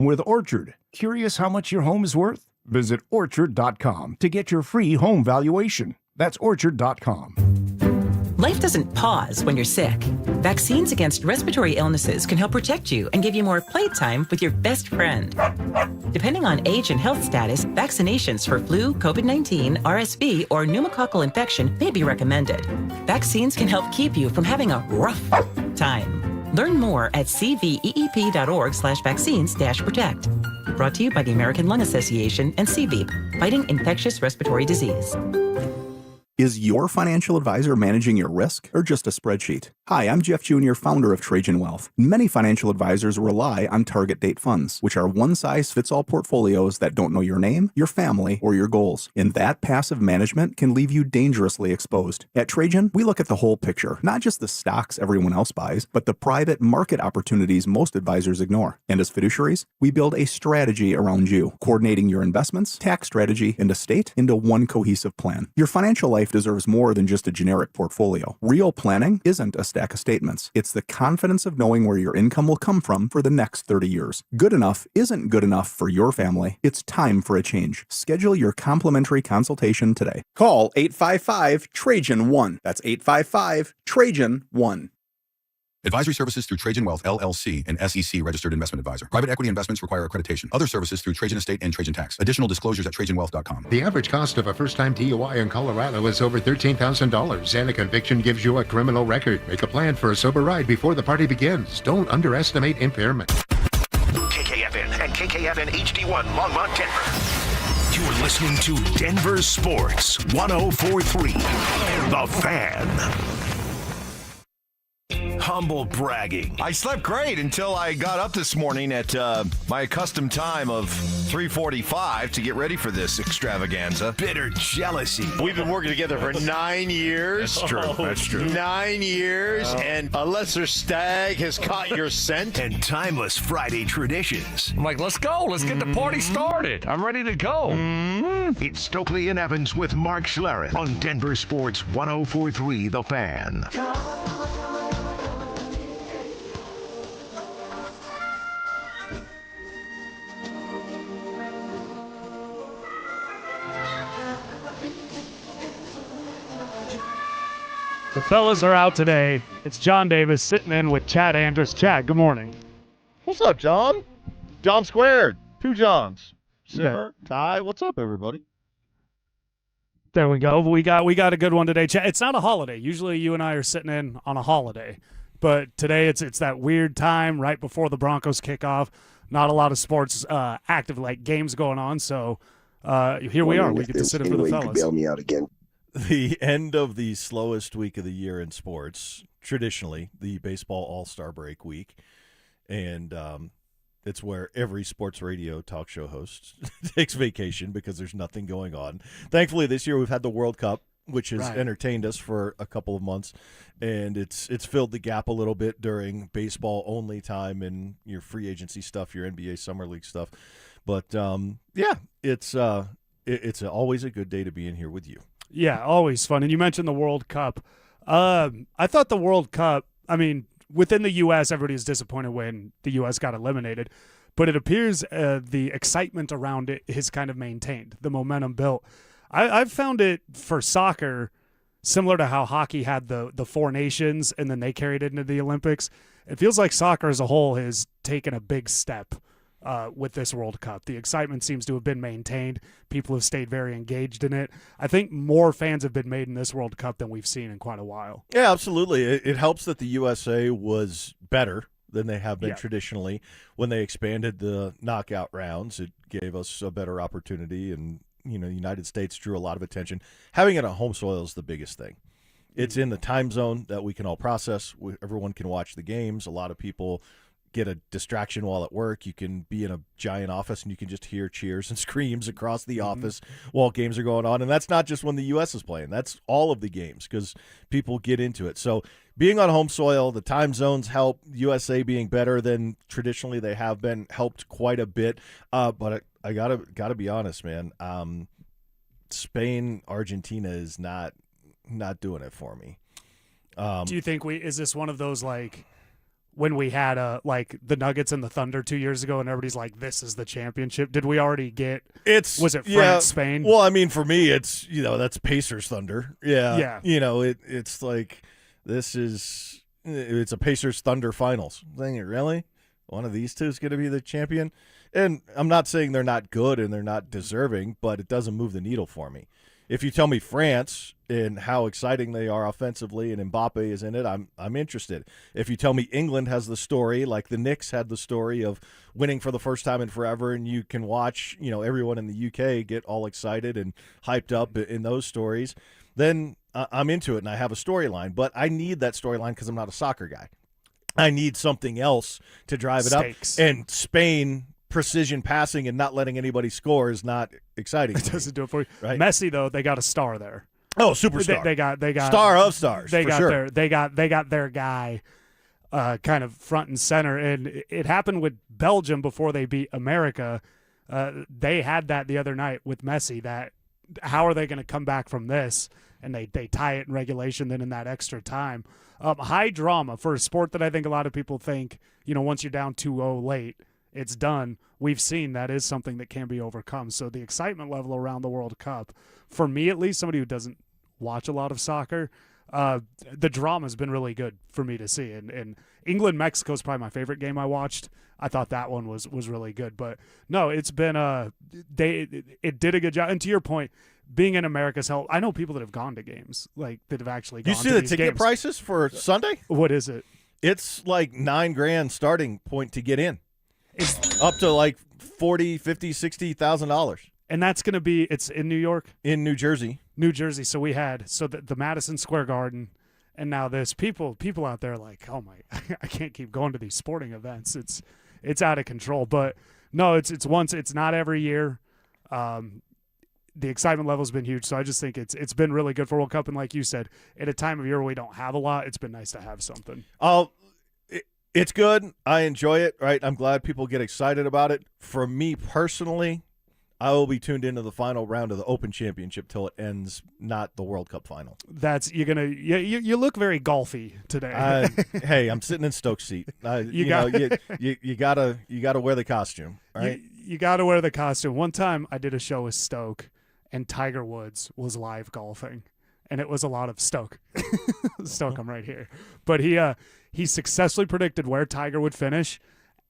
with Orchard. Curious how much your home is worth? Visit Orchard.com to get your free home valuation. That's Orchard.com. Life doesn't pause when you're sick. Vaccines against respiratory illnesses can help protect you and give you more playtime with your best friend. Depending on age and health status, vaccinations for flu, COVID-19, RSV, or pneumococcal infection may be recommended. Vaccines can help keep you from having a rough time. Learn more at cveep.org/vaccines-protect. Brought to you by the American Lung Association and CVEEP, fighting infectious respiratory disease. Is your financial advisor managing your risk or just a spreadsheet? Hi, I'm Jeff Jr., founder of Trajan Wealth. Many financial advisors rely on target date funds, which are one-size-fits-all portfolios that don't know your name, your family, or your goals. And that passive management can leave you dangerously exposed. At Trajan, we look at the whole picture, not just the stocks everyone else buys, but the private market opportunities most advisors ignore. And as fiduciaries, we build a strategy around you, coordinating your investments, tax strategy, and estate into one cohesive plan. Your financial life deserves more than just a generic portfolio. Real planning isn't a stack of statements. It's the confidence of knowing where your income will come from for the next 30 years. Good enough isn't good enough for your family. It's time for a change. Schedule your complimentary consultation today. Call 855-TRAJAN-1. That's 855-TRAJAN-1. Advisory services through Trajan Wealth, LLC, an SEC registered investment advisor. Private equity investments require accreditation. Other services through Trajan Estate and Trajan Tax. Additional disclosures at TrajanWealth.com. The average cost of a first-time DUI in Colorado is over $13,000, and a conviction gives you a criminal record. Make a plan for a sober ride before the party begins. Don't underestimate impairment. KKFN and KKFN HD1 Longmont, Denver. You're listening to Denver Sports 104.3. The Fan. Humble bragging. I slept great until I got up this morning at my accustomed time of 3:45 to get ready for this extravaganza. Bitter jealousy. We've been working together for 9 years. That's true. That's true. 9 years, and a lesser stag has caught your scent. And timeless Friday traditions. I'm like, let's go. Let's get the party started. I'm ready to go. It's Stokley and Evans with Mark Schlereth on Denver Sports 104.3 The Fan. The fellas are out today. It's John Davis sitting in with Chad Andrus. Chad, good morning. What's up, John? John squared. 2 Johns. Yeah. Ty, what's up, everybody? There we go. We got a good one today. Chad, it's not a holiday. Usually you and I are sitting in on a holiday. But today it's that weird time right before the Broncos kick off. Not a lot of sports active, like games going on. So here we are. We get to sit in for the fellas. Bail me out again. The end of the slowest week of the year in sports, traditionally, the baseball all-star break week. And it's where every sports radio talk show host takes vacation because there's nothing going on. Thankfully, this year we've had the World Cup, which has entertained us for a couple of months. And it's filled the gap a little bit during baseball-only time and your free agency stuff, your NBA Summer League stuff. But, it's always a good day to be in here with you. Yeah, always fun. And you mentioned the World Cup. I thought the World Cup, within the U.S., everybody was disappointed when the U.S. got eliminated. But it appears the excitement around it is kind of maintained, the momentum built. I've found it for soccer similar to how hockey had the 4 nations and then they carried it into the Olympics. It feels like soccer as a whole has taken a big step with this World Cup. The excitement seems to have been maintained. People have stayed very engaged in it. I think more fans have been made in this World Cup than we've seen in quite a while. Yeah, absolutely. It helps that the USA was better than they have been traditionally. When they expanded the knockout rounds, it gave us a better opportunity, and the United States drew a lot of attention. Having it on home soil is the biggest thing. It's in the time zone that we can all process. Everyone can watch the games. A lot of people get a distraction while at work. You can be in a giant office and you can just hear cheers and screams across the office while games are going on. And that's not just when the U.S. is playing. That's all of the games because people get into it. So being on home soil, the time zones help. USA being better than traditionally they have been helped quite a bit. But I gotta be honest, man. Spain, Argentina is not doing it for me. Do you think is this one of those when we had like the Nuggets and the Thunder 2 years ago, and everybody's like, "This is the championship." Did we already get? Was it France, Spain? Well, I mean, for me, it's that's Pacers Thunder. Yeah. It's like it's a Pacers Thunder finals. Thinking, really, one of these two is going to be the champion? And I'm not saying they're not good and they're not deserving, but it doesn't move the needle for me. If you tell me France and how exciting they are offensively and Mbappe is in it, I'm interested. If you tell me England has the story, like the Knicks had the story of winning for the first time in forever, and you can watch, everyone in the UK get all excited and hyped up in those stories, then I'm into it and I have a storyline. But I need that storyline because I'm not a soccer guy. I need something else to drive it Stakes. up. And Spain precision passing and not letting anybody score is not exciting. It doesn't do it for you. Right? Messi though, they got a star there. Oh, superstar! They got star of stars. They for got sure. they got their guy, kind of front and center, and it happened with Belgium before they beat America. They had that the other night with Messi. That how are they going to come back from this? And they tie it in regulation, then in that extra time. High drama for a sport that I think a lot of people think, once you're down 2-0 late, it's done. We've seen that is something that can be overcome. So the excitement level around the World Cup, for me at least, somebody who doesn't watch a lot of soccer, the drama has been really good for me to see. And England-Mexico is probably my favorite game I watched. I thought that one was really good. But no, it's been it did a good job. And to your point, being in America's help, I know people that have gone to games, like that have actually gone to You see the these ticket games. prices for Sunday? What is it? It's like $9,000 starting point to get in. It's up to like $40,000, $50,000, $60,000. And that's going to be, it's in New York? In New Jersey. New Jersey. So we had, the Madison Square Garden, and now this people out there like, oh my, I can't keep going to these sporting events. It's out of control. But no, it's not every year. The excitement level has been huge. So I just think it's been really good for World Cup. And like you said, at a time of year where we don't have a lot, it's been nice to have something. It's good. I enjoy it, right? I'm glad people get excited about it. For me personally, I will be tuned into the final round of the Open Championship till it ends, not the World Cup final. You look very golfy today. Hey, I'm sitting in Stoke's seat. You gotta wear the costume, right? You gotta wear the costume. One time I did a show with Stoke, and Tiger Woods was live golfing, and it was a lot of Stoke. Stoke, I'm right here. But he successfully predicted where Tiger would finish,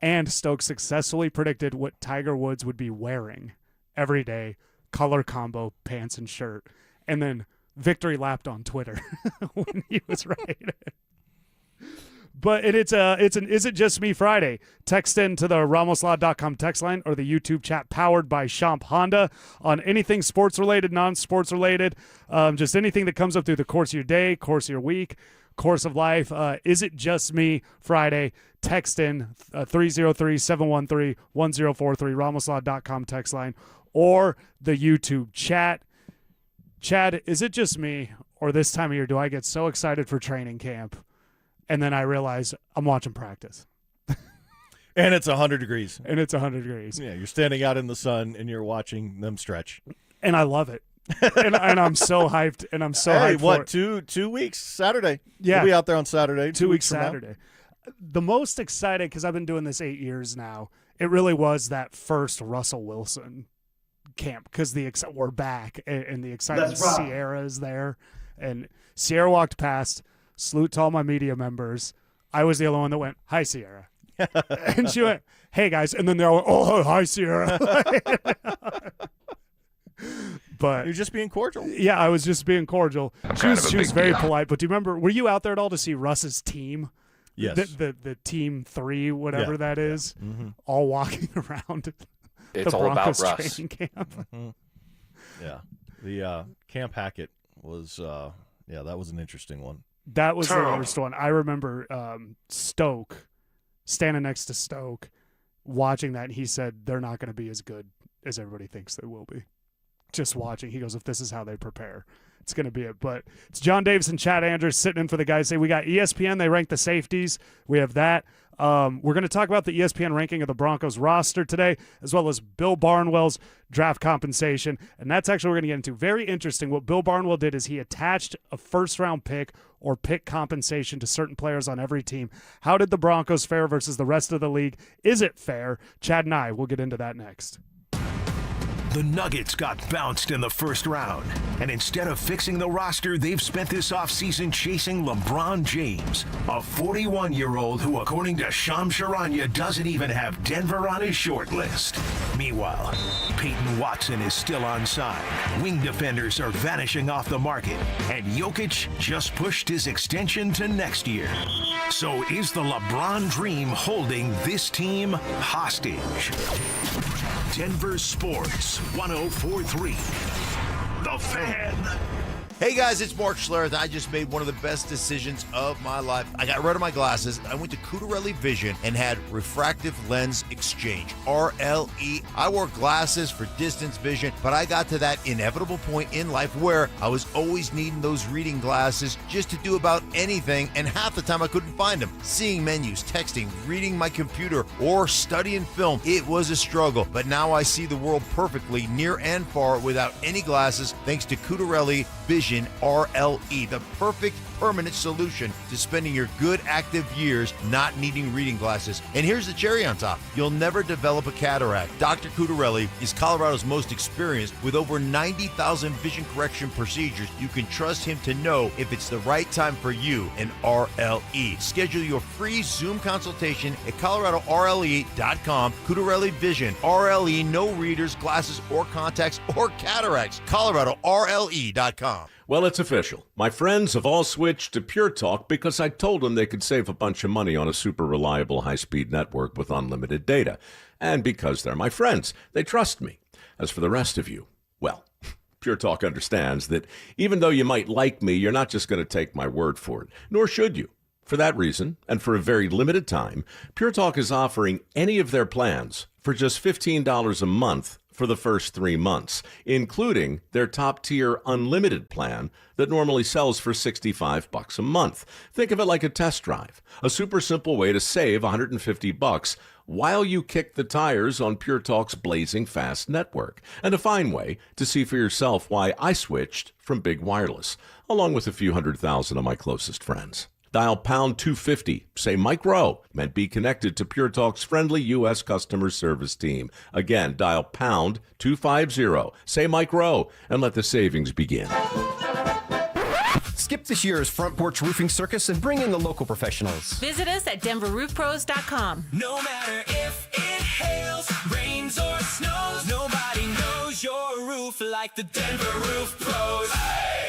and Stoke successfully predicted what Tiger Woods would be wearing every day, color combo, pants and shirt, and then victory lapped on Twitter when he was right. But it's an Is It Just Me Friday. Text in to the RamosLaw.com text line or the YouTube chat powered by Champ Honda on anything sports related, non-sports related, just anything that comes up through the course of your day, course of your week, course of life. Is It Just Me Friday? Text in 303-713-1043, RamosLaw.com text line or the YouTube chat. Chad, is it just me or this time of year do I get so excited for training camp and then I realize I'm watching practice? And it's 100 degrees. Yeah, you're standing out in the sun and you're watching them stretch. And I love it. and I'm so hyped. And I'm so hyped. What, for it. 2 weeks? Saturday. Yeah. We'll be out there on Saturday. 2 weeks from Saturday. The most excited, because I've been doing this 8 years now, it really was that first Russell Wilson camp, because we're back and the excitement. Sierra is there, and Sierra walked past, salute to all my media members. I was the only one that went, "Hi, Sierra." And she went, "Hey guys," and then they're all, "Oh, hi, Sierra." But you're just being cordial. Yeah, I was just being cordial. She was very polite. But do you remember, were you out there at all to see Russ's team? Yes. The team 3, whatever that is, all walking around. It's the all Broncos about Russ. training camp. Yeah, the Camp Hackett was that was an interesting one. That was the worst one. I remember Stoke, standing next to Stoke, watching that, and he said they're not going to be as good as everybody thinks they will be. Just watching, he goes, if this is how they prepare, it's going to be it. But it's John Davis and Chad Andrews sitting in for the guys. Say we got ESPN. They rank the safeties. We have that. We're going to talk about the ESPN ranking of the Broncos roster today, as well as Bill Barnwell's draft compensation. And that's actually what we're going to get into. Very interesting. What Bill Barnwell did is he attached a first-round pick or pick compensation to certain players on every team. How did the Broncos fare versus the rest of the league? Is it fair? Chad and I will get into that next. The Nuggets got bounced in the first round, and instead of fixing the roster, they've spent this offseason chasing LeBron James, a 41-year-old who, according to Shams Charania, doesn't even have Denver on his short list. Meanwhile, Payton Watson is still unsigned. Wing defenders are vanishing off the market, and Jokic just pushed his extension to next year. So is the LeBron dream holding this team hostage? Denver Sports 1043. The Fan. Hey guys, it's Mark Schlereth. I just made one of the best decisions of my life. I got rid of my glasses. I went to Cutarelli Vision and had refractive lens exchange, RLE. I wore glasses for distance vision, but I got to that inevitable point in life where I was always needing those reading glasses just to do about anything, and half the time I couldn't find them. Seeing menus, texting, reading my computer, or studying film, it was a struggle. But now I see the world perfectly, near and far, without any glasses, thanks to Cutarelli Vision RLE, the perfect permanent solution to spending your good active years not needing reading glasses. And here's the cherry on top. You'll never develop a cataract. Dr. Cutarelli is Colorado's most experienced with over 90,000 vision correction procedures. You can trust him to know if it's the right time for you and RLE. Schedule your free Zoom consultation at coloradorle.com. Cutarelli Vision, RLE, no readers, glasses, or contacts, or cataracts. coloradorle.com. Well, it's official. My friends have all switched to Pure Talk because I told them they could save a bunch of money on a super reliable high-speed network with unlimited data. And because they're my friends, they trust me. As for the rest of you, well, Pure Talk understands that even though you might like me, you're not just going to take my word for it, nor should you. For that reason, and for a very limited time, Pure Talk is offering any of their plans for just $15 a month for the first 3 months, including their top-tier unlimited plan that normally sells for $65 a month. Think of it like a test drive, a super simple way to save $150 while you kick the tires on Pure Talk's blazing fast network, and a fine way to see for yourself why I switched from big wireless, along with a few 100,000 of my closest friends. Dial pound 250, say Mike Rowe, and be connected to Pure Talk's friendly U.S. customer service team. Again, dial pound 250, say Mike Rowe, and let the savings begin. Skip this year's front porch roofing circus and bring in the local professionals. Visit us at DenverRoofPros.com. No matter if it hails, rains, or snows, nobody knows your roof like the Denver Roof Pros.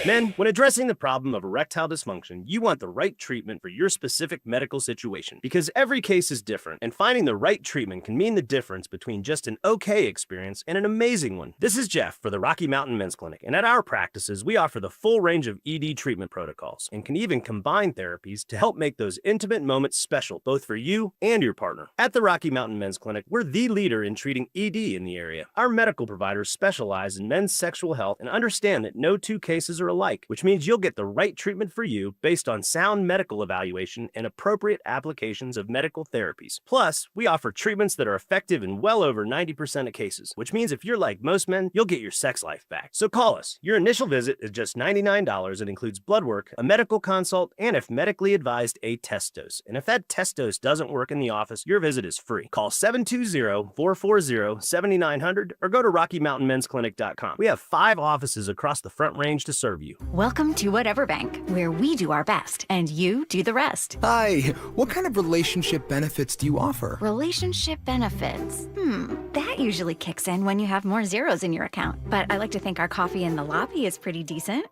Men, when addressing the problem of erectile dysfunction, you want the right treatment for your specific medical situation because every case is different, and finding the right treatment can mean the difference between just an okay experience and an amazing one. This is Jeff for the Rocky Mountain Men's Clinic, and at our practices, we offer the full range of ED treatment protocols and can even combine therapies to help make those intimate moments special, both for you and your partner. At the Rocky Mountain Men's Clinic, we're the leader in treating ED in the area. Our medical providers specialize in men's sexual health and understand that no two cases are alike, which means you'll get the right treatment for you based on sound medical evaluation and appropriate applications of medical therapies. Plus, we offer treatments that are effective in well over 90% of cases, which means if you're like most men, you'll get your sex life back. So call us. Your initial visit is just $99 and includes blood work, a medical consult, and if medically advised, a test dose. And if that test dose doesn't work in the office, your visit is free. Call 720-440-7900 or go to RockyMountainMen'sClinic.com. We have 5 offices across the Front Range to serve you. Welcome to Whatever Bank, where we do our best and you do the rest. Hi, what kind of relationship benefits do you offer? Relationship benefits? That usually kicks in when you have more zeros in your account. But I like to think our coffee in the lobby is pretty decent.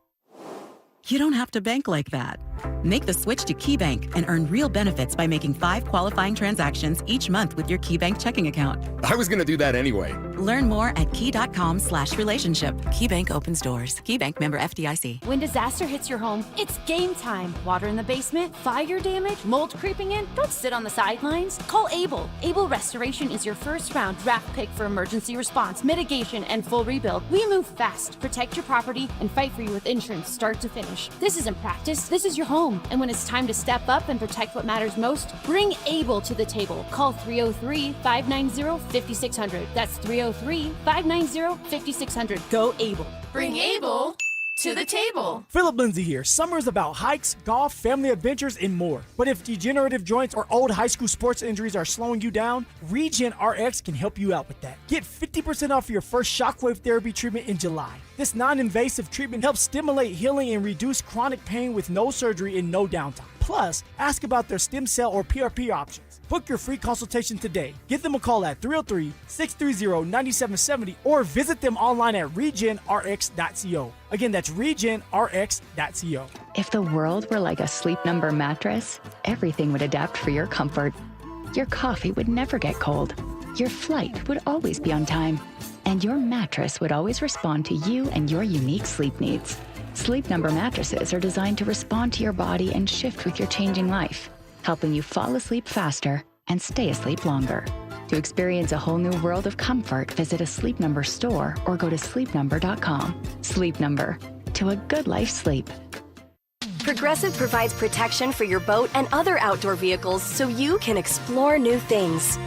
You don't have to bank like that. Make the switch to KeyBank and earn real benefits by making 5 qualifying transactions each month with your KeyBank checking account. I was going to do that anyway. Learn more at key.com/relationship. KeyBank opens doors. KeyBank member FDIC. When disaster hits your home, it's game time. Water in the basement, fire damage, mold creeping in. Don't sit on the sidelines. Call Able. Able Restoration is your first round draft pick for emergency response, mitigation, and full rebuild. We move fast, protect your property, and fight for you with insurance start to finish. This isn't practice. This is your home. And when it's time to step up and protect what matters most, bring Able to the table. Call 303-590-5600. That's 303-590-5600. Go Able. Bring Able to the table. Philip Lindsay here. Summer is about hikes, golf, family adventures, and more. But if degenerative joints or old high school sports injuries are slowing you down, Regen RX can help you out with that. Get 50% off your first shockwave therapy treatment in July. This non-invasive treatment helps stimulate healing and reduce chronic pain with no surgery and no downtime. Plus, ask about their stem cell or PRP options. Book your free consultation today. Give them a call at 303-630-9770 or visit them online at regenrx.co. Again, that's regenrx.co. If the world were like a Sleep Number mattress, everything would adapt for your comfort. Your coffee would never get cold. Your flight would always be on time. And your mattress would always respond to you and your unique sleep needs. Sleep Number mattresses are designed to respond to your body and shift with your changing life, helping you fall asleep faster and stay asleep longer. To experience a whole new world of comfort, visit a Sleep Number store or go to sleepnumber.com. Sleep Number. To a good life sleep. Progressive provides protection for your boat and other outdoor vehicles so you can explore new things.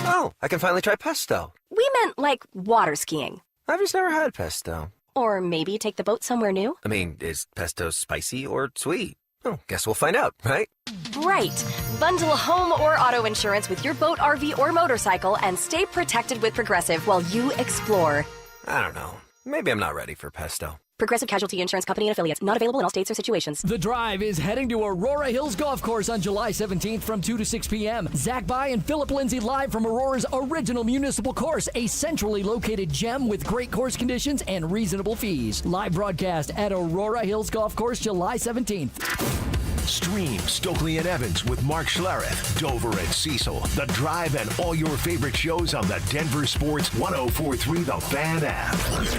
Oh, I can finally try pesto. We meant like water skiing. I've just never had pesto. Or maybe take the boat somewhere new. I mean, is pesto spicy or sweet? Oh, guess we'll find out, right? Right. Bundle home or auto insurance with your boat, RV, or motorcycle and stay protected with Progressive while you explore. I don't know. Maybe I'm not ready for pesto. Progressive Casualty Insurance Company and Affiliates. Not available in all states or situations. The Drive is heading to Aurora Hills Golf Course on July 17th from 2 to 6 p.m. Zach By and Philip Lindsay live from Aurora's original municipal course, a centrally located gem with great course conditions and reasonable fees. Live broadcast at Aurora Hills Golf Course July 17th. Stream Stokley and Evans with Mark Schlereth, Dover and Cecil, The Drive, and all your favorite shows on the Denver Sports 104.3 The Fan app.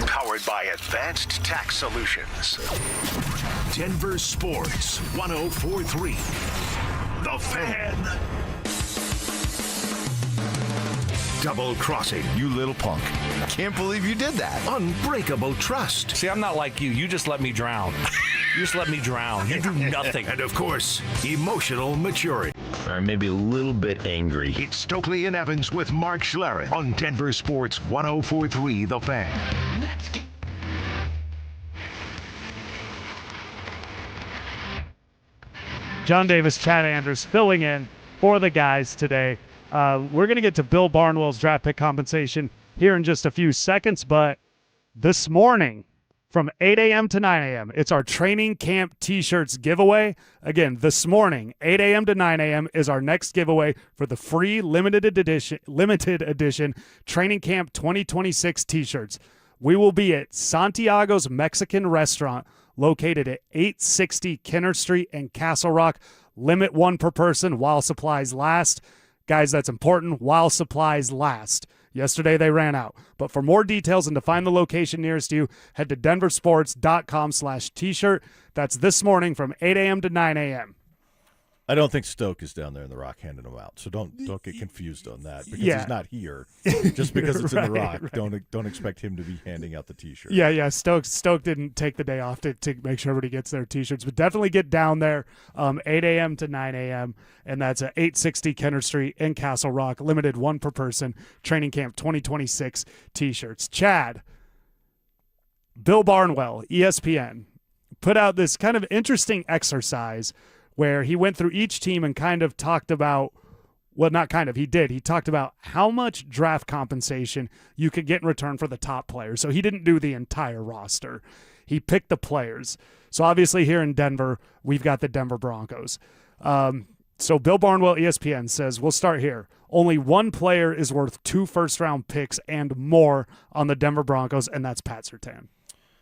Powered by Advanced Tax Solutions. Denver Sports 104.3 The Fan. Double crossing. You little punk. Can't believe you did that. Unbreakable trust. See, I'm not like you. You just let me drown. You just let me drown. You do nothing. And of course, emotional maturity. Or maybe a little bit angry. It's Stokley and Evans with Mark Schlereth on Denver Sports 104.3 The Fan. John Davis, Chad Andrews filling in for the guys today. We're going to get to Bill Barnwell's draft pick compensation here in just a few seconds, but this morning from 8 a.m. to 9 a.m., it's our training camp T-shirts giveaway. Again, this morning, 8 a.m. to 9 a.m. is our next giveaway for the free limited edition training camp 2026 T-shirts. We will be at Santiago's Mexican Restaurant located at 860 Kenner Street in Castle Rock. Limit one per person while supplies last. Guys, that's important. While supplies last. Yesterday they ran out. But for more details and to find the location nearest you, head to denversports.com/t-shirt. That's this morning from 8 a.m. to 9 a.m. I don't think Stoke is down there in the Rock handing them out, so don't get confused on that because he's not here. Just because it's in the Rock, don't expect him to be handing out the T-shirt. Yeah. Stoke didn't take the day off to make sure everybody gets their T-shirts, but definitely get down there 8 a.m. to 9 a.m., and that's at 860 Kenner Street in Castle Rock. Limited one per person, training camp 2026 T-shirts. Chad, Bill Barnwell, ESPN, put out this kind of interesting exercise where he went through each team and kind of talked about, well, not kind of, he did. He talked about how much draft compensation you could get in return for the top players. So he didn't do the entire roster. He picked the players. So obviously here in Denver, we've got the Denver Broncos. So Bill Barnwell, ESPN, says, we'll start here. Only one player is worth 2 first-round picks and more on the Denver Broncos, and that's Pat Surtain.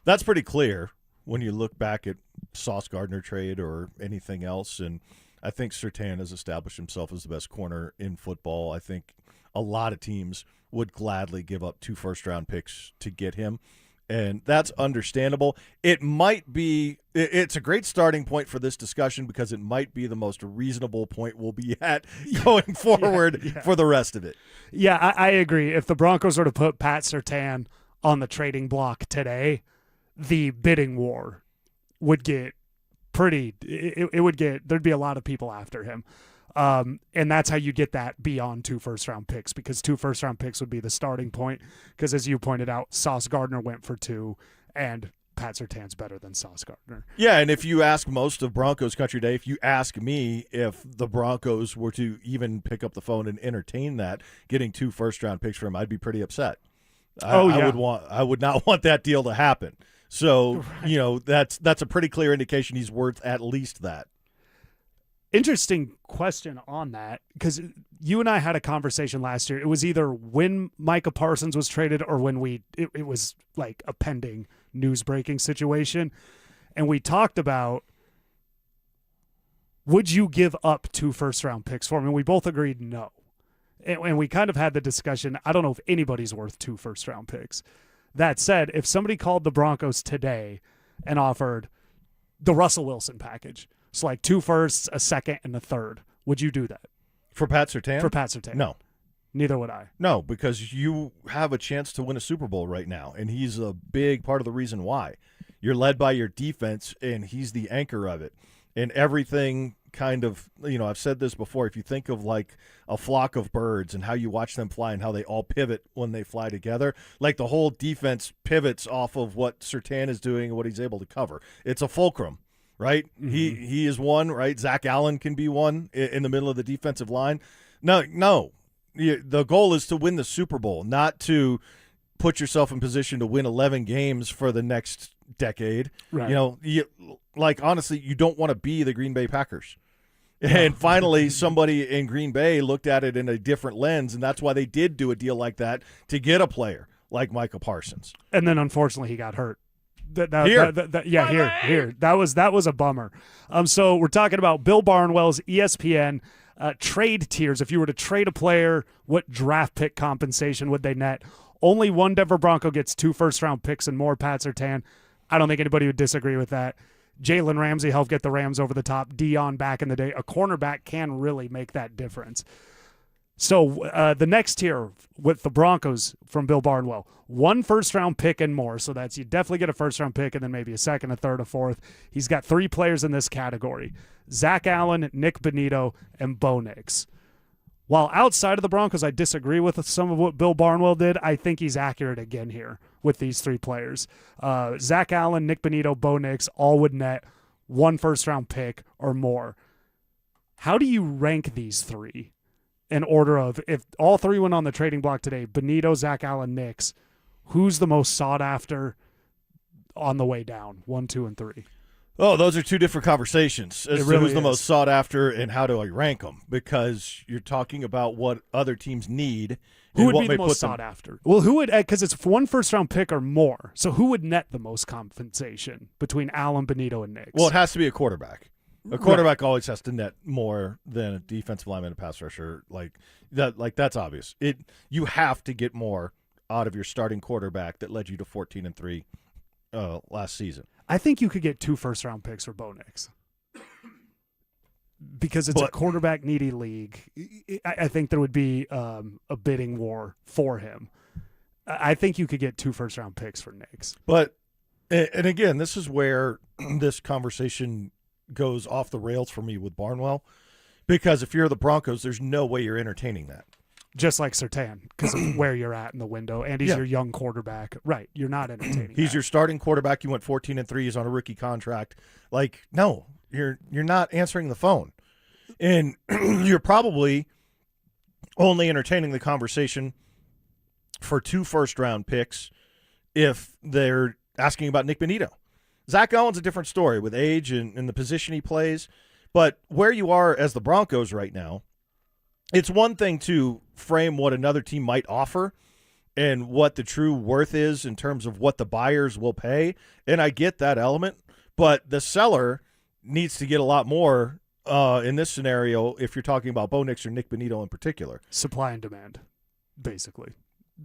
That's pretty clear when you look back at Sauce Gardner trade or anything else, and I think Surtain has established himself as the best corner in football. I think a lot of teams would gladly give up 2 first-round picks to get him, and that's understandable. It's a great starting point for this discussion because it might be the most reasonable point we'll be at going forward for the rest of it. Yeah, I agree. If the Broncos were to put Pat Surtain on the trading block today, the bidding war would get there'd be a lot of people after him. And that's how you get that beyond 2 first-round picks, because 2 first-round picks would be the starting point. Because as you pointed out, Sauce Gardner went for 2 and Pat Surtain's better than Sauce Gardner. Yeah, and if you ask most of Broncos country day, if you ask me if the Broncos were to even pick up the phone and entertain that, getting 2 first-round picks for him, I'd be pretty upset. I would not want that deal to happen. So, that's a pretty clear indication he's worth at least that. Interesting question on that, because you and I had a conversation last year. It was either when Micah Parsons was traded or when it was like a pending news breaking situation. And we talked about, would you give up 2 first-round picks for him? And we both agreed no. And we kind of had the discussion, I don't know if anybody's worth 2 first-round picks. That said, if somebody called the Broncos today and offered the Russell Wilson package, so like 2 firsts, a second, and a third, would you do that? For Pat Surtain? For Pat Surtain. No. Neither would I. No, because you have a chance to win a Super Bowl right now, and he's a big part of the reason why. You're led by your defense, and he's the anchor of it. And everything kind of, I've said this before, if you think of like a flock of birds and how you watch them fly and how they all pivot when they fly together, like the whole defense pivots off of what Surtain is doing and what he's able to cover. It's a fulcrum. Right? Mm-hmm. He is one, right? Zach Allen can be one in the middle of the defensive line. No. The goal is to win the Super Bowl, not to put yourself in position to win 11 games for the next decade. Right. Honestly, you don't want to be the Green Bay Packers. And finally, somebody in Green Bay looked at it in a different lens, and that's why they did do a deal like that to get a player like Micah Parsons. And then, unfortunately, he got hurt. Here. That was a bummer. So we're talking about Bill Barnwell's ESPN trade tiers. If you were to trade a player, what draft pick compensation would they net? Only one Denver Bronco gets 2 first-round picks and more. Pat Surtain. I don't think anybody would disagree with that. Jalen Ramsey helped get the Rams over the top. Dion back in the day. A cornerback can really make that difference. So the next tier with the Broncos from Bill Barnwell, 1 first-round pick and more. So that's you definitely get a first-round pick and then maybe a second, a third, a fourth. He's got 3 players in this category: Zach Allen, Nick Bonito, and Bo Nix. While outside of the Broncos, I disagree with some of what Bill Barnwell did. I think he's accurate again here with these 3 players. Zach Allen, Nick Bonito, Bo Nix all would net 1 first-round pick or more. How do you rank these 3? In order of, if all 3 went on the trading block today, Bonito, Zach Allen, Nix, who's the most sought after on the way down? 1, 2, and 3. Oh, those are 2 different conversations as to who's the most sought after and how do I rank them, because you're talking about what other teams need. Who would be the most sought after? Well, who would, because it's 1 first-round pick or more, so who would net the most compensation between Allen, Bonito, and Nix? Well, it has to be a quarterback. A quarterback always has to net more than a defensive lineman and a pass rusher. Like that's obvious. You have to get more out of your starting quarterback that led you to 14-3 last season. I think you could get 2 first-round picks for Bo Nix because it's a quarterback-needy league. I think there would be a bidding war for him. I think you could get 2 first-round picks for Nix. But and again, this is where this conversation goes off the rails for me with Barnwell, because if you're the Broncos, there's no way you're entertaining that. Just like Surtain, because of where you're at in the window, and he's your young quarterback. Right, you're not entertaining. He's your starting quarterback. You went 14-3. He's on a rookie contract. Like, no, you're not answering the phone, and you're probably only entertaining the conversation for 2 first-round picks if they're asking about Nick Bonito. Zach Allen's a different story with age and the position he plays. But where you are as the Broncos right now, it's one thing to frame what another team might offer and what the true worth is in terms of what the buyers will pay. And I get that element. But the seller needs to get a lot more in this scenario if you're talking about Bo Nix or Nick Bonito in particular. Supply and demand, basically.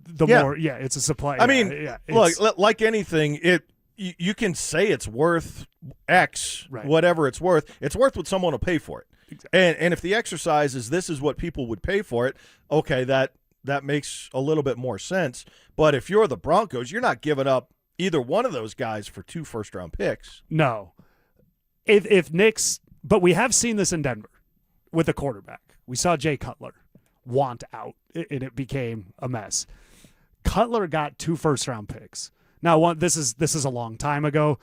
It's a supply. I mean, look, like anything, you can say it's worth X, whatever it's worth. It's worth what someone will pay for it. Exactly. And if the exercise is this is what people would pay for it, okay, that makes a little bit more sense. But if you're the Broncos, you're not giving up either one of those guys for 2 first-round picks. No. If Nick's – but we have seen this in Denver with a quarterback. We saw Jay Cutler want out, and it became a mess. Cutler got 2 first-round picks. Now, this is a long time ago,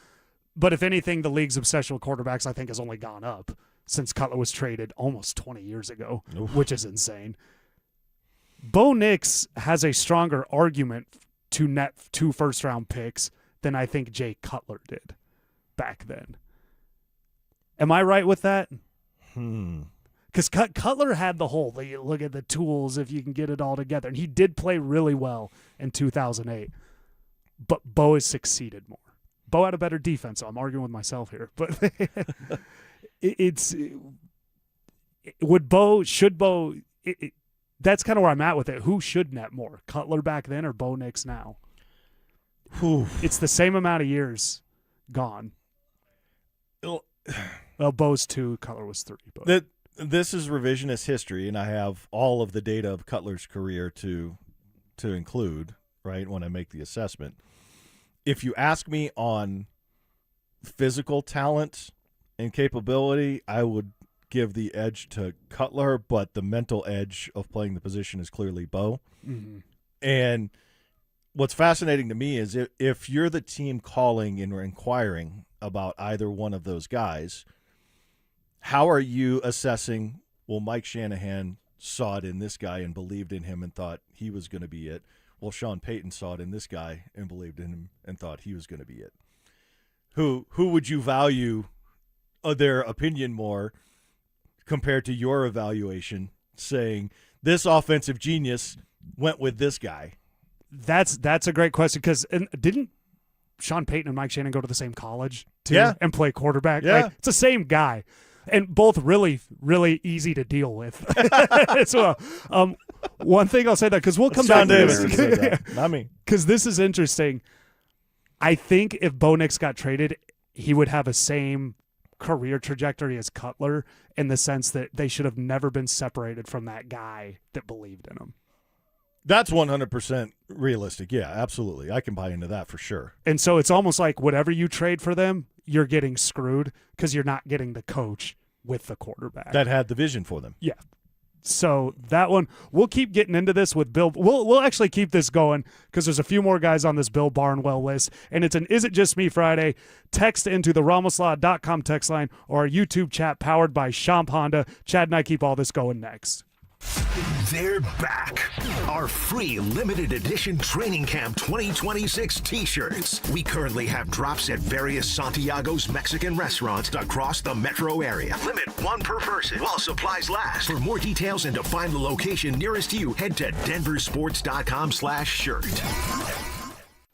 but if anything, the league's obsession with quarterbacks, I think, has only gone up since Cutler was traded almost 20 years ago, which is insane. Bo Nix has a stronger argument to net 2 first-round picks than I think Jay Cutler did back then. Am I right with that? Because Cutler had the whole, look at the tools if you can get it all together. And he did play really well in 2008. But Bo has succeeded more. Bo had a better defense, so I'm arguing with myself here. But that's kind of where I'm at with it. Who should net more, Cutler back then or Bo Nix now? It's the same amount of years gone. Well, Bo's 2, Cutler was 3. But. This is revisionist history, and I have all of the data of Cutler's career to include, right, when I make the assessment. If you ask me on physical talent and capability, I would give the edge to Cutler, but the mental edge of playing the position is clearly Bo. Mm-hmm. And what's fascinating to me is if you're the team calling and inquiring about either one of those guys, how are you assessing, well, Mike Shanahan saw it in this guy and believed in him and thought he was going to be it. Well, Sean Payton saw it in this guy and believed in him and thought he was going to be it. Who would you value their opinion more compared to your evaluation, saying this offensive genius went with this guy? That's a great question, because didn't Sean Payton and Mike Shanahan go to the same college too, and play quarterback? Yeah. It's the same guy. And both really, really easy to deal with. So, one thing I'll say that, because we'll come back to this. Not me. Because this is interesting. I think if Bo Nix got traded, he would have a same career trajectory as Cutler, in the sense that they should have never been separated from that guy that believed in him. That's 100% realistic. Yeah, absolutely. I can buy into that for sure. And so it's almost like whatever you trade for them, you're getting screwed because you're not getting the coach with the quarterback that had the vision for them. Yeah. So that one, we'll keep getting into this with Bill. We'll actually keep this going because there's a few more guys on this Bill Barnwell list, and it's an Is It Just Me Friday. Text into the RamosLaw.com text line or our YouTube chat powered by Champ Honda. Chad and I keep all this going next. They're back. Our free limited edition Training Camp 2026 t-shirts. We currently have drops at various Santiago's Mexican restaurants across the metro area. Limit 1 per person while supplies last. For more details and to find the location nearest you, head to DenverSports.com/shirt.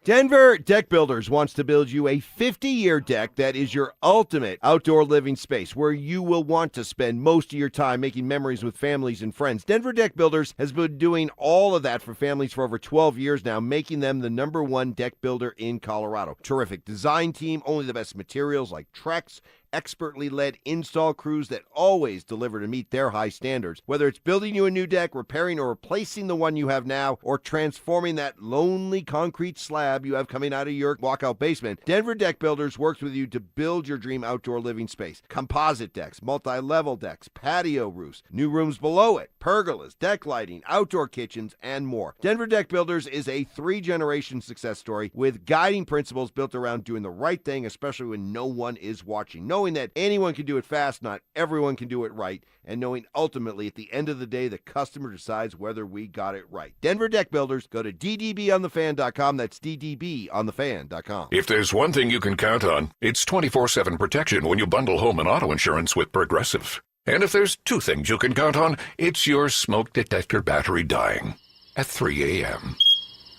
Denver Deck Builders wants to build you a 50-year deck that is your ultimate outdoor living space, where you will want to spend most of your time making memories with families and friends. Denver Deck Builders has been doing all of that for families for over 12 years now, making them the #1 deck builder in Colorado. Terrific design team, only the best materials like Trex, expertly led install crews that always deliver to meet their high standards. Whether it's building you a new deck, repairing or replacing the one you have now, or transforming that lonely concrete slab you have coming out of your walkout basement, Denver Deck Builders works with you to build your dream outdoor living space. Composite decks, multi-level decks, patio roofs, new rooms below it, pergolas, deck lighting, outdoor kitchens, and more. Denver Deck Builders is a 3-generation success story with guiding principles built around doing the right thing, especially when no one is watching. Knowing that anyone can do it fast, not everyone can do it right, and knowing ultimately at the end of the day the customer decides whether we got it right. Denver Deck Builders, go to ddbonthefan.com. That's ddbonthefan.com. If there's one thing you can count on, it's 24/7 protection when you bundle home and auto insurance with Progressive. And if there's 2 things you can count on, it's your smoke detector battery dying at 3 a.m.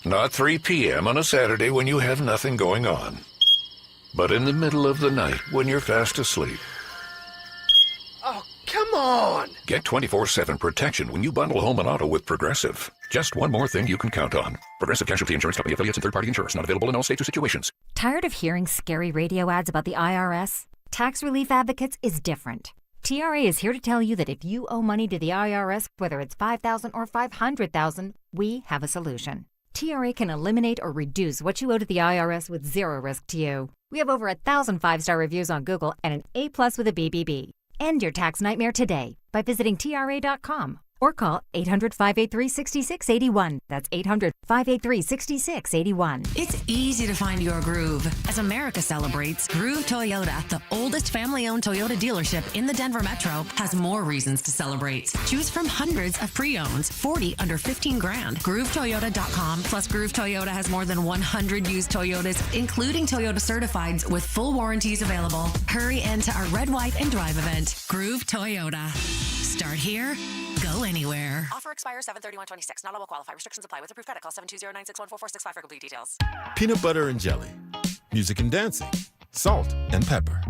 Not 3 p.m. on a Saturday when you have nothing going on, but in the middle of the night when you're fast asleep. Oh, come on! Get 24/7 protection when you bundle home and auto with Progressive. Just one more thing you can count on. Progressive Casualty Insurance Company, affiliates, and third-party insurers. Not available in all states or situations. Tired of hearing scary radio ads about the IRS? Tax Relief Advocates is different. TRA is here to tell you that if you owe money to the IRS, whether it's $5,000 or $500,000, we have a solution. TRA can eliminate or reduce what you owe to the IRS with zero risk to you. We have over 1,000 5-star reviews on Google and an A+ with a BBB. End your tax nightmare today by visiting TRA.com or call 800-583-6681. That's 800-583-6681. It's easy to find your groove. As America celebrates, Groove Toyota, the oldest family-owned Toyota dealership in the Denver metro, has more reasons to celebrate. Choose from hundreds of pre-owns, 40 under 15 grand. GrooveToyota.com. Plus, Groove Toyota has more than 100 used Toyotas, including Toyota Certifieds with full warranties available. Hurry into our Red, White, and Drive event. Groove Toyota. Start here, go anywhere. Offer expires 7/31/26. Not all will qualify. Restrictions apply. With approved credit call 720-961-4465 for complete details. Peanut butter and jelly, music and dancing, salt and pepper.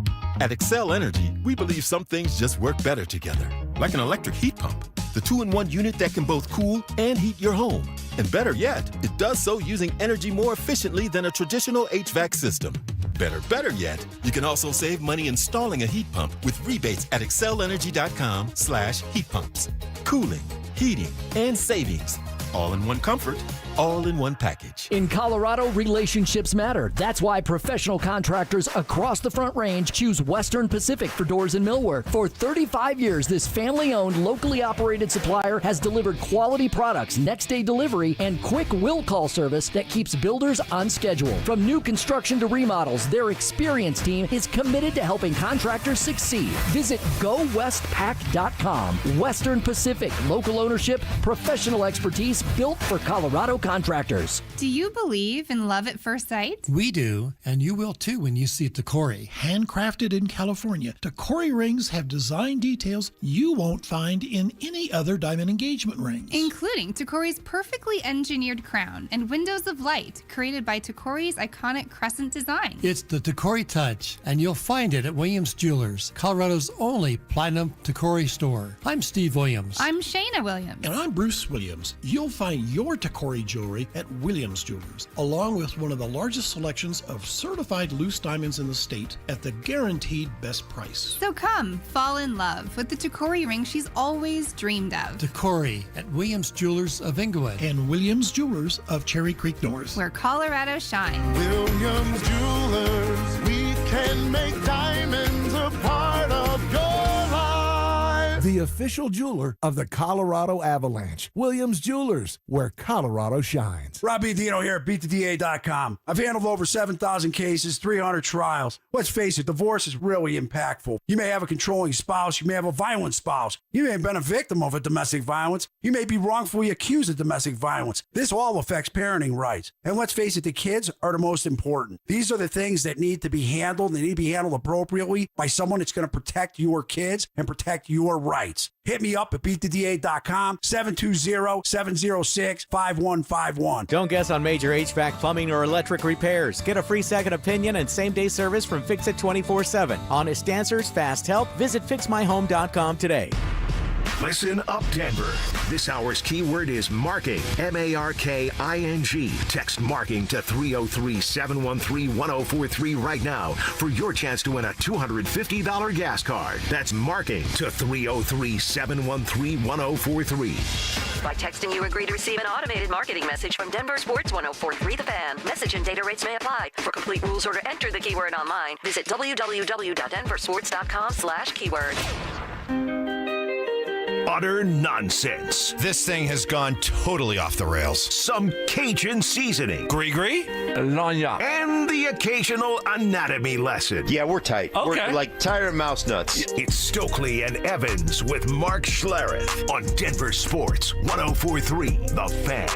At Excel Energy, we believe some things just work better together. Like an electric heat pump, the 2-in-1 unit that can both cool and heat your home. And better yet, it does so using energy more efficiently than a traditional HVAC system. Better yet, you can also save money installing a heat pump with rebates at excelenergy.com/heat pumps. Cooling, heating, and savings. All in one comfort, all in one package. In Colorado, relationships matter. That's why professional contractors across the Front Range choose Western Pacific for doors and millwork. For 35 years, this family-owned, locally operated supplier has delivered quality products, next-day delivery, and quick will call service that keeps builders on schedule. From new construction to remodels, their experienced team is committed to helping contractors succeed. Visit GoWestPack.com. Western Pacific, local ownership, professional expertise, built for Colorado contractors. Do you believe in love at first sight? We do, and you will too when you see Tacori. Handcrafted in California, Tacori rings have design details you won't find in any other diamond engagement ring. Including Tacori's perfectly engineered crown and windows of light created by Tacori's iconic crescent design. It's the Tacori touch, and you'll find it at Williams Jewelers, Colorado's only platinum Tacori store. I'm Steve Williams. I'm Shayna Williams. And I'm Bruce Williams. You'll find your Tacori jewelry at Williams Jewelers, along with one of the largest selections of certified loose diamonds in the state at the guaranteed best price. So come, fall in love with the Tacori ring she's always dreamed of. Tacori at Williams Jewelers of Inglewood and Williams Jewelers of Cherry Creek North. Where Colorado shines. Williams Jewelers, we can make diamonds a part of your life. The official jeweler of the Colorado Avalanche. Williams Jewelers, where Colorado shines. Rob Dino here at BeatTheDA.com. I've handled over 7,000 cases, 300 trials. Let's face it, divorce is really impactful. You may have a controlling spouse. You may have a violent spouse. You may have been a victim of a domestic violence. You may be wrongfully accused of domestic violence. This all affects parenting rights. And let's face it, the kids are the most important. These are the things that need to be handled. They need to be handled appropriately by someone that's going to protect your kids and protect your rights. Hit me up at BeatTheDA.com, 720-706-5151. Don't guess on major HVAC, plumbing, or electric repairs. Get a free second opinion and same-day service from Fix It 24/7. Honest answers, fast help. Visit FixMyHome.com today. Listen up, Denver. This hour's keyword is marking. MARKING. Text marking to 303-713-1043 right now for your chance to win a $250 gas card. That's marking to 303-713-1043. By texting, you agree to receive an automated marketing message from DenverSports 1043 The Fan. Message and data rates may apply. For complete rules or to enter the keyword online, visit www.denversports.com/keyword. Utter nonsense. This thing has gone totally off the rails. Some Cajun seasoning. Gree-gree? And the occasional anatomy lesson. Yeah, we're tight. Okay. We're like tired of mouse nuts. It's Stokley and Evans with Mark Schlereth on Denver Sports 1043 The Fan.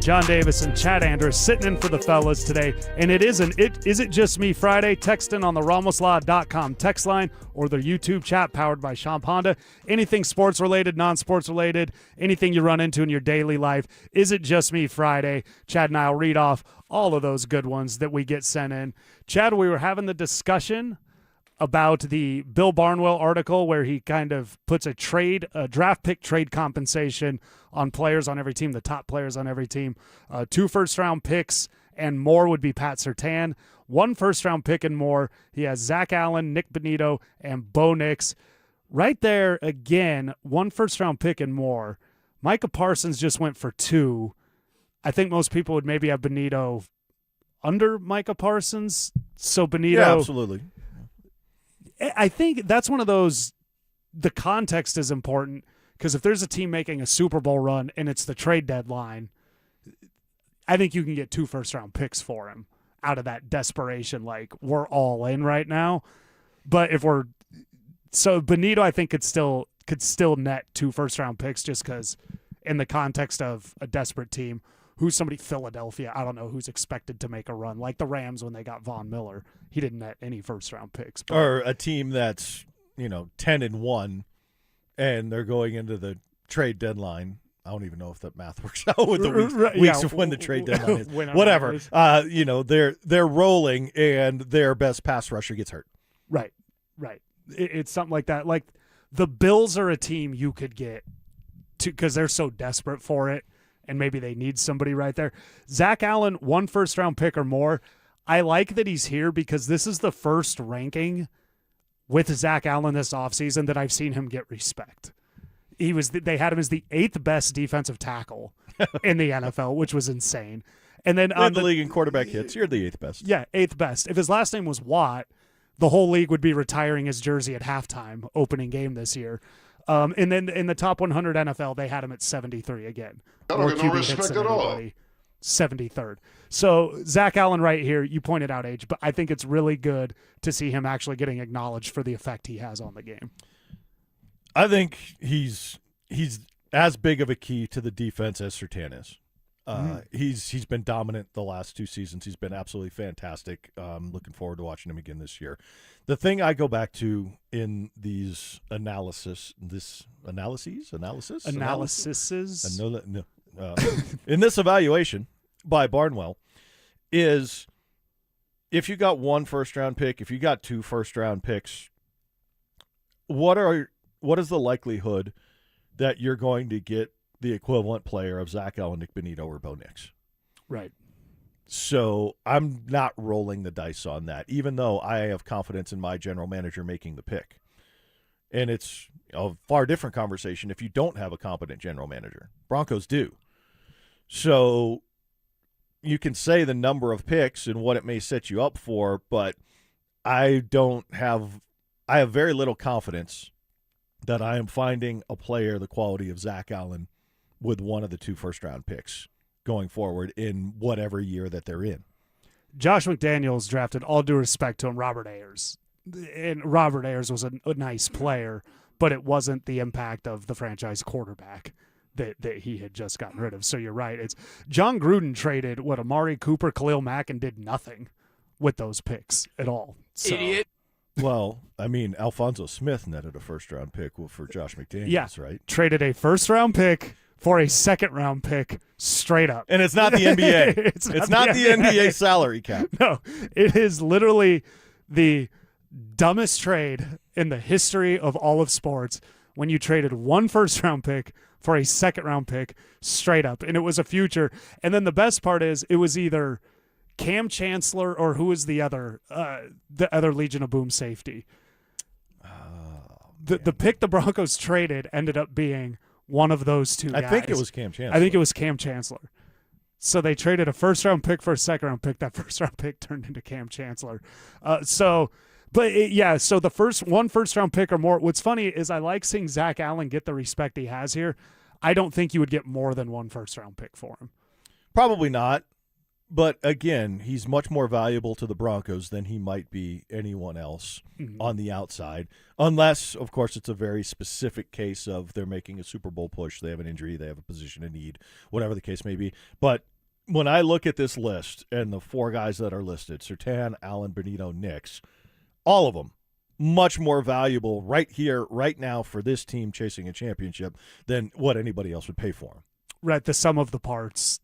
John Davis and Chad Andrews sitting in for the fellas today. And it isn't Is It Just Me Friday. Text in on the RamosLaw.com text line or the YouTube chat powered by Sean Ponda. Anything sports related, non-sports related, anything you run into in your daily life. Is It Just Me Friday? Chad and I will read off all of those good ones that we get sent in. Chad, we were having the discussion about the Bill Barnwell article where he kind of puts a draft pick trade compensation on players on every team, the top players on every team. 2 first-round picks and more would be Pat Surtain. 1 first-round pick and more. He has Zach Allen, Nick Bonito, and Bo Nix. Right there, again, 1 first-round pick and more. Micah Parsons just went for 2. I think most people would maybe have Bonito under Micah Parsons. So Bonito... Yeah, absolutely. I think that's one of those, the context is important, because if there's a team making a Super Bowl run and it's the trade deadline, I think you can get 2 first-round picks for him out of that desperation, like, we're all in right now. But Benito, I think, could still net 2 first-round picks, just because in the context of a desperate team, who's somebody, Philadelphia, I don't know who's expected to make a run, like the Rams when they got Von Miller. He didn't net any first-round picks. But, or a team that's 10-1, and they're going into the trade deadline. I don't even know if that math works out with the weeks of when the trade deadline is. Whatever. They're rolling, and their best pass rusher gets hurt. Right. It's something like that. Like, the Bills are a team you could get to, because they're so desperate for it, and maybe they need somebody right there. Zach Allen, 1 first-round pick or more. I like that he's here, because this is the first ranking with Zach Allen this offseason that I've seen him get respect. They had him as the 8th best defensive tackle in the NFL, which was insane. And then in the league in quarterback hits, you're the 8th best. Yeah, 8th best. If his last name was Watt, the whole league would be retiring his jersey at halftime, opening game this year. And then in the top 100 NFL, they had him at 73 again. I don't get no respect at all. 73rd. So Zach Allen right here, you pointed out age, but I think it's really good to see him actually getting acknowledged for the effect he has on the game. I think he's as big of a key to the defense as Surtain is. He's been dominant the last 2 seasons. He's been absolutely fantastic. Looking forward to watching him again this year. The thing I go back to in these analyses, in this evaluation by Barnwell, is if you got 1 first-round pick, if you got 2 first-round picks, what is the likelihood that you're going to get the equivalent player of Zach Allen, Nick Benito, or Bo Nix? Right. So I'm not rolling the dice on that, even though I have confidence in my general manager making the pick. And it's a far different conversation if you don't have a competent general manager. Broncos do. So you can say the number of picks and what it may set you up for, but I have very little confidence that I am finding a player the quality of Zach Allen with one of the 2 first-round picks going forward in whatever year that they're in. Josh McDaniels drafted, all due respect to him, Robert Ayers. And Robert Ayers was a nice player, but it wasn't the impact of the franchise quarterback that he had just gotten rid of. So you're right. It's John Gruden traded Amari Cooper, Khalil Mack, and did nothing with those picks at all. So, Idiot. Well, I mean, Alfonso Smith netted a first-round pick for Josh McDaniels, right? Traded a first-round pick for a second-round pick straight up. And it's not the NBA. it's not the NBA salary cap. No, it is literally the dumbest trade in the history of all of sports when you traded 1 first-round pick for a second-round pick straight up. And it was a future. And then the best part is it was either Cam Chancellor or who was the other Legion of Boom safety. The pick the Broncos traded ended up being one of those 2 guys. I think it was Cam Chancellor. I think it was Cam Chancellor. So they traded a first-round pick for a second-round pick. That first-round pick turned into Cam Chancellor. So the 1 first-round pick or more. What's funny is I like seeing Zach Allen get the respect he has here. I don't think you would get more than 1 first-round pick for him. Probably not. But, again, he's much more valuable to the Broncos than he might be anyone else on the outside. Unless, of course, it's a very specific case of they're making a Super Bowl push, they have an injury, they have a position in need, whatever the case may be. But when I look at this list and the 4 guys that are listed, Surtain, Allen, Benito, Nix, all of them much more valuable right here, right now for this team chasing a championship than what anybody else would pay for them. Right, the sum of the parts,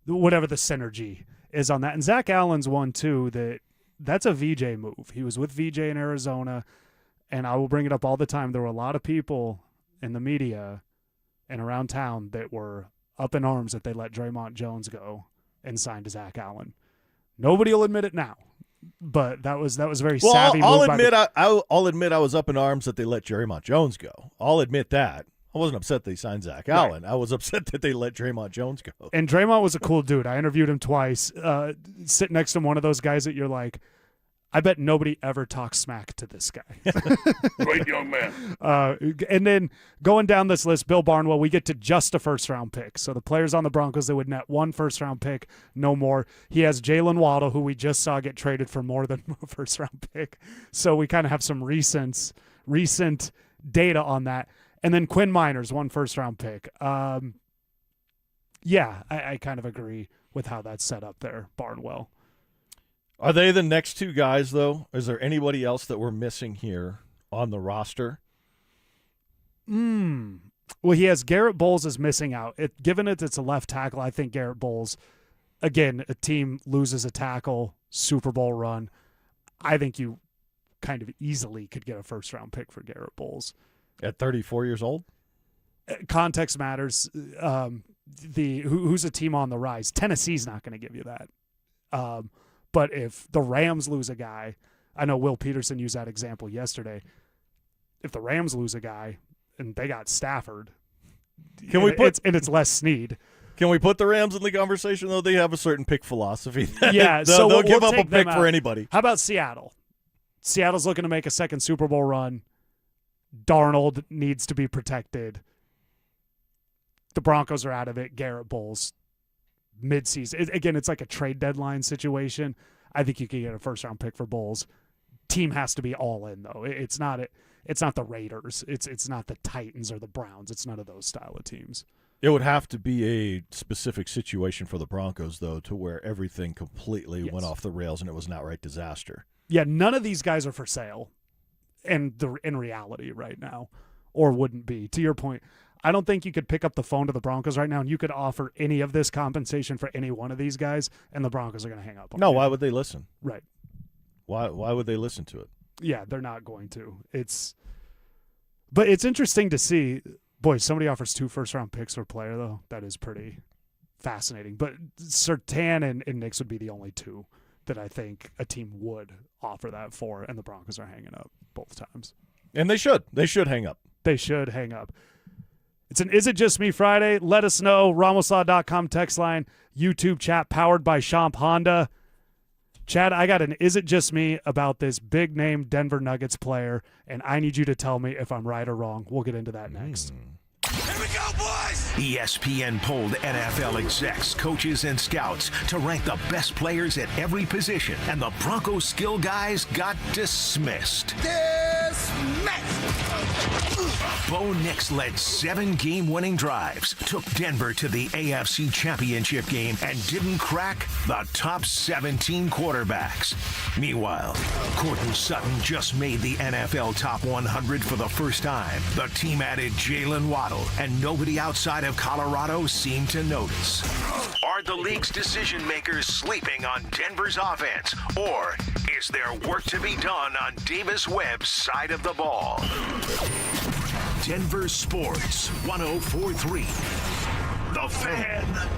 whatever the synergy is on that. And Zach Allen's one, too, that's a VJ move. He was with VJ in Arizona, and I will bring it up all the time. There were a lot of people in the media and around town that were up in arms that they let Draymond Jones go and signed Zach Allen. Nobody will admit it now, but that was a very savvy move. I'll admit I was up in arms that they let Draymond Jones go. I'll admit that. I wasn't upset they signed Zach Allen. I was upset that they let Draymond Jones go. And Draymond was a cool dude. I interviewed him twice. Sitting next to him, one of those guys that you're like, I bet nobody ever talks smack to this guy. Great young man. And then going down this list, Bill Barnwell, we get to just a first-round pick. So the players on the Broncos that would net 1 first-round pick, no more. He has Jalen Waddle, who we just saw get traded for more than a first-round pick. So we kind of have some recent data on that. And then Quinn Miners, 1 first-round pick. I kind of agree with how that's set up there, Barnwell. Are they the next 2 guys, though? Is there anybody else that we're missing here on the roster? Well, he has Garrett Bowles is missing out. Given it's a left tackle, I think Garrett Bowles, again, a team loses a tackle, Super Bowl run. I think you kind of easily could get a first-round pick for Garrett Bowles. At 34 years old? Context matters. Who's a team on the rise? Tennessee's not going to give you that. But if the Rams lose a guy, I know Will Peterson used that example yesterday. If the Rams lose a guy and they got Stafford, it's Les Snead. Can we put the Rams in the conversation, though? They have a certain pick philosophy. Yeah, they'll give up a pick for anybody. How about Seattle? Seattle's looking to make a second Super Bowl run. Darnold needs to be protected. The Broncos are out of it. Garrett Bowles, midseason. Again, it's like a trade deadline situation. I think you could get a first-round pick for Bowles. Team has to be all in, though. It's not the Raiders. It's not the Titans or the Browns. It's none of those style of teams. It would have to be a specific situation for the Broncos, though, to where everything completely went off the rails and it was an outright disaster. Yeah, none of these guys are for sale in reality right now, or wouldn't be. To your point, I don't think you could pick up the phone to the Broncos right now and you could offer any of this compensation for any one of these guys, and the Broncos are going to hang up on you. Why would they listen? Right. Why would they listen to it? Yeah, they're not going to. But it's interesting to see. Boy, somebody offers 2 first-round picks for a player, though. That is pretty fascinating. But Surtain and Nix would be the only 2 that I think a team would offer that for, and the Broncos are hanging up both times. And they should. They should hang up. They should hang up. It's an Is It Just Me Friday. Let us know. RamosLaw.com text line, YouTube chat powered by Champ Honda. Chad, I got an Is It Just Me about this big-name Denver Nuggets player, and I need you to tell me if I'm right or wrong. We'll get into that next. Here we go, boys! ESPN polled NFL execs, coaches, and scouts to rank the best players at every position, and the Broncos skill guys got dismissed. Bo Nix led 7 game-winning drives, took Denver to the AFC Championship game, and didn't crack the top 17 quarterbacks. Meanwhile, Courtland Sutton just made the NFL Top 100 for the first time. The team added Jalen Waddle, and nobody outside of Colorado seemed to notice. Are the league's decision-makers sleeping on Denver's offense, or is there work to be done on Davis Webb's side of the ball? Denver Sports 104.3. The Fan.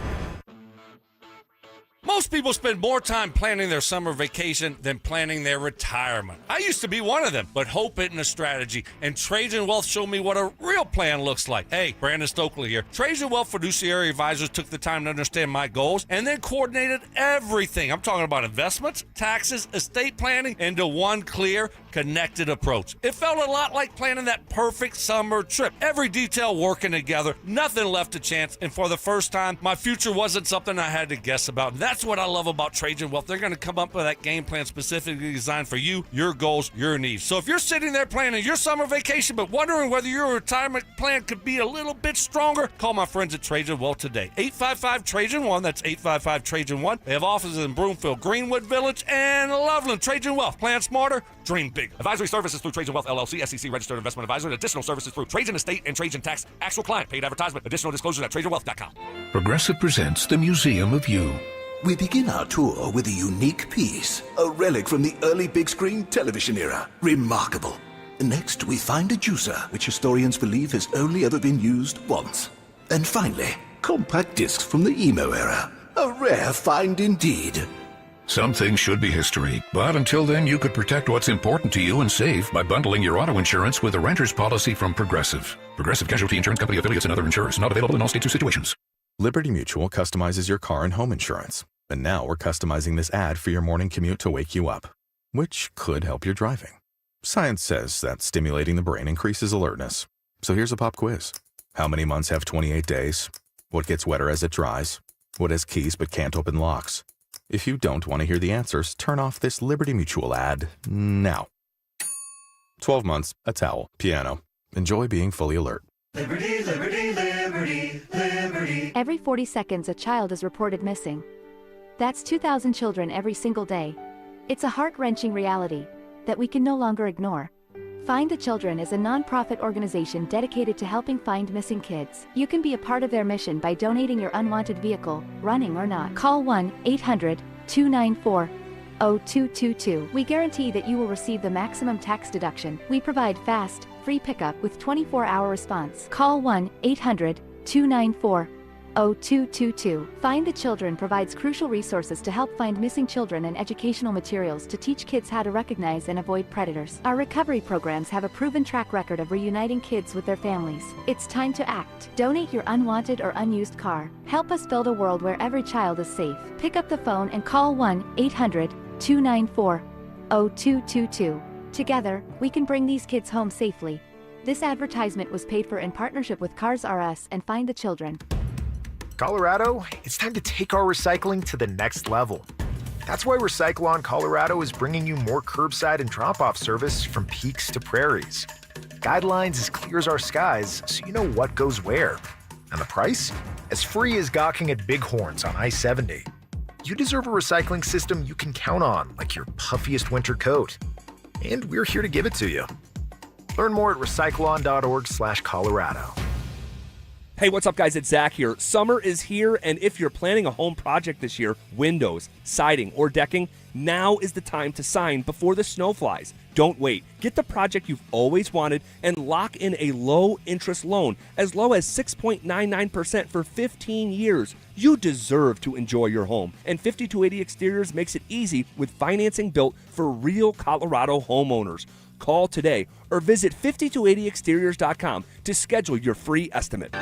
Most people spend more time planning their summer vacation than planning their retirement. I used to be one of them, but hope isn't a strategy, and Trajan Wealth showed me what a real plan looks like. Hey, Brandon Stokley here. Trajan Wealth Fiduciary Advisors took the time to understand my goals and then coordinated everything. I'm talking about investments, taxes, estate planning, into one clear, connected approach. It felt a lot like planning that perfect summer trip. Every detail working together, nothing left to chance, and for the first time, my future wasn't something I had to guess about. That's what I love about Trajan Wealth. They're going to come up with that game plan specifically designed for you, your goals, your needs. So if you're sitting there planning your summer vacation but wondering whether your retirement plan could be a little bit stronger, call my friends at Trajan Wealth today. 855-TRAJAN-1. That's 855-TRAJAN-1. They have offices in Broomfield, Greenwood Village, and Loveland. Trajan Wealth. Plan smarter, dream big. Advisory services through Trajan Wealth LLC, SEC registered investment advisor. Additional services through Trajan Estate and Trajan Tax. Actual client paid advertisement. Additional disclosures at TrajanWealth.com. Progressive presents the Museum of You. We begin our tour with a unique piece, a relic from the early big screen television era. Remarkable. Next, we find a juicer, which historians believe has only ever been used once. And finally, compact discs from the emo era. A rare find indeed. Some things should be history, but until then, you could protect what's important to you and save by bundling your auto insurance with a renter's policy from Progressive. Progressive Casualty Insurance Company affiliates and other insurers. Not available in all states or situations. Liberty Mutual customizes your car and home insurance. And now we're customizing this ad for your morning commute to wake you up. which could help your driving. Science says that stimulating the brain increases alertness. So here's a pop quiz. How many months have 28 days? What gets wetter as it dries? What has keys but can't open locks? If you don't want to hear the answers, turn off this Liberty Mutual ad now. 12 months, a towel, piano. Enjoy being fully alert. Liberty, liberty, liberty, liberty. Every 40 seconds, a child is reported missing. That's 2,000 children every single day. It's a heart-wrenching reality that we can no longer ignore. Find the Children is a non-profit organization dedicated to helping find missing kids. You can be a part of their mission by donating your unwanted vehicle, running or not. Call 1-800-294-0222. We guarantee that you will receive the maximum tax deduction. We provide fast, free pickup with 24-hour response. Call 1-800-294-0222. Find the Children provides crucial resources to help find missing children and educational materials to teach kids how to recognize and avoid predators. Our recovery programs have a proven track record of reuniting kids with their families. It's time to act. Donate your unwanted or unused car. Help us build a world where every child is safe. Pick up the phone and call 1-800-294-0222. Together, we can bring these kids home safely. This advertisement was paid for in partnership with Cars R Us and Find the Children. Colorado, it's time to take our recycling to the next level. That's why Recyclon Colorado is bringing you more curbside and drop-off service from peaks to prairies. Guidelines as clear as our skies, so you know what goes where. And the price? As free as gawking at bighorns on I-70. You deserve a recycling system you can count on, like your puffiest winter coat. And we're here to give it to you. Learn more at recyclon.org/Colorado. Hey, what's up, guys? It's Zach here. Summer is here, and if you're planning a home project this year, windows, siding, or decking, now is the time to sign before the snow flies. Don't wait. Get the project you've always wanted and lock in a low-interest loan as low as 6.99% for 15 years. You deserve to enjoy your home, and 5280 Exteriors makes it easy with financing built for real Colorado homeowners. Call today or visit 5280exteriors.com to schedule your free estimate.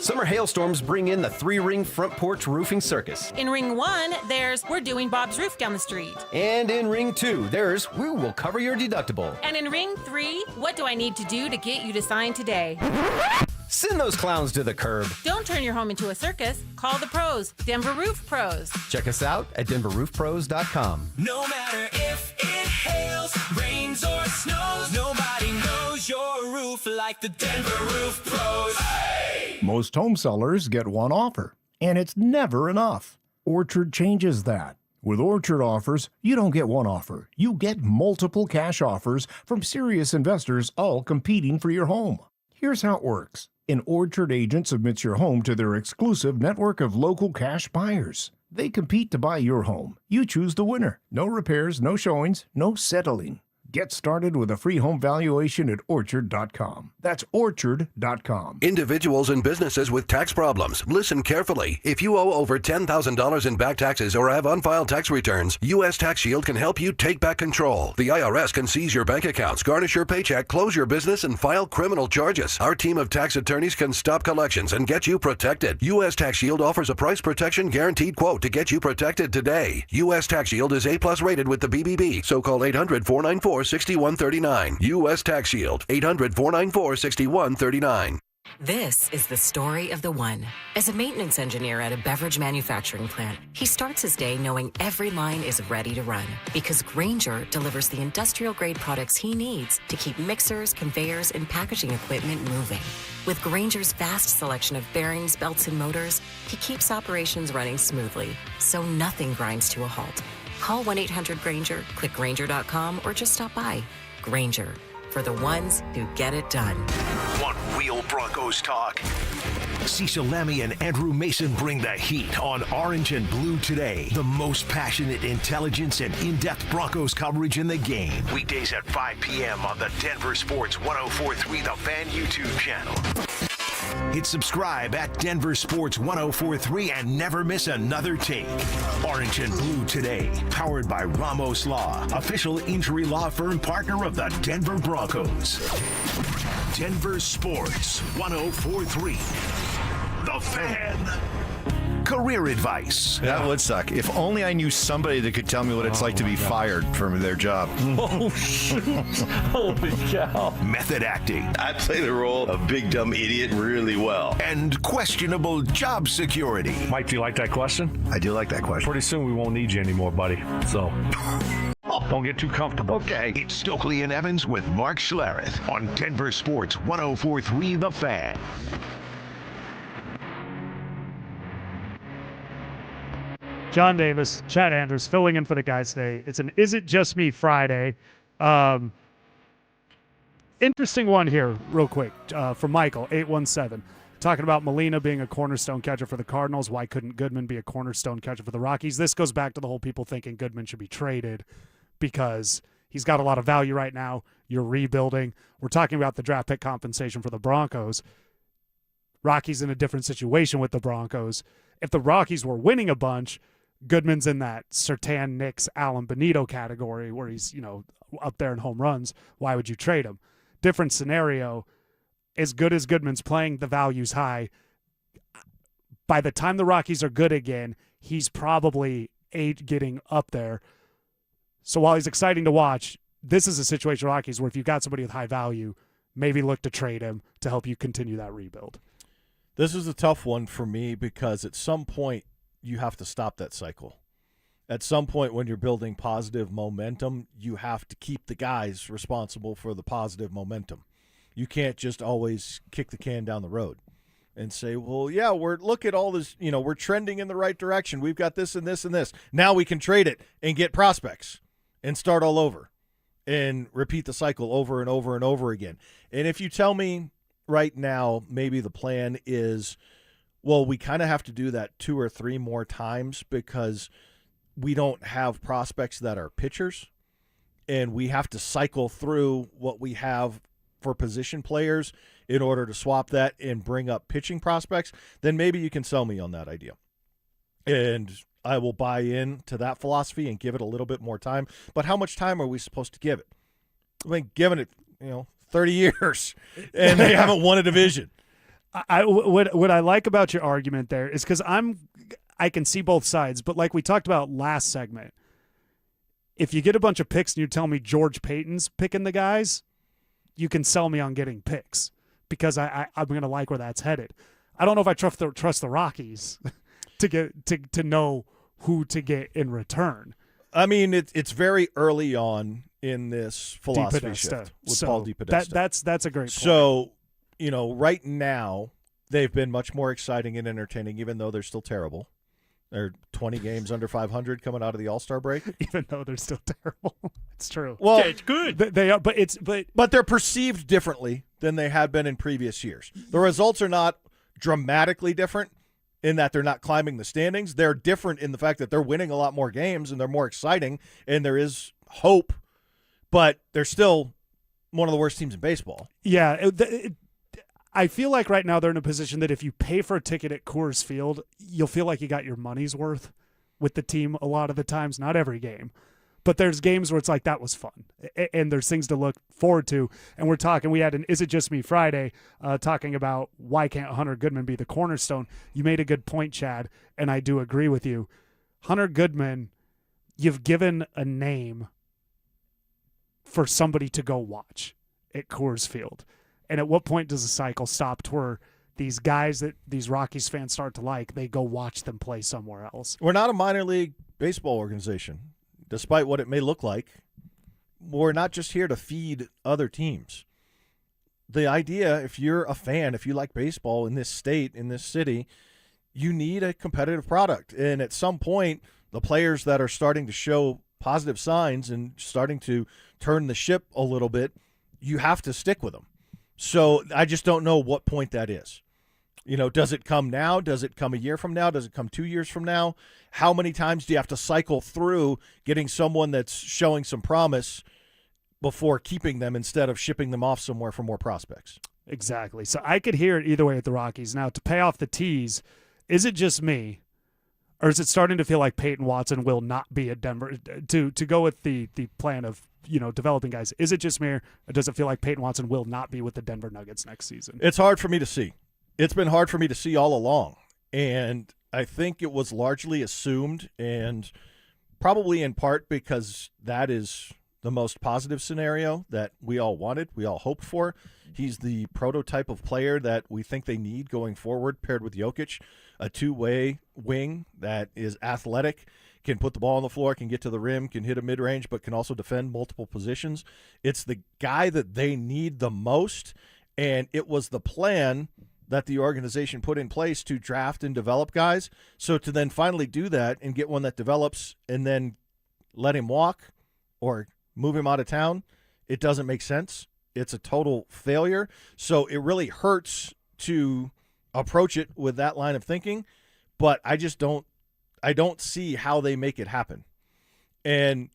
Summer hailstorms bring in the 3-ring front porch roofing circus. In ring 1, there's We're Doing Bob's Roof down the street. And in ring 2, there's We Will Cover Your Deductible. And in ring 3, What Do I Need to Do to Get You to Sign Today? Send those clowns to the curb. Don't turn your home into a circus. Call the pros, Denver Roof Pros. Check us out at DenverRoofPros.com. No matter if it hails, rains, or snows, nobody knows your roof like the Denver Roof Pros. Hey! Most home sellers get one offer, and it's never enough. Orchard changes that. With Orchard offers, you don't get one offer. You get multiple cash offers from serious investors, all competing for your home. Here's how it works. An Orchard agent submits your home to their exclusive network of local cash buyers. They compete to buy your home. You choose the winner. No repairs, no showings, no settling. Get started with a free home valuation at Orchard.com. That's Orchard.com. Individuals and businesses with tax problems, listen carefully. If you owe over $10,000 in back taxes or have unfiled tax returns, U.S. Tax Shield can help you take back control. The IRS can seize your bank accounts, garnish your paycheck, close your business, and file criminal charges. Our team of tax attorneys can stop collections and get you protected. U.S. Tax Shield offers a price protection guaranteed quote to get you protected today. U.S. Tax Shield is A+ rated with the BBB, so call 800-494-6139. U.S. Tax Shield, 800-494-6139. This is the story of the one. As a maintenance engineer at a beverage manufacturing plant, he starts his day knowing every line is ready to run because Grainger delivers the industrial-grade products he needs to keep mixers, conveyors, and packaging equipment moving. With Grainger's vast selection of bearings, belts, and motors, he keeps operations running smoothly, so nothing grinds to a halt. Call 1-800-GRAINGER, click Grainger.com, or just stop by. Grainger, for the ones who get it done. Want real Broncos talk? Cecil Lemmy and Andrew Mason bring the heat on Orange and Blue Today. The most passionate intelligence and in-depth Broncos coverage in the game. Weekdays at 5 p.m. on the Denver Sports 104.3 The Fan YouTube channel. Hit subscribe at Denver Sports 104.3 and never miss another take. Orange and Blue Today, powered by Ramos Law, official injury law firm partner of the Denver Broncos. Denver Sports 104.3 The Fan. career advice. That would suck. If only I knew somebody that could tell me what it's like to be fired from their job. Oh, shit. Holy cow. Method acting. I play the role of big dumb idiot really well. And questionable job security. Mike, do you like that question? I do like that question. Pretty soon we won't need you anymore, buddy. So don't get too comfortable. Okay, it's Stokley and Evans with Mark Schlereth on Denver Sports 104.3 The Fan. John Davis, Chad Andrews, filling in for the guys today. It's an Is It Just Me Friday. Interesting one here, real quick, from Michael, 817. Talking about Molina being a cornerstone catcher for the Cardinals. Why couldn't Goodman be a cornerstone catcher for the Rockies? This goes back to the whole people thinking Goodman should be traded because he's got a lot of value right now. You're rebuilding. We're talking about the draft pick compensation for the Broncos. Rockies in a different situation with the Broncos. If the Rockies were winning a bunch, Goodman's in that Surtain, Nix, Alan Benito category where he's, up there in home runs. Why would you trade him? Different scenario. As good as Goodman's playing, the value's high. By the time the Rockies are good again, he's probably getting up there. So while he's exciting to watch, this is a situation, Rockies, where if you've got somebody with high value, maybe look to trade him to help you continue that rebuild. This is a tough one for me because at some point you have to stop that cycle. At some point when you're building positive momentum, you have to keep the guys responsible for the positive momentum. You can't just always kick the can down the road and say, well, yeah, look at all this, we're trending in the right direction. We've got this and this and this. Now we can trade it and get prospects and start all over and repeat the cycle over and over and over again. And if you tell me right now, maybe the plan is, well, we kind of have to do that 2 or 3 more times because we don't have prospects that are pitchers, and we have to cycle through what we have for position players in order to swap that and bring up pitching prospects, then maybe you can sell me on that idea. And I will buy in to that philosophy and give it a little bit more time. But how much time are we supposed to give it? I mean, giving it, 30 years, and they haven't won a division. What I like about your argument there is because I can see both sides, but like we talked about last segment, if you get a bunch of picks and you tell me George Payton's picking the guys, you can sell me on getting picks because I'm going to like where that's headed. I don't know if I trust the Rockies to know who to get in return. I mean, it's very early on in this philosophy shift with Paul DePodesta. That's a great point. So, right now they've been much more exciting and entertaining, even though they're still terrible. They're 20 games under 500 coming out of the All-Star break. Even though they're still terrible, it's true. Well, yeah, it's good. They are, but they're perceived differently than they had been in previous years. The results are not dramatically different in that they're not climbing the standings. They're different in the fact that they're winning a lot more games and they're more exciting and there is hope, but they're still one of the worst teams in baseball. Yeah, I feel like right now they're in a position that if you pay for a ticket at Coors Field, you'll feel like you got your money's worth with the team a lot of the times, not every game. But there's games where it's like, that was fun. And there's things to look forward to. And we had an Is It Just Me Friday talking about why can't Hunter Goodman be the cornerstone. You made a good point, Chad, and I do agree with you. Hunter Goodman, you've given a name for somebody to go watch at Coors Field. And at what point does the cycle stop to where these guys that these Rockies fans start to like, they go watch them play somewhere else? We're not a minor league baseball organization, despite what it may look like. We're not just here to feed other teams. The idea, if you're a fan, if you like baseball in this state, in this city, you need a competitive product. And at some point, the players that are starting to show positive signs and starting to turn the ship a little bit, you have to stick with them. So I just don't know what point that is. Does it come now? Does it come a year from now? Does it come 2 years from now? How many times do you have to cycle through getting someone that's showing some promise before keeping them instead of shipping them off somewhere for more prospects? Exactly. So I could hear it either way at the Rockies. Now, to pay off the tease, is it just me, or is it starting to feel like Peyton Watson will not be at Denver? To go with the plan of developing guys, is it just me, or does it feel like Peyton Watson will not be with the Denver Nuggets next season? It's hard for me to see. It's been hard for me to see all along. And I think it was largely assumed, and probably in part because that is the most positive scenario that we all wanted, we all hoped for. He's the prototype of player that we think they need going forward, paired with Jokic, a two-way wing that is athletic, can put the ball on the floor, can get to the rim, can hit a mid-range, but can also defend multiple positions. It's the guy that they need the most, and it was the plan that the organization put in place to draft and develop guys. So to then finally do that and get one that develops and then let him walk or move him out of town, it doesn't make sense. It's a total failure. So it really hurts to approach it with that line of thinking, but I don't see how they make it happen. And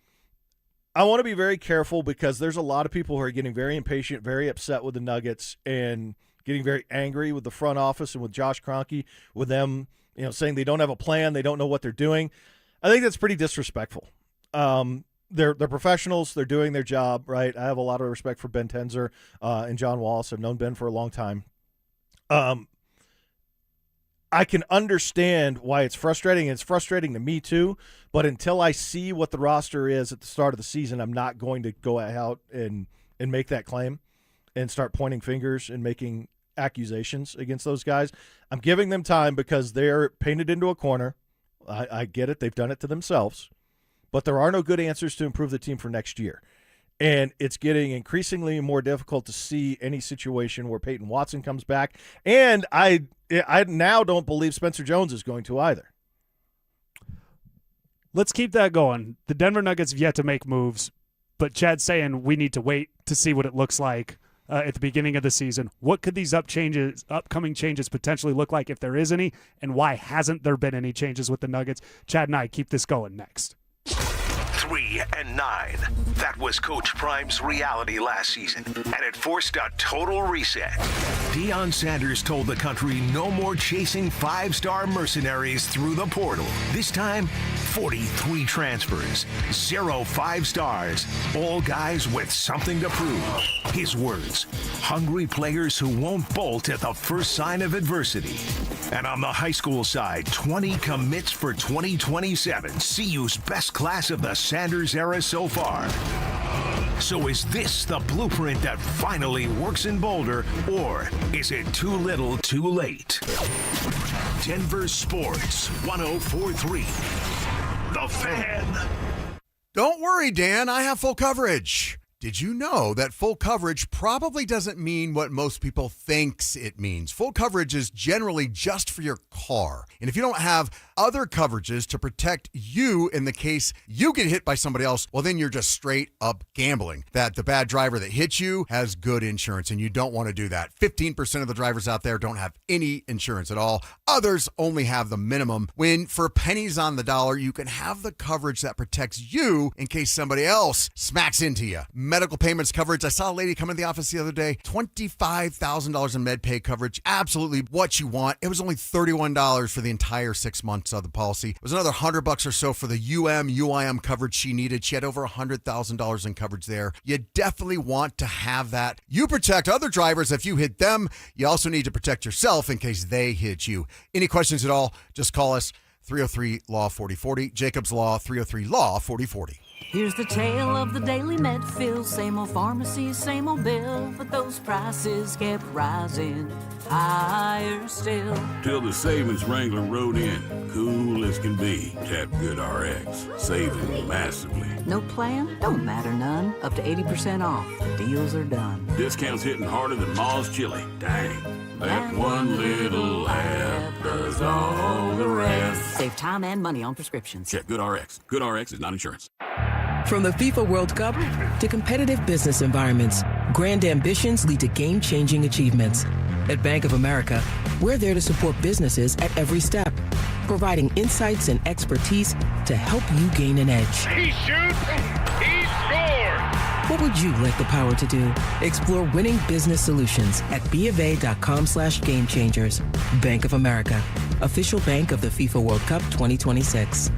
I want to be very careful because there's a lot of people who are getting very impatient, very upset with the Nuggets, and getting very angry with the front office and with Josh Kroenke, with them, saying they don't have a plan, they don't know what they're doing. I think that's pretty disrespectful. They're professionals. They're doing their job, right? I have a lot of respect for Ben Tenzer and John Wallace. I've known Ben for a long time. I can understand why it's frustrating. It's frustrating to me too, but until I see what the roster is at the start of the season, I'm not going to go out and make that claim and start pointing fingers and making accusations against those guys. I'm giving them time because they're painted into a corner. I get it. They've done it to themselves, but there are no good answers to improve the team for next year. And it's getting increasingly more difficult to see any situation where Peyton Watson comes back. And I now don't believe Spencer Jones is going to either. Let's keep that going. The Denver Nuggets have yet to make moves, but Chad's saying we need to wait to see what it looks like at the beginning of the season. What could these upcoming changes potentially look like if there is any, and why hasn't there been any changes with the Nuggets? Chad and I keep this going next. 3 and 9. That was Coach Prime's reality last season, and it forced a total reset. Deion Sanders told the country no more chasing five-star mercenaries through the portal. This time, 43 transfers, 0 5 stars, all guys with something to prove. His words, hungry players who won't bolt at the first sign of adversity. And on the high school side, 20 commits for 2027. CU's best class of the Sanders era so far. So is this the blueprint that finally works in Boulder, or is it too little too late? Denver Sports 104.3. The Fan. Don't worry, Dan. I have full coverage. Did you know that full coverage probably doesn't mean what most people thinks it means? Full coverage is generally just for your car. And if you don't have other coverages to protect you in the case you get hit by somebody else, well, then you're just straight up gambling that the bad driver that hit you has good insurance, and you don't want to do that. 15% of the drivers out there don't have any insurance at all. Others only have the minimum, when for pennies on the dollar, you can have the coverage that protects you in case somebody else smacks into you. Medical payments coverage. I saw a lady come into the office the other day, $25,000 in med pay coverage. Absolutely what you want. It was only $31 for the entire 6 months of the policy. It was another $100 or so for the UIM coverage she needed. She had over $100,000 in coverage there. You definitely want to have that. You protect other drivers if you hit them. You also need to protect yourself in case they hit you. Any questions at all, just call us 303-LAW-4040. Jacob's Law, 303-LAW-4040. Here's the tale of the daily med fill. Same old pharmacy, same old bill, but those prices kept rising higher still. Till the savings wrangler rode in, cool as can be. Tap Good RX, saving massively. No plan? Don't matter none. Up to 80% off. Deals are done. Discounts hitting harder than Ma's chili. Dang. That one little app does all the rest. Save time and money on prescriptions. Check Good RX. Good RX is not insurance. From the FIFA World Cup to competitive business environments, grand ambitions lead to game-changing achievements. At Bank of America, we're there to support businesses at every step, providing insights and expertise to help you gain an edge. He shoots, he scores! What would you like the power to do? Explore winning business solutions at BofA.com/gamechangers. Bank of America, official bank of the FIFA World Cup 2026.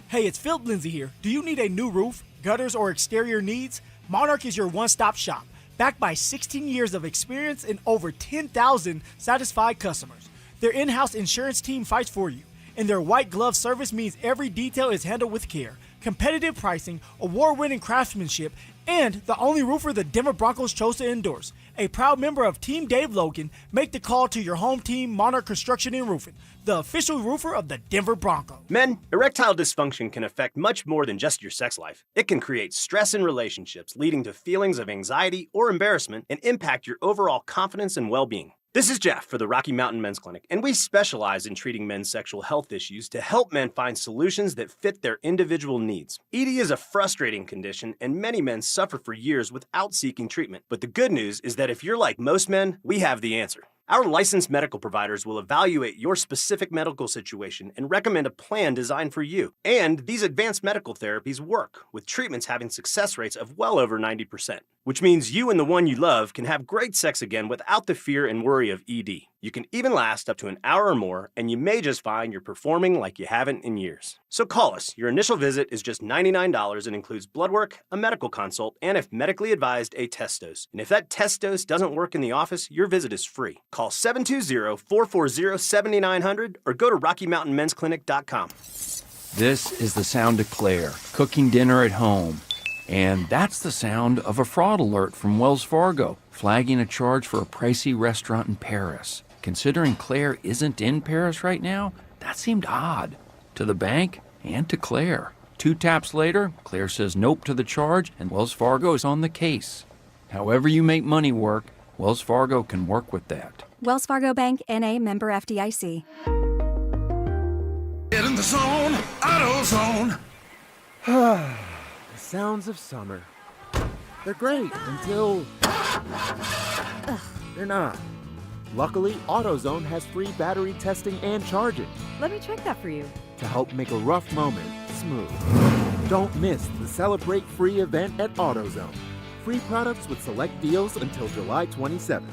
Hey, it's Phil Lindsay here. Do you need a new roof, gutters, or exterior needs? Monarch is your one-stop shop, backed by 16 years of experience and over 10,000 satisfied customers. Their in-house insurance team fights for you, and their white glove service means every detail is handled with care. Competitive pricing, award-winning craftsmanship, and the only roofer the Denver Broncos chose to endorse. A proud member of Team Dave Logan, make the call to your home team, Monarch Construction and Roofing, the official roofer of the Denver Broncos. Men, erectile dysfunction can affect much more than just your sex life. It can create stress in relationships, leading to feelings of anxiety or embarrassment, and impact your overall confidence and well-being. This is Jeff for the Rocky Mountain Men's Clinic, and we specialize in treating men's sexual health issues to help men find solutions that fit their individual needs. ED is a frustrating condition, and many men suffer for years without seeking treatment. But the good news is that if you're like most men, we have the answer. Our licensed medical providers will evaluate your specific medical situation and recommend a plan designed for you. And these advanced medical therapies work, with treatments having success rates of well over 90%, which means you and the one you love can have great sex again without the fear and worry of ED. You can even last up to an hour or more, and you may just find you're performing like you haven't in years. So call us. Your initial visit is just $99 and includes blood work, a medical consult, and if medically advised, a test dose. And if that test dose doesn't work in the office, your visit is free. Call 720-440-7900 or go to RockyMountainMen'sClinic.com. This is the sound of Claire, cooking dinner at home. And that's the sound of a fraud alert from Wells Fargo, flagging a charge for a pricey restaurant in Paris. Considering Claire isn't in Paris right now, that seemed odd to the bank and to Claire. 2 taps later, Claire says nope to the charge, and Wells Fargo is on the case. However you make money work, Wells Fargo can work with that. Wells Fargo Bank, N.A., member FDIC. Get in the zone, AutoZone. The sounds of summer. They're great until they're not. Luckily, AutoZone has free battery testing and charging Let me check that for you. to help make a rough moment smooth. Don't miss the Celebrate Free event at AutoZone. Free products with select deals until July 27th.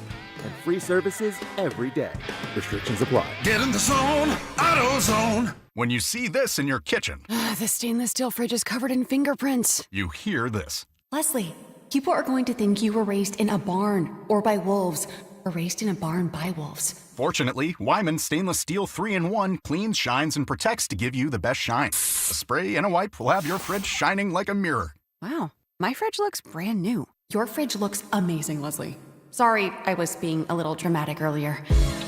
And free services every day. Restrictions apply. Get in the zone, AutoZone. When you see this in your kitchen, The stainless steel fridge is covered in fingerprints. you hear this. Leslie, people are going to think you were raised in a barn or by wolves, or raised in a barn by wolves. Fortunately, Wyman Stainless Steel 3-in-1 cleans, shines, and protects to give you the best shine. A spray and a wipe will have your fridge shining like a mirror. Wow, my fridge looks brand new. Your fridge looks amazing, Leslie. Sorry, I was being a little dramatic earlier.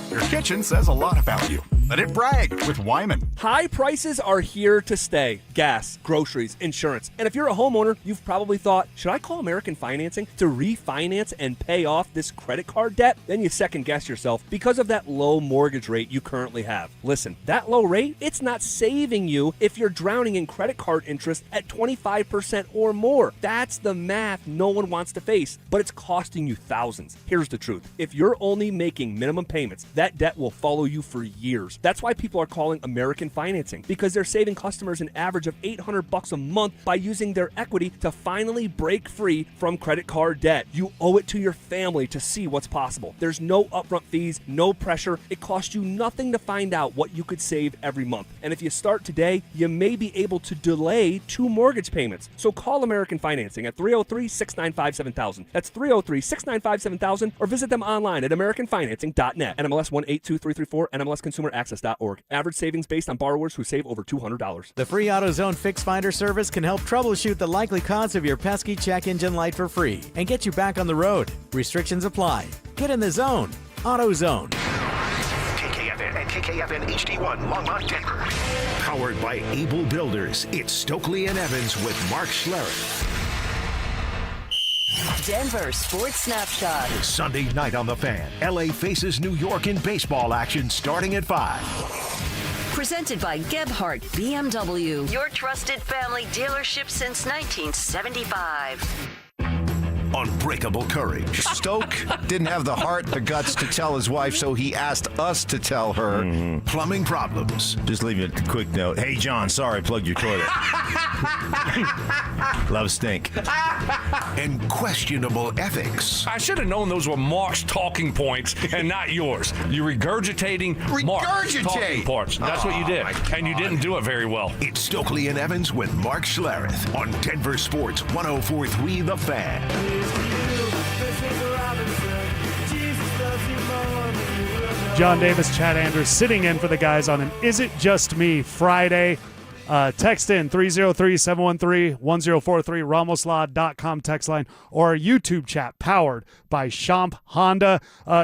Your kitchen says a lot about you. Let it brag with Wyman. High prices are here to stay. Gas, groceries, insurance. And if you're a homeowner, you've probably thought, should I call American Financing to refinance and pay off this credit card debt? Then you second guess yourself because of that low mortgage rate you currently have. Listen, that low rate, it's not saving you if you're drowning in credit card interest at 25% or more. That's the math no one wants to face, but it's costing you thousands. Here's the truth. If you're only making minimum payments, that debt will follow you for years. That's why people are calling American Financing, because they're saving customers an average of $800 a month by using their equity to finally break free from credit card debt. You owe it to your family to see what's possible. There's no upfront fees, no pressure. It costs you nothing to find out what you could save every month. And if you start today, you may be able to delay 2 mortgage payments. So call American Financing at 303-695-7000. That's 303-695-7000, or visit them online at AmericanFinancing.net. NMLS 182334, NMLSConsumerAccess.org. Average savings based on borrowers who save over $200. The free AutoZone Fix Finder service can help troubleshoot the likely cause of your pesky check engine light for free and get you back on the road. Restrictions apply. Get in the zone. AutoZone. KKFN and KKFN HD1, Longmont, Denver. Powered by Able Builders, it's Stokley and Evans with Mark Schlereth. Denver Sports Snapshot. Sunday night on The Fan, LA faces New York in baseball action starting at 5. Presented by Gebhardt BMW, your trusted family dealership since 1975. Unbreakable courage. Stoke didn't have the heart, the guts to tell his wife, so he asked us to tell her. Plumbing problems. Just leave a quick note. Hey, John, sorry I plugged your toilet. Love stink. And questionable ethics. I should have known those were Mark's talking points and not yours. You're regurgitating Mark's talking points. That's what you did. And you didn't do it very well. It's Stokley and Evans with Mark Schlereth on Denver Sports 104.3 The Fan. John Davis, Chad Andrews sitting in for the guys on an Is It Just Me Friday. Text in 303-713-1043, ramoslaw.com text line, or our YouTube chat powered by Champ Honda.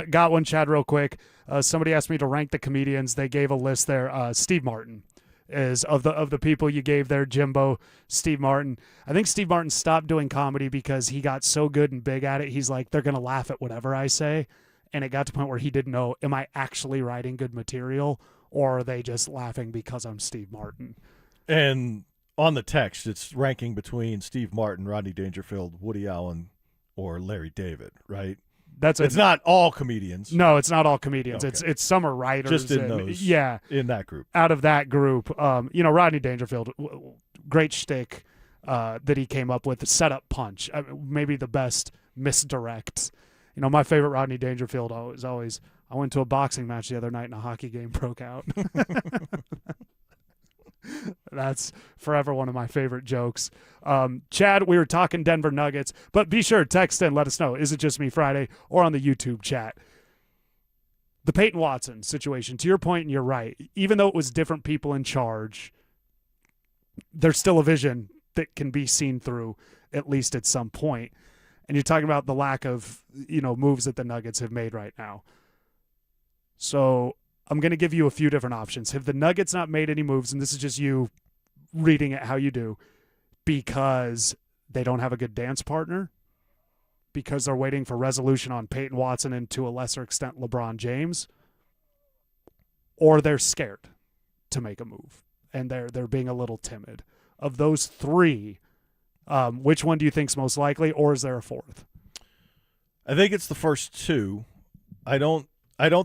Got one, Chad, real quick. Somebody asked me to rank the comedians. They gave a list there. Steve Martin is of the people you gave there, Jimbo. Steve Martin. I think Steve Martin stopped doing comedy because he got so good and big at it. He's like, they're going to laugh at whatever I say. And it got to the point where he didn't know, am I actually writing good material, or are they just laughing because I'm Steve Martin? And on the text, it's ranking between Steve Martin, Rodney Dangerfield, Woody Allen, or Larry David, right? It's not all comedians. No, it's not all comedians. Okay. It's some are writers. Just in those. Yeah. In that group. Out of that group, Rodney Dangerfield, great shtick that he came up with, the setup punch, maybe the best misdirect. My favorite Rodney Dangerfield is always, I went to a boxing match the other night and a hockey game broke out. That's forever one of my favorite jokes. Chad, we were talking Denver Nuggets, but be sure, text in, let us know. Is it just me Friday, or on the YouTube chat? The Payton Watson situation, to your point, and you're right, even though it was different people in charge, there's still a vision that can be seen through, at least at some point. And you're talking about the lack of, moves that the Nuggets have made right now. So I'm going to give you a few different options. Have the Nuggets not made any moves, and this is just you reading it how you do, because they don't have a good dance partner, because they're waiting for resolution on Payton Watson and to a lesser extent LeBron James, or they're scared to make a move and they're being a little timid? Of those three, which one do you think is most likely, or is there a fourth? I think it's the first two. I don't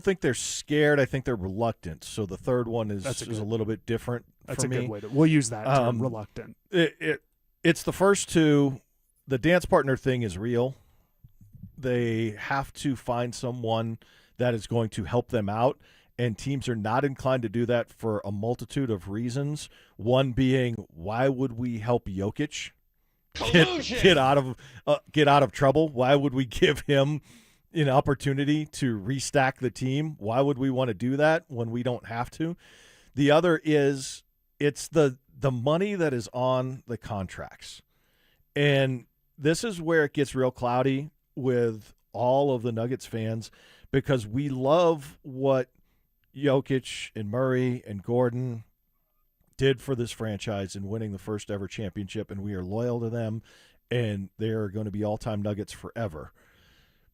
think they're scared. I think they're reluctant. So the third one is a little bit different. That's for a me. good way to. We'll use that term, reluctant. It's the first two. The dance partner thing is real. They have to find someone that is going to help them out, and teams are not inclined to do that for a multitude of reasons. One being, why would we help Jokic get out of trouble? Why would we give him an opportunity to restack the team? Why would we want to do that when we don't have to? The other is, it's the money that is on the contracts. And this is where it gets real cloudy with all of the Nuggets fans, because we love what Jokic and Murray and Gordon did for this franchise in winning the first ever championship, and we are loyal to them, and they are going to be all-time Nuggets forever.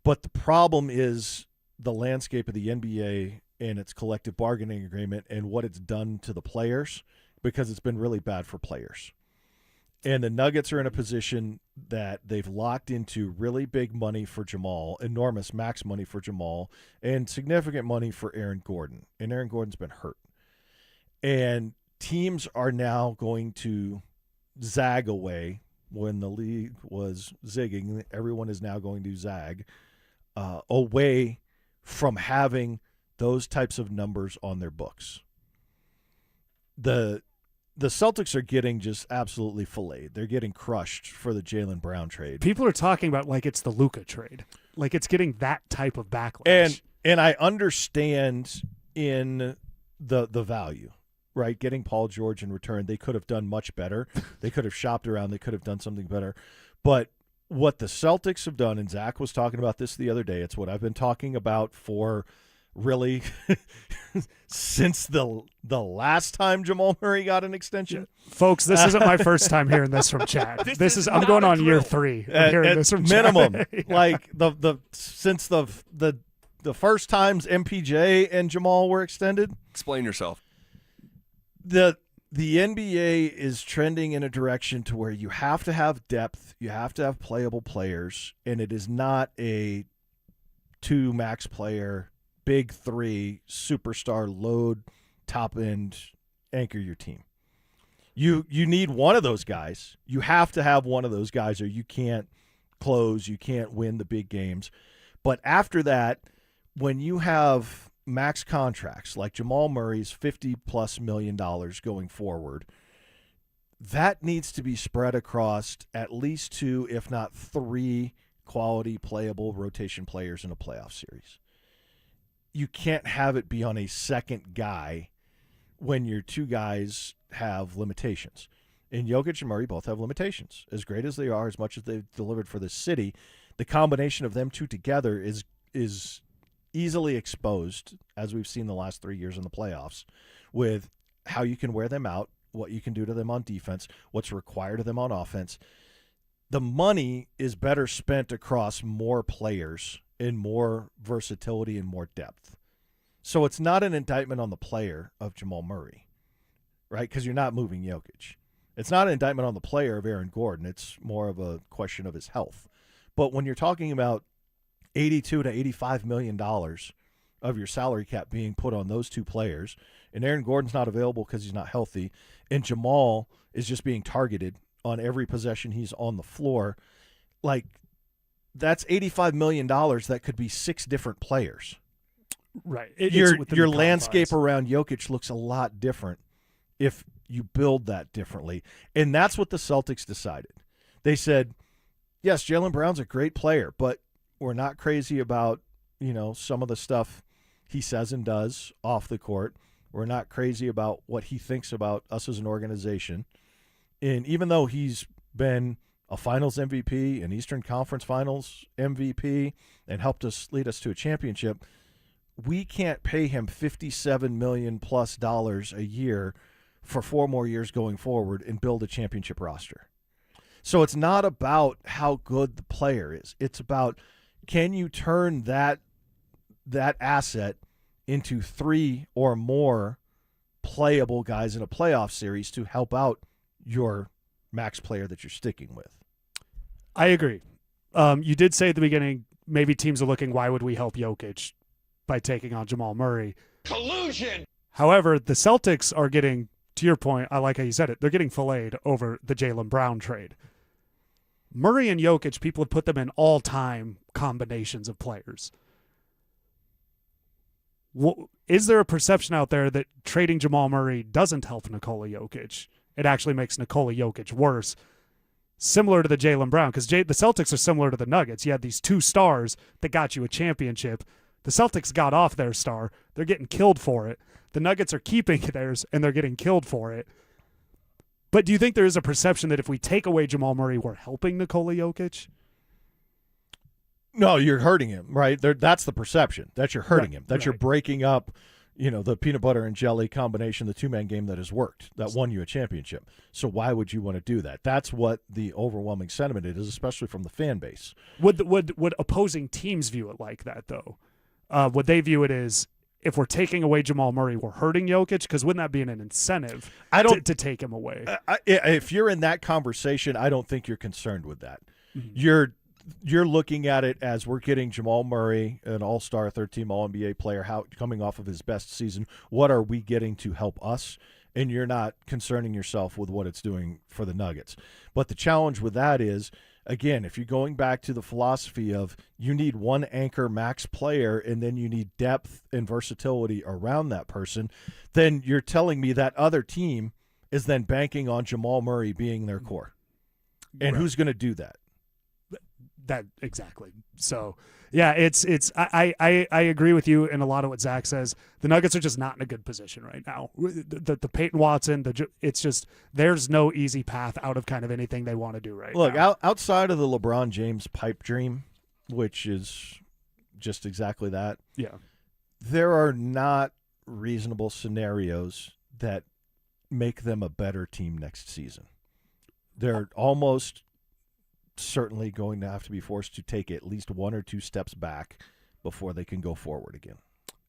But the problem is the landscape of the NBA and its collective bargaining agreement and what it's done to the players, because it's been really bad for players. And the Nuggets are in a position that they've locked into really big money for Jamal, enormous max money for Jamal, and significant money for Aaron Gordon. And Aaron Gordon's been hurt. And teams are now going to zag away. When the league was zigging, everyone is now going to zag away from having those types of numbers on their books. The Celtics are getting just absolutely filleted. They're getting crushed for the Jaylen Brown trade. People are talking about like it's the Luka trade. Like it's getting that type of backlash. And I understand in the value, right? Getting Paul George in return, they could have done much better. They could have shopped around. They could have done something better. But what the Celtics have done, and Zach was talking about this the other day, it's what I've been talking about for really since the last time Jamal Murray got an extension. Folks, this isn't my first time hearing this from Chad. I'm going on year 3 of hearing this from minimum. Chad. Yeah. Like since the first times MPJ and Jamal were extended. Explain yourself. The NBA is trending in a direction to where you have to have depth, you have to have playable players, and it is not a 2 max player, big 3 superstar load top end anchor your team. You need one of those guys. You have to have one of those guys, or you can't close, you can't win the big games. But after that, when you have max contracts like Jamal Murray's $50+ million going forward, that needs to be spread across at least 2, if not 3, quality playable rotation players in a playoff series. you can't have it be on a second guy when your two guys have limitations. And Jokic and Murray both have limitations. As great as they are, as much as they've delivered for this city, the combination of them two together is easily exposed, as we've seen the last 3 years in the playoffs, with how you can wear them out, what you can do to them on defense, what's required of them on offense. The money is better spent across more players and more versatility and more depth. So it's not an indictment on the player of Jamal Murray, right? Because you're not moving Jokic. It's not an indictment on the player of Aaron Gordon. It's more of a question of his health. But when you're talking about $82 to $85 million of your salary cap being put on those two players, and Aaron Gordon's not available because he's not healthy, and Jamal is just being targeted on every possession he's on the floor, like, that's $85 million that could be 6 different players. Right. Your landscape around Jokic looks a lot different if you build that differently. And that's what the Celtics decided. They said, yes, Jaylen Brown's a great player, but we're not crazy about, some of the stuff he says and does off the court. We're not crazy about what he thinks about us as an organization. And even though he's been a Finals MVP, an Eastern Conference Finals MVP, and helped us lead us to a championship, we can't pay him $57 million plus a year for 4 more years going forward and build a championship roster. So it's not about how good the player is. It's about, can you turn that asset into 3 or more playable guys in a playoff series to help out your max player that you're sticking with. I agree. You did say at the beginning, maybe teams are looking, why would we help Jokic by taking on Jamal Murray? Collusion! However, the Celtics are getting, to your point, I like how you said it, they're getting filleted over the Jaylen Brown trade. Murray and Jokic, people have put them in all-time combinations of players. Is there a perception out there that trading Jamal Murray doesn't help Nikola Jokic? It actually makes Nikola Jokic worse, similar to the Jaylen Brown, because the Celtics are similar to the Nuggets. You had these 2 stars that got you a championship. The Celtics got off their star. They're getting killed for it. The Nuggets are keeping theirs, and they're getting killed for it. But do you think there is a perception that if we take away Jamal Murray, we're helping Nikola Jokic? No, you're hurting him, right? That's the perception, that you're hurting him, that you're breaking up, the peanut butter and jelly combination, the 2-man game that has worked, that won you a championship. So why would you want to do that? That's what the overwhelming sentiment is, especially from the fan base. Would opposing teams view it like that, though? Would they view it as, if we're taking away Jamal Murray, we're hurting Jokic? Because wouldn't that be an incentive to take him away? If you're in that conversation, I don't think you're concerned with that. Mm-hmm. You're looking at it as, we're getting Jamal Murray, an all-star, 13-team All-NBA player, coming off of his best season. What are we getting to help us? And you're not concerning yourself with what it's doing for the Nuggets. But the challenge with that is, again, if you're going back to the philosophy of, you need one anchor max player and then you need depth and versatility around that person, then you're telling me that other team is then banking on Jamal Murray being their core. And who's going to do that? That exactly. So yeah, I agree with you in a lot of what Zach says. The Nuggets are just not in a good position right now. The Payton Watson, it's just, there's no easy path out of kind of anything they want to do right now. Look, outside of the LeBron James pipe dream, which is just exactly that. Yeah. There are not reasonable scenarios that make them a better team next season. They're almost certainly going to have to be forced to take at least 1 or 2 steps back before they can go forward again.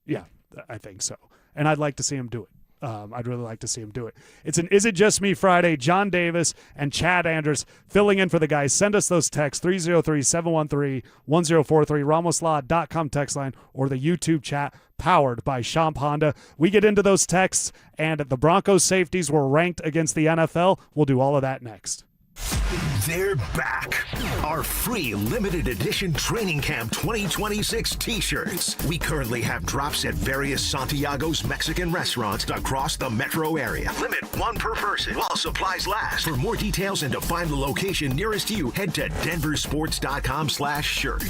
Yeah, I think so. And I'd like to see him do it. I'd really like to see him do it. It's an Is It Just Me Friday. John Davis and Chad Anders filling in for the guys. Send us those texts, 303-713-1043, ramoslaw.com text line, or the YouTube chat powered by Champ Honda. We get into those texts, and the Broncos safeties were ranked against the NFL. We'll do all of that next. They're back. Our free limited edition Training Camp 2026 t-shirts. We currently have drops at various Santiago's Mexican restaurants across the metro area. Limit 1 per person while supplies last. For more details and to find the location nearest you, head to DenverSports.com/shirt.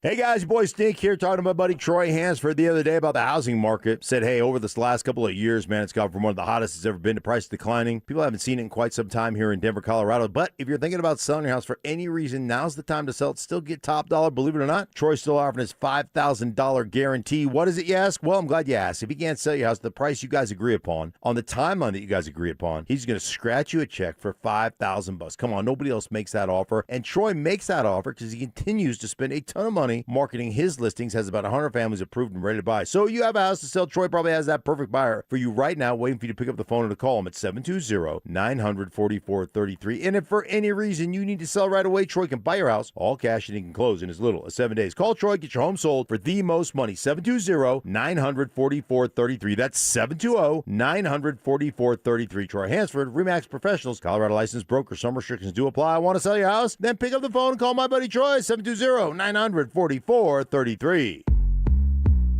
Hey guys, your boy Stink here, talking to my buddy Troy Hansford the other day about the housing market. Said, hey, over this last couple of years, man, it's gone from one of the hottest it's ever been to price declining. People haven't seen it in quite some time here in Denver, Colorado. But if you're thinking about selling your house for any reason, now's the time to sell it. Still get top dollar, believe it or not. Troy's still offering his $5,000 guarantee. What is it, you ask? Well, I'm glad you asked. If he can't sell your house at the price you guys agree upon, on the timeline that you guys agree upon, he's going to scratch you a check for $5,000. Come on, nobody else makes that offer. And Troy makes that offer because he continues to spend a ton of money marketing his listings, has about 100 families approved and ready to buy. So you have a house to sell. Troy probably has that perfect buyer for you right now, waiting for you to pick up the phone and to call him at 720-900-4433. And if for any reason you need to sell right away, Troy can buy your house all cash and he can close in as little as 7 days. Call Troy, get your home sold for the most money. 720-900-4433. That's 720-900-4433. Troy Hansford, RE/MAX Professionals, Colorado licensed broker. Some restrictions do apply. Want to sell your house? Then pick up the phone and call my buddy Troy, 720-900-4433.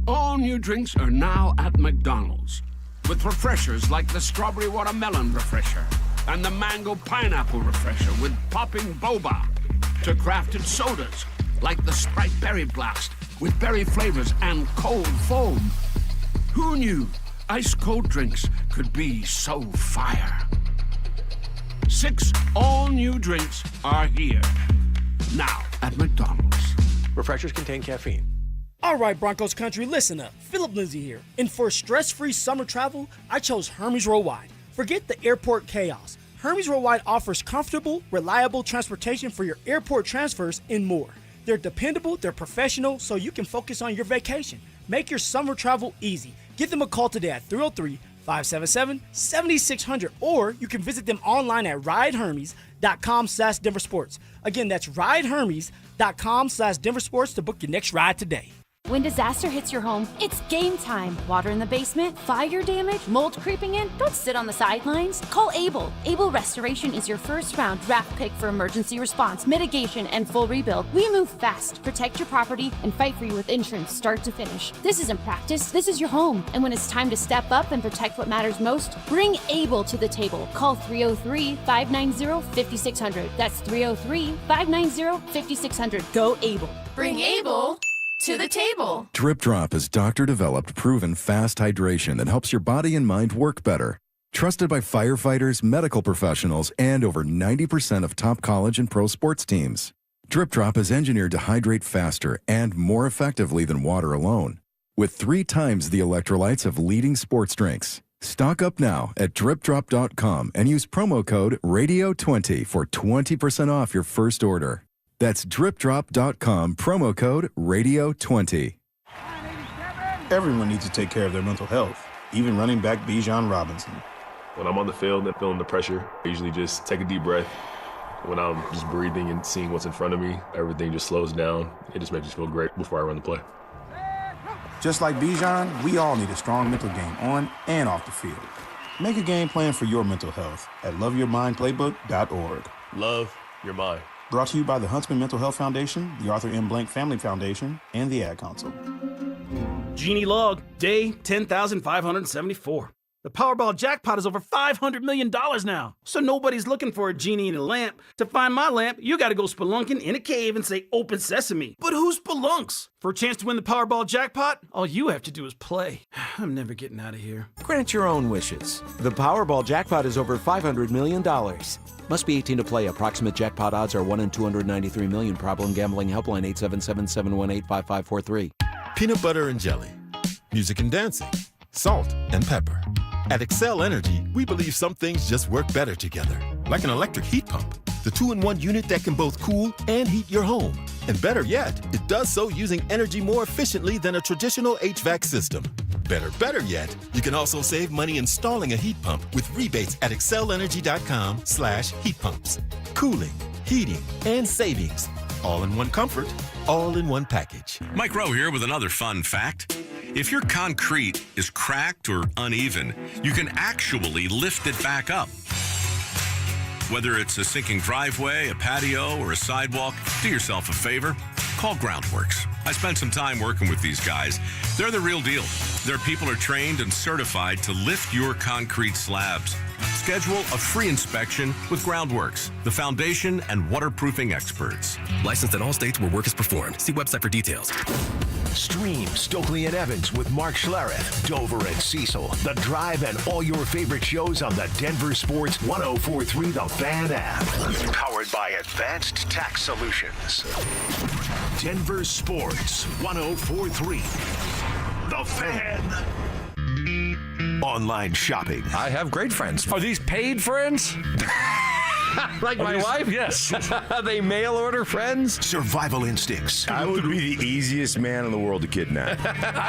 All new drinks are now at McDonald's, with refreshers like the Strawberry Watermelon Refresher and the Mango Pineapple Refresher with popping boba, to crafted sodas like the Sprite Berry Blast with berry flavors and cold foam. Who knew ice-cold drinks could be so fire? 6 all-new drinks are here, now at McDonald's. Refreshers contain caffeine. All right, Broncos country, listen up. Philip Lindsay here. And for stress-free summer travel, I chose Hermes Worldwide. Forget the airport chaos. Hermes Worldwide offers comfortable, reliable transportation for your airport transfers and more. They're dependable, they're professional, so you can focus on your vacation. Make your summer travel easy. Give them a call today at 303-577-7600, or you can visit them online at ridehermes.com/DenverSports. Again, that's ridehermes.com/DenverSports to book your next ride today. When disaster hits your home, it's game time. Water in the basement, fire damage, mold creeping in. Don't sit on the sidelines. Call Able. Able Restoration is your first round draft pick for emergency response, mitigation, and full rebuild. We move fast, protect your property, and fight for you with insurance start to finish. This isn't practice. This is your home. And when it's time to step up and protect what matters most, bring Able to the table. Call 303-590-5600. That's 303-590-5600. Go Able. Bring Able to the table. Drip Drop is doctor-developed, proven fast hydration that helps your body and mind work better. Trusted by firefighters, medical professionals, and over 90% of top college and pro sports teams. Drip Drop is engineered to hydrate faster and more effectively than water alone, with 3 times the electrolytes of leading sports drinks. Stock up now at dripdrop.com and use promo code RADIO20 for 20% off your first order. That's dripdrop.com, promo code RADIO20. Everyone needs to take care of their mental health, even running back Bijan Robinson. When I'm on the field and feeling the pressure, I usually just take a deep breath. When I'm just breathing and seeing what's in front of me, everything just slows down. It just makes me feel great before I run the play. Just like Bijan, we all need a strong mental game on and off the field. Make a game plan for your mental health at loveyourmindplaybook.org. Love your mind. Brought to you by the Huntsman Mental Health Foundation, the Arthur M. Blank Family Foundation, and the Ad Council. Genie log, day 10,574. The Powerball jackpot is over $500 million now. So nobody's looking for a genie in a lamp. To find my lamp, you gotta go spelunking in a cave and say, "Open sesame." But who spelunks? For a chance to win the Powerball jackpot, all you have to do is play. I'm never getting out of here. Grant your own wishes. The Powerball jackpot is over $500 million. Must be 18 to play. Approximate jackpot odds are 1 in 293 million. Problem gambling helpline 877-718-5543. Peanut butter and jelly. Music and dancing. Salt and pepper. At Excel Energy, we believe some things just work better together. Like an electric heat pump. The 2-in-1 unit that can both cool and heat your home. And better yet, it does so using energy more efficiently than a traditional HVAC system. Better yet, you can also save money installing a heat pump with rebates at excelenergy.com/heat pumps. Cooling, heating, and savings. All in one comfort, all in one package. Mike Rowe here with another fun fact. If your concrete is cracked or uneven, you can actually lift it back up. Whether it's a sinking driveway, a patio, or a sidewalk, do yourself a favor. Call Groundworks. I spent some time working with these guys. They're the real deal. Their people are trained and certified to lift your concrete slabs. schedule a free inspection with Groundworks, the foundation and waterproofing experts. Licensed in all states where work is performed. See website for details. Stream Stokley and Evans with Mark Schlereth, Dover and Cecil, The Drive, and all your favorite shows on the Denver Sports 104.3 The Fan app. Powered by Advanced Tax Solutions. Denver Sports 104.3 The Fan. Online shopping. I have great friends. Are these paid friends? Like my wife? Yes. Are they mail order friends? Survival instincts. I would be the easiest man in the world to kidnap.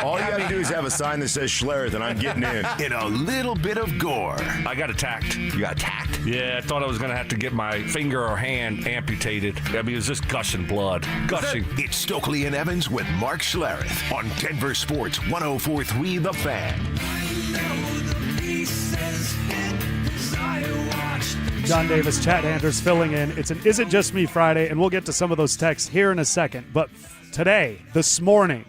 All you got to do is have a sign that says Schlereth, and I'm getting in. In a little bit of gore. I got attacked. You got attacked? Yeah, I thought I was going to have to get my finger or hand amputated. I mean, it was just gushing blood. Gushing. It's Stokley and Evans with Mark Schlereth on Denver Sports 104.3 The Fan. John Davis, Chad Anders filling in. It's an Is It Just Me Friday, and we'll get to some of those texts here in a second. But today, this morning,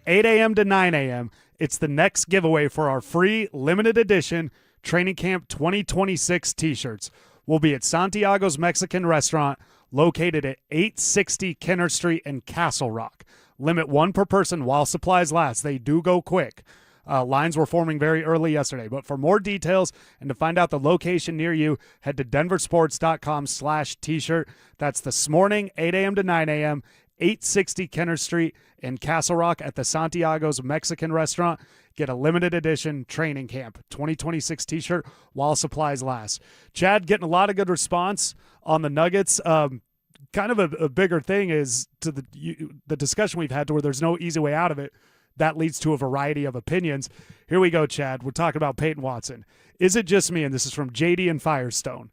8 a.m. to 9 a.m., it's the next giveaway for our free limited edition Training Camp 2026 t-shirts. We'll be at Santiago's Mexican Restaurant, located at 860 Kenner Street in Castle Rock. Limit one per person while supplies last. They do go quick. Lines were forming very early yesterday. But for more details and to find out the location near you, head to denversports.com/t-shirt. That's this morning, 8 a.m. to 9 a.m., 860 Kenner Street in Castle Rock at the Santiago's Mexican Restaurant. Get a limited edition Training Camp 2026 t-shirt while supplies last. Chad, getting a lot of good response on the Nuggets. Kind of a bigger thing is to the discussion we've had to where there's no easy way out of it. That leads to a variety of opinions. Here we go, Chad. We're talking about Payton Watson. Is it just me, and this is from JD and Firestone,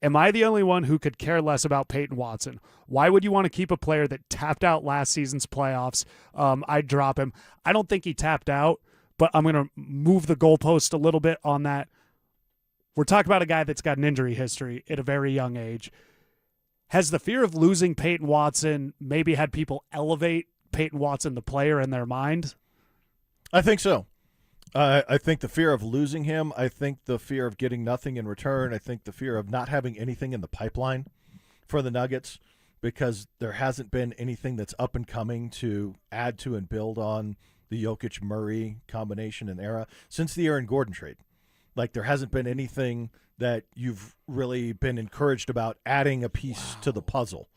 am I the only one who could care less about Payton Watson? Why would you want to keep a player that tapped out last season's playoffs? I'd drop him. I don't think he tapped out, but I'm going to move the goalpost a little bit on that. We're talking about a guy that's got an injury history at a very young age. Has the fear of losing Payton Watson maybe had people elevate Payton Watson, the player, in their mind? I think so. I think the fear of losing him, I think the fear of getting nothing in return, I think the fear of not having anything in the pipeline for the Nuggets because there hasn't been anything that's up and coming to add to and build on the Jokic-Murray combination and era since the Aaron Gordon trade. Like, there hasn't been anything that you've really been encouraged about adding a piece to the puzzle.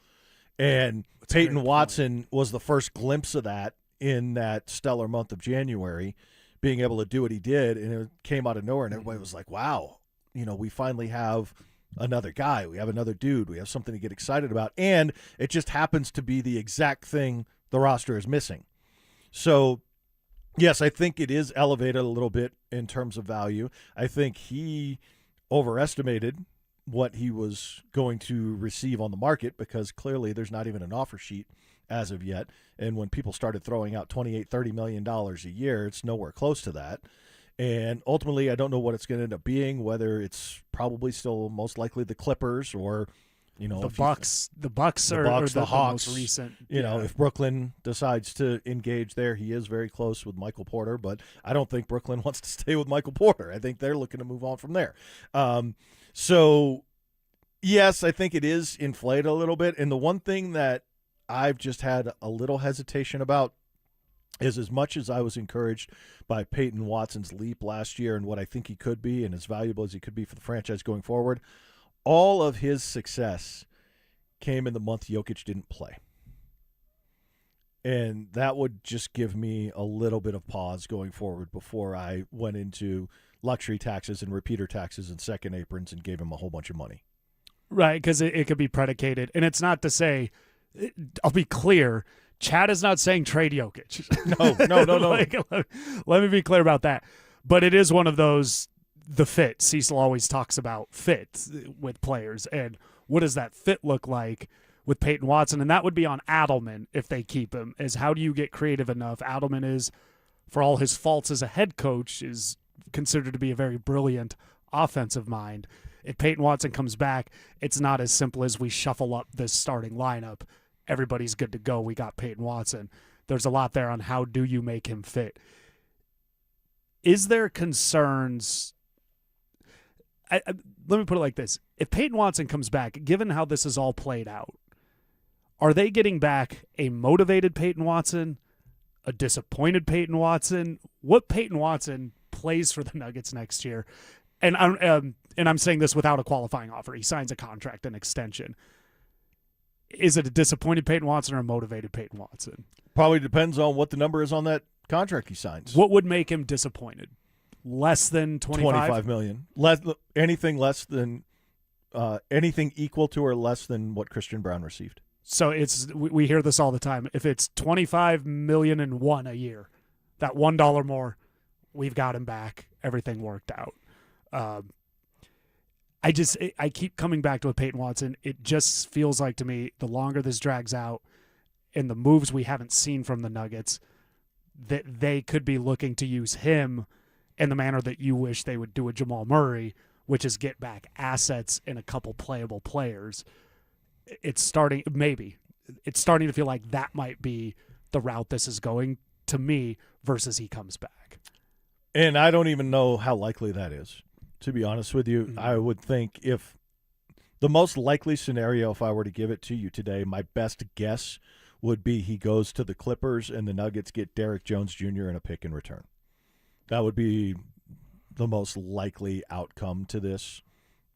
And Payton Watson was the first glimpse of that in that stellar month of January, being able to do what he did, and it came out of nowhere, and everybody was like, wow, we finally have another guy. We have another dude. We have something to get excited about, and it just happens to be the exact thing the roster is missing. So, yes, I think it is elevated a little bit in terms of value. I think he overestimated what he was going to receive on the market because clearly there's not even an offer sheet as of yet. And when people started throwing out $28-30 million a year, it's nowhere close to that. And ultimately, I don't know what it's going to end up being, whether it's probably still most likely the Clippers or, the Bucks. The Bucks are the Hawks. most recent. If Brooklyn decides to engage there, he is very close with Michael Porter, but I don't think Brooklyn wants to stay with Michael Porter. I think they're looking to move on from there. So, yes, I think it is inflated a little bit. And the one thing that I've just had a little hesitation about is as much as I was encouraged by Payton Watson's leap last year and what I think he could be and as valuable as he could be for the franchise going forward, all of his success came in the month Jokic didn't play. And that would just give me a little bit of pause going forward before I went into luxury taxes and repeater taxes and second aprons and gave him a whole bunch of money. Right, because it could be predicated. And it's not to say, I'll be clear, Chad is not saying trade Jokic. No. Let me be clear about that. But it is one of those, the fit. Cecil always talks about fit with players. And what does that fit look like with Payton Watson? And that would be on Adelman if they keep him, is how do you get creative enough? Adelman is, for all his faults as a head coach, is considered to be a very brilliant offensive mind. If Payton Watson comes back, it's not as simple as we shuffle up this starting lineup. Everybody's good to go. We got Payton Watson. There's a lot there on how do you make him fit. Is there concerns? let me put it like this. If Payton Watson comes back, given how this is all played out, are they getting back a motivated Payton Watson, a disappointed Payton Watson? What Payton Watson plays for the Nuggets next year? And I'm saying this without a qualifying offer. He signs a contract, an extension. Is it a disappointed Payton Watson or a motivated Payton Watson? Probably depends on what the number is on that contract he signs. What would make him disappointed? Less than 25 million. Anything equal to or less than what Christian Braun received. So we hear this all the time. If it's $25 million and one a year, that $1 more, we've got him back. Everything worked out. I keep coming back to a Payton Watson. It just feels like to me, the longer this drags out and the moves we haven't seen from the Nuggets, that they could be looking to use him in the manner that you wish they would do with Jamal Murray, which is get back assets and a couple playable players. It's starting to feel like that might be the route this is going to me versus he comes back. And I don't even know how likely that is, to be honest with you. Mm-hmm. I would think if the most likely scenario, if I were to give it to you today, my best guess would be he goes to the Clippers and the Nuggets get Derrick Jones Jr. and a pick in return. That would be the most likely outcome to this,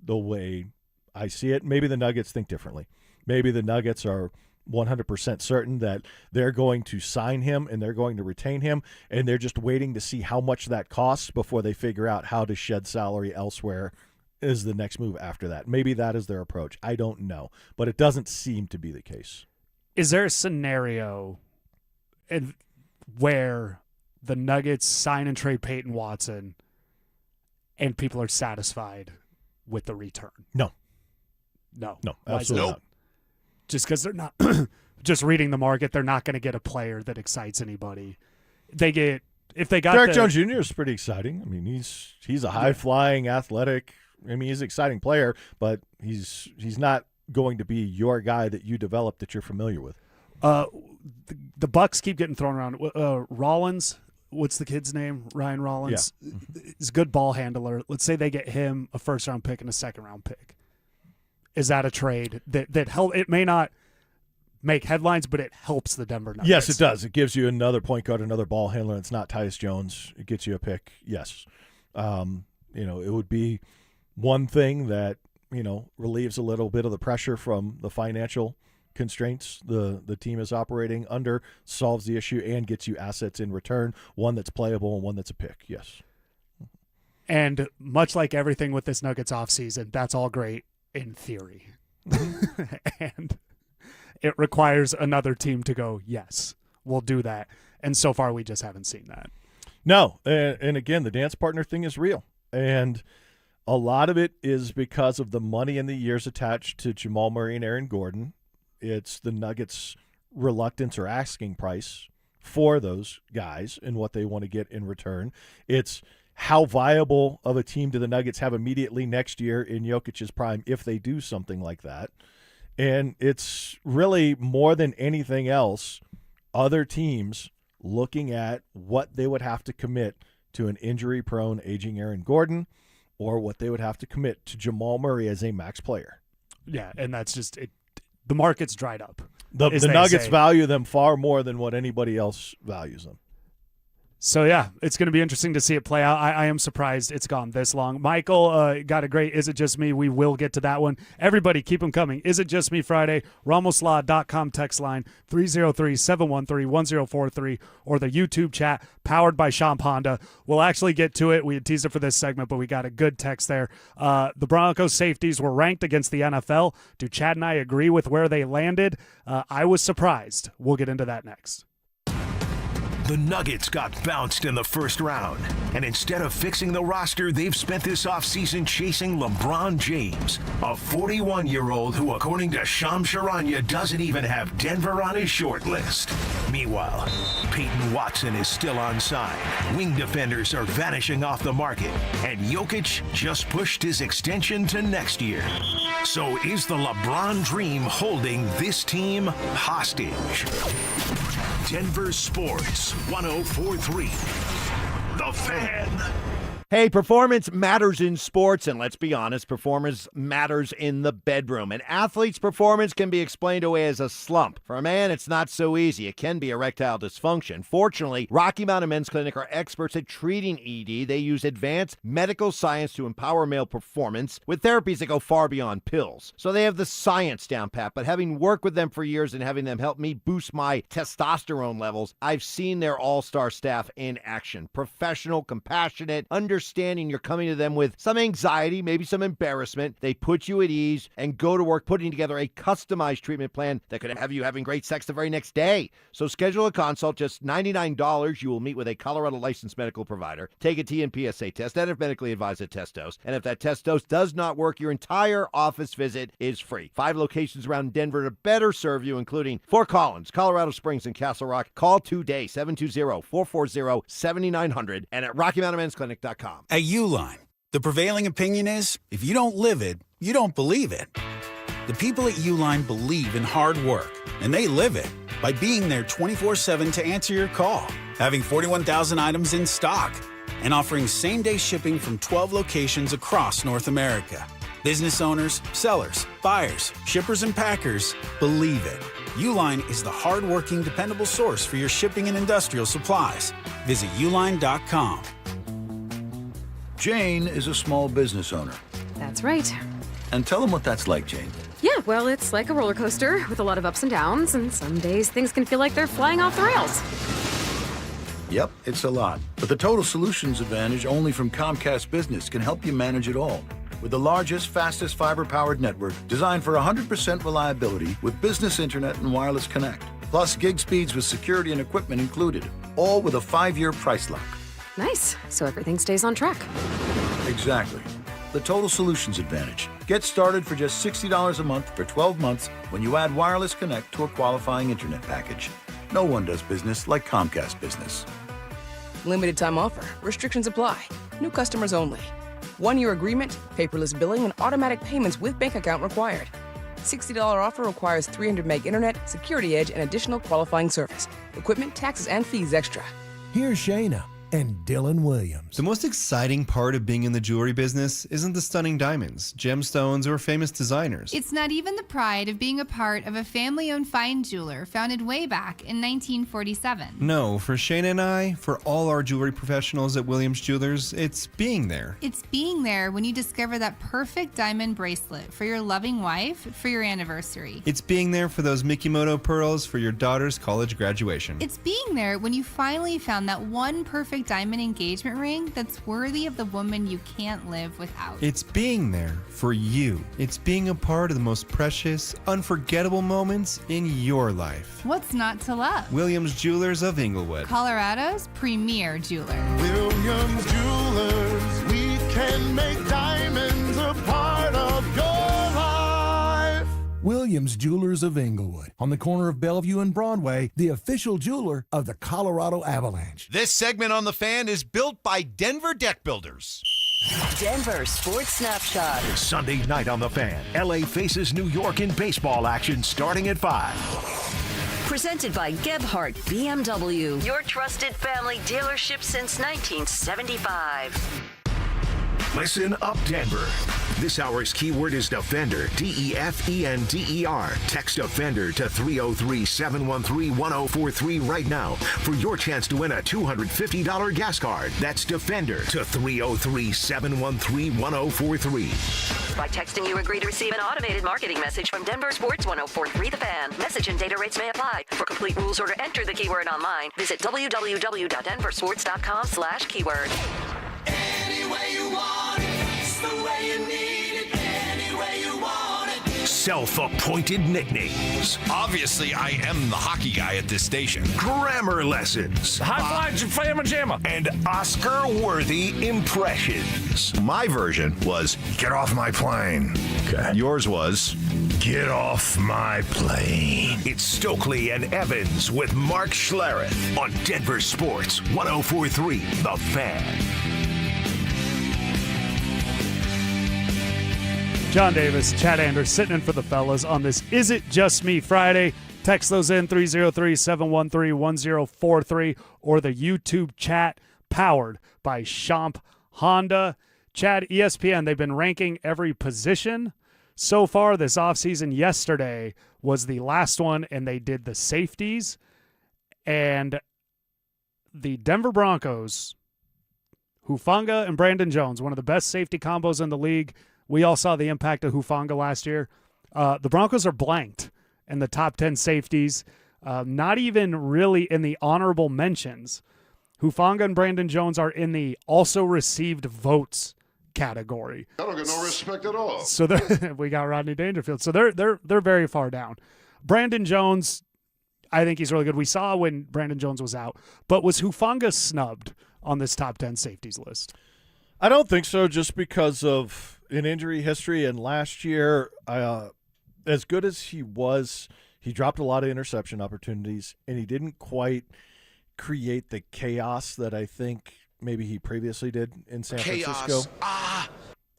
the way I see it. Maybe the Nuggets think differently. Maybe the Nuggets are 100% certain that they're going to sign him and they're going to retain him, and they're just waiting to see how much that costs before they figure out how to shed salary elsewhere is the next move after that. Maybe that is their approach. I don't know, but it doesn't seem to be the case. Is there a scenario where the Nuggets sign and trade Payton Watson and people are satisfied with the return? No, absolutely not. Just because they're not just reading the market, they're not going to get a player that excites anybody. Derrick Jones Jr. is pretty exciting. I mean, he's a high flying, athletic. I mean, he's an exciting player, but he's not going to be your guy that you develop that you're familiar with. The Bucks keep getting thrown around. Rollins, what's the kid's name? Ryan Rollins. Yeah. He's a good ball handler. Let's say they get him a first-round pick and a second-round pick. Is that a trade that help? It may not make headlines, but it helps the Denver Nuggets. Yes, it does. It gives you another point guard, another ball handler. It's not Tyus Jones. It gets you a pick. Yes. It would be one thing that, relieves a little bit of the pressure from the financial constraints the team is operating under, solves the issue, and gets you assets in return, one that's playable and one that's a pick. Yes. And much like everything with this Nuggets offseason, that's all great in theory. And it requires another team to go, yes, we'll do that. And so far, we just haven't seen that. No. And again, the dance partner thing is real. And a lot of it is because of the money and the years attached to Jamal Murray and Aaron Gordon. It's the Nuggets' reluctance or asking price for those guys and what they want to get in return. It's how viable of a team do the Nuggets have immediately next year in Jokic's prime if they do something like that. And it's really more than anything else, other teams looking at what they would have to commit to an injury-prone, aging Aaron Gordon, or what they would have to commit to Jamal Murray as a max player. Yeah, and that's just it. The market's dried up. The Nuggets value them far more than what anybody else values them. So, yeah, it's going to be interesting to see it play out. I am surprised it's gone this long. Michael got a great Is It Just Me? We will get to that one. Everybody, keep them coming. Is It Just Me Friday? RamosLaw.com text line 303-713-1043 or the YouTube chat powered by Champ Honda. We'll actually get to it. We had teased it for this segment, but we got a good text there. The Broncos safeties were ranked against the NFL. Do Chad and I agree with where they landed? I was surprised. We'll get into that next. The Nuggets got bounced in the first round, and instead of fixing the roster, they've spent this offseason chasing LeBron James, a 41-year-old who, according to Shams Charania, doesn't even have Denver on his short list. Meanwhile, Payton Watson is still unsigned. Wing defenders are vanishing off the market, and Jokic just pushed his extension to next year. So is the LeBron dream holding this team hostage? Denver Sports 104.3. The Fan. Hey, performance matters in sports, and let's be honest, performance matters in the bedroom. An athlete's performance can be explained away as a slump. For a man, it's not so easy. It can be erectile dysfunction. Fortunately, Rocky Mountain Men's Clinic are experts at treating ED. They use advanced medical science to empower male performance with therapies that go far beyond pills. So they have the science down pat, but having worked with them for years and having them help me boost my testosterone levels, I've seen their all-star staff in action. Professional, compassionate, understanding you're coming to them with some anxiety, maybe some embarrassment. They put you at ease and go to work putting together a customized treatment plan that could have you having great sex the very next day. So schedule a consult, just $99. You will meet with a Colorado licensed medical provider, take a TNPSA test, and if medically advised, a test dose. And if that test dose does not work, your entire office visit is free. 5 locations around Denver to better serve you, including Fort Collins, Colorado Springs, and Castle Rock. Call today, 720-440-7900, and at RockyMountainMen'sClinic.com. At Uline, the prevailing opinion is, if you don't live it, you don't believe it. The people at Uline believe in hard work, and they live it by being there 24/7 to answer your call, having 41,000 items in stock, and offering same-day shipping from 12 locations across North America. Business owners, sellers, buyers, shippers, and packers believe it. Uline is the hard-working, dependable source for your shipping and industrial supplies. Visit uline.com. Jane is a small business owner. That's right. And tell them what that's like, Jane. Yeah, well, it's like a roller coaster with a lot of ups and downs, and some days things can feel like they're flying off the rails. Yep, it's a lot. But the Total Solutions Advantage only from Comcast Business can help you manage it all. With the largest, fastest fiber-powered network designed for 100% reliability with business internet and wireless connect. Plus gig speeds with security and equipment included. All with a 5-year price lock. Nice. So everything stays on track. Exactly. The Total Solutions Advantage. Get started for just $60 a month for 12 months when you add wireless connect to a qualifying internet package. No one does business like Comcast Business. Limited time offer. Restrictions apply. New customers only. 1-year agreement, paperless billing, and automatic payments with bank account required. $60 offer requires 300 meg internet, security edge, and additional qualifying service. Equipment, taxes, and fees extra. Here's Shayna and Dylan Williams. The most exciting part of being in the jewelry business isn't the stunning diamonds, gemstones, or famous designers. It's not even the pride of being a part of a family-owned fine jeweler founded way back in 1947. No, for Shayna and I, for all our jewelry professionals at Williams Jewelers, it's being there. It's being there when you discover that perfect diamond bracelet for your loving wife for your anniversary. It's being there for those Mikimoto pearls for your daughter's college graduation. It's being there when you finally found that one perfect diamond engagement ring that's worthy of the woman you can't live without. It's being there for you. It's being a part of the most precious, unforgettable moments in your life. What's not to love? Williams Jewelers of Inglewood, Colorado's premier jeweler. Williams Jewelers, we can make diamonds a part of your life. Williams Jewelers of Inglewood, on the corner of Bellevue and Broadway, the official jeweler of the Colorado Avalanche. This segment on The Fan is built by Denver Deck Builders. Denver Sports Snapshot. Sunday night on The Fan, LA faces New York in baseball action starting at 5. Presented by Gebhardt BMW, your trusted family dealership since 1975. Listen up, Denver. This hour's keyword is Defender, DEFENDER. Text Defender to 303-713-1043 right now for your chance to win a $250 gas card. That's Defender to 303-713-1043. By texting, you agree to receive an automated marketing message from Denver Sports 1043 The Fan. Message and data rates may apply. For complete rules or to enter the keyword online, visit www.denversports.com/keyword. Any way you want it, it's the way you need it. Any way you want it. Self-appointed nicknames. Obviously, I am the hockey guy at this station. Grammar lessons. High five, Fama Jamma. And Oscar-worthy impressions. My version was, get off my plane. Okay. Yours was, get off my plane. It's Stokley and Evans with Mark Schlereth on Denver Sports 1043 The Fan. John Davis, Chad Anders sitting in for the fellas on this Is It Just Me Friday. Text those in 303-713-1043 or the YouTube chat powered by Champ Honda. Chad, ESPN, they've been ranking every position so far this offseason. Yesterday was the last one, and they did the safeties. And the Denver Broncos, Hufanga and Brandon Jones, one of the best safety combos in the league. We all saw the impact of Hufanga last year. The Broncos are blanked in the top 10 safeties, not even really in the honorable mentions. Hufanga and Brandon Jones are in the also received votes category. I don't get no respect at all. So we got Rodney Dangerfield. So they're very far down. Brandon Jones, I think he's really good. We saw when Brandon Jones was out, but was Hufanga snubbed on this top 10 safeties list? I don't think so, just because of an injury history. And last year, as good as he was, he dropped a lot of interception opportunities, and he didn't quite create the chaos that I think maybe he previously did in San Francisco.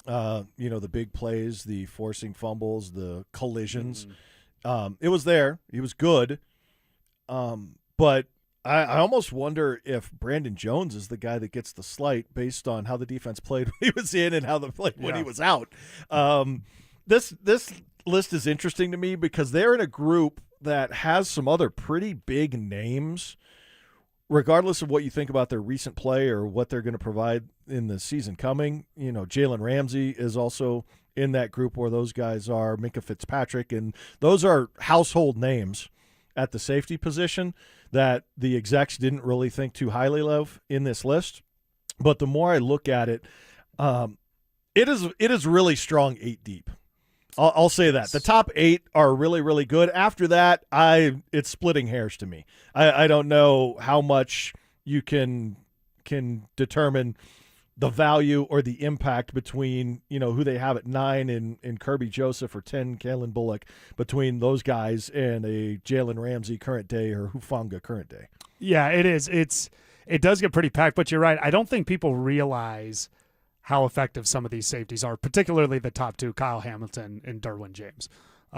The big plays, the forcing fumbles, the collisions. It was there. He was good. But I almost wonder if Brandon Jones is the guy that gets the slight based on how the defense played when he was in and how they played when he was out. This list is interesting to me because they're in a group that has some other pretty big names, regardless of what you think about their recent play or what they're going to provide in the season coming. Jalen Ramsey is also in that group where those guys are, Minka Fitzpatrick, and those are household names at the safety position that the execs didn't really think too highly of in this list. But the more I look at it, it is really strong 8 deep. I'll say that. The top 8 are really, really good. After that, it's splitting hairs to me. I don't know how much you can determine the value or the impact between, who they have at 9 in Kirby Joseph or 10 Kalen Bullock, between those guys and a Jalen Ramsey current day or Hufanga current day. Yeah, it is. It does get pretty packed, but you're right. I don't think people realize how effective some of these safeties are, particularly the top 2, Kyle Hamilton and Derwin James.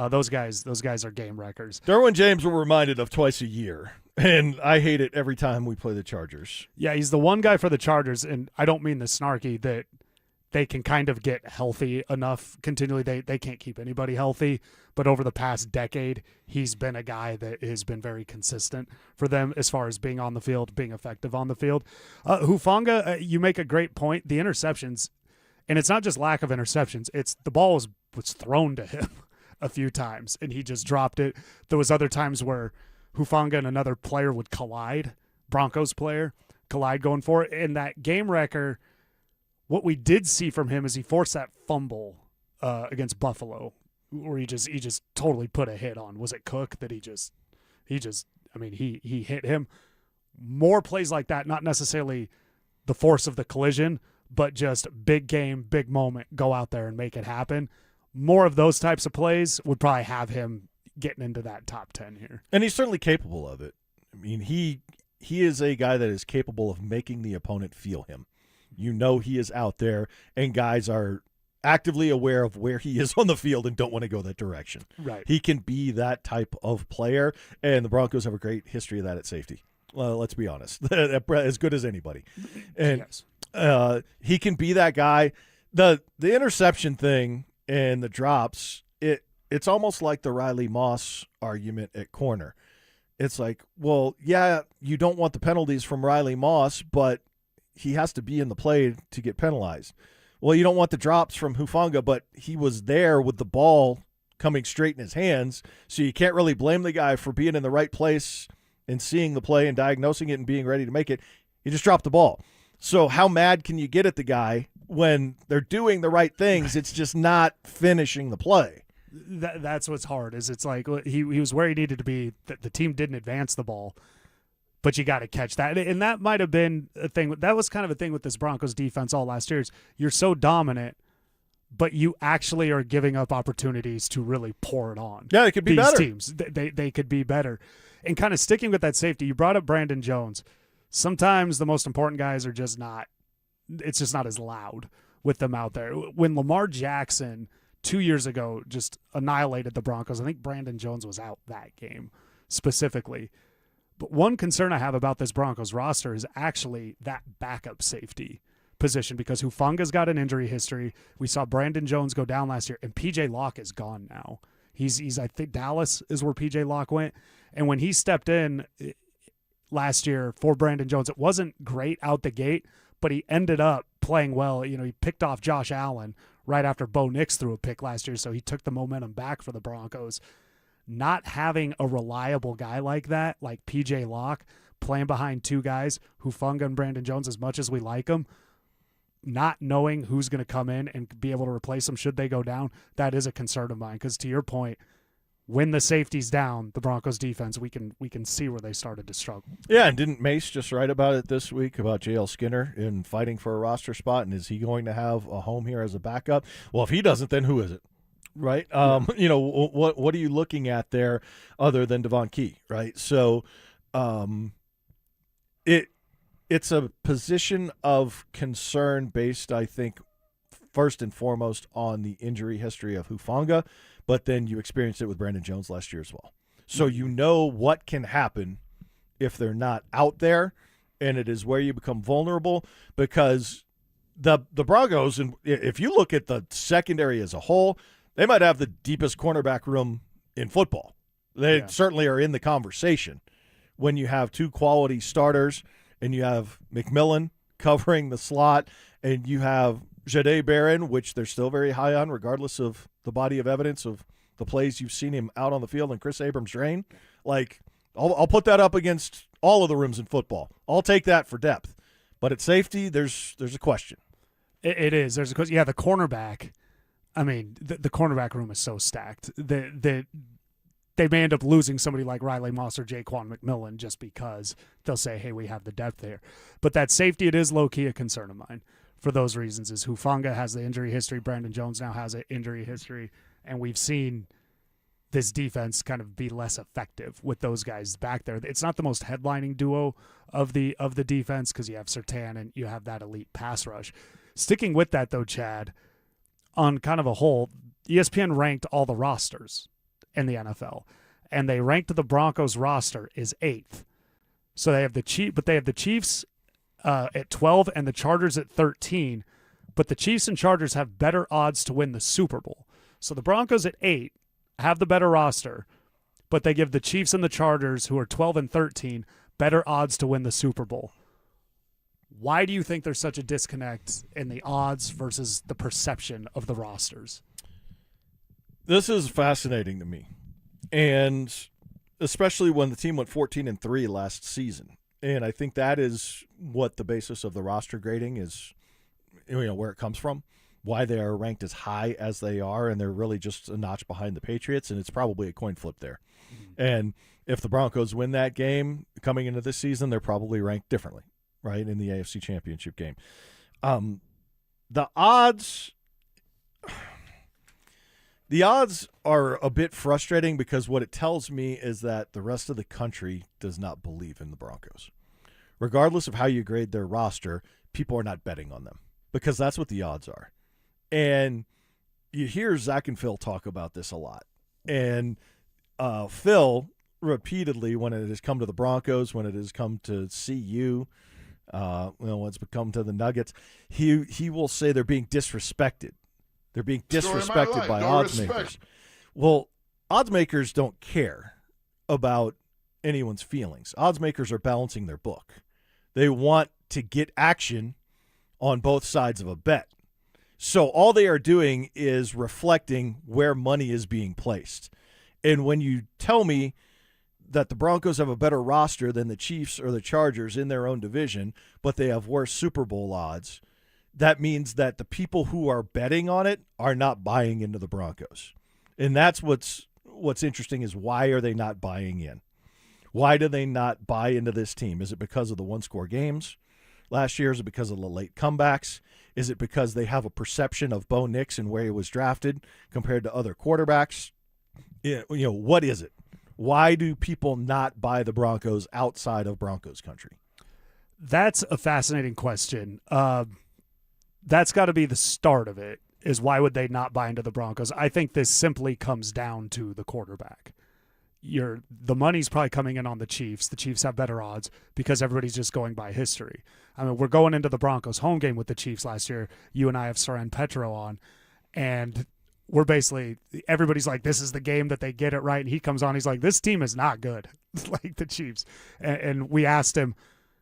Those guys are game wreckers. Derwin James we're reminded of twice a year, and I hate it every time we play the Chargers. Yeah, he's the one guy for the Chargers, and I don't mean the snarky, that they can kind of get healthy enough continually. They can't keep anybody healthy, but over the past decade, he's been a guy that has been very consistent for them as far as being on the field, being effective on the field. Hufanga, you make a great point. The interceptions, and it's not just lack of interceptions, it's the ball was thrown to him a few times, and he just dropped it. There was other times where Hufanga and another player would collide, Broncos player, going for it. And that game wrecker, what we did see from him is he forced that fumble against Buffalo, where he just totally put a hit on. Was it Cook that he hit him? More plays like that, not necessarily the force of the collision, but just big game, big moment, go out there and make it happen. More of those types of plays would probably have him getting into that top 10 here. And he's certainly capable of it. I mean, he is a guy that is capable of making the opponent feel him. He is out there, and guys are actively aware of where he is on the field and don't want to go that direction. Right. He can be that type of player, and the Broncos have a great history of that at safety. Well, let's be honest. As good as anybody. And yes. He can be that guy. The interception thing and the drops, it's almost like the Riley Moss argument at corner. It's like, well, yeah, you don't want the penalties from Riley Moss, but he has to be in the play to get penalized. Well, you don't want the drops from Hufanga, but he was there with the ball coming straight in his hands, so you can't really blame the guy for being in the right place and seeing the play and diagnosing it and being ready to make it. He just dropped the ball. So how mad can you get at the guy when they're doing the right things? It's just not finishing the play. That's what's hard. Is it's like he was where he needed to be. The team didn't advance the ball, but you got to catch that. And that might have been a thing. That was kind of a thing with this Broncos defense all last year. Is you're so dominant, but you actually are giving up opportunities to really pour it on. Yeah, they could be these better. Teams. They could be better. And kind of sticking with that safety, you brought up Brandon Jones. Sometimes the most important guys are just not – it's just not as loud with them out there. When Lamar Jackson 2 years ago just annihilated the Broncos, I think Brandon Jones was out that game specifically. But one concern I have about this Broncos roster is actually that backup safety position because Hufanga's got an injury history. We saw Brandon Jones go down last year, and P.J. Locke is gone now. He's I think Dallas is where P.J. Locke went. And when he stepped in last year for Brandon Jones, it wasn't great out the gate, but he ended up playing well. He picked off Josh Allen right after Bo Nix threw a pick last year, so he took the momentum back for the Broncos. Not having a reliable guy like that, like P.J. Locke, playing behind two guys, Hufanga and Brandon Jones, as much as we like them, not knowing who's going to come in and be able to replace them should they go down, that is a concern of mine. Because to your point, when the safety's down, the Broncos defense, we can see where they started to struggle. Yeah, and didn't Mace just write about it this week about J.L. Skinner in fighting for a roster spot, and is he going to have a home here as a backup? Well, if he doesn't, then who is it? Right? What are you looking at there other than Devon Key, right? So it's a position of concern based, I think, first and foremost on the injury history of Hufanga, but then you experienced it with Brandon Jones last year as well. So you know what can happen if they're not out there, and it is where you become vulnerable because the Broncos, and if you look at the secondary as a whole, they might have the deepest cornerback room in football. They certainly are in the conversation when you have two quality starters and you have McMillan covering the slot and you have Jahdae Barron, which they're still very high on regardless of the body of evidence of the plays you've seen him out on the field, and Chris Abrams-Drain. Like, I'll put that up against all of the rooms in football. I'll take that for depth. But at safety, there's a question. It is. There's a question. Yeah, the cornerback. I mean, the cornerback room is so stacked that they may end up losing somebody like Riley Moss or Jaquan McMillan just because they'll say, hey, we have the depth there. But that safety, it is low-key a concern of mine for those reasons, is Hufanga has the injury history. Brandon Jones now has an injury history. And we've seen this defense kind of be less effective with those guys back there. It's not the most headlining duo of the defense because you have Surtain and you have that elite pass rush. Sticking with that, though, Chad, on kind of a whole, ESPN ranked all the rosters in the NFL, and they ranked the Broncos roster is 8th. So they have the Chiefs at 12 and the Chargers at 13, but the Chiefs and Chargers have better odds to win the Super Bowl. So the Broncos at 8 have the better roster, but they give the Chiefs and the Chargers, who are 12 and 13, better odds to win the Super Bowl. Why do you think there's such a disconnect in the odds versus the perception of the rosters? This is fascinating to me, and especially when the team went 14-3 last season. And I think that is what the basis of the roster grading is, where it comes from, why they are ranked as high as they are, and they're really just a notch behind the Patriots, and it's probably a coin flip there. And if the Broncos win that game coming into this season, they're probably ranked differently, right, in the AFC Championship game. The odds are a bit frustrating because what it tells me is that the rest of the country does not believe in the Broncos. Regardless of how you grade their roster, people are not betting on them because that's what the odds are. And you hear Zach and Phil talk about this a lot. And Phil repeatedly, when it has come to the Broncos, when it has come to CU, when it's come to the Nuggets, he will say they're being disrespected. They're being disrespected by odds makers. Well, odds makers don't care about anyone's feelings. Odds makers are balancing their book. They want to get action on both sides of a bet. So all they are doing is reflecting where money is being placed. And when you tell me that the Broncos have a better roster than the Chiefs or the Chargers in their own division, but they have worse Super Bowl odds, that means that the people who are betting on it are not buying into the Broncos. And that's what's interesting is why are they not buying in? Why do they not buy into this team? Is it because of the one-score games last year? Is it because of the late comebacks? Is it because they have a perception of Bo Nix and where he was drafted compared to other quarterbacks? What is it? Why do people not buy the Broncos outside of Broncos country? That's a fascinating question. That's got to be the start of it, is why would they not buy into the Broncos? I think this simply comes down to the quarterback. the money's probably coming in on the Chiefs. The Chiefs have better odds because everybody's just going by history. I mean, we're going into the Broncos home game with the Chiefs last year. You and I have Saran Petro on, and we're basically, everybody's like, this is the game that they get it right. And he comes on, he's like, this team is not good, like the Chiefs. And we asked him,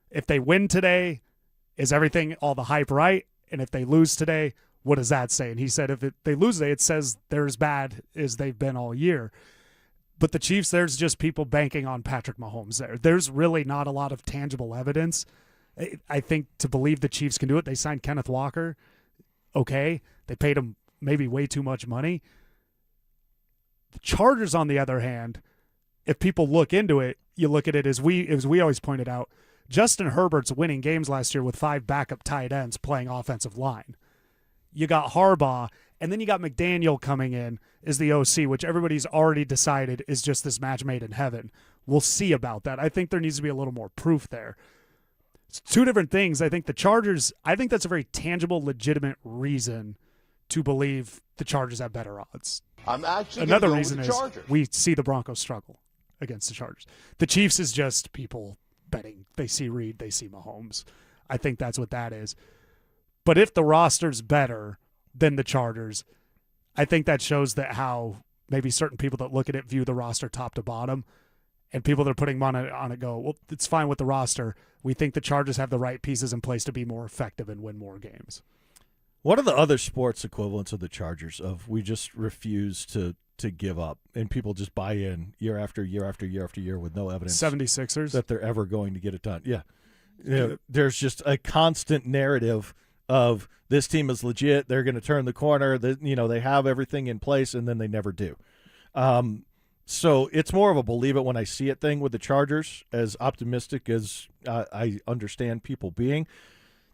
if they win today, is everything, all the hype right? And if they lose today, what does that say? And he said, if they lose today, it says they're as bad as they've been all year. But the Chiefs, there's just people banking on Patrick Mahomes there. There's really not a lot of tangible evidence. I think to believe the Chiefs can do it, they signed Kenneth Walker. Okay. They paid him maybe way too much money. The Chargers, on the other hand, if people look into it, you look at it as we always pointed out, Justin Herbert's winning games last year with 5 backup tight ends playing offensive line. You got Harbaugh, and then you got McDaniel coming in as the OC, which everybody's already decided is just this match made in heaven. We'll see about that. I think there needs to be a little more proof there. It's two different things. I think the Chargers, I think that's a very tangible, legitimate reason to believe the Chargers have better odds. I'm actually Another reason is we see the Broncos struggle against the Chargers. The Chiefs is just people betting. They see Reed, they see Mahomes. I think that's what that is. But if the roster's better than the Chargers, I think that shows that how maybe certain people that look at it view the roster top to bottom, and people that are putting money on it go, well, it's fine with the roster. We think the Chargers have the right pieces in place to be more effective and win more games. What are the other sports equivalents of the Chargers of we just refuse to give up and people just buy in year after year after year after year with no evidence 76ers that they're ever going to get it done? Yeah. There's just a constant narrative of this team is legit. They're going to turn the corner. They have everything in place, and then they never do. So it's more of a believe it when I see it thing with the Chargers, as optimistic as I understand people being.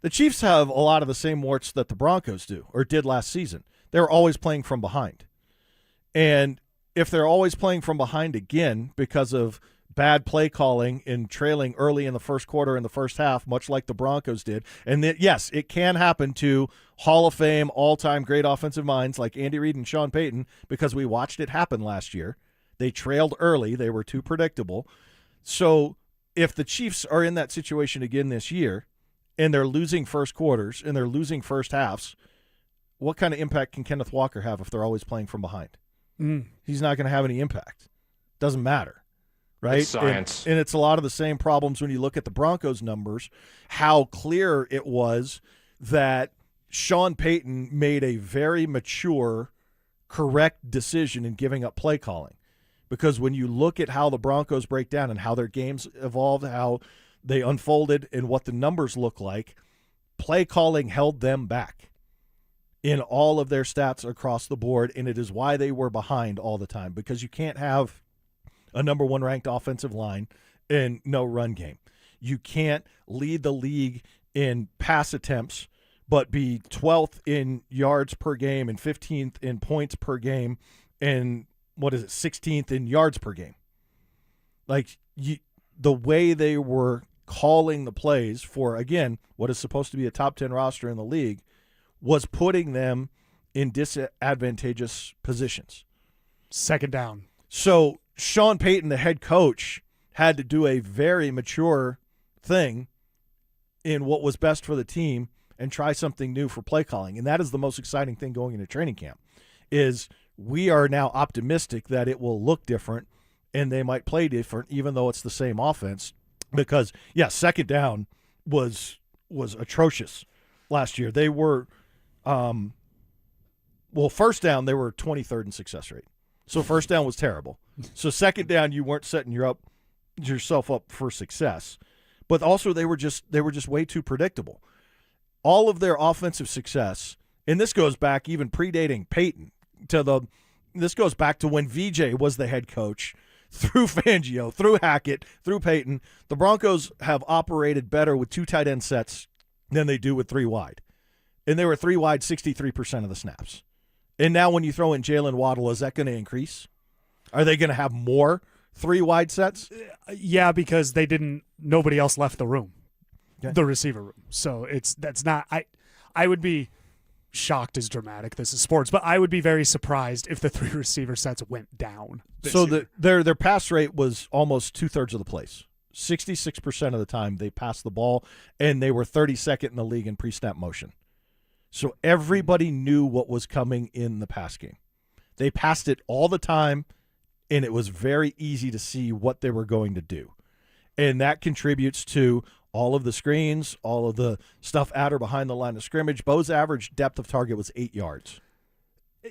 The Chiefs have a lot of the same warts that the Broncos do or did last season. They're always playing from behind. And if they're always playing from behind again because of bad play calling and trailing early in the first quarter in the first half, much like the Broncos did. And yes, it can happen to Hall of Fame, all-time great offensive minds like Andy Reid and Sean Payton, because we watched it happen last year. They trailed early. They were too predictable. So if the Chiefs are in that situation again this year and they're losing first quarters and they're losing first halves, what kind of impact can Kenneth Walker have if they're always playing from behind? He's not going to have any impact. Doesn't matter. Right? It's science. And it's a lot of the same problems when you look at the Broncos numbers, how clear it was that Sean Payton made a very mature, correct decision in giving up play calling. Because when you look at how the Broncos break down and how their games evolved, how they unfolded, and what the numbers look like, play calling held them back in all of their stats across the board, and it is why they were behind all the time, because you can't have a number 1 ranked offensive line and no run game. You can't lead the league in pass attempts but be 12th in yards per game and 15th in points per game and 16th in yards per game. The way they were calling the plays for, again, what is supposed to be a top 10 roster in the league was putting them in disadvantageous positions. Second down. So Sean Payton, the head coach, had to do a very mature thing in what was best for the team and try something new for play calling. And that is the most exciting thing going into training camp, is we are now optimistic that it will look different and they might play different even though it's the same offense. Because, second down was atrocious last year. They were first down, they were 23rd in success rate. So first down was terrible. So second down, you weren't setting yourself up for success. But also they were just way too predictable. All of their offensive success, and this goes back even predating Payton, this goes back to when VJ was the head coach, through Fangio, through Hackett, through Payton. The Broncos have operated better with 2 tight end sets than they do with 3 wide. And they were 3 wide 63% of the snaps. And now when you throw in Jalen Waddle, is that going to increase? Are they going to have more 3 wide sets? Yeah, because nobody else left the room, the receiver room. So that's not, I would be shocked is dramatic. This is sports, but I would be very surprised if the 3 receiver sets went down. So their pass rate was almost 2/3 of the plays. 66% of the time they passed the ball, and they were 32nd in the league in pre-snap motion. So everybody knew what was coming in the pass game. They passed it all the time, and it was very easy to see what they were going to do. And that contributes to all of the screens, all of the stuff at or behind the line of scrimmage. Bo's average depth of target was 8 yards.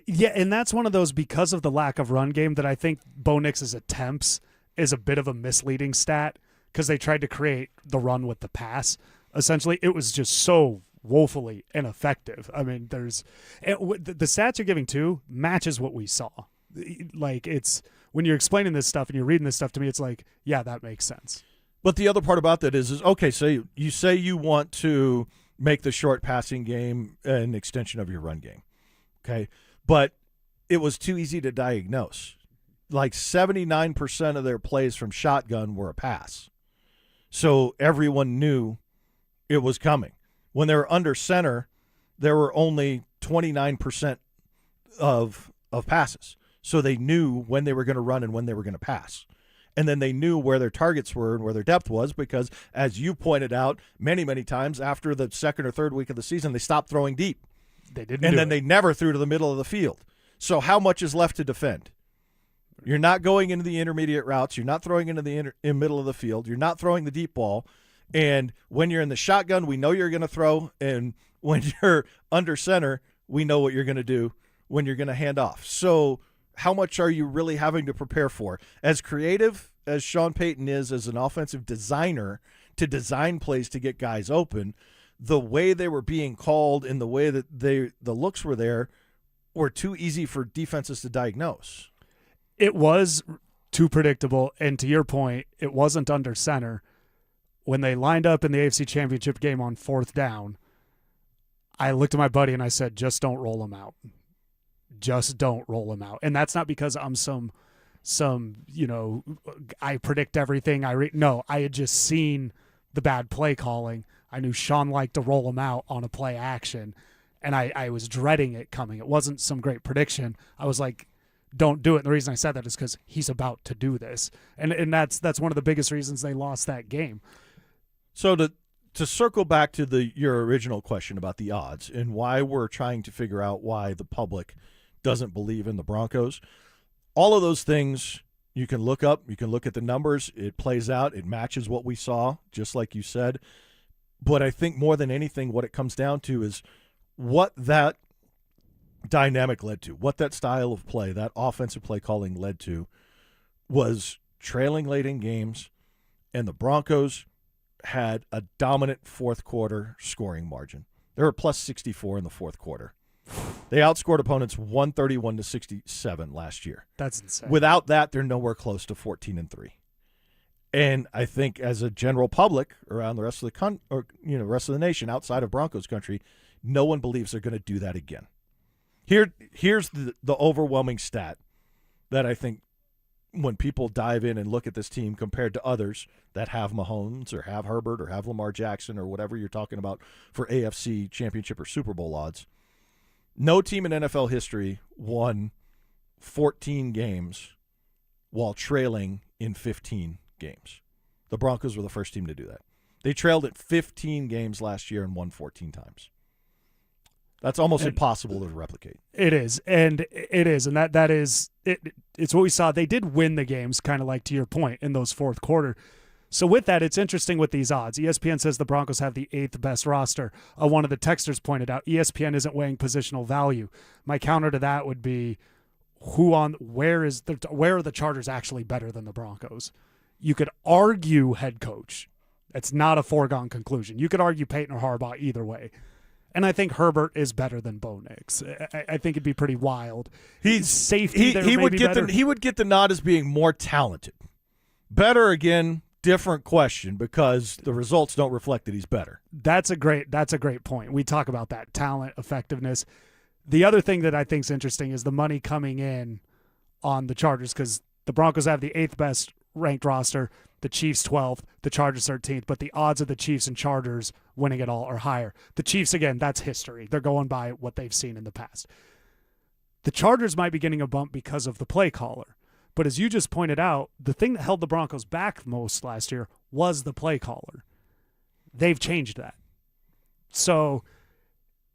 Yeah, and that's one of those, because of the lack of run game, that I think Bo Nix's attempts is a bit of a misleading stat, because they tried to create the run with the pass. Essentially, it was just so woefully ineffective. I mean, the stats you're giving too matches what we saw. Like, it's when you're explaining this stuff and you're reading this stuff to me, it's like, yeah, that makes sense. But the other part about that is okay, so you say you want to make the short passing game an extension of your run game, okay? But it was too easy to diagnose. Like 79% of their plays from shotgun were a pass. So everyone knew it was coming. When they were under center, there were only 29% of passes. So they knew when they were going to run and when they were going to pass. And then they knew where their targets were and where their depth was, because, as you pointed out many, many times, after the second or third week of the season, they stopped throwing deep. They didn't. And then they never threw to the middle of the field. So how much is left to defend? You're not going into the intermediate routes. You're not throwing into the middle of the field. You're not throwing the deep ball. And when you're in the shotgun, we know you're going to throw. And when you're under center, we know what you're going to do when you're going to hand off. So how much are you really having to prepare for? As creative as Sean Payton is as an offensive designer to design plays to get guys open, the way they were being called and the way that the looks were there were too easy for defenses to diagnose. It was too predictable, and to your point, it wasn't under center. When they lined up in the AFC Championship game on 4th down, I looked at my buddy and I said, just don't roll him out. Just don't roll him out. And that's not because I'm some I predict everything. No, I had just seen the bad play calling. I knew Sean liked to roll him out on a play action, and I was dreading it coming. It wasn't some great prediction. I was like, don't do it. And the reason I said that is because he's about to do this. And that's one of the biggest reasons they lost that game. So to circle back to your original question about the odds and why we're trying to figure out why the public doesn't believe in the Broncos, all of those things you can look up. You can look at the numbers. It plays out. It matches what we saw, just like you said. But I think more than anything, what it comes down to is what that dynamic led to, what that style of play, that offensive play calling led to, was trailing late in games, and the Broncos had a dominant fourth quarter scoring margin. They were plus 64 in the fourth quarter. They outscored opponents 131-67 last year. That's insane. Without that, they're nowhere close to 14-3. And I think as a general public around the rest of the rest of the nation outside of Broncos country, no one believes they're going to do that again. Here's the overwhelming stat that I think when people dive in and look at this team compared to others that have Mahomes or have Herbert or have Lamar Jackson or whatever you're talking about for AFC Championship or Super Bowl odds, no team in NFL history won 14 games while trailing in 15 games. The Broncos were the first team to do that. They trailed at 15 games last year and won 14 times. That's almost impossible to replicate. It is, and that is it. It's what we saw. They did win the games, kind of like to your point, in those fourth quarter. So with that, it's interesting with these odds. ESPN says the Broncos have the 8th best roster. One of the texters pointed out ESPN isn't weighing positional value. My counter to that would be where are the Chargers actually better than the Broncos? You could argue head coach. It's not a foregone conclusion. You could argue Payton or Harbaugh either way. And I think Herbert is better than Bo Nix. I think it'd be pretty wild. He's safety. He would get the nod as being more talented. Better again, different question because the results don't reflect that he's better. That's a great point. We talk about that talent, effectiveness. The other thing that I think is interesting is the money coming in on the Chargers because the Broncos have the 8th best ranked roster, the Chiefs 12th, the Chargers 13th, but the odds of the Chiefs and Chargers winning it all are higher. The Chiefs, again, that's history. They're going by what they've seen in the past. The Chargers might be getting a bump because of the play caller. But as you just pointed out, the thing that held the Broncos back most last year was the play caller. They've changed that. So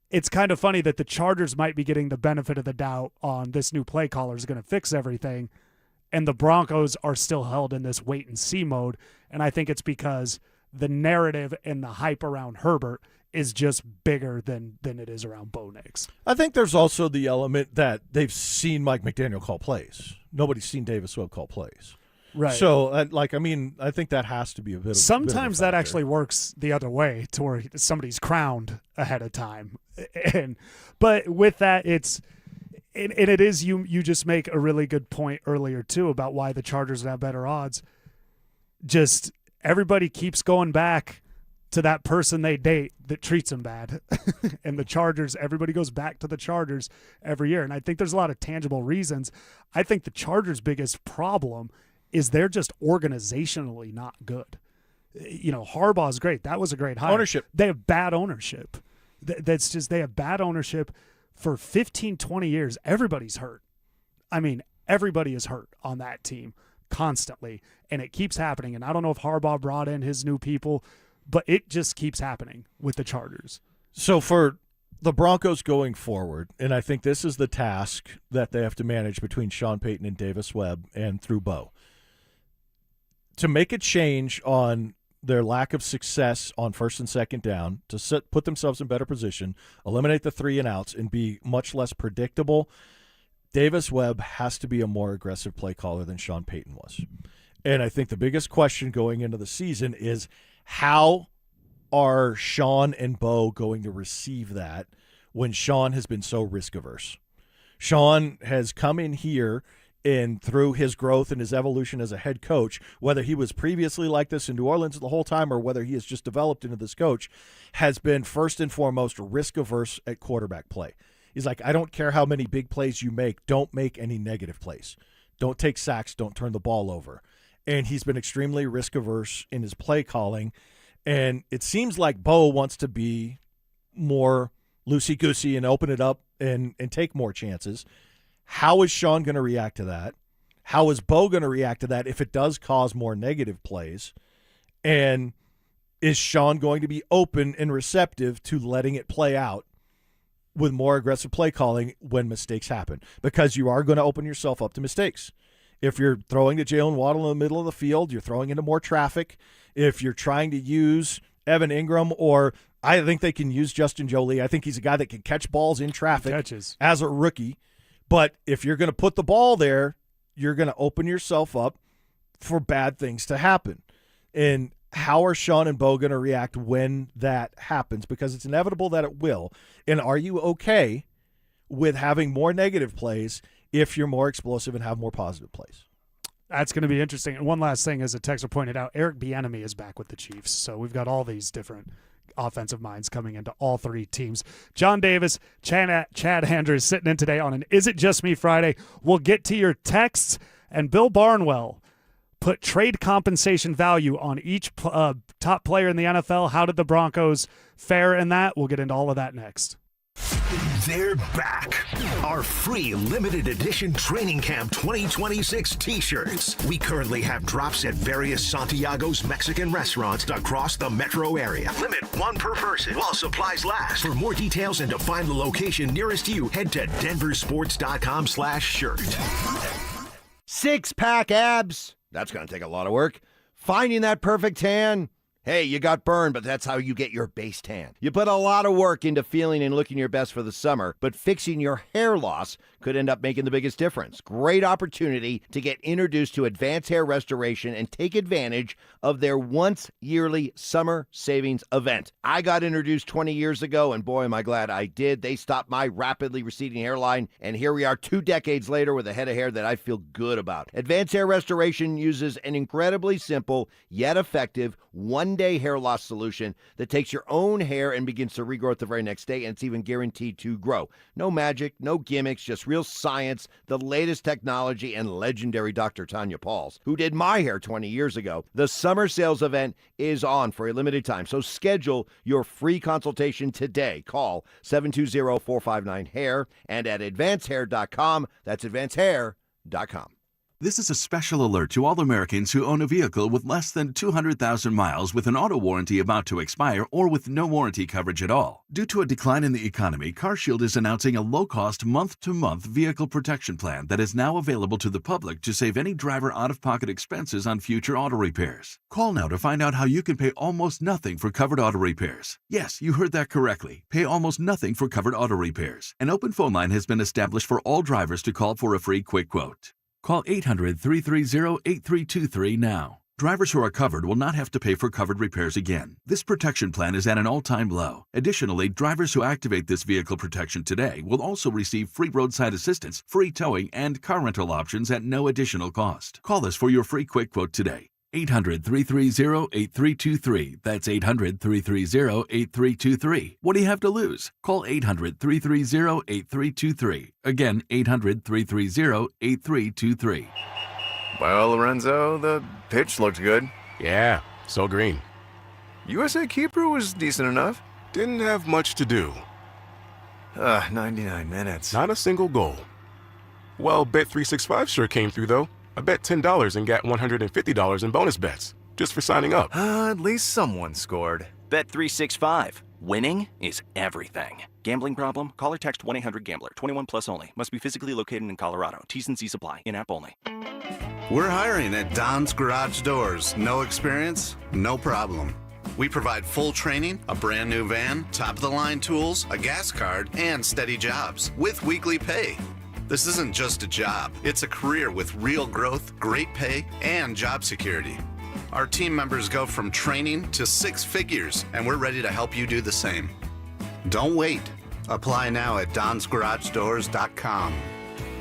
it's kind of funny that the Chargers might be getting the benefit of the doubt on this new play caller is going to fix everything, and the Broncos are still held in this wait-and-see mode. And I think it's because the narrative and the hype around Herbert is just bigger than it is around Bo Nix. I think there's also the element that they've seen Mike McDaniel call plays. Nobody's seen Davis Webb call plays. Right. So, I think that has to be a bit of Sometimes that actually works the other way to where somebody's crowned ahead of time. But with that, it is you just make a really good point earlier, too, about why the Chargers have better odds. Just everybody keeps going back to that person they date that treats them bad. And the Chargers, everybody goes back to the Chargers every year. And I think there's a lot of tangible reasons. I think the Chargers' biggest problem is they're just organizationally not good. Harbaugh's great. That was a great hire. Ownership. They have bad ownership. They have bad ownership for 15, 20 years. Everybody's hurt. I mean, everybody is hurt on that team constantly. And it keeps happening. And I don't know if Harbaugh brought in his new people, but it just keeps happening with the Chargers. So for the Broncos going forward, and I think this is the task that they have to manage between Sean Payton and Davis Webb and through Bo, to make a change on their lack of success on first and second down, to put themselves in better position, eliminate the 3 and outs, and be much less predictable, Davis Webb has to be a more aggressive play caller than Sean Payton was. And I think the biggest question going into the season is, how are Sean and Bo going to receive that when Sean has been so risk-averse? Sean has come in here and through his growth and his evolution as a head coach, whether he was previously like this in New Orleans the whole time or whether he has just developed into this coach, has been first and foremost risk-averse at quarterback play. He's like, I don't care how many big plays you make, don't make any negative plays. Don't take sacks, don't turn the ball over. And he's been extremely risk-averse in his play calling. And it seems like Bo wants to be more loosey-goosey and open it up and take more chances. How is Sean going to react to that? How is Bo going to react to that if it does cause more negative plays? And is Sean going to be open and receptive to letting it play out with more aggressive play calling when mistakes happen? Because you are going to open yourself up to mistakes. If you're throwing to Jalen Waddle in the middle of the field, you're throwing into more traffic. If you're trying to use Evan Ingram, or I think they can use Justin Jolie. I think he's a guy that can catch balls in traffic as a rookie. But if you're going to put the ball there, you're going to open yourself up for bad things to happen. And how are Sean and Bo going to react when that happens? Because it's inevitable that it will. And are you okay with having more negative plays if you're more explosive and have more positive plays? That's going to be interesting. And one last thing, as a texter pointed out, Eric Bieniemy is back with the Chiefs. So we've got all these different offensive minds coming into all 3 teams. John Davis, Chad Andrews sitting in today on an Is It Just Me Friday. We'll get to your texts. And Bill Barnwell put trade compensation value on each top player in the NFL. How did the Broncos fare in that? We'll get into all of that next. They're back. Our free limited edition Training Camp 2026 t-shirts. We currently have drops at various Santiago's Mexican restaurants across the metro area. Limit 1 per person while supplies last. For more details and to find the location nearest you, head to DenverSports.com/shirt. 6-pack abs. That's going to take a lot of work. Finding that perfect tan. Hey, you got burned, but that's how you get your base tan. You put a lot of work into feeling and looking your best for the summer, but fixing your hair loss could end up making the biggest difference. Great opportunity to get introduced to advanced hair restoration and take advantage of their once yearly summer savings event. I got introduced 20 years ago, and boy, am I glad I did. They stopped my rapidly receding hairline, and here we are 2 decades later with a head of hair that I feel good about. Advanced hair restoration uses an incredibly simple yet effective 1 10-day hair loss solution that takes your own hair and begins to regrow it the very next day, and it's even guaranteed to grow. No magic, no gimmicks, just real science, the latest technology, and legendary Dr. Tanya Pauls, who did my hair 20 years ago. The summer sales event is on for a limited time, so schedule your free consultation today. Call 720-459-HAIR and at advancehair.com. That's advancehair.com. This is a special alert to all Americans who own a vehicle with less than 200,000 miles with an auto warranty about to expire or with no warranty coverage at all. Due to a decline in the economy, CarShield is announcing a low-cost month-to-month vehicle protection plan that is now available to the public to save any driver out-of-pocket expenses on future auto repairs. Call now to find out how you can pay almost nothing for covered auto repairs. Yes, you heard that correctly. Pay almost nothing for covered auto repairs. An open phone line has been established for all drivers to call for a free quick quote. Call 800-330-8323 now. Drivers who are covered will not have to pay for covered repairs again. This protection plan is at an all-time low. Additionally, drivers who activate this vehicle protection today will also receive free roadside assistance, free towing, and car rental options at no additional cost. Call us for your free quick quote today. 800-330-8323. That's 800-330-8323. What do you have to lose? Call 800-330-8323. Again, 800-330-8323. Well, Lorenzo, the pitch looked good. Yeah, so green. USA keeper was decent enough. Didn't have much to do. 99 minutes. Not a single goal. Well, Bet365 sure came through, though. I bet $10 and got $150 in bonus bets just for signing up. At least someone scored. Bet365. Winning is everything. Gambling problem? Call or text 1-800-GAMBLER. 21 plus only. Must be physically located in Colorado. T's and C's apply. In-app only. We're hiring at Don's Garage Doors. No experience? No problem. We provide full training, a brand new van, top-of-the-line tools, a gas card, and steady jobs with weekly pay. This isn't just a job. It's a career with real growth, great pay, and job security. Our team members go from training to 6 figures, and we're ready to help you do the same. Don't wait. Apply now at donsgaragedoors.com.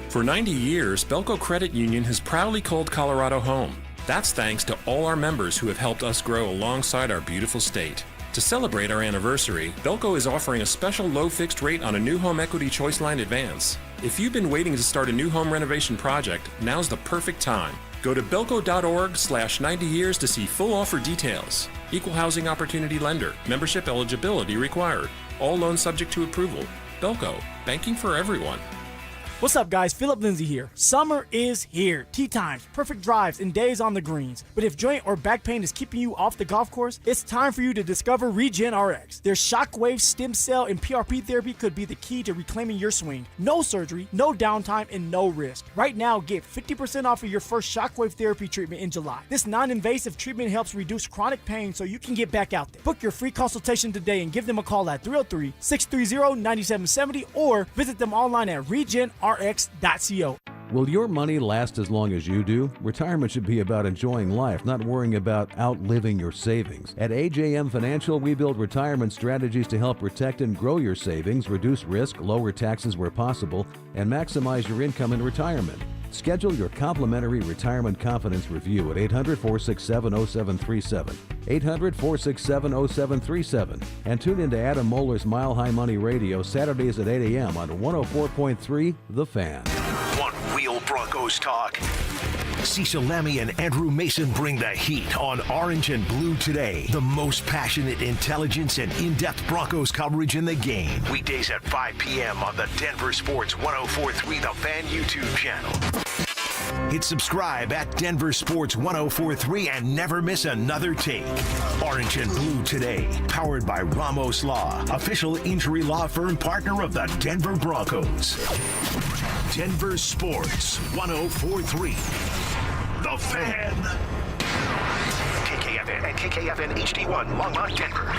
For 90 years, Belco Credit Union has proudly called Colorado home. That's thanks to all our members who have helped us grow alongside our beautiful state. To celebrate our anniversary, Belco is offering a special low fixed rate on a new home equity choice line advance. If you've been waiting to start a new home renovation project, now's the perfect time. Go to belco.org/90 years to see full offer details. Equal housing opportunity lender. Membership eligibility required. All loans subject to approval. Belco. Banking for everyone. What's up, guys? Philip Lindsay here. Summer is here. Tee times, perfect drives, and days on the greens. But if joint or back pain is keeping you off the golf course, it's time for you to discover Regen RX. Their shockwave, stem cell, and PRP therapy could be the key to reclaiming your swing. No surgery, no downtime, and no risk. Right now, get 50% off of your first shockwave therapy treatment in July. This non-invasive treatment helps reduce chronic pain so you can get back out there. Book your free consultation today and give them a call at 303-630-9770 or visit them online at regenrx.co. Will your money last as long as you do? Retirement should be about enjoying life, not worrying about outliving your savings. At AJM Financial, we build retirement strategies to help protect and grow your savings, reduce risk, lower taxes where possible, and maximize your income in retirement. Schedule your complimentary retirement confidence review at 800-467-0737, 800-467-0737, and tune into Adam Moeller's Mile High Money Radio Saturdays at 8 a.m. on 104.3 The Fan. One Wheel Broncos talk. Cecil Lammy and Andrew Mason bring the heat on Orange and Blue Today. The most passionate intelligence and in-depth Broncos coverage in the game. Weekdays at 5 p.m. on the Denver Sports 104.3 The Fan YouTube channel. Hit subscribe at Denver Sports 104.3 and never miss another take. Orange and Blue Today, powered by Ramos Law, official injury law firm partner of the Denver Broncos. Denver Sports 104.3 The Fan. KKFN and KKFN HD1 Longmont, Denver.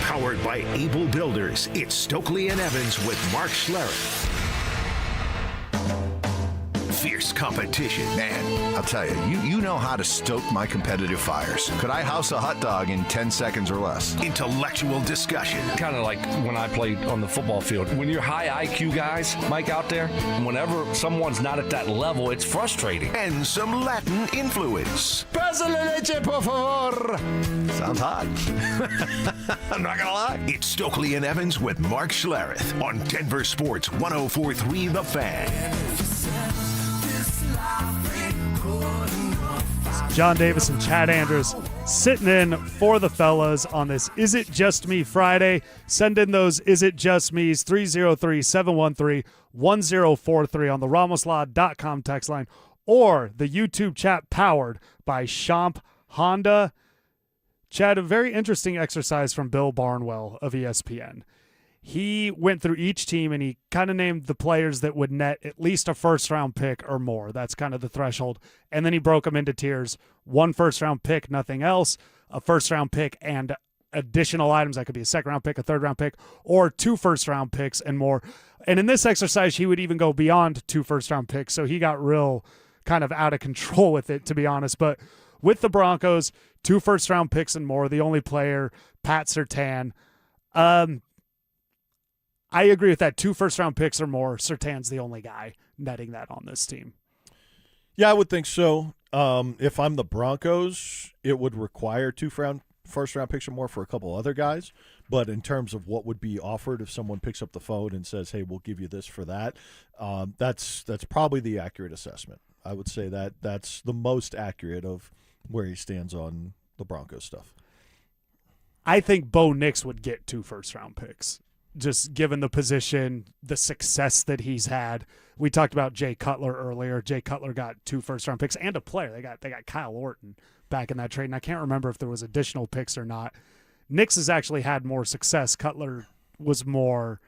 Powered by Able Builders, it's Stokley and Evans with Mark Schlereth. fierce competition. Man, I'll tell you, you know how to stoke my competitive fires. Could I house a hot dog in 10 seconds or less? Intellectual discussion. Kind of like when I played on the football field. When you're high IQ guys, Mike, out there, whenever someone's not at that level, it's frustrating. And some Latin influence. Pasa la leche, por favor. Sounds hot. I'm not going to lie. It's Stokley and Evans with Mark Schlereth on Denver Sports 104.3 The Fan. John Davis and Chad Andrews sitting in for the fellas on this Is It Just Me Friday. Send in those Is It Just Me's 303-713-1043 on the RamosLaw.com text line or the YouTube chat powered by Champ Honda. Chad, a very interesting exercise from Bill Barnwell of ESPN. He went through each team and he kind of named the players that would net at least a first-round pick or more. That's kind of the threshold. And then he broke them into tiers. 1 first-round pick, nothing else. A first-round pick and additional items. That could be a second-round pick, a third-round pick, or 2 first-round picks and more. And in this exercise, he would even go beyond 2 first-round picks. So he got real kind of out of control with it, to be honest. But with the Broncos, 2 first-round picks and more, the only player, Pat Surtain. I agree with that. 2 first-round picks or more. Surtain's the only guy netting that on this team. Yeah, I would think so. If I'm the Broncos, it would require 2 first-round picks or more for a couple other guys. But in terms of what would be offered if someone picks up the phone and says, hey, we'll give you this for that, that's probably the accurate assessment. I would say that's the most accurate of where he stands on the Broncos stuff. I think Bo Nix would get 2 first-round picks. Just given the position, the success that he's had. We talked about Jay Cutler earlier. Jay Cutler got 2 first-round picks and a player. They got Kyle Orton back in that trade, and I can't remember if there was additional picks or not. Nix has actually had more success. Cutler was more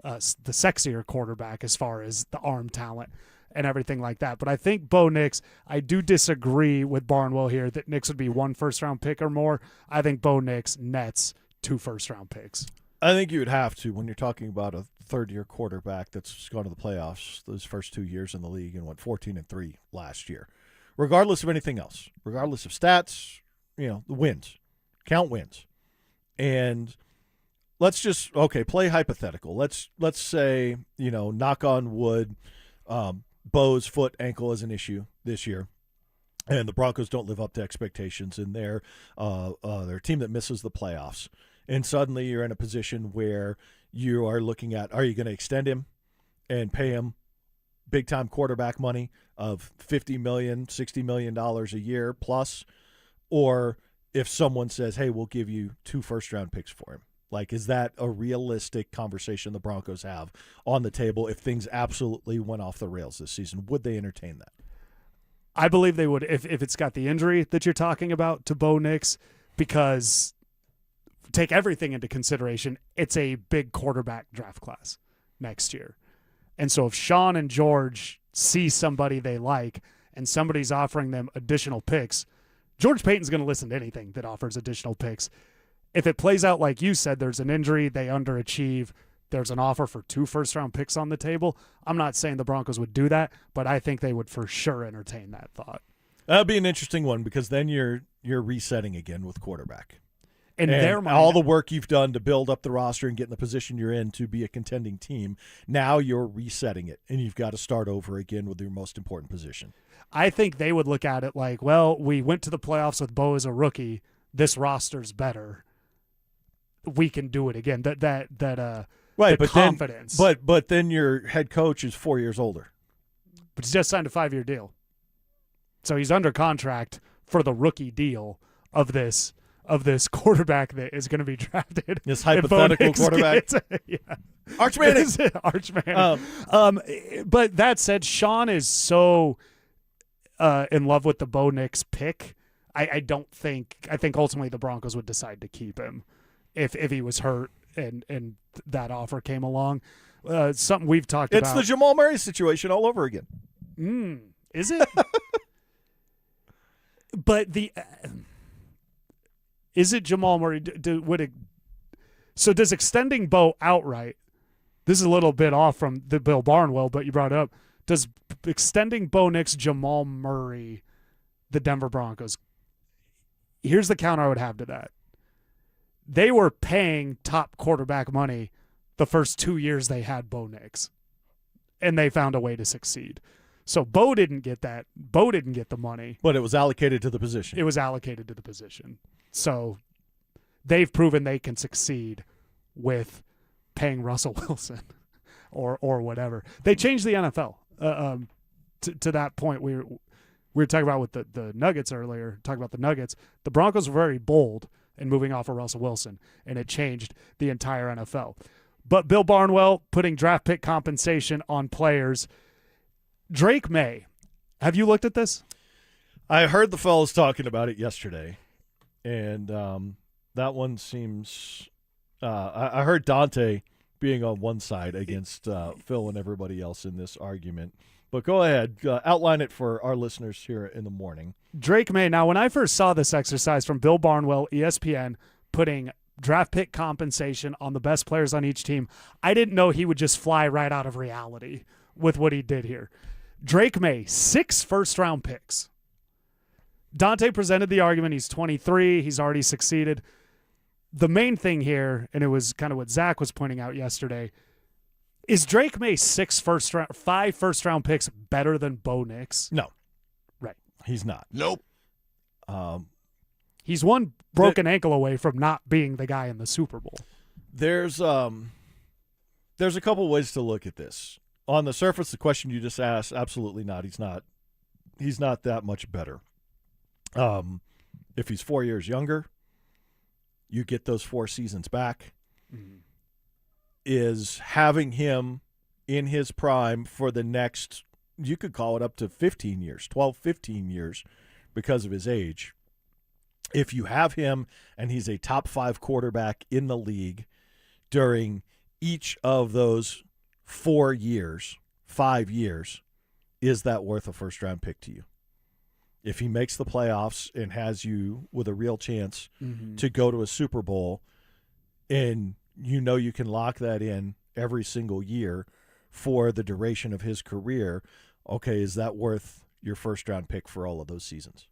the sexier quarterback as far as the arm talent and everything like that. But I think Bo Nix, I do disagree with Barnwell here that Nix would be 1 first-round pick or more. I think Bo Nix nets 2 first-round picks. I think you would have to when you're talking about a third-year quarterback that's gone to the playoffs those first 2 years in the league and went 14-3 last year. Regardless of anything else, regardless of stats, the wins. Count wins. And let's just, play hypothetical. Let's say, knock on wood, Bo's foot, ankle is an issue this year. And the Broncos don't live up to expectations, and they're a team that misses the playoffs. And suddenly you're in a position where you are looking at, are you going to extend him and pay him big-time quarterback money of $50 million, $60 million a year plus? Or if someone says, hey, we'll give you 2 first-round picks for him. Like, is that a realistic conversation the Broncos have on the table if things absolutely went off the rails this season? Would they entertain that? I believe they would if it's got the injury that you're talking about to Bo Nix, because take everything into consideration, it's a big quarterback draft class next year. And so if Sean and George see somebody they like and somebody's offering them additional picks, George Payton's going to listen to anything that offers additional picks. If it plays out like you said, there's an injury, they underachieve, there's an offer for 2 first-round picks on the table, I'm not saying the Broncos would do that, but I think they would for sure entertain that thought. That'd be an interesting one because then you're resetting again with quarterback. And their mind, all the work you've done to build up the roster and get in the position you're in to be a contending team, now you're resetting it, and you've got to start over again with your most important position. I think they would look at it like, well, we went to the playoffs with Bo as a rookie. This roster's better. We can do it again. Right, but confidence. But then your head coach is 4 years older. But he's just signed a 5-year deal. So he's under contract for the rookie deal of this quarterback that is going to be drafted. This hypothetical quarterback. Arch Manning. Arch Manning. But that said, Sean is so in love with the Bo Nix pick. I think ultimately the Broncos would decide to keep him if he was hurt and that offer came along. Something we've talked about. It's the Jamal Murray situation all over again. Is it? But is it Jamal Murray? So does extending Bo outright, this is a little bit off from the Bill Barnwell, but you brought it up, Does extending Bo Nix, Jamal Murray, the Denver Broncos? Here's the counter I would have to that. They were paying top quarterback money the first 2 years they had Bo Nix, and they found a way to succeed. So Bo didn't get that. Bo didn't get the money. But it was allocated to the position. It was allocated to the position. So they've proven they can succeed with paying Russell Wilson or whatever. They changed the NFL. To that point, we were talking about with the Nuggets earlier, talking about the Nuggets. The Broncos were very bold in moving off of Russell Wilson, and it changed the entire NFL. But Bill Barnwell putting draft pick compensation on players. Drake May, have you looked at this? I heard the fellas talking about it yesterday, and that one seems I heard Dante being on one side against Phil and everybody else in this argument. But go ahead, outline it for our listeners here in the morning. Drake May. Now, when I first saw this exercise from Bill Barnwell, ESPN, putting draft pick compensation on the best players on each team, I didn't know he would just fly right out of reality with what he did here. Drake May, 6 first-round picks. Dante presented the argument. He's 23. He's already succeeded. The main thing here, and it was kind of what Zach was pointing out yesterday, is Drake May 5 first-round picks better than Bo Nix? No. Right. He's not. Nope. He's one broken ankle away from not being the guy in the Super Bowl. There's a couple ways to look at this. On the surface, the question you just asked, absolutely not. He's not that much better. If he's 4 years younger, you get those 4 seasons back. Mm-hmm. Is having him in his prime for the next, you could call it up to 15 years, 12, 15 years because of his age. If you have him and he's a top 5 quarterback in the league during each of those 4 years, 5 years, is that worth a first-round pick to you? If he makes the playoffs and has you with a real chance to go to a Super Bowl, and you know you can lock that in every single year for the duration of his career, okay, is that worth your first-round pick for all of those seasons?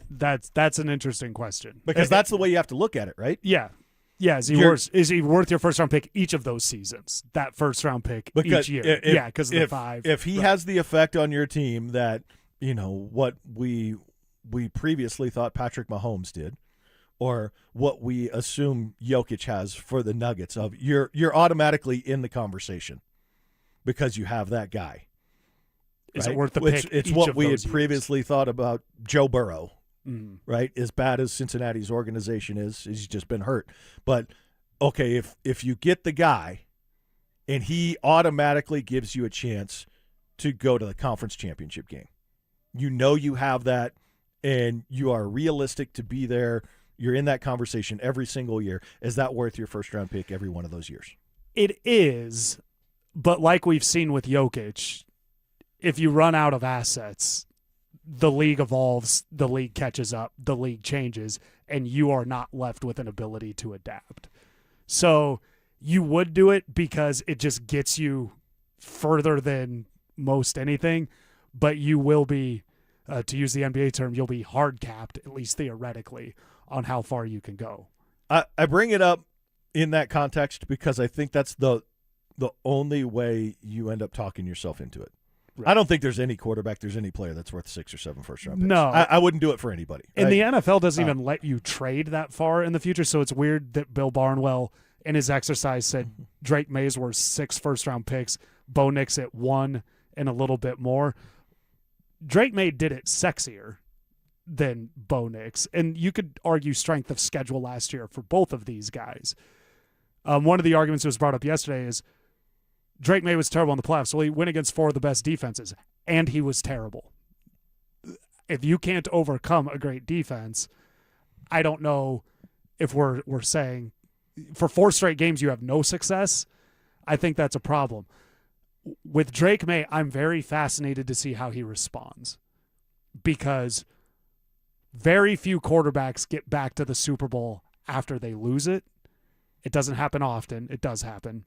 That's an interesting question. Because that's the way you have to look at it, right? Yeah. Yeah, is he worth your first-round pick each of those seasons, that first-round pick each year? Because of the 5. If he has the effect on your team that, you know, what we previously thought Patrick Mahomes did, or what we assume Jokic has for the Nuggets, of you're automatically in the conversation because you have that guy. Is right? it worth the pick? It's what we had previously thought about Joe Burrow. Right? As bad as Cincinnati's organization is, he's just been hurt. But, okay, if you get the guy and he automatically gives you a chance to go to the conference championship game, you know you have that and you are realistic to be there, you're in that conversation every single year, is that worth your first-round pick every one of those years? It is, but like we've seen with Jokic, if you run out of assets, the league evolves, the league catches up, the league changes, and you are not left with an ability to adapt. So you would do it because it just gets you further than most anything, but you will be, to use the NBA term, you'll be hard capped, at least theoretically, on how far you can go. I bring it up in that context because I think that's the only way you end up talking yourself into it. Right. I don't think there's any quarterback, there's any player that's worth 6 or 7 first-round picks. No. I wouldn't do it for anybody. And the NFL doesn't even let you trade that far in the future, so it's weird that Bill Barnwell in his exercise said Drake May's worth 6 first-round picks, Bo Nix at 1 and a little bit more. Drake May did it sexier than Bo Nix, and you could argue strength of schedule last year for both of these guys. One of the arguments that was brought up yesterday is Drake May was terrible in the playoffs. Well, he went against 4 of the best defenses, and he was terrible. If you can't overcome a great defense, I don't know if we're saying for 4 straight games you have no success. I think that's a problem. With Drake May, I'm very fascinated to see how he responds because very few quarterbacks get back to the Super Bowl after they lose it. It doesn't happen often. It does happen.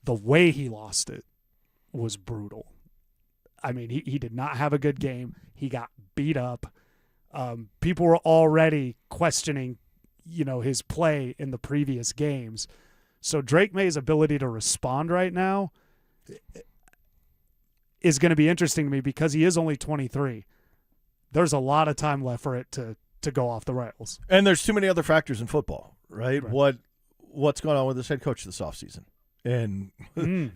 The way he lost it was brutal. I mean, he did not have a good game. He got beat up. People were already questioning, his play in the previous games. So Drake May's ability to respond right now is going to be interesting to me because he is only 23. There's a lot of time left for it to go off the rails. And there's too many other factors in football, right? What's going on with this head coach this offseason? And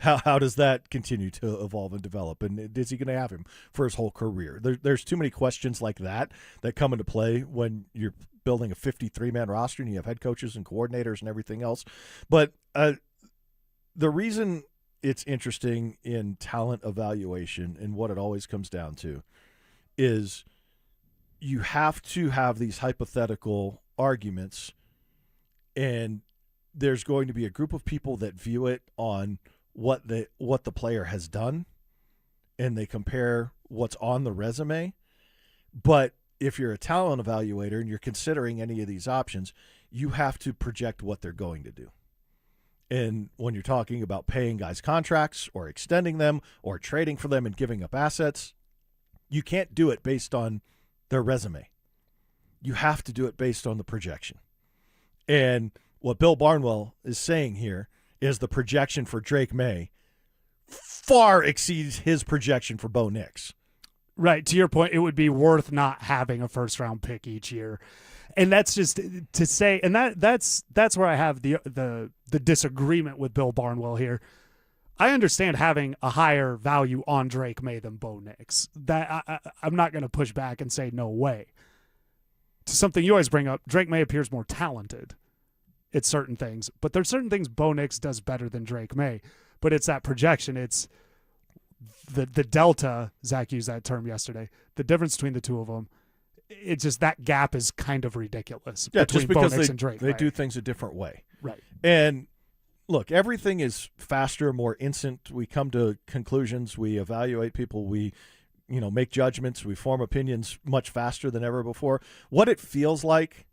how does that continue to evolve and develop? And is he going to have him for his whole career? There's too many questions like that come into play when you're building a 53-man roster and you have head coaches and coordinators and everything else. But the reason it's interesting in talent evaluation and what it always comes down to is you have to have these hypothetical arguments, and there's going to be a group of people that view it on what the player has done, and they compare what's on the resume. But if you're a talent evaluator and you're considering any of these options, you have to project what they're going to do. And when you're talking about paying guys contracts or extending them or trading for them and giving up assets, you can't do it based on their resume. You have to do it based on the projection. And what Bill Barnwell is saying here is the projection for Drake May far exceeds his projection for Bo Nix. Right. To your point, it would be worth not having a first-round pick each year. And that's just to say, and that's where I have the disagreement with Bill Barnwell here. I understand having a higher value on Drake May than Bo Nix. That I'm not going to push back and say no way. To something you always bring up, Drake May appears more talented at certain things, but there's certain things Bo Nix does better than Drake May. But it's that projection. It's the delta. Zach used that term yesterday. The difference between the two of them. It's just that gap is kind of ridiculous. Yeah, between just because Bo Nix and Drake they May. do things a different way. Right. And look, everything is faster, more instant. We come to conclusions. We evaluate people. We, make judgments. We form opinions much faster than ever before. What it feels like,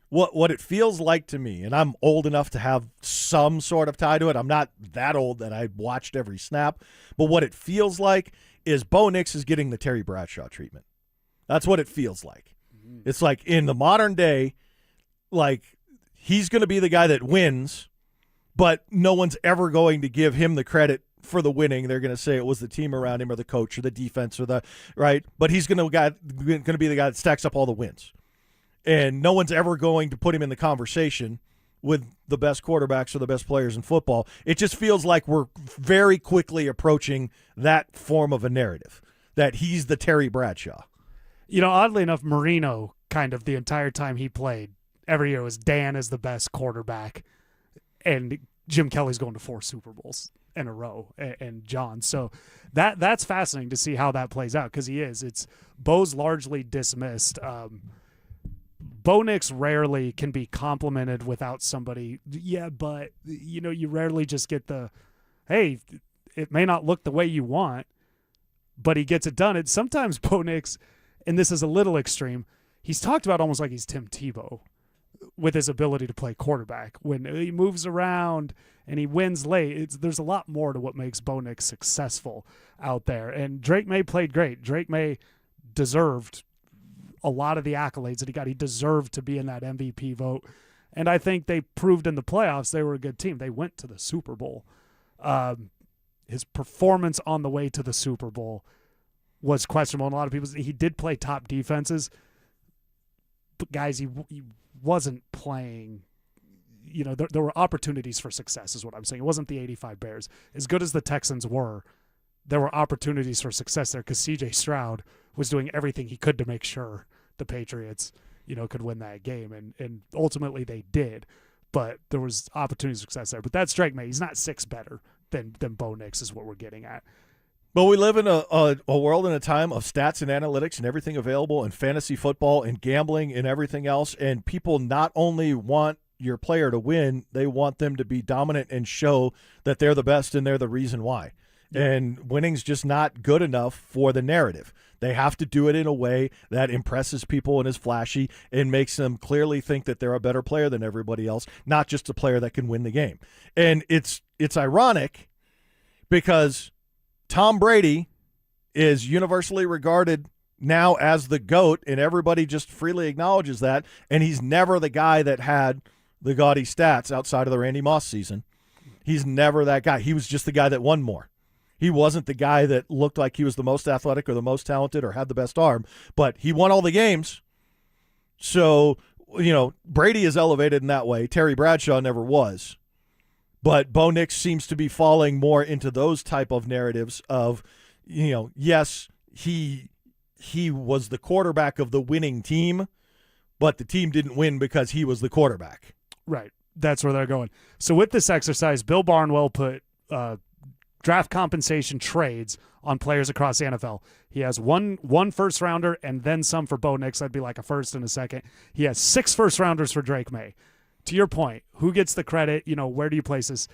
what it feels like to me, and I'm old enough to have some sort of tie to it. I'm not that old that I watched every snap. But what it feels like is Bo Nix is getting the Terry Bradshaw treatment. That's what it feels like. It's like in the modern day, like he's going to be the guy that wins, but no one's ever going to give him the credit for the winning. They're going to say it was the team around him or the coach or the defense or right. But he's going to be the guy that stacks up all the wins. And no one's ever going to put him in the conversation with the best quarterbacks or the best players in football. It just feels like we're very quickly approaching that form of a narrative, that he's the Terry Bradshaw. Oddly enough, Marino kind of the entire time he played, every year was Dan is the best quarterback, and Jim Kelly's going to 4 Super Bowls in a row, and John. So that's fascinating to see how that plays out because he is. It's Bo's largely dismissed. Bo Nix rarely can be complimented without somebody. Yeah, but you rarely just get the, hey, it may not look the way you want, but he gets it done. It's sometimes Bo Nix. And this is a little extreme, he's talked about almost like he's Tim Tebow with his ability to play quarterback. When he moves around and he wins late, there's a lot more to what makes Bo Nix successful out there. And Drake May played great. Drake May deserved a lot of the accolades that he got. He deserved to be in that MVP vote. And I think they proved in the playoffs they were a good team. They went to the Super Bowl. His performance on the way to the Super Bowl was questionable. And a lot of people, he did play top defenses, but guys, he wasn't playing. There were opportunities for success, is what I'm saying. It wasn't the 85 Bears. As good as the Texans were, there were opportunities for success there because C.J. Stroud was doing everything he could to make sure the Patriots, could win that game, and ultimately they did. But there was opportunities for success there. But that's Drake May. He's not 6 better than Bo Nix, is what we're getting at. But we live in a world and a time of stats and analytics and everything available, and fantasy football and gambling and everything else. And people not only want your player to win, they want them to be dominant and show that they're the best and they're the reason why. Yeah. And winning's just not good enough for the narrative. They have to do it in a way that impresses people and is flashy and makes them clearly think that they're a better player than everybody else, not just a player that can win the game. And it's ironic because Tom Brady is universally regarded now as the GOAT, and everybody just freely acknowledges that, and he's never the guy that had the gaudy stats outside of the Randy Moss season. He's never that guy. He was just the guy that won more. He wasn't the guy that looked like he was the most athletic or the most talented or had the best arm, but he won all the games. So, Brady is elevated in that way. Terry Bradshaw never was. But Bo Nix seems to be falling more into those type of narratives of, yes, he was the quarterback of the winning team, but the team didn't win because he was the quarterback. Right. That's where they're going. So with this exercise, Bill Barnwell put draft compensation trades on players across the NFL. He has one first rounder and then some for Bo Nix. That'd be like a first and a second. He has 6 first rounders for Drake May. To your point, who gets the credit? Where do you place this?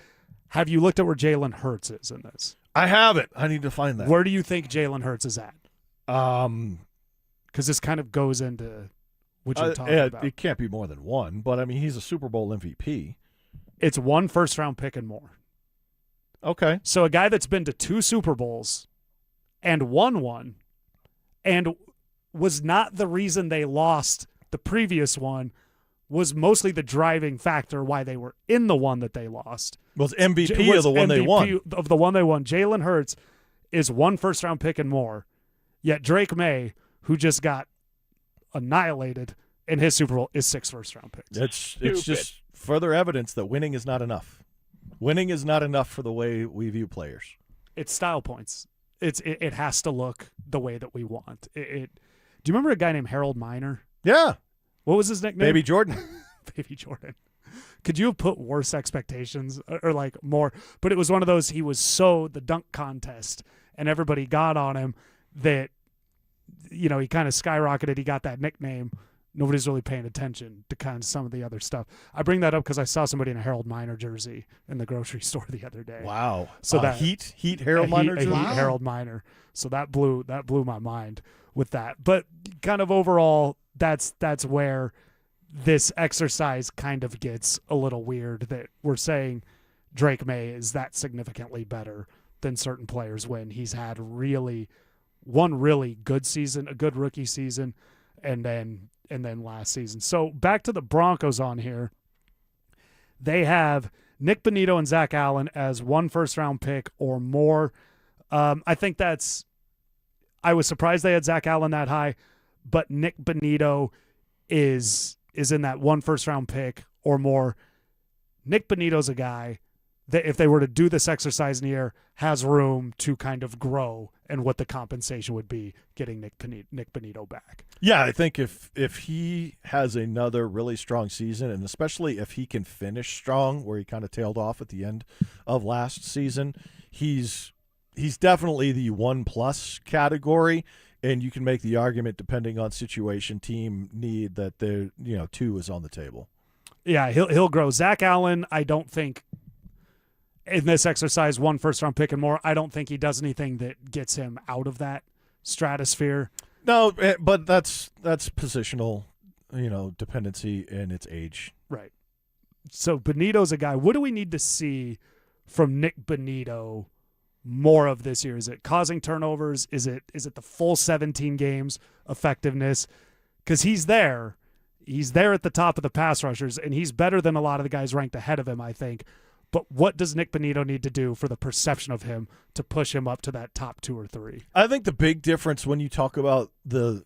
Have you looked at where Jalen Hurts is in this? I haven't. I need to find that. Where do you think Jalen Hurts is at? Because this kind of goes into what you're talking about. It can't be more than 1, but he's a Super Bowl MVP. It's 1 first round pick and more. Okay. So a guy that's been to 2 Super Bowls and won one and was not the reason they lost the previous one, was mostly the driving factor why they were in the one that they lost. Was MVP of the one they won. Of the one they won. Jalen Hurts is 1 first round pick and more, yet Drake May, who just got annihilated in his Super Bowl, is 6 first round picks. It's just further evidence that winning is not enough. Winning is not enough for the way we view players. It's style points. It has to look the way that we want. Do you remember a guy named Harold Miner? Yeah. What was his nickname? Baby Jordan. Baby Jordan. Could you have put worse expectations or like more? But it was one of those, he was the dunk contest and everybody got on him that, he kind of skyrocketed. He got that nickname. Nobody's really paying attention to kind of some of the other stuff. I bring that up because I saw somebody in a Harold Miner jersey in the grocery store the other day. Wow. So that Heat Harold Miner jersey? Heat Harold Miner. So that blew my mind with that. But kind of overall, that's where this exercise kind of gets a little weird, that we're saying Drake May is that significantly better than certain players when he's had one really good season, a good rookie season, and then last season. So back to the Broncos on here. They have Nick Bonito and Zach Allen as 1 first round pick or more. I think I was surprised they had Zach Allen that high, but Nick Bonito is in that 1 first round pick or more. Nick Bonito's a guy that if they were to do this exercise in the year, has room to kind of grow, and what the compensation would be getting Nick Bonito back. Yeah, I think if he has another really strong season, and especially if he can finish strong where he kind of tailed off at the end of last season, he's definitely the 1+ category, and you can make the argument depending on situation, team need, that 2 is on the table. Yeah, he'll grow. Zach Allen, I don't think in this exercise, 1 first round pick and more, I don't think he does anything that gets him out of that stratosphere. No, but that's positional, dependency and its age. Right. So Bonito's a guy. What do we need to see from Nick Bonito more of this year? Is it causing turnovers? Is it the full 17 games effectiveness? Because he's there. He's there at the top of the pass rushers, and he's better than a lot of the guys ranked ahead of him, I think. But what does Nick Bonito need to do for the perception of him to push him up to that top 2 or 3? I think the big difference when you talk about the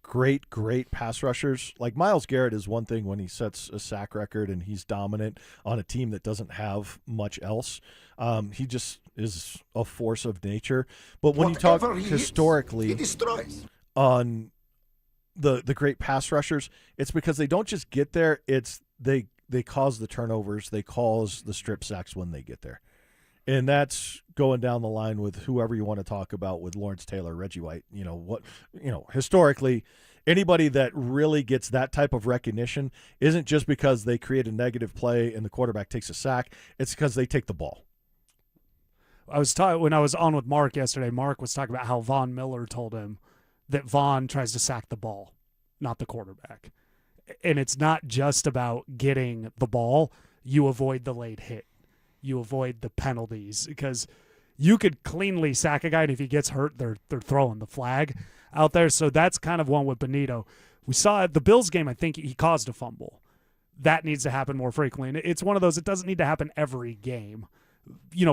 great pass rushers, like Myles Garrett is one thing when he sets a sack record and he's dominant on a team that doesn't have much else. He just is a force of nature. But when you talk historically on the great pass rushers, it's because they don't just get there, it's they cause the turnovers, they cause the strip sacks when they get there. And that's going down the line with whoever you want to talk about, with Lawrence Taylor, Reggie White. Historically, anybody that really gets that type of recognition isn't just because they create a negative play and the quarterback takes a sack. It's because they take the ball. When I was on with Mark yesterday, Mark was talking about how Von Miller told him that Von tries to sack the ball, not the quarterback. And it's not just about getting the ball. You avoid the late hit. You avoid the penalties, because you could cleanly sack a guy, and if he gets hurt, they're throwing the flag out there. So that's kind of one with Bonito. We saw at the Bills game, I think he caused a fumble. That needs to happen more frequently. And it's one of those, it doesn't need to happen every game.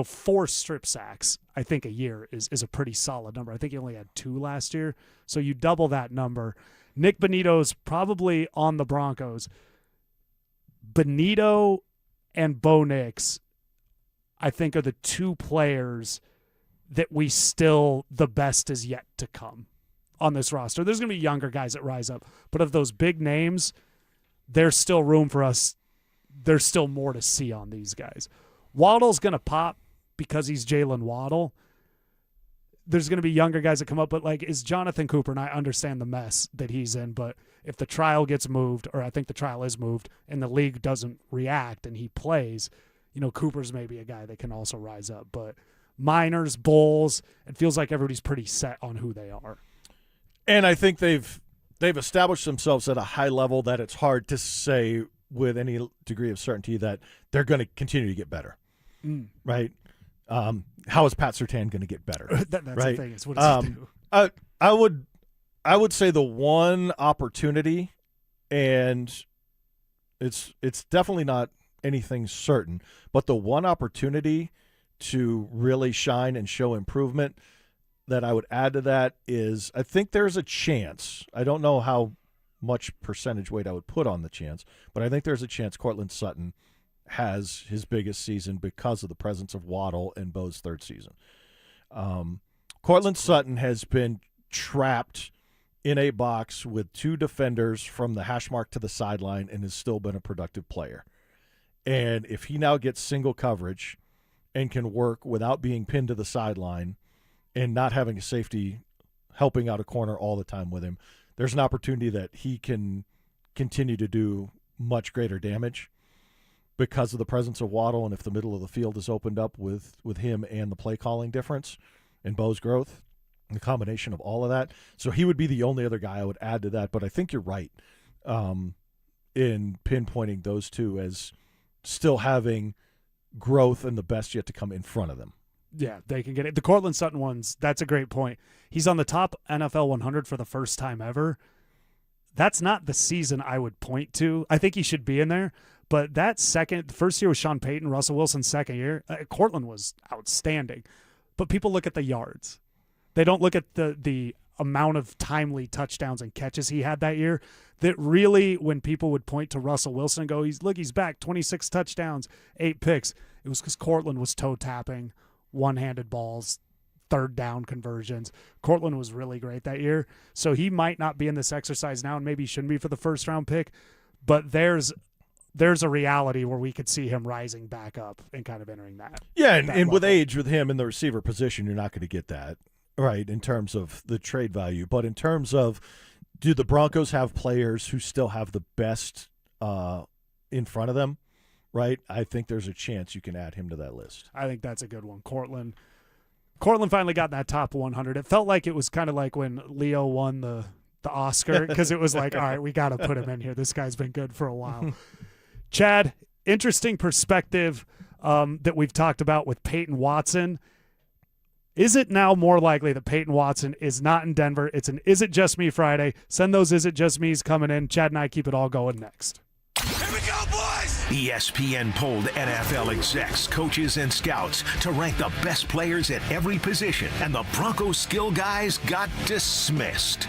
4 strip sacks, I think, a year is a pretty solid number. I think he only had 2 last year. So you double that number. Nick Bonito's probably on the Broncos. Bonito and Bo Nix, I think, are the 2 players that the best is yet to come on this roster. There's going to be younger guys that rise up, but of those big names, there's still room for us. There's still more to see on these guys. Waddle's going to pop because he's Jalen Waddle. There's going to be younger guys that come up, but is Jonathan Cooper, and I understand the mess that he's in, but if the trial gets moved, or I think the trial is moved, and the league doesn't react and he plays, Cooper's maybe a guy that can also rise up. But Miners, Bulls, it feels like everybody's pretty set on who they are. And I think they've established themselves at a high level that it's hard to say with any degree of certainty that they're going to continue to get better, right? How is Pat Surtain going to get better? That's right? the thing. Is what does he do? I would say the one opportunity, and it's definitely not anything certain, but the one opportunity to really shine and show improvement that I would add to that is I think there's a chance. I don't know how much percentage weight I would put on the chance, but I think there's a chance Courtland Sutton has his biggest season because of the presence of Waddle in Bo's 3rd season. Courtland Sutton has been trapped in a box with 2 defenders from the hash mark to the sideline and has still been a productive player. And if he now gets single coverage and can work without being pinned to the sideline and not having a safety helping out a corner all the time with him, there's an opportunity that he can continue to do much greater damage because of the presence of Waddle, and if the middle of the field is opened up with him and the play calling difference and Bo's growth, the combination of all of that. So he would be the only other guy I would add to that, but I think you're right in pinpointing those 2 as still having growth and the best yet to come in front of them. Yeah, they can get it. The Courtland Sutton ones, that's a great point. He's on the top NFL 100 for the first time ever. That's not the season I would point to. I think he should be in there, but that first year was Sean Payton, Russell Wilson's second year. Courtland was outstanding, but people look at the yards. They don't look at the amount of timely touchdowns and catches he had that year. That really, when people would point to Russell Wilson and go, he's back, 26 touchdowns, 8 picks, it was because Courtland was toe tapping, one-handed balls, 3rd down conversions. Courtland was really great that year. So he might not be in this exercise now, and maybe he shouldn't be for the 1st-round pick, but there's a reality where we could see him rising back up and kind of entering that. Yeah, and with age, with him in the receiver position, you're not going to get that, right, in terms of the trade value. But in terms of, do the Broncos have players who still have the best in front of them, right? I think there's a chance you can add him to that list. I think that's a good one. Courtland finally got in that top 100. It felt like it was kind of like when Leo won the Oscar, because it was like, all right, we got to put him in here. This guy's been good for a while. Chad, interesting perspective that we've talked about with Peyton Watson. Is it now more likely that Peyton Watson is not in Denver? It's an Is It Just Me Friday. Send those Is It Just Me's coming in. Chad and I keep it all going next. ESPN polled NFL execs, coaches, and scouts to rank the best players at every position, and the Broncos skill guys got dismissed.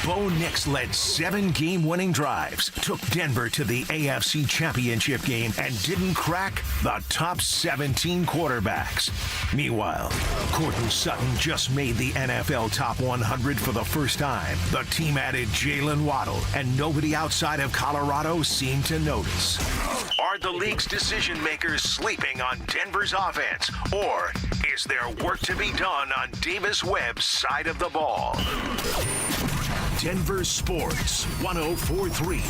Bo Nix led 7 game-winning drives, took Denver to the AFC Championship game, and didn't crack the top 17 quarterbacks. Meanwhile, Courtland Sutton just made the NFL top 100 for the first time. The team added Jalen Waddle, and nobody outside of Colorado seemed to notice. Are the league's decision-makers sleeping on Denver's offense, or is there work to be done on Davis Webb's side of the ball? Denver Sports 104.3.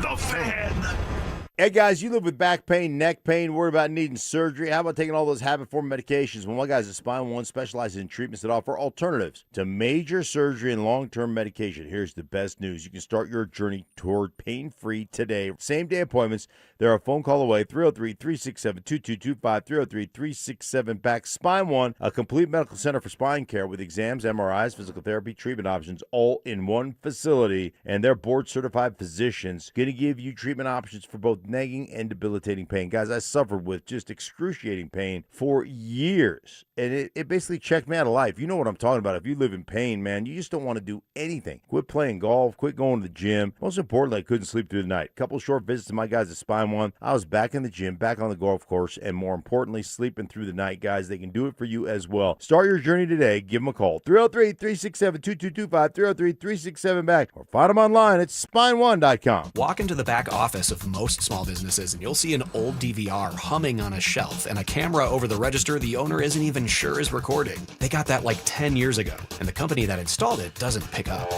The Fan. Hey, guys, you live with back pain, neck pain, worried about needing surgery. How about taking all those habit-forming medications? Well, my guys at Spine One specializes in treatments that offer alternatives to major surgery and long-term medication. Here's the best news. You can start your journey toward pain-free today. Same-day appointments. They're a phone call away, 303-367-2225, 303-367-BACK. Spine One, a complete medical center for spine care with exams, MRIs, physical therapy, treatment options, all in one facility. And they're board-certified physicians going to give you treatment options for both nagging and debilitating pain. Guys, I suffered with just excruciating pain for years, and it basically checked me out of life. You know what I'm talking about. If you live in pain, man, you just don't want to do anything. Quit playing golf, quit going to the gym. Most importantly, I couldn't sleep through the night. Couple short visits to my guys at Spine One. I was back in the gym, back on the golf course, and more importantly, sleeping through the night. Guys, they can do it for you as well. Start your journey today. Give them a call. 303-367-2225, 303-367-BACK, or find them online at spine1.com. Walk into the back office of most small businesses and you'll see an old DVR humming on a shelf and a camera over the register the owner isn't even sure is recording. They got that like 10 years ago, and the company that installed it doesn't pick up.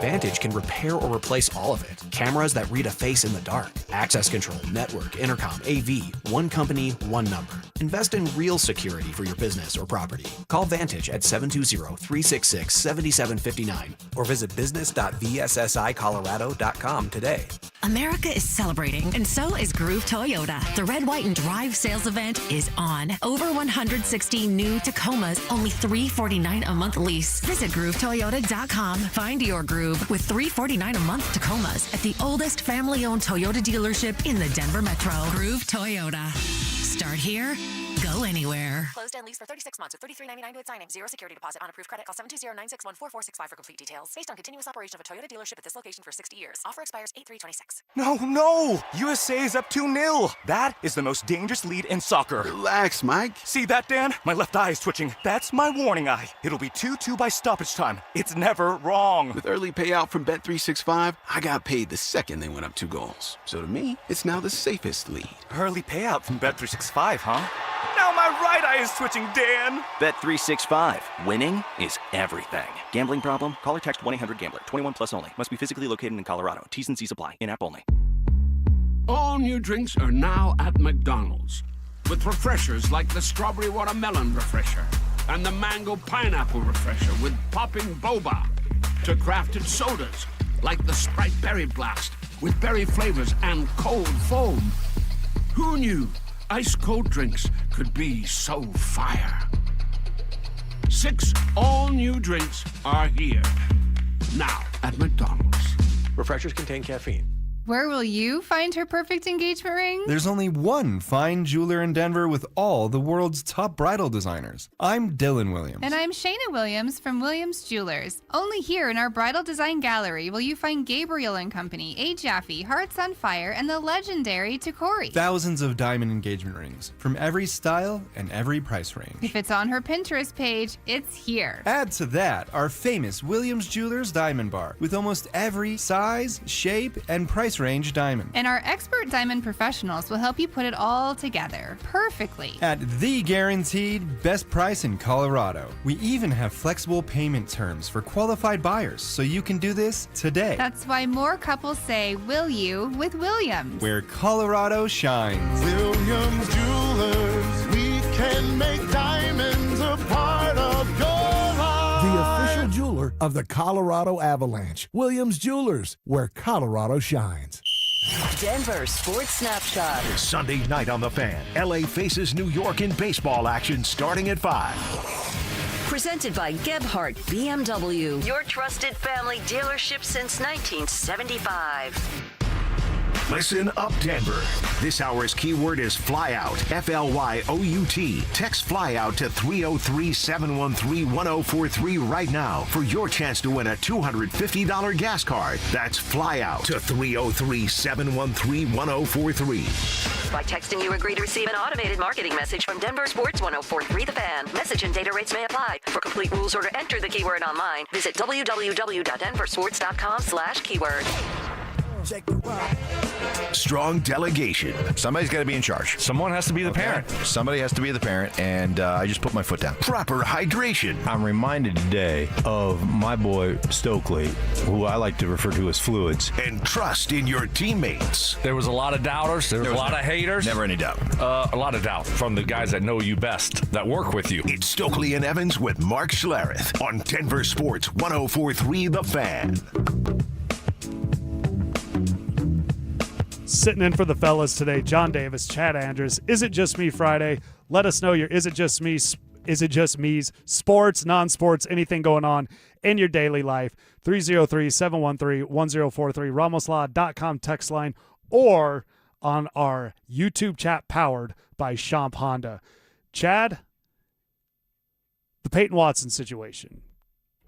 Vantage can repair or replace all of it. Cameras that read a face in the dark. Access control, network, intercom, AV. One company, one number. Invest in real security for your business or property. Call Vantage at 720-366-7759 or visit business.vssicolorado.com today. America is celebrating, and so is Groove Toyota. The Red, White, and Drive sales event is on. Over 160 new Tacomas, only $349 a month lease. Visit GrooveToyota.com. Find your groove with $349 a month Tacomas at the oldest family-owned Toyota dealership in the Denver Metro. Groove Toyota. Start here, go anywhere. Closed and leased for 36 months with $33.99 to signing. Zero security deposit on approved credit. Call 720-961-4465 for complete details. Based on continuous operation of a Toyota dealership at this location for 60 years. Offer expires 8/3/26. No! USA is up 2-0. That is the most dangerous lead in soccer. Relax, Mike. See that, Dan? My left eye is twitching. That's my warning eye. It'll be 2-2 by stoppage time. It's never wrong. With early payout from Bet365, I got paid the second they went up 2 goals. So to me, it's now the safest lead. Early payout from Bet365, huh? Now my right eye is twitching, Dan. Bet365. Winning is everything. Gambling problem? Call or text 1-800-GAMBLER. 21 plus only. Must be physically located in Colorado. T's and C's apply. In-app only. All new drinks are now at McDonald's. With refreshers like the Strawberry Watermelon Refresher and the Mango Pineapple Refresher with popping boba. To crafted sodas like the Sprite Berry Blast with berry flavors and cold foam. Who knew ice-cold drinks could be so fire? 6 all-new drinks are here. Now at McDonald's. Refreshers contain caffeine. Where will you find her perfect engagement ring? There's only one fine jeweler in Denver with all the world's top bridal designers. I'm Dylan Williams. And I'm Shayna Williams from Williams Jewelers. Only here in our Bridal Design Gallery will you find Gabriel & Company, A. Jaffe, Hearts on Fire, and the legendary Takori. Thousands of diamond engagement rings from every style and every price range. If it's on her Pinterest page, it's here. Add to that our famous Williams Jewelers Diamond Bar with almost every size, shape, and price range diamond. And our expert diamond professionals will help you put it all together perfectly. At the guaranteed best price in Colorado. We even have flexible payment terms for qualified buyers, so you can do this today. That's why more couples say, will you, with Williams. Where Colorado shines. Williams Jewelers, we can make diamonds a part of your life. The official jeweler of the Colorado Avalanche. Williams Jewelers, where Colorado shines. Denver Sports Snapshot. Sunday night on the Fan. LA faces New York in baseball action starting at 5. Presented by Gebhardt BMW. Your trusted family dealership since 1975. Listen up, Denver. This hour's keyword is flyout. FLYOUT. Text flyout to 303-713-1043 right now for your chance to win a $250 gas card. That's flyout to 303-713-1043. By texting, you agree to receive an automated marketing message from Denver Sports 1043 The Fan. Message and data rates may apply. For complete rules or to enter the keyword online, visit www.denversports.com/keyword. Strong delegation. Somebody's got to be in charge. Someone has to be the parent. Somebody has to be the parent, and I just put my foot down. Proper hydration. I'm reminded today of my boy Stokley, who I like to refer to as Fluids. And trust in your teammates. There was a lot of doubters. There was a lot of haters. Never any doubt. A lot of doubt from the guys that know you best, that work with you. It's Stokley and Evans with Mark Schlereth on Denver Sports 104.3 The Fan. Sitting in for the fellas today, John Davis, Chad Andrews. Is it just me Friday? Let us know your Is it just me's sports, non-sports, anything going on in your daily life. 303-713-1043, ramoslaw.com text line, or on our YouTube chat powered by Champ Honda. Chad, the Payton Watson situation.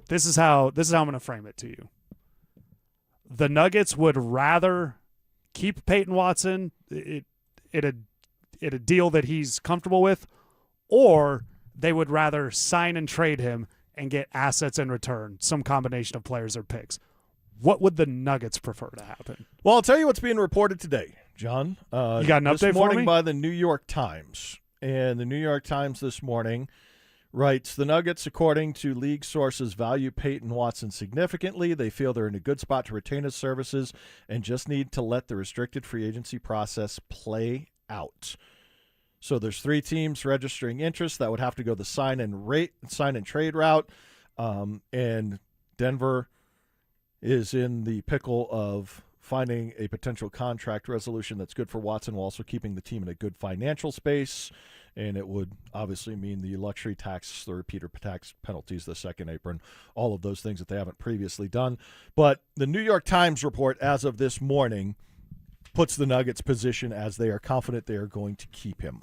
This is how I'm going to frame it to you. The Nuggets would rather keep Payton Watson in a deal that he's comfortable with, or they would rather sign and trade him and get assets in return, some combination of players or picks. What would the Nuggets prefer to happen? Well, I'll tell you what's being reported today, John. You got an update this morning for me? by the New York Times. And the New York Times this morning writes, the Nuggets, according to league sources, value Payton Watson significantly. They feel they're in a good spot to retain his services and just need to let the restricted free agency process play out. So there's 3 teams registering interest that would have to go the sign and trade route. And Denver is in the pickle of finding a potential contract resolution that's good for Watson while also keeping the team in a good financial space. And it would obviously mean the luxury tax, the repeater tax penalties, the second apron, all of those things that they haven't previously done. But the New York Times report as of this morning puts the Nuggets' position as they are confident they are going to keep him.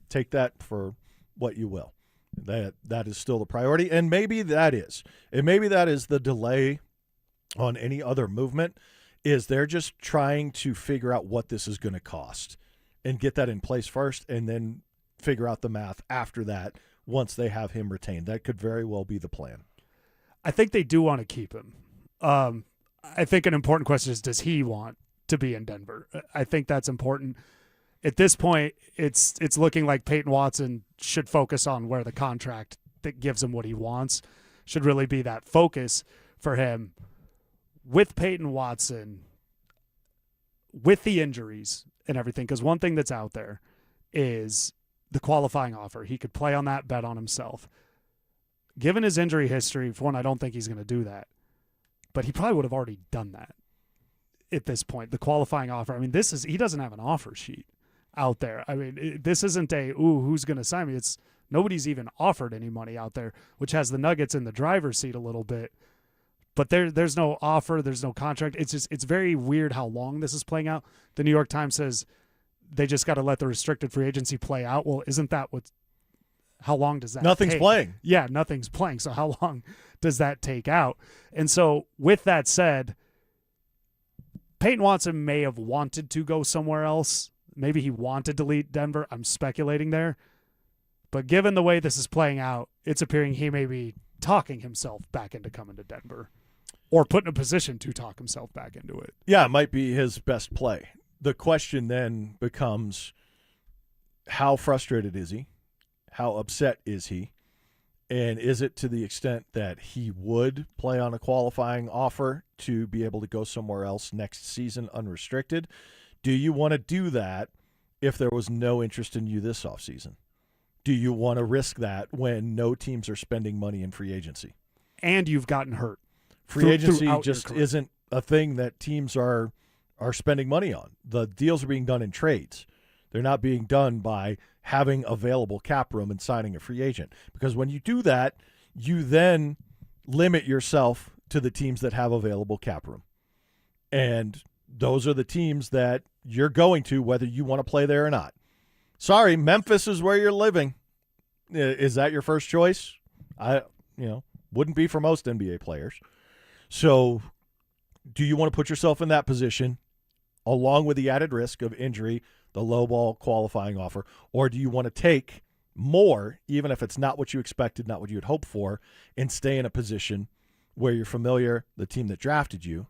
Take that for what you will. That is still the priority, and maybe that is. And maybe that is the delay on any other movement, is they're just trying to figure out what this is going to cost and get that in place first, and then figure out the math after that once they have him retained. That could very well be the plan. I think they do want to keep him. I think an important question is, does he want to be in Denver? I think that's important. At this point, it's looking like Payton Watson should focus on where the contract that gives him what he wants should really be that focus for him. With Payton Watson, with the injuries and everything, because one thing that's out there is the qualifying offer. He could play on that, bet on himself. Given his injury history, for one, I don't think he's going to do that. But he probably would have already done that at this point. The qualifying offer. I mean, he doesn't have an offer sheet out there. I mean, this isn't who's going to sign me? It's nobody's even offered any money out there, which has the Nuggets in the driver's seat a little bit. But there's no offer, there's no contract. It's very weird how long this is playing out. The New York Times says they just got to let the restricted free agency play out. Well, isn't that how long does that Nothing's take? playing. Yeah, nothing's playing. So how long does that take out? And so with that said, Payton Watson may have wanted to go somewhere else. Maybe he wanted to leave Denver. I'm speculating there. But given the way this is playing out, it's appearing he may be talking himself back into coming to Denver, or put in a position to talk himself back into it. Yeah, it might be his best play. The question then becomes, how frustrated is he? How upset is he? And is it to the extent that he would play on a qualifying offer to be able to go somewhere else next season unrestricted? Do you want to do that if there was no interest in you this offseason? Do you want to risk that when no teams are spending money in free agency? And you've gotten hurt. Free agency just isn't a thing that teams are spending money on. The deals are being done in trades. They're not being done by having available cap room and signing a free agent. Because when you do that, you then limit yourself to the teams that have available cap room. And those are the teams that you're going to, whether you want to play there or not. Sorry, Memphis is where you're living. Is that your first choice? Wouldn't be for most NBA players. So do you want to put yourself in that position along with the added risk of injury, the low ball qualifying offer, or do you want to take more, even if it's not what you expected, not what you had hoped for, and stay in a position where you're familiar, the team that drafted you,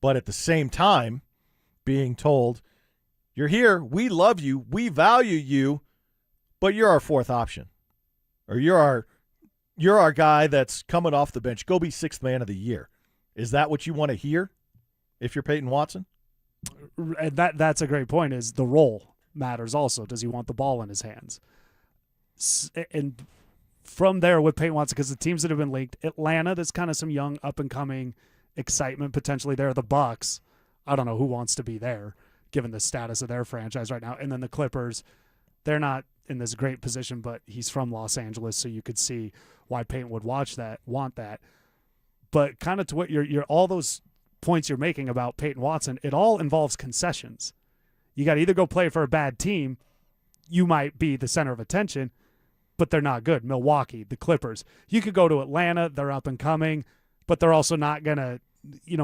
but at the same time being told, you're here, we love you, we value you, but you're our fourth option. Or you're our guy that's coming off the bench. Go be sixth man of the year. Is that what you want to hear if you're Payton Watson? That's a great point, is the role matters also. Does he want the ball in his hands? And from there with Payton Watson, because the teams that have been linked, Atlanta, there's kind of some young up-and-coming excitement potentially there. The Bucks, I don't know who wants to be there given the status of their franchise right now. And then the Clippers, they're not in this great position, but he's from Los Angeles, so you could see why Payton would want that. But kind of to what you're all those points you're making about Payton Watson, it all involves concessions. You got to either go play for a bad team, you might be the center of attention, but they're not good. Milwaukee, the Clippers. You could go to Atlanta, they're up and coming, but they're also not going to,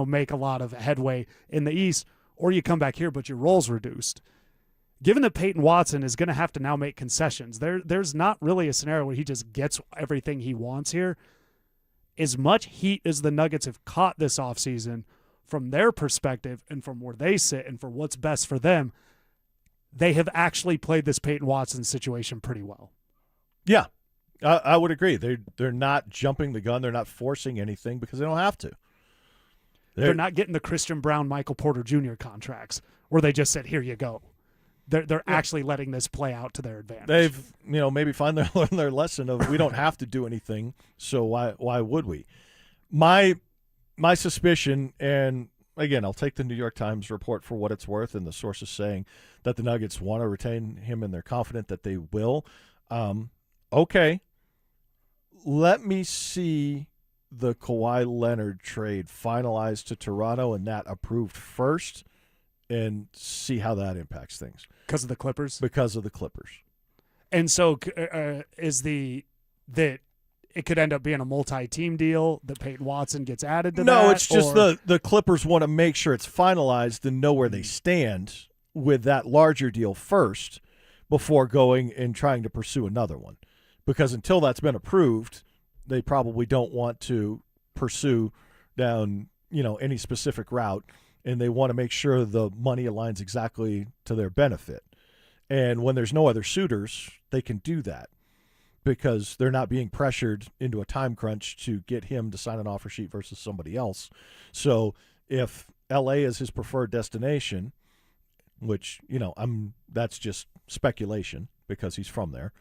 make a lot of headway in the East. Or you come back here, but your role's reduced. Given that Payton Watson is going to have to now make concessions, there's not really a scenario where he just gets everything he wants here. As much heat as the Nuggets have caught this offseason from their perspective and from where they sit and for what's best for them, they have actually played this Payton Watson situation pretty well. Yeah, I would agree. They're not jumping the gun. They're not forcing anything because they don't have to. They're not getting the Christian Brown, Michael Porter Jr. contracts where they just said, here you go. They're actually letting this play out to their advantage. They've, maybe learned their lesson of we don't have to do anything, so why would we? My suspicion, and again, I'll take the New York Times report for what it's worth, and the sources saying that the Nuggets want to retain him and they're confident that they will. Okay, let me see the Kawhi Leonard trade finalized to Toronto and that approved first, and see how that impacts things. Because of the Clippers? Because of the Clippers. And so is that it could end up being a multi-team deal that Payton Watson gets added to that? No, it's just the Clippers want to make sure it's finalized and know where they stand with that larger deal first before going and trying to pursue another one. Because until that's been approved, they probably don't want to pursue down, any specific route. And they want to make sure the money aligns exactly to their benefit. And when there's no other suitors, they can do that because they're not being pressured into a time crunch to get him to sign an offer sheet versus somebody else. So if L.A. is his preferred destination, which, that's just speculation because he's from there,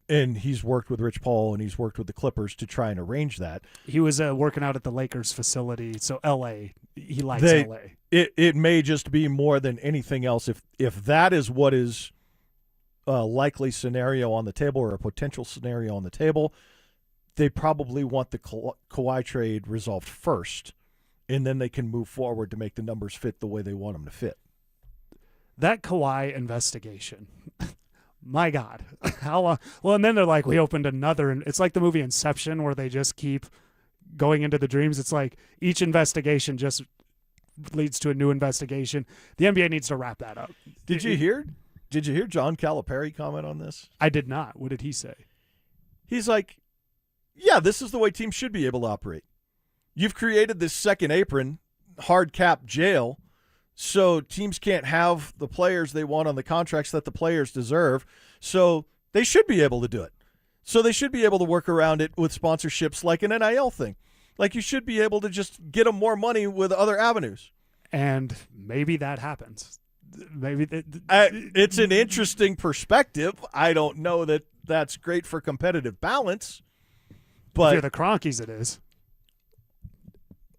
and he's worked with Rich Paul and he's worked with the Clippers to try and arrange that. He was working out at the Lakers facility, so L.A., he likes L.A. It may just be more than anything else. If that is what is a likely scenario on the table or a potential scenario on the table, they probably want the Kawhi trade resolved first, and then they can move forward to make the numbers fit the way they want them to fit. That Kawhi investigation, my God, how long? Well, and then they're like, we opened another, and it's like the movie Inception where they just keep going into the dreams. It's like each investigation just leads to a new investigation. The NBA needs to wrap that up. Did you hear John Calipari comment on this? I did not. What did he say? He's like, yeah, this is the way teams should be able to operate. You've created this second apron, hard cap jail, so teams can't have the players they want on the contracts that the players deserve. So they should be able to do it. So they should be able to work around it with sponsorships like an NIL thing. Like you should be able to just get them more money with other avenues. And maybe that happens. Maybe it's an interesting perspective. I don't know that that's great for competitive balance. But if you're the Cronkies, it is.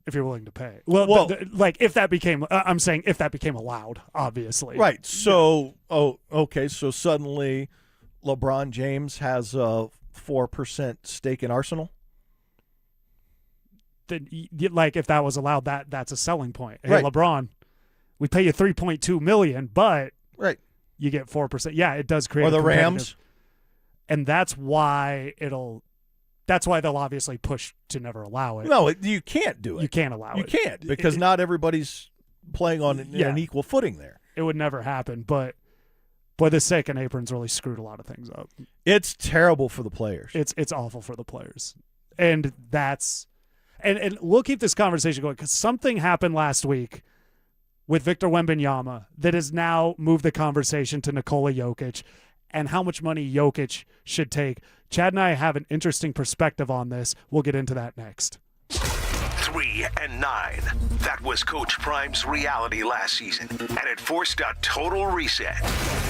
If you're willing to pay. Well, like if that became, I'm saying if that became allowed, obviously. Right. So, okay. So suddenly LeBron James has a 4% stake in Arsenal. Then, like if that was allowed, that's a selling point. Hey, right. LeBron, we pay you $3.2 million, but right, you get 4%. Yeah, it does create. Or the Rams, and that's why they'll obviously push to never allow it. No, you can't do it. You can't allow it. You can't because not everybody's playing on an equal footing there. It would never happen, but boy, the second apron's really screwed a lot of things up. It's terrible for the players. It's awful for the players. And we'll keep this conversation going because something happened last week with Victor Wembanyama that has now moved the conversation to Nikola Jokic and how much money Jokic should take. Chad and I have an interesting perspective on this. We'll get into that next. 3 and 9. That was Coach Prime's reality last season, and it forced a total reset.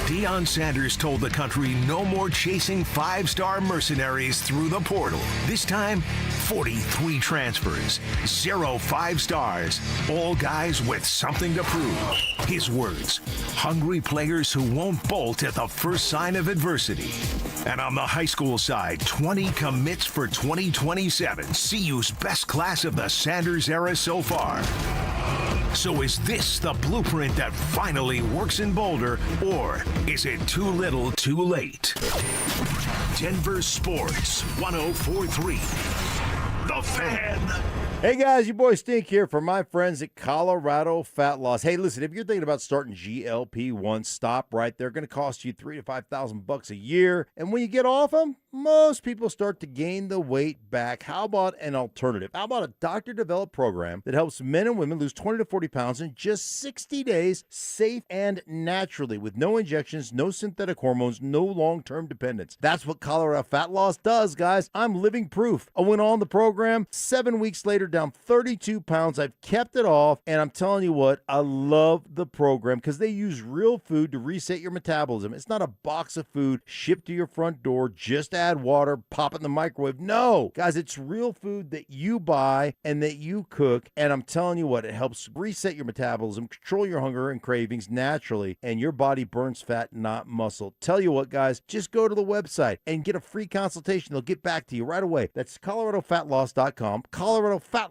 Deion Sanders told the country no more chasing 5-star mercenaries through the portal. This time, 43 transfers, 0 5 stars, all guys with something to prove. His words, hungry players who won't bolt at the first sign of adversity. And on the high school side, 20 commits for 2027. CU's best class of the Sanders era so far. So is this the blueprint that finally works in Boulder, or is it too little too late? Denver Sports 104.3. The Fan. Hey guys, your boy Stink here for my friends at Colorado Fat Loss. Hey, listen, if you're thinking about starting GLP-1, stop right there. Going to cost you $3,000 to $5,000 a year, and when you get off them, most people start to gain the weight back. How about an alternative? How about a doctor-developed program that helps men and women lose 20 to 40 pounds in just 60 days, safe and naturally, with no injections, no synthetic hormones, no long-term dependence? That's what Colorado Fat Loss does, guys. I'm living proof. I went on the program. 7 weeks later, down 32 pounds. I've kept it off, and I'm telling you what, I love the program because they use real food to reset your metabolism. It's not a box of food shipped to your front door. Just add water, pop it in the microwave. No, guys, it's real food that you buy and that you cook, and I'm telling you what, it helps reset your metabolism, control your hunger and cravings naturally, and your body burns fat, not muscle. Tell you what, guys, just go to the website and get a free consultation. They'll get back to you right away. That's coloradofatloss.com, coloradofatloss.com.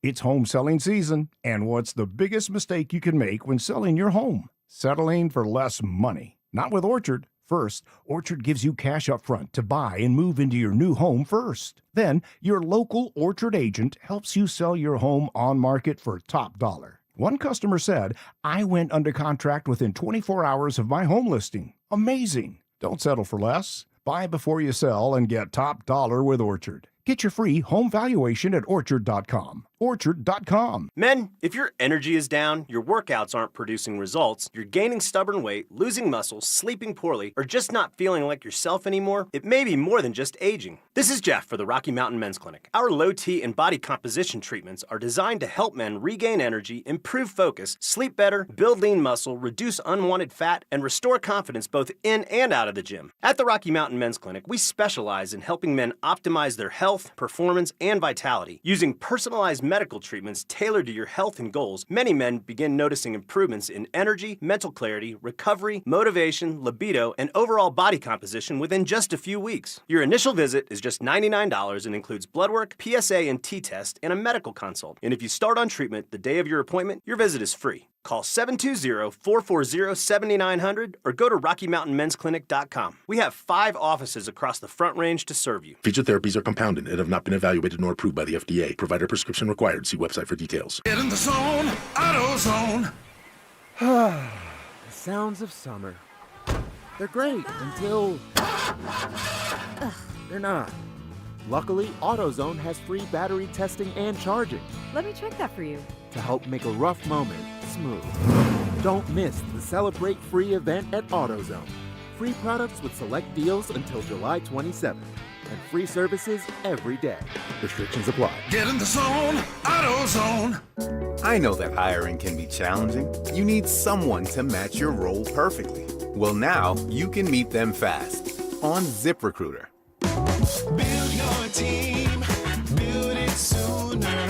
It's home selling season, and what's the biggest mistake you can make when selling your home? Settling for less money. Not with Orchard. First, Orchard gives you cash up front to buy and move into your new home first. Then, your local Orchard agent helps you sell your home on market for top dollar. One customer said, I went under contract within 24 hours of my home listing. Amazing. Don't settle for less. Buy before you sell and get top dollar with Orchard. Get your free home valuation at Orchard.com. Orchard.com. Men, if your energy is down, your workouts aren't producing results, you're gaining stubborn weight, losing muscle, sleeping poorly, or just not feeling like yourself anymore, it may be more than just aging. This is Jeff for the Rocky Mountain Men's Clinic. Our low T and body composition treatments are designed to help men regain energy, improve focus, sleep better, build lean muscle, reduce unwanted fat, and restore confidence both in and out of the gym. At the Rocky Mountain Men's Clinic, we specialize in helping men optimize their health, performance, and vitality. Using personalized medical treatments tailored to your health and goals, many men begin noticing improvements in energy, mental clarity, recovery, motivation, libido, and overall body composition within just a few weeks. Your initial visit is just $99 and includes blood work, PSA and T-test, and a medical consult. And if you start on treatment the day of your appointment, your visit is free. Call 720-440-7900 or go to RockyMountainMen'sClinic.com. We have 5 offices across the Front Range to serve you. Featured therapies are compounded and have not been evaluated nor approved by the FDA. Provider prescription required. See website for details. Get in the zone, AutoZone. The sounds of summer. They're great until they're not. Luckily, AutoZone has free battery testing and charging. Let me check that for you. To help make a rough moment smooth. Don't miss the Celebrate Free event at AutoZone. Free products with select deals until July 27th. And free services every day. Restrictions apply. Get in the zone, AutoZone. I know that hiring can be challenging. You need someone to match your role perfectly. Well, now you can meet them fast on ZipRecruiter. Build your team, build it sooner.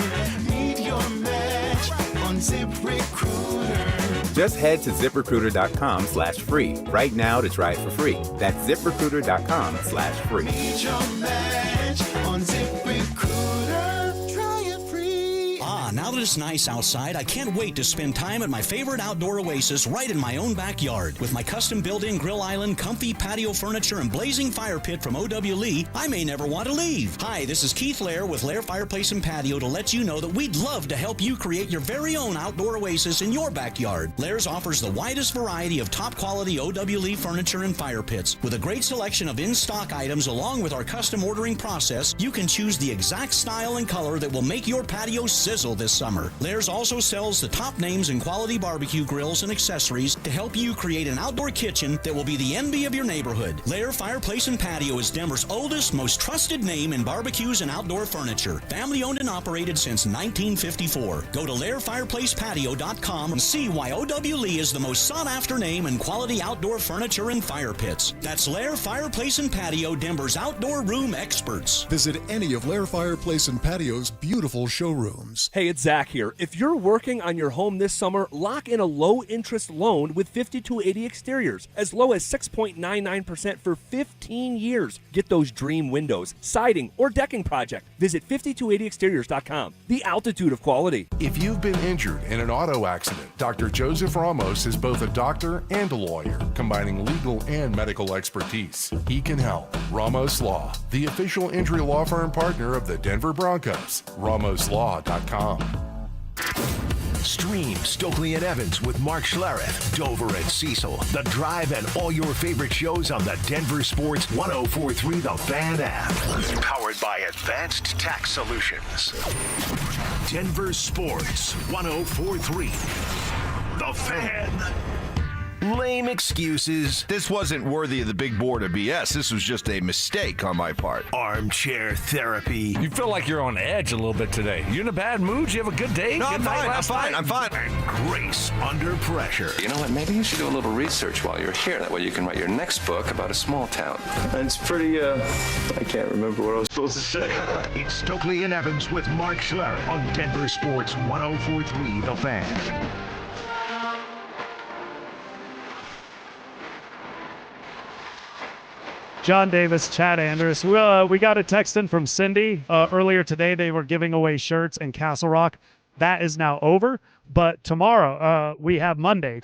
Meet your match on ZipRecruiter. Just head to ZipRecruiter.com/free right now to try it for free. That's ZipRecruiter.com/free. Meet your match on ZipRecruiter. Try it free. Now Now that it's nice outside, I can't wait to spend time at my favorite outdoor oasis right in my own backyard. With my custom built-in grill island, comfy patio furniture, and blazing fire pit from O.W. Lee, I may never want to leave. Hi, this is Keith Lair with Lair Fireplace and Patio to let you know that we'd love to help you create your very own outdoor oasis in your backyard. Lair's offers the widest variety of top-quality O.W. Lee furniture and fire pits. With a great selection of in-stock items along with our custom ordering process, you can choose the exact style and color that will make your patio sizzle this summer. Lair's also sells the top names in quality barbecue grills and accessories to help you create an outdoor kitchen that will be the envy of your neighborhood. Lair Fireplace and Patio is Denver's oldest, most trusted name in barbecues and outdoor furniture. Family owned and operated since 1954. Go to LairFireplacePatio.com and see why O.W. Lee is the most sought after name in quality outdoor furniture and fire pits. That's Lair Fireplace and Patio, Denver's outdoor room experts. Visit any of Lair Fireplace and Patio's beautiful showrooms. Hey, it's Zach here. If you're working on your home this summer, lock in a low-interest loan with 5280 Exteriors, as low as 6.99% for 15 years. Get those dream windows, siding, or decking project. Visit 5280exteriors.com. The altitude of quality. If you've been injured in an auto accident, Dr. Joseph Ramos is both a doctor and a lawyer, combining legal and medical expertise. He can help. Ramos Law, the official injury law firm partner of the Denver Broncos. RamosLaw.com. Stream Stokley and Evans with Mark Schlereth, Dover and Cecil, The Drive, and all your favorite shows on the Denver Sports 104.3 The Fan app. Powered by Advanced Tax Solutions. Denver Sports 104.3 The Fan. Lame excuses. This wasn't worthy of the big board of BS. This was just a mistake on my part. Armchair therapy. You feel like you're on edge a little bit today. You in a bad mood? You have a good day? No, Good I'm night fine. last night? I'm fine. And Grace under pressure. You know what? Maybe you should do a little research while you're here. That way you can write your next book about a small town. It's pretty, I can't remember what I was supposed to say. It's Stokley and Evans with Mark Schlereth on Denver Sports 104.3 The Fan. John Davis, Chad Anders. We got a text in from Cindy earlier today. They were giving away shirts in Castle Rock. That is now over. But tomorrow, we have Monday,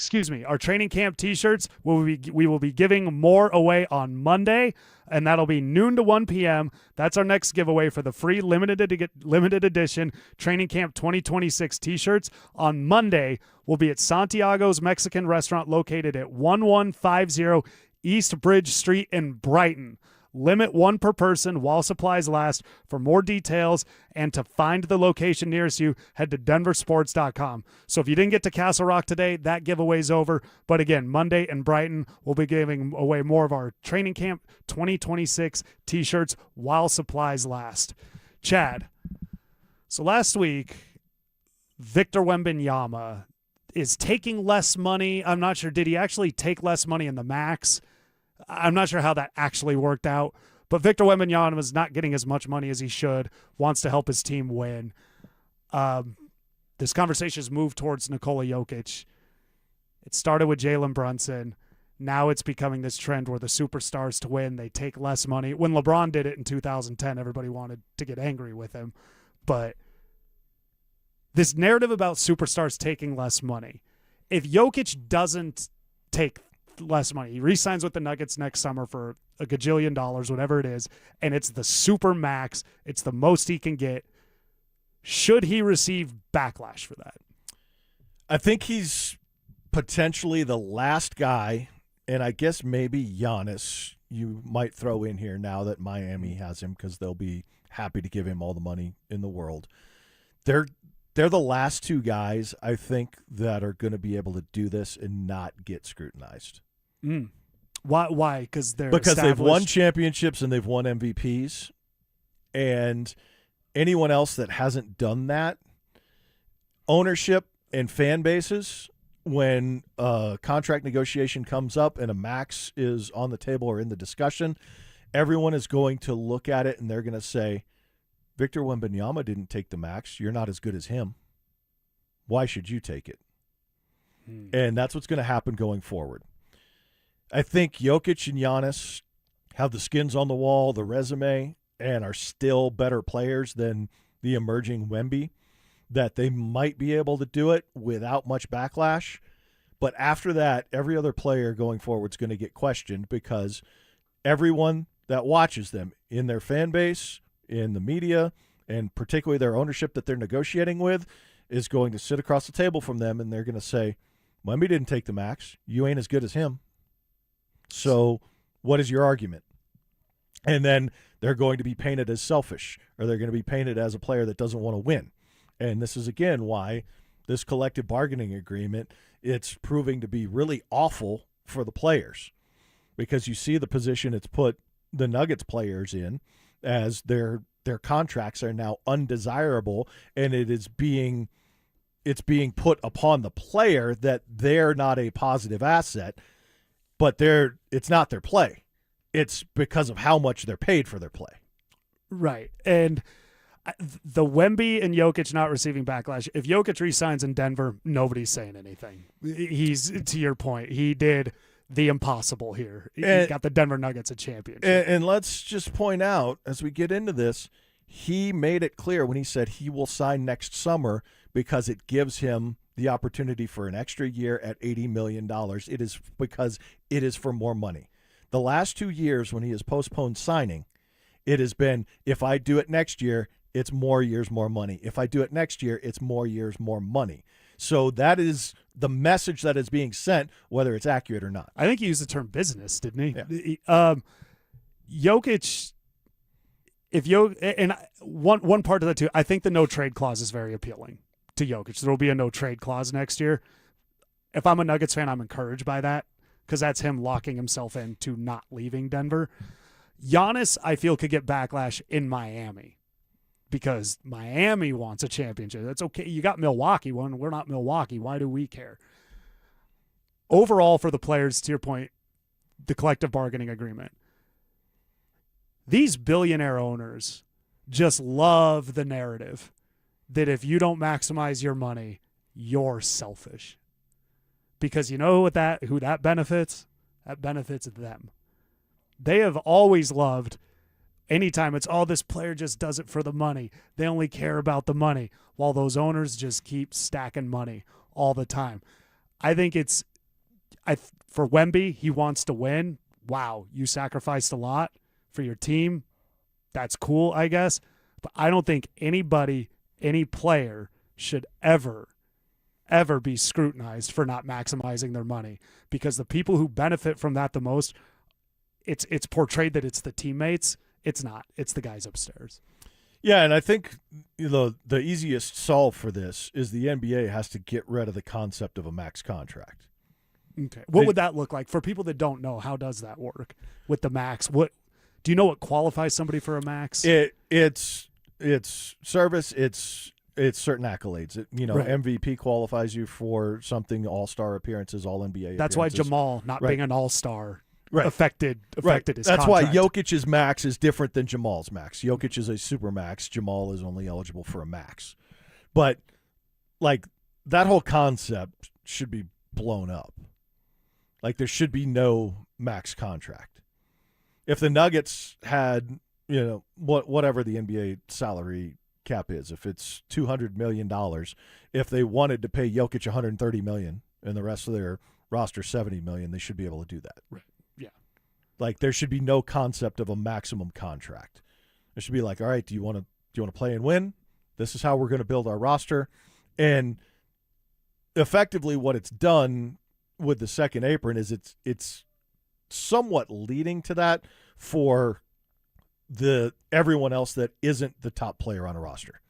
our training camp T-shirts. We will be giving more away on Monday, and that'll be noon to 1 p.m. That's our next giveaway for the free limited edition training camp 2026 T-shirts. On Monday, we'll be at Santiago's Mexican restaurant located at 1150 East Bridge Street in Brighton. Limit one per person while supplies last. For more details and to find the location nearest you, head to DenverSports.com. So if you didn't get to Castle Rock today, that giveaway's over. But again, Monday in Brighton, we'll be giving away more of our Training Camp 2026 T-shirts while supplies last. Chad, so last week, Victor Wembanyama is taking less money. I'm not sure. Did he actually take less money in the max? I'm not sure how that actually worked out, but Victor Wembanyama is not getting as much money as he should, wants to help his team win. This conversation has moved towards Nikola Jokic. It started with Jalen Brunson. Now it's becoming this trend where the superstars to win, they take less money. When LeBron did it in 2010, everybody wanted to get angry with him. But this narrative about superstars taking less money, if Jokic doesn't take less money, he re-signs with the Nuggets next summer for $1 gajillion, whatever it is, and it's the super max, it's the most he can get, should he receive backlash for that? I think he's potentially the last guy, and I guess maybe Giannis you might throw in here now that Miami has him, because they'll be happy to give him all the money in the world. They're the last two guys, I think, that are going to be able to do this and not get scrutinized. Why? Because they've won championships and they've won MVPs, and anyone else that hasn't done that, ownership and fan bases, when a contract negotiation comes up and a max is on the table or in the discussion, everyone is going to look at it and they're going to say, Victor Wembanyama didn't take the max. You're not as good as him. Why should you take it? And that's what's going to happen going forward. I think Jokic and Giannis have the skins on the wall, the resume, and are still better players than the emerging Wemby. that they might be able to do it without much backlash. But after that, every other player going forward is going to get questioned because everyone that watches them in their fan base, in the media, and particularly their ownership that they're negotiating with is going to sit across the table from them, and they're going to say, Wemby didn't take the max. You ain't as good as him. So what is your argument? And then they're going to be painted as selfish, or they're going to be painted as a player that doesn't want to win. And this is, again, why this collective bargaining agreement, it's proving to be really awful for the players, because you see the position it's put the Nuggets players in as their contracts are now undesirable, and it's being put upon the player that they're not a positive asset, but it's not their play. It's because of how much they're paid for their play. Right. And the Wemby and Jokic not receiving backlash, if Jokic resigns in Denver, nobody's saying anything. He's, to your point, he did the impossible here. He got the Denver Nuggets a championship. And let's just point out, as we get into this, he made it clear when he said he will sign next summer because it gives him the opportunity for an extra year at $80 million. It is because it is for more money. The last 2 years when he has postponed signing, it has been, if I do it next year, it's more years, more money. If I do it next year, it's more years, more money. So that is the message that is being sent, whether it's accurate or not. I think he used the term business, didn't he? Yeah. Jokic, and one part of that too, I think the no trade clause is very appealing to Jokic. There will be a no trade clause next year. If I'm a Nuggets fan, I'm encouraged by that because that's him locking himself into not leaving Denver. Giannis, I feel, could get backlash in Miami because Miami wants a championship. That's okay. You got Milwaukee one. We're not Milwaukee. Why do we care? Overall, for the players, to your point, the collective bargaining agreement, these billionaire owners just love the narrative that if you don't maximize your money, you're selfish. Because you know who that benefits? That benefits them. They have always loved anytime it's, this player just does it for the money. They only care about the money, while those owners just keep stacking money all the time. I think for Wemby, he wants to win. Wow, you sacrificed a lot for your team. That's cool, I guess. But I don't think any player should ever be scrutinized for not maximizing their money, because the people who benefit from that the most, it's portrayed that it's the teammates. It's not. It's the guys upstairs. Yeah, and I think the easiest solve for this is the NBA has to get rid of the concept of a max contract. Okay. What would that look like for people that don't know? How does that work with the max? What do you know? What qualifies somebody for a max? It's service. It's certain accolades. Right. MVP qualifies you for something. All-star appearances, all NBA. That's why Jamal not being an all-star affected his That's contract. why Jokic's max is different than Jamal's max. Jokic is a super max. Jamal is only eligible for a max. But like that whole concept should be blown up. Like there should be no max contract. If the Nuggets had, whatever the NBA salary cap is, if it's $200 million, if they wanted to pay Jokic $130 million and the rest of their roster $70 million, they should be able to do that. Right. Yeah. Like there should be no concept of a maximum contract. It should be like, all right, do you want to play and win? This is how we're going to build our roster. And effectively what it's done with the second apron is it's somewhat leading to that for everyone else that isn't the top player on a roster.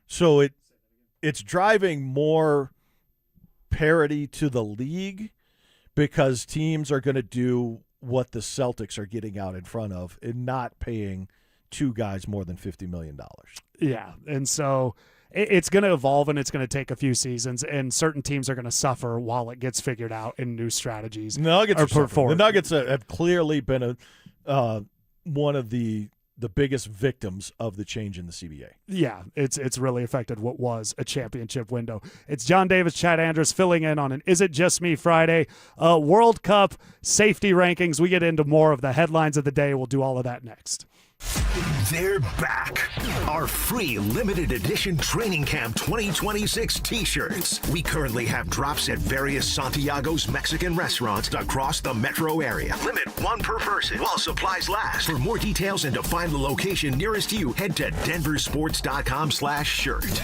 So it's driving more parity to the league because teams are going to do what the Celtics are getting out in front of and not paying two guys more than $50 million. Yeah, and so it's going to evolve and it's going to take a few seasons, and certain teams are going to suffer while it gets figured out and new strategies are put forward. The Nuggets have clearly been one of the biggest victims of the change in the CBA. Yeah, it's really affected what was a championship window. It's John Davis, Chad Andrus filling in on an Is It Just Me Friday. World Cup safety rankings. We get into more of the headlines of the day. We'll do all of that next. They're back. Our free limited edition Training Camp 2026 t-shirts. We currently have drops at various Santiago's Mexican restaurants across the metro area. Limit 1 per person while supplies last. For more details and to find the location nearest you, head to DenverSports.com/shirt.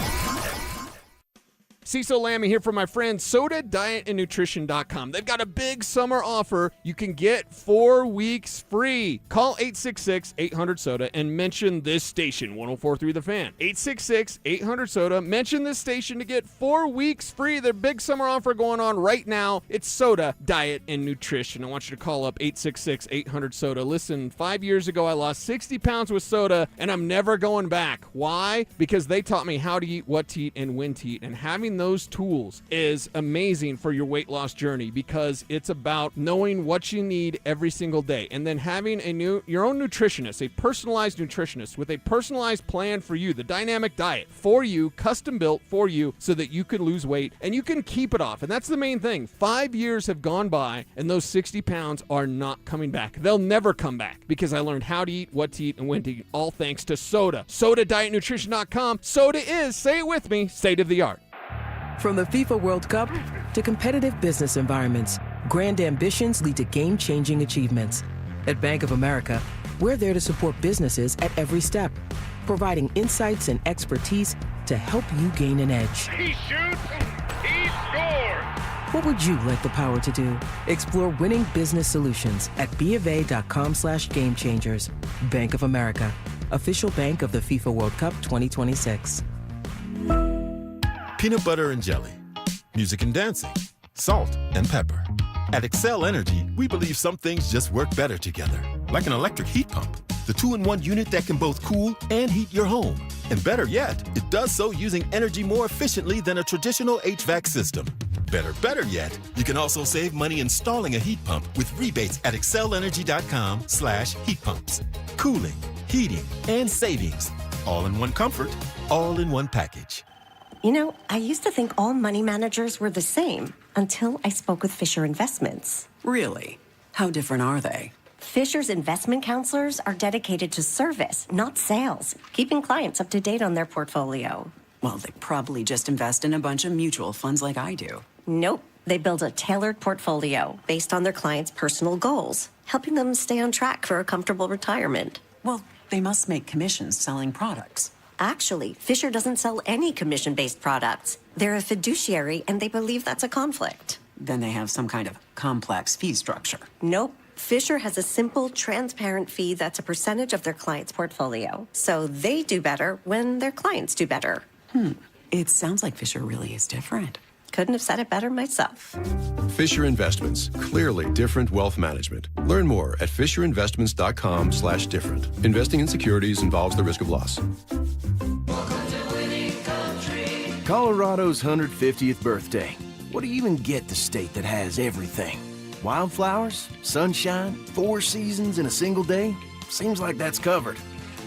Cecil Lammy here for my friends SodaDietAndNutrition.com. They've got a big summer offer. You can get 4 weeks free. Call 866-800-SODA and mention this station, 104.3 The Fan. 866-800-SODA. Mention this station to get 4 weeks free. Their big summer offer going on right now. It's Soda, Diet, and Nutrition. I want you to call up 866-800-SODA. Listen, 5 years ago I lost 60 pounds with soda, and I'm never going back. Why? Because they taught me how to eat, what to eat, and when to eat. And having those tools is amazing for your weight loss journey because it's about knowing what you need every single day and then having your own nutritionist, a personalized nutritionist with a personalized plan for you, the dynamic diet for you, custom built for you so that you can lose weight and you can keep it off. And that's the main thing. 5 years have gone by and those 60 pounds are not coming back. They'll never come back because I learned how to eat, what to eat, and when to eat, all thanks to Soda. SodaDietNutrition.com. Soda is, say it with me, state of the art. From the FIFA World Cup to competitive business environments, grand ambitions lead to game-changing achievements. At Bank of America, we're there to support businesses at every step, providing insights and expertise to help you gain an edge. He shoots, he scores! What would you like the power to do? Explore winning business solutions at BofA.com/gamechangers. Bank of America, official bank of the FIFA World Cup 2026. Peanut butter and jelly, music and dancing, salt and pepper. At Excel Energy, we believe some things just work better together, like an electric heat pump, the 2-in-1 unit that can both cool and heat your home. And better yet, it does so using energy more efficiently than a traditional HVAC system. Better yet, you can also save money installing a heat pump with rebates at excelenergy.com/heat pumps. Cooling, heating, and savings. All in one comfort, all in one package. You know, I used to think all money managers were the same until I spoke with Fisher Investments. Really? How different are they? Fisher's investment counselors are dedicated to service, not sales, keeping clients up to date on their portfolio. Well, they probably just invest in a bunch of mutual funds like I do. Nope. They build a tailored portfolio based on their clients' personal goals, helping them stay on track for a comfortable retirement. Well, they must make commissions selling products. Actually, Fisher doesn't sell any commission-based products. They're a fiduciary, and they believe that's a conflict. Then they have some kind of complex fee structure. Nope. Fisher has a simple, transparent fee that's a percentage of their client's portfolio. So they do better when their clients do better. It sounds like Fisher really is different. Couldn't have said it better myself. Fisher Investments. Clearly different wealth management. Learn more at FisherInvestments.com/different. Investing in securities involves the risk of loss. Colorado's 150th birthday. What do you even get the state that has everything? Wildflowers, sunshine, 4 seasons in a single day? Seems like that's covered.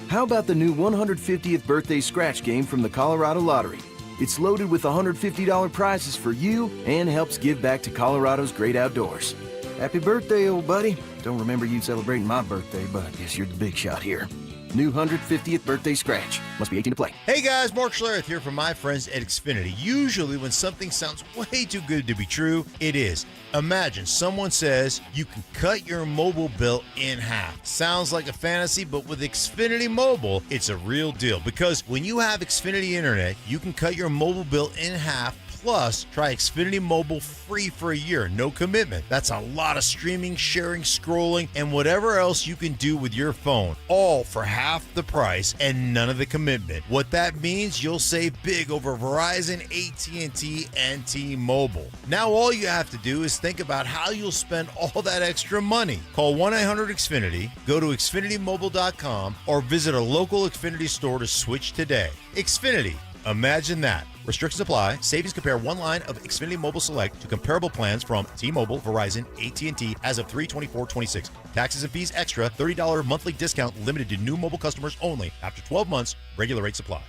How about the new 150th birthday scratch game from the Colorado Lottery? It's loaded with $150 prizes for you and helps give back to Colorado's great outdoors. Happy birthday, old buddy. Don't remember you celebrating my birthday, but I guess you're the big shot here. New 150th birthday scratch. Must be 18 to play. Hey guys, Mark Schlereth here from my friends at Xfinity. Usually when something sounds way too good to be true, it is. Imagine someone says you can cut your mobile bill in half. Sounds like a fantasy, but with Xfinity Mobile, it's a real deal. Because when you have Xfinity Internet, you can cut your mobile bill in half. Plus, try Xfinity Mobile free for a year, no commitment. That's a lot of streaming, sharing, scrolling, and whatever else you can do with your phone, all for half the price and none of the commitment. What that means, you'll save big over Verizon, AT&T, and T-Mobile. Now all you have to do is think about how you'll spend all that extra money. Call 1-800-XFINITY, go to XfinityMobile.com, or visit a local Xfinity store to switch today. Xfinity. Imagine that. Restrictions apply. Savings compare one line of Xfinity Mobile Select to comparable plans from T-Mobile, Verizon, AT&T as of 3/24/26. Taxes and fees extra. $30 monthly discount limited to new mobile customers only. After 12 months, regular rates apply.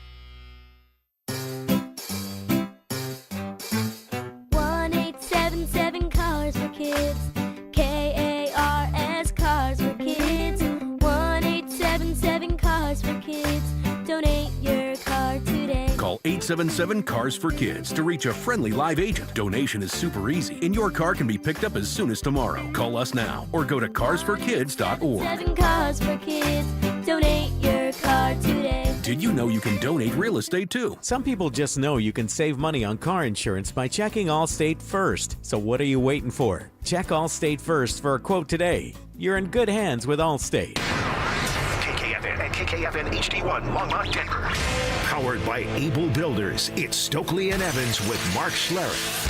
1-877 Cars for Kids. KARS Cars for Kids. 1-877 1-877-CARS-FOR-KIDS to reach a friendly live agent. Donation is super easy, and your car can be picked up as soon as tomorrow. Call us now or go to carsforkids.org. 7 Cars for Kids. Donate your car today. Did you know you can donate real estate too? Some people just know you can save money on car insurance by checking Allstate first. So what are you waiting for? Check Allstate first for a quote today. You're in good hands with Allstate. KKFN and KKFN HD1 Longmont, Denver. Powered by Able Builders, it's Stokley and Evans with Mark Schlereth.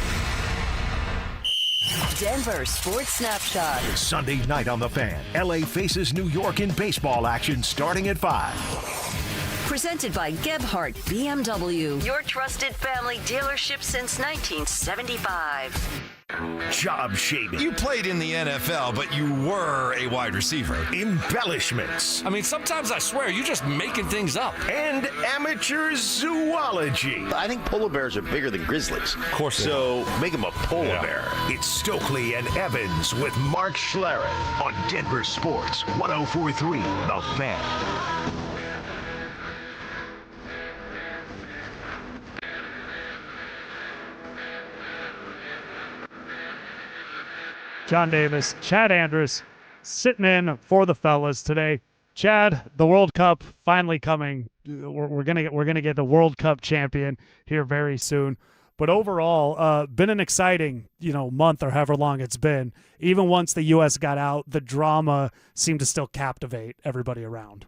Denver Sports Snapshot. Sunday night on the Fan. LA faces New York in baseball action starting at 5. Presented by Gebhardt BMW, your trusted family dealership since 1975. Job shaving. You played in the NFL, but you were a wide receiver. Embellishments. I mean, sometimes I swear you're just making things up. And amateur zoology. I think polar bears are bigger than grizzlies. Of course. So make them a polar bear. It's Stokley and Evans with Mark Schlereth on Denver Sports 104.3 The Fan. John Davis, Chad Andrus, sitting in for the fellas today. Chad, the World Cup finally coming. We're gonna get the World Cup champion here very soon. But overall, been an exciting month or however long it's been. Even once the U.S. got out, the drama seemed to still captivate everybody around.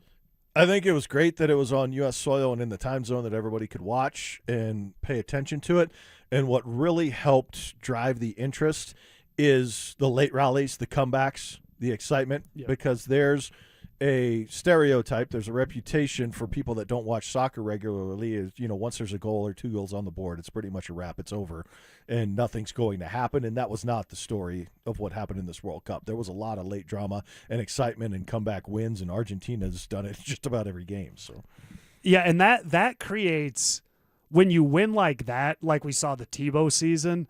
I think it was great that it was on U.S. soil and in the time zone that everybody could watch and pay attention to it. And what really helped drive the interest is the late rallies, the comebacks, the excitement, because there's a stereotype, there's a reputation for people that don't watch soccer regularly is, once there's a goal or 2 goals on the board, it's pretty much a wrap, it's over, and nothing's going to happen, and that was not the story of what happened in this World Cup. There was a lot of late drama and excitement and comeback wins, and Argentina's done it just about every game. So, yeah, and that creates, when you win like that, like we saw the Tebow season,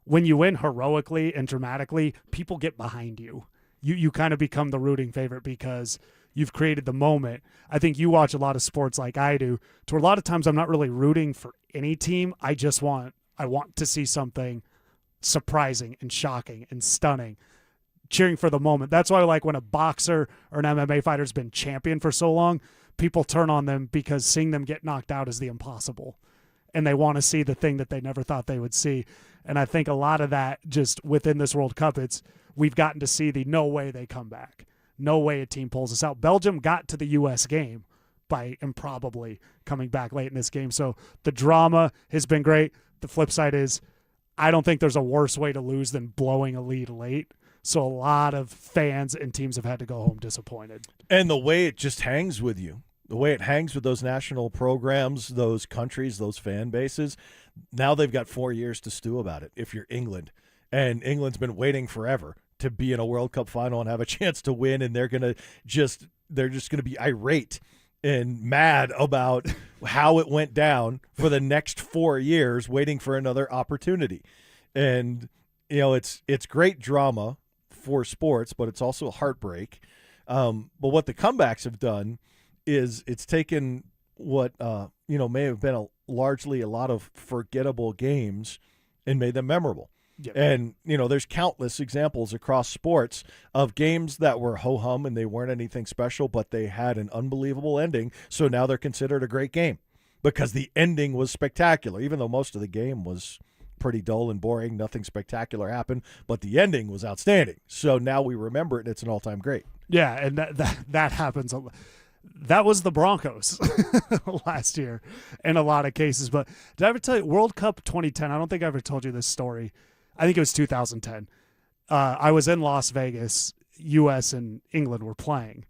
when you win heroically and dramatically, people get behind you. You kind of become the rooting favorite because you've created the moment. I think you watch a lot of sports like I do, to where a lot of times I'm not really rooting for any team. I want to see something surprising and shocking and stunning, cheering for the moment. That's why, like, when a boxer or an MMA fighter's been champion for so long, people turn on them because seeing them get knocked out is the impossible. And they want to see the thing that they never thought they would see. And I think a lot of that just within this World Cup, we've gotten to see the no way they come back. No way a team pulls us out. Belgium got to the U.S. game by improbably coming back late in this game. So the drama has been great. The flip side is I don't think there's a worse way to lose than blowing a lead late. So a lot of fans and teams have had to go home disappointed. And the way it just hangs with you, the way it hangs with those national programs, those countries, those fan bases, now they've got 4 years to stew about it if you're England. And England's been waiting forever to be in a World Cup final and have a chance to win, and they're just going to be irate and mad about how it went down for the next 4 years, waiting for another opportunity. And it's great drama for sports, but it's also heartbreak. But what the comebacks have done is it's taken what may have been largely a lot of forgettable games and made them memorable. Yep. And, there's countless examples across sports of games that were ho-hum and they weren't anything special, but they had an unbelievable ending. So now they're considered a great game because the ending was spectacular, even though most of the game was pretty dull and boring. Nothing spectacular happened, but the ending was outstanding. So now we remember it and it's an all-time great. Yeah, and that happens a lot. That was the Broncos last year in a lot of cases. But did I ever tell you, World Cup 2010, I don't think I ever told you this story. I think it was 2010. I was in Las Vegas. U.S. and England were playing.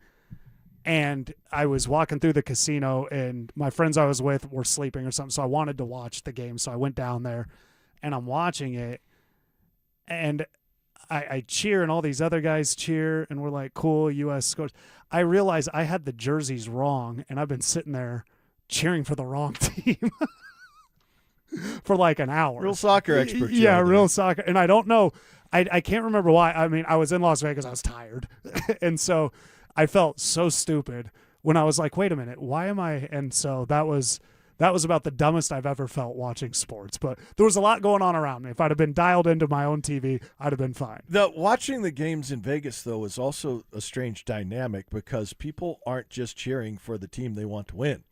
And I was walking through the casino, and my friends I was with were sleeping or something, so I wanted to watch the game. So I went down there, and I'm watching it, and I cheer, and all these other guys cheer, and we're like, cool, U.S. scores. I realized I had the jerseys wrong, and I've been sitting there cheering for the wrong team for like an hour. Real soccer expert. Yeah, real soccer. And I don't know. I can't remember why. I mean, I was in Las Vegas. I was tired. And so I felt so stupid when I was like, wait a minute, why am I? And so that was that was about the dumbest I've ever felt watching sports. But there was a lot going on around me. If I'd have been dialed into my own TV, I'd have been fine. Watching the games in Vegas, though, is also a strange dynamic because people aren't just cheering for the team they want to win.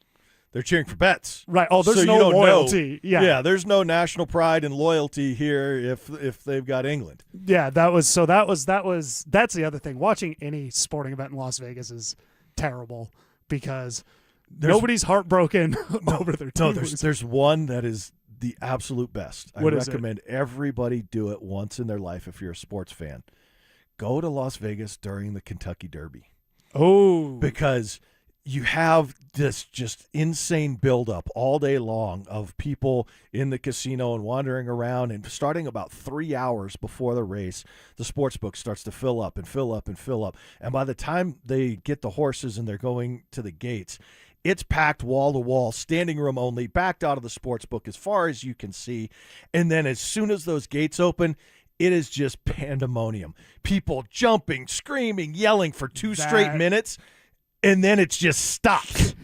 They're cheering for bets. Right. Oh, there's so no loyalty. Yeah, there's no national pride and loyalty here if they've got England. Yeah, that's the other thing. Watching any sporting event in Las Vegas is terrible because nobody's heartbroken over their team. No, there's one that is the absolute best. I What is recommend everybody do it once in their life if you're a sports fan. Go to Las Vegas during the Kentucky Derby. Oh. Because you have this just insane buildup all day long of people in the casino and wandering around, and starting about 3 hours before the race, the sports book starts to fill up and fill up and fill up. And by the time they get the horses and they're going to the gates, it's packed wall to wall, standing room only, backed out of the sports book as far as you can see. And then as soon as those gates open, it is just pandemonium. People jumping, screaming, yelling for two straight minutes. And then it's just stopped.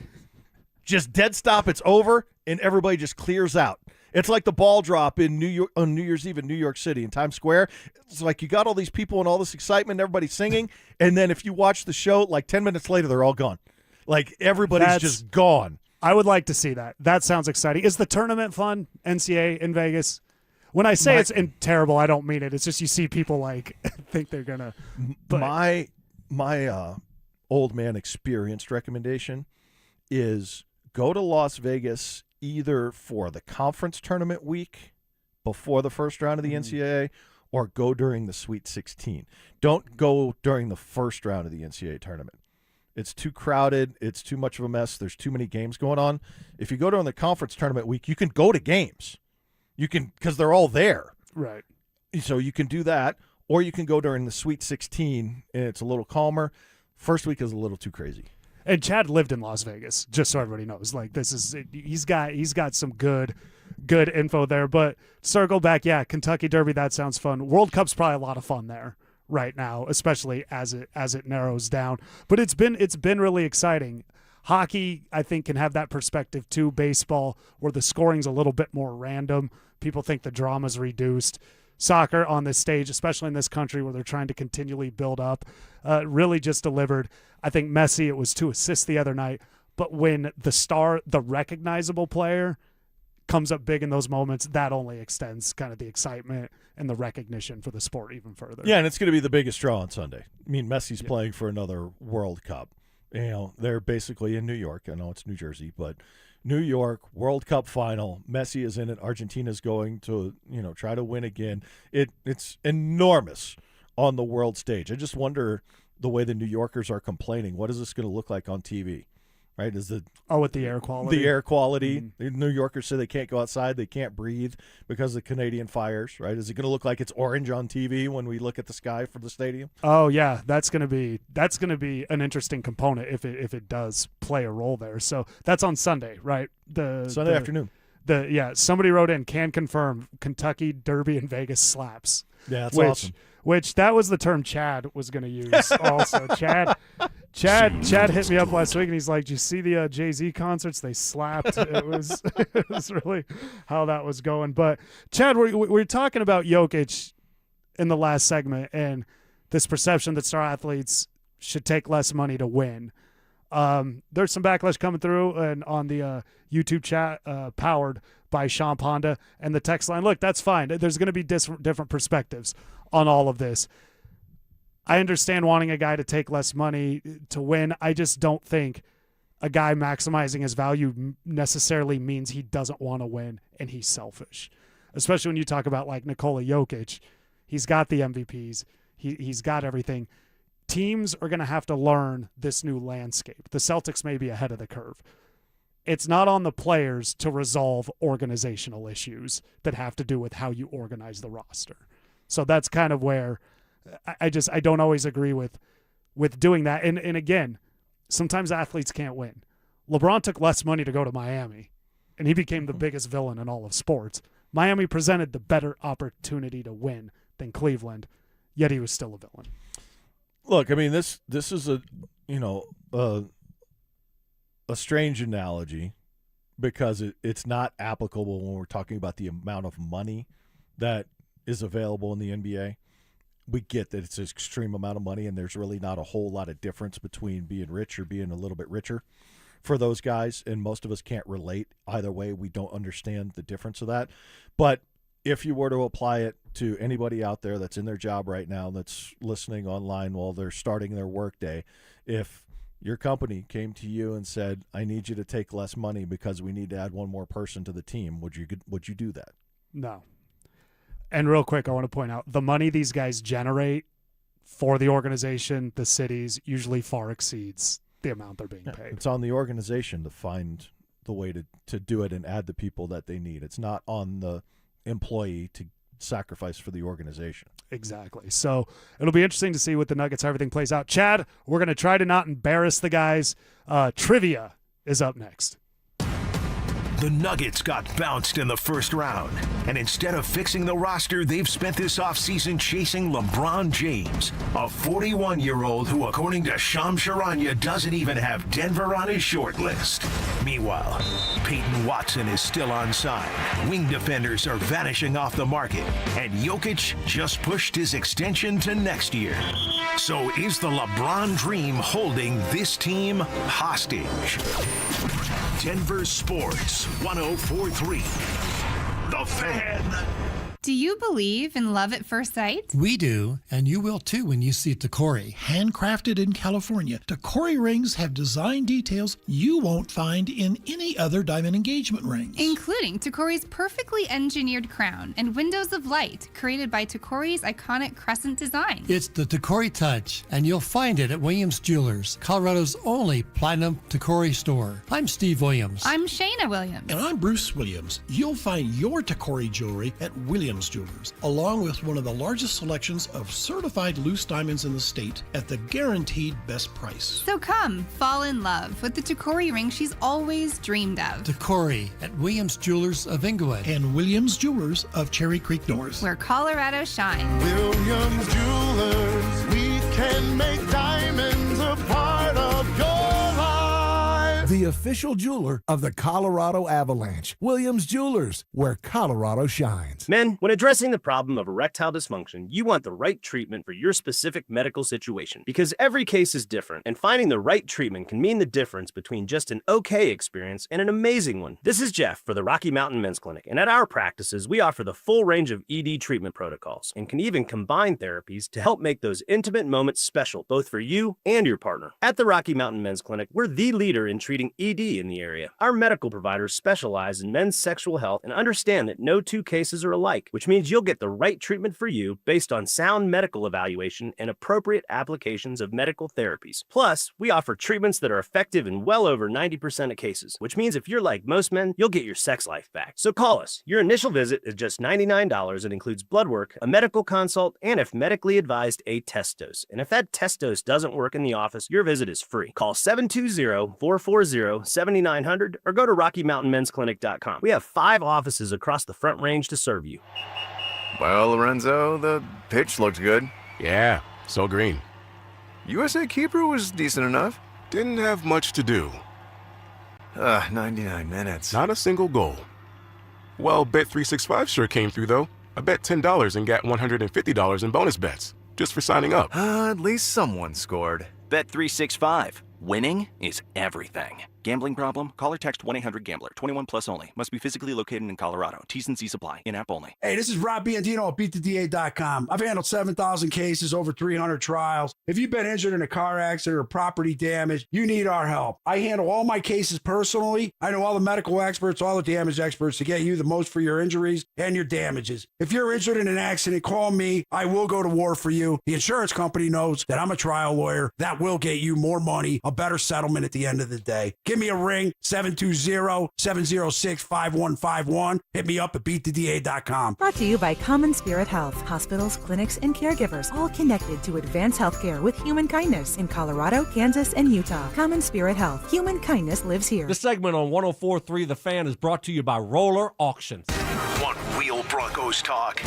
Just dead stop. It's over, and everybody just clears out. It's like the ball drop in New York on New Year's Eve in New York City in Times Square. It's like you got all these people and all this excitement, everybody singing, and then if you watch the show, like 10 minutes later, they're all gone. Like everybody's just gone. I would like to see that. That sounds exciting. Is the tournament fun, NCAA in Vegas? When I say it's terrible, I don't mean it. It's just you see people like think they're gonna. But My old man experienced recommendation is go to Las Vegas either for the conference tournament week before the first round of the NCAA or go during the Sweet 16. Don't go during the first round of the NCAA tournament. It's too crowded. It's too much of a mess. There's too many games going on. If you go during the conference tournament week, you can go to games. You can, because they're all there. Right. So you can do that, or you can go during the Sweet 16 and it's a little calmer. First week is a little too crazy. And Chad lived in Las Vegas, just so everybody knows. Like he's got some good info there. But circle back, Kentucky Derby, that sounds fun. World Cup's probably a lot of fun there right now, especially as it narrows down. But it's been really exciting. Hockey, I think, can have that perspective too. Baseball, where the scoring's a little bit more random. People think the drama's reduced. Soccer on this stage, especially in this country where they're trying to continually build up, really just delivered. I think Messi, it was 2 assists the other night, but when the star, the recognizable player, comes up big in those moments, that only extends kind of the excitement and the recognition for the sport even further. Yeah, and it's going to be the biggest draw on Sunday. I mean, Messi's playing for another World Cup. You know, they're basically in New York. I know it's New Jersey, but New York, World Cup final. Messi is in it. Argentina's going to, try to win again. It's enormous on the world stage. I just wonder the way the New Yorkers are complaining. What is this going to look like on TV? Right? With the air quality. The air quality. Mm-hmm. The New Yorkers say they can't go outside. They can't breathe because of the Canadian fires, right? Is it going to look like it's orange on TV when we look at the sky from the stadium? Oh yeah, that's going to be an interesting component if it does play a role there. So that's on Sunday, right? Sunday afternoon. Somebody wrote in, can confirm Kentucky Derby in Vegas slaps. Yeah, that's awesome. Which that was the term Chad was going to use also. Chad hit me up last week and he's like, "Did you see the Jay-Z concerts? They slapped." It was really how that was going. But Chad, we're talking about Jokic in the last segment and this perception that star athletes should take less money to win. There's some backlash coming through and on the YouTube chat powered by Sean Ponda and the text line. Look, that's fine. There's going to be different perspectives on all of this. I understand wanting a guy to take less money to win. I just don't think a guy maximizing his value necessarily means he doesn't want to win and he's selfish. Especially when you talk about like Nikola Jokic. He's got the MVPs. He's got everything. Teams are going to have to learn this new landscape. The Celtics may be ahead of the curve. It's not on the players to resolve organizational issues that have to do with how you organize the roster. So that's kind of where I don't always agree with doing that. And again, sometimes athletes can't win. LeBron took less money to go to Miami, and he became the biggest villain in all of sports. Miami presented the better opportunity to win than Cleveland, yet he was still a villain. Look, I mean, this is a strange analogy, because it's not applicable when we're talking about the amount of money that is available in the NBA. We get that it's an extreme amount of money, and there's really not a whole lot of difference between being rich or being a little bit richer for those guys, and most of us can't relate either way. We don't understand the difference of that. But if you were to apply it to anybody out there that's in their job right now that's listening online while they're starting their workday, if your company came to you and said, I need you to take less money because we need to add one more person to the team, would you do that? No. And real quick, I want to point out the money these guys generate for the organization, the cities, usually far exceeds the amount they're being paid. It's on the organization to find the way to do it and add the people that they need. It's not on the employee to sacrifice for the organization. Exactly. So it'll be interesting to see what the Nuggets, how everything plays out. Chad, we're going to try to not embarrass the guys. Trivia is up next. The Nuggets got bounced in the first round, and instead of fixing the roster, they've spent this offseason chasing LeBron James, a 41-year-old who, according to Shams Charania, doesn't even have Denver on his short list. Meanwhile, Payton Watson is still on side. Wing defenders are vanishing off the market, and Jokic just pushed his extension to next year. So is the LeBron dream holding this team hostage? Denver Sports 104.3. The Fan. Do you believe in love at first sight? We do, and you will too when you see Tacori. Handcrafted in California, Tacori rings have design details you won't find in any other diamond engagement ring. Including Tacori's perfectly engineered crown and windows of light created by Tacori's iconic crescent design. It's the Tacori touch, and you'll find it at Williams Jewelers, Colorado's only platinum Tacori store. I'm Steve Williams. I'm Shayna Williams. And I'm Bruce Williams. You'll find your Tacori jewelry at Williams Jewelers, along with one of the largest selections of certified loose diamonds in the state at the guaranteed best price. So come, fall in love with the Tacori ring she's always dreamed of. Tacori at Williams Jewelers of Inglewood and Williams Jewelers of Cherry Creek North, where Colorado shines. Williams Jewelers, we can make diamonds a part of your life. The official jeweler of the Colorado Avalanche. Williams Jewelers, where Colorado shines. Men, when addressing the problem of erectile dysfunction, you want the right treatment for your specific medical situation. Because every case is different, and finding the right treatment can mean the difference between just an okay experience and an amazing one. This is Jeff for the Rocky Mountain Men's Clinic, and at our practices, we offer the full range of ED treatment protocols, and can even combine therapies to help make those intimate moments special, both for you and your partner. At the Rocky Mountain Men's Clinic, we're the leader in treating ED in the area. Our medical providers specialize in men's sexual health and understand that no two cases are alike, which means you'll get the right treatment for you based on sound medical evaluation and appropriate applications of medical therapies. Plus, we offer treatments that are effective in well over 90% of cases, which means if you're like most men, you'll get your sex life back. So call us. Your initial visit is just $99 and includes blood work, a medical consult, and if medically advised, a test dose. And if that test dose doesn't work in the office, your visit is free. Call 720-440-7900 or go to RockyMountainMen'sClinic.com. We have 5 offices across the Front Range to serve you. Well, Lorenzo, the pitch looked good. Yeah, so green. USA keeper was decent enough. Didn't have much to do. 99 minutes. Not a single goal. Well, Bet365 sure came through, though. I bet $10 and got $150 in bonus bets, just for signing up. At least someone scored. Bet365. Winning is everything. Gambling problem? Call or text 1-800-GAMBLER. 21 plus only. Must be physically located in Colorado. T's and C's apply. In-app only. Hey, this is Rob Biandino at BeatTheDA.com. I've handled 7,000 cases, over 300 trials. If you've been injured in a car accident or property damage, you need our help. I handle all my cases personally. I know all the medical experts, all the damage experts to get you the most for your injuries and your damages. If you're injured in an accident, call me. I will go to war for you. The insurance company knows that I'm a trial lawyer. That will get you more money, a better settlement at the end of the day. Give me a ring, 720-706-5151. Hit me up at BeatTheDA.com. Brought to you by Common Spirit Health. Hospitals, clinics, and caregivers all connected to advanced healthcare with human kindness in Colorado, Kansas, and Utah. Common Spirit Health. Human kindness lives here. This segment on 104.3 The Fan is brought to you by Roller Auctions. One Wheel Broncos talk.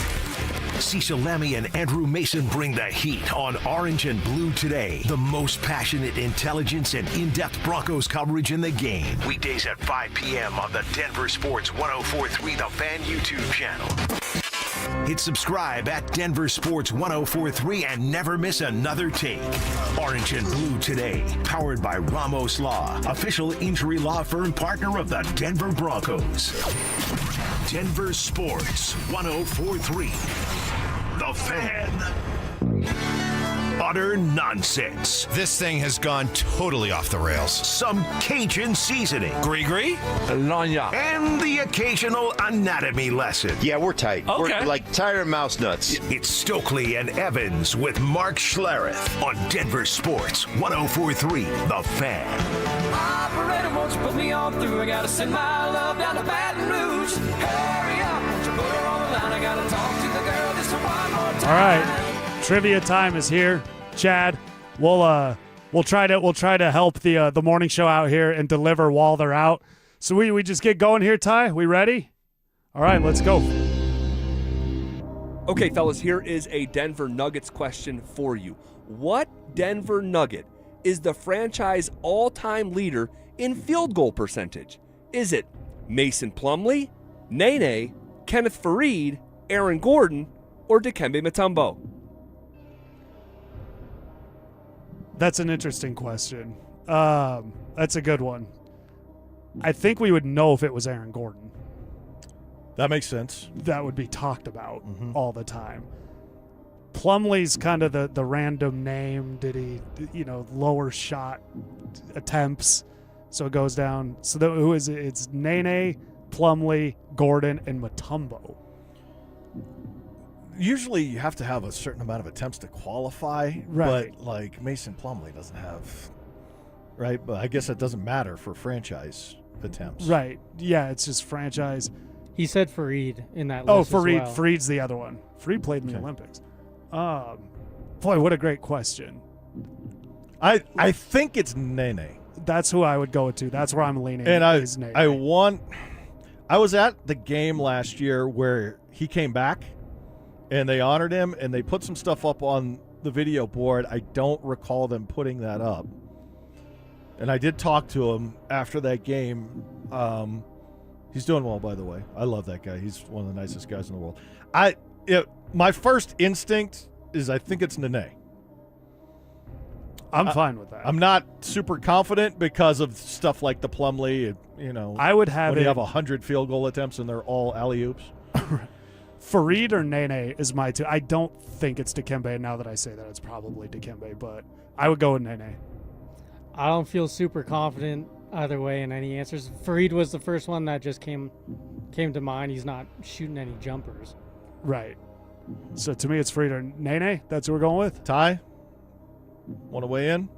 Cecil Lemmy and Andrew Mason bring the heat on Orange and Blue Today. The most passionate intelligence and in-depth Broncos coverage in the game. Weekdays at 5 p.m. on the Denver Sports 104.3 The Fan YouTube channel. Hit subscribe at Denver Sports 104.3 and never miss another take. Orange and Blue Today, powered by Ramos Law, official injury law firm partner of the Denver Broncos. Denver Sports 104.3 The Fan. Utter nonsense. This thing has gone totally off the rails. Some Cajun seasoning. Gree-gree? And the occasional anatomy lesson. Yeah, we're tight. Okay. We're like tired of mouse nuts. It's Stokley and Evans with Mark Schlereth on Denver Sports 104.3 The Fan. Operator, won't you put me on through? I gotta send my love down to Baton Rouge. Hurry up, won't you put her on the line? I gotta talk to the girl just one more time. All right. Trivia time is here. Chad, we'll try to help the morning show out here and deliver while they're out. So we just get going here, Ty. We ready? All right, let's go. Okay, fellas, here is a Denver Nuggets question for you. What Denver Nugget is the franchise all-time leader in field goal percentage? Is it Mason Plumlee, Nene, Kenneth Faried, Aaron Gordon, or Dikembe Mutombo? That's an interesting question. That's a good one. I think we would know if it was Aaron Gordon. That makes sense. That would be talked about all the time. Plumlee's kind of the random name. Did he, lower shot attempts? So it goes down. So who is it? It's Nene, Plumlee, Gordon, and Mutombo. Usually you have to have a certain amount of attempts to qualify, right? But like Mason Plumlee doesn't have, right? But I guess that doesn't matter for franchise attempts, right? Yeah, it's just franchise. He said Faried in that list. Faried. As well. Faried's the other one. Faried played in the Olympics. Boy, what a great question. I think it's Nene. That's who I would go to. That's where I'm leaning. And Nene. I was at the game last year where he came back. And they honored him, and they put some stuff up on the video board. I don't recall them putting that up. And I did talk to him after that game. He's doing well, by the way. I love that guy. He's one of the nicest guys in the world. My first instinct is I think it's Nene. I'm fine with that. I'm not super confident because of stuff like the Plumlee. I would have when you have 100 field goal attempts and they're all alley-oops. Faried or Nene is my two. I don't think it's Dikembe. Now that I say that, it's probably Dikembe, but I would go with Nene. I don't feel super confident either way in any answers. Faried was the first one that just came to mind. He's not shooting any jumpers. Right. So to me, it's Faried or Nene. That's what we're going with. Ty, want to weigh in?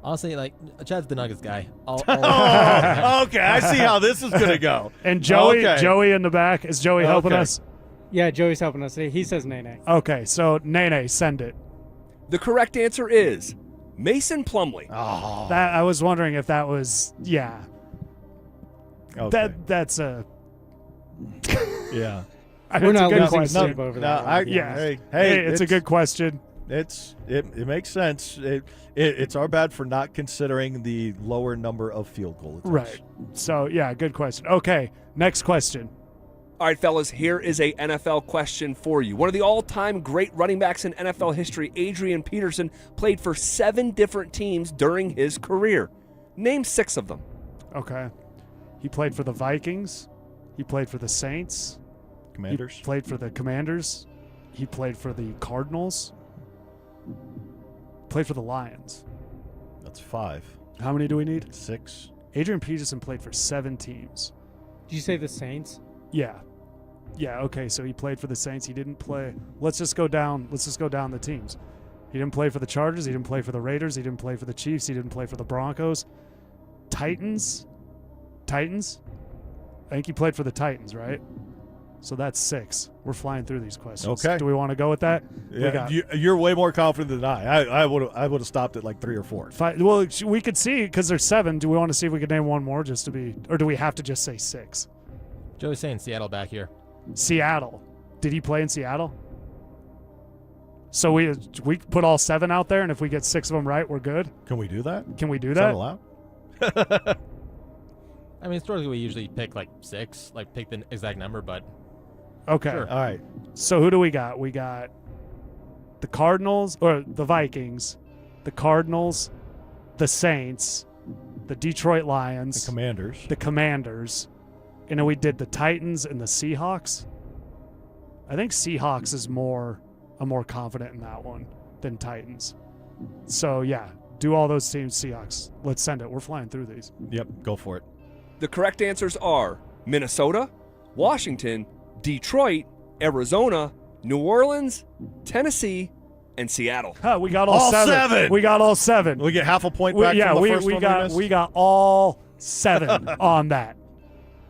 Honestly, Chad's the Nuggets guy. Okay, I see how this is going to go. And Joey in the back. Is Joey helping us? Yeah, Joey's helping us. He says Nene. Okay, so Nene, send it. The correct answer is Mason Plumlee. Oh. That I was wondering if that was, yeah. Okay. That's a... yeah. We're not losing question. sleep over that. Yeah. Hey, it's a good question. It makes sense. It's our bad for not considering the lower number of field goal attempts. Right. So, yeah, good question. Okay, next question. All right, fellas, here is a NFL question for you. One of the all-time great running backs in NFL history, Adrian Peterson, played for 7 different teams during his career. Name 6 of them. Okay. He played for the Vikings. He played for the Saints. Commanders. He played for the Commanders. He played for the Cardinals. Played for the Lions. That's 5. How many do we need? 6. Adrian Peterson played for 7 teams. Did you say the Saints? Yeah. Yeah, okay, so he played for the Saints. He didn't play. Let's just go down the teams. He didn't play for the Chargers. He didn't play for the Raiders. He didn't play for the Chiefs. He didn't play for the Broncos. Titans. I think he played for the Titans, right? So that's 6. We're flying through these questions. Okay. Do we want to go with that? Yeah, you're way more confident than I would have stopped at like 3 or 4. 5. Well, we could see because there's 7. Do we want to see if we could name one more just to be, or do we have to just say 6? Joey's saying Seattle back here. Seattle. Did he play in Seattle? So we put all 7 out there, and if we get 6 of them right, we're good. Can we do that? Can we do Is that? that allowed? I mean, historically, we usually pick like 6, like pick the exact number, but. Okay. Sure. All right. So who do we got? We got the Cardinals, or the Vikings, the Cardinals, the Saints, the Detroit Lions, The Commanders. And then we did the Titans and the Seahawks. I think Seahawks is I'm more confident in that one than Titans. So yeah, do all those teams, Seahawks. Let's send it. We're flying through these. Yep, go for it. The correct answers are Minnesota, Washington, Detroit, Arizona, New Orleans, Tennessee, and Seattle. We got all 7. We got all 7. We get half a point back from the first one we got all 7 on that.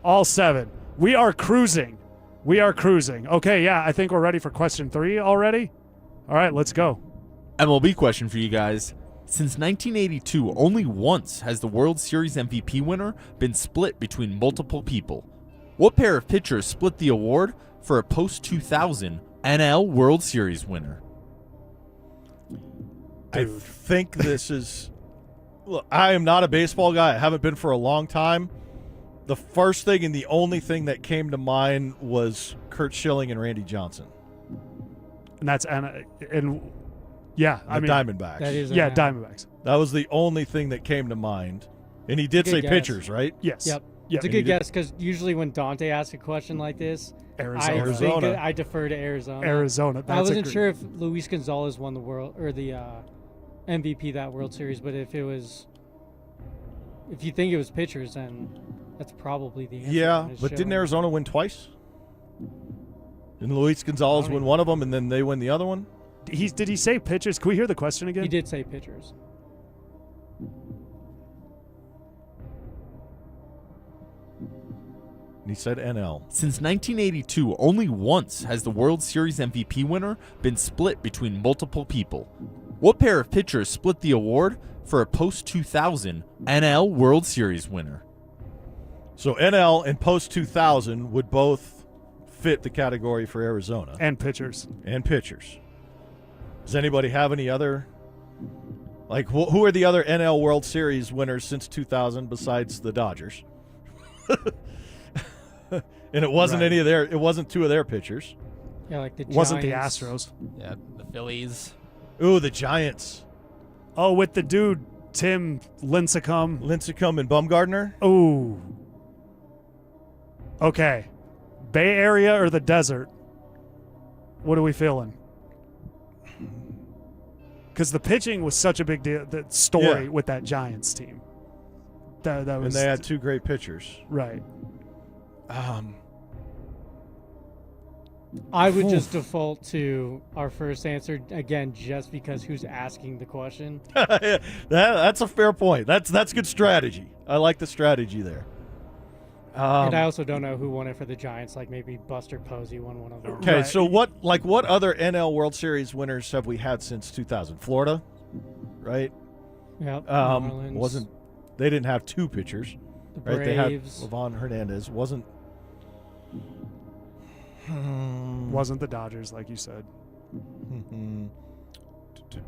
All 7. We are cruising. Okay, yeah, I think we're ready for question 3 already. All right, let's go. MLB question for you guys. Since 1982, only once has the World Series MVP winner been split between multiple people. What pair of pitchers split the award for a post-2000 NL World Series winner? I think this is... Look, I am not a baseball guy. I haven't been for a long time. The first thing and the only thing that came to mind was Curt Schilling and Randy Johnson. And that's yeah, I mean Diamondbacks. That is Diamondbacks. That was the only thing that came to mind. And he did say guess. pitchers, right? Yes. Yep. Yeah. It's a good guess because usually when Dante asks a question like this, I defer to Arizona. Arizona. I wasn't sure if Luis Gonzalez won the world or the MVP that World Series, but if you think it was pitchers, then that's probably the answer. Yeah, but didn't Arizona win twice? Didn't Luis Gonzalez win one of them, and then they win the other one? Did he say pitchers? Can we hear the question again? He did say pitchers. And he said NL. Since 1982, only once has the World Series MVP winner been split between multiple people. What pair of pitchers split the award for a post-2000 NL World Series winner? So NL and post-2000 would both fit the category for Arizona. And pitchers. Does anybody have any other? Like, who are the other NL World Series winners since 2000 besides the Dodgers? And it wasn't any of their. It wasn't 2 of their pitchers. Yeah, like the Giants. Wasn't the Astros. Yeah, the Phillies. Ooh, the Giants. Oh, with the dude Tim Lincecum and Bumgarner. Ooh. Okay, Bay Area or the desert? What are we feeling? Because the pitching was such a big deal. The story with that Giants team. That was, and they had 2 great pitchers. Right. I would just default to our first answer again, just because who's asking the question. That's a fair point. That's good strategy. I like the strategy there. And I also don't know who won it for the Giants. Like maybe Buster Posey won one of them. Okay, right. So what other NL World Series winners have we had since 2000? Florida, right? Yep. They didn't have 2 pitchers, the right? Braves. They had Livan Hernandez. Wasn't the Dodgers, like you said.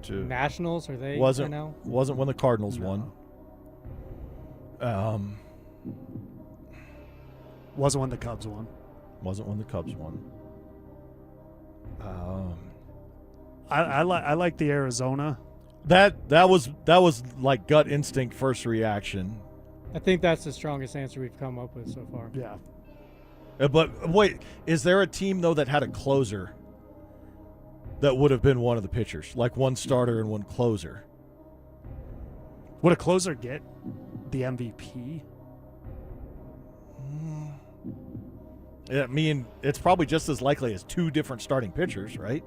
Nationals, are they? Wasn't when the Cardinals won. Wasn't when the Cubs won. I like the Arizona. That was like gut instinct first reaction. I think that's the strongest answer we've come up with so far. Yeah. But wait, is there a team though that had a closer that would have been one of the pitchers, like one starter and one closer? Would a closer get the MVP? I mean, it's probably just as likely as 2 different starting pitchers, right?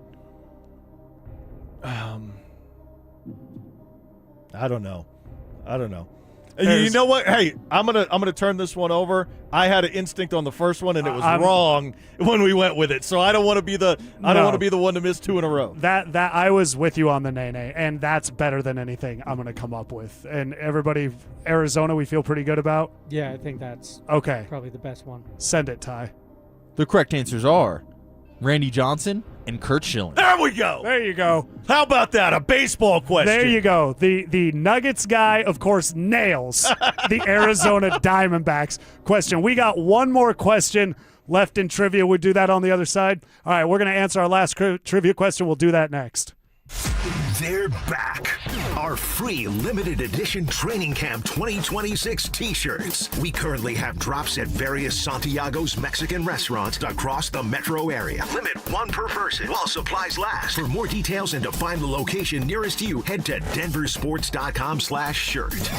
I don't know. You know what? Hey, I'm gonna turn this one over. I had an instinct on the first one, and it was wrong when we went with it. So I don't want to be the one to miss 2 in a row. That I was with you on the Nene, and that's better than anything I'm gonna come up with. And everybody, Arizona, we feel pretty good about. Yeah, I think that's okay. Probably the best one. Send it, Ty. The correct answers are Randy Johnson, and Kurt Schilling. There we go. There you go. How about that? A baseball question. There you go. The Nuggets guy, of course, nails the Arizona Diamondbacks question. We got one more question left in trivia. We'll do that on the other side. All right, we're going to answer our last trivia question. We'll do that next. They're back. Our free limited edition Training Camp 2026 t-shirts. We currently have drops at various Santiago's Mexican restaurants across the metro area. Limit one per person while supplies last. For more details and to find the location nearest you, head to DenverSports.com/shirt.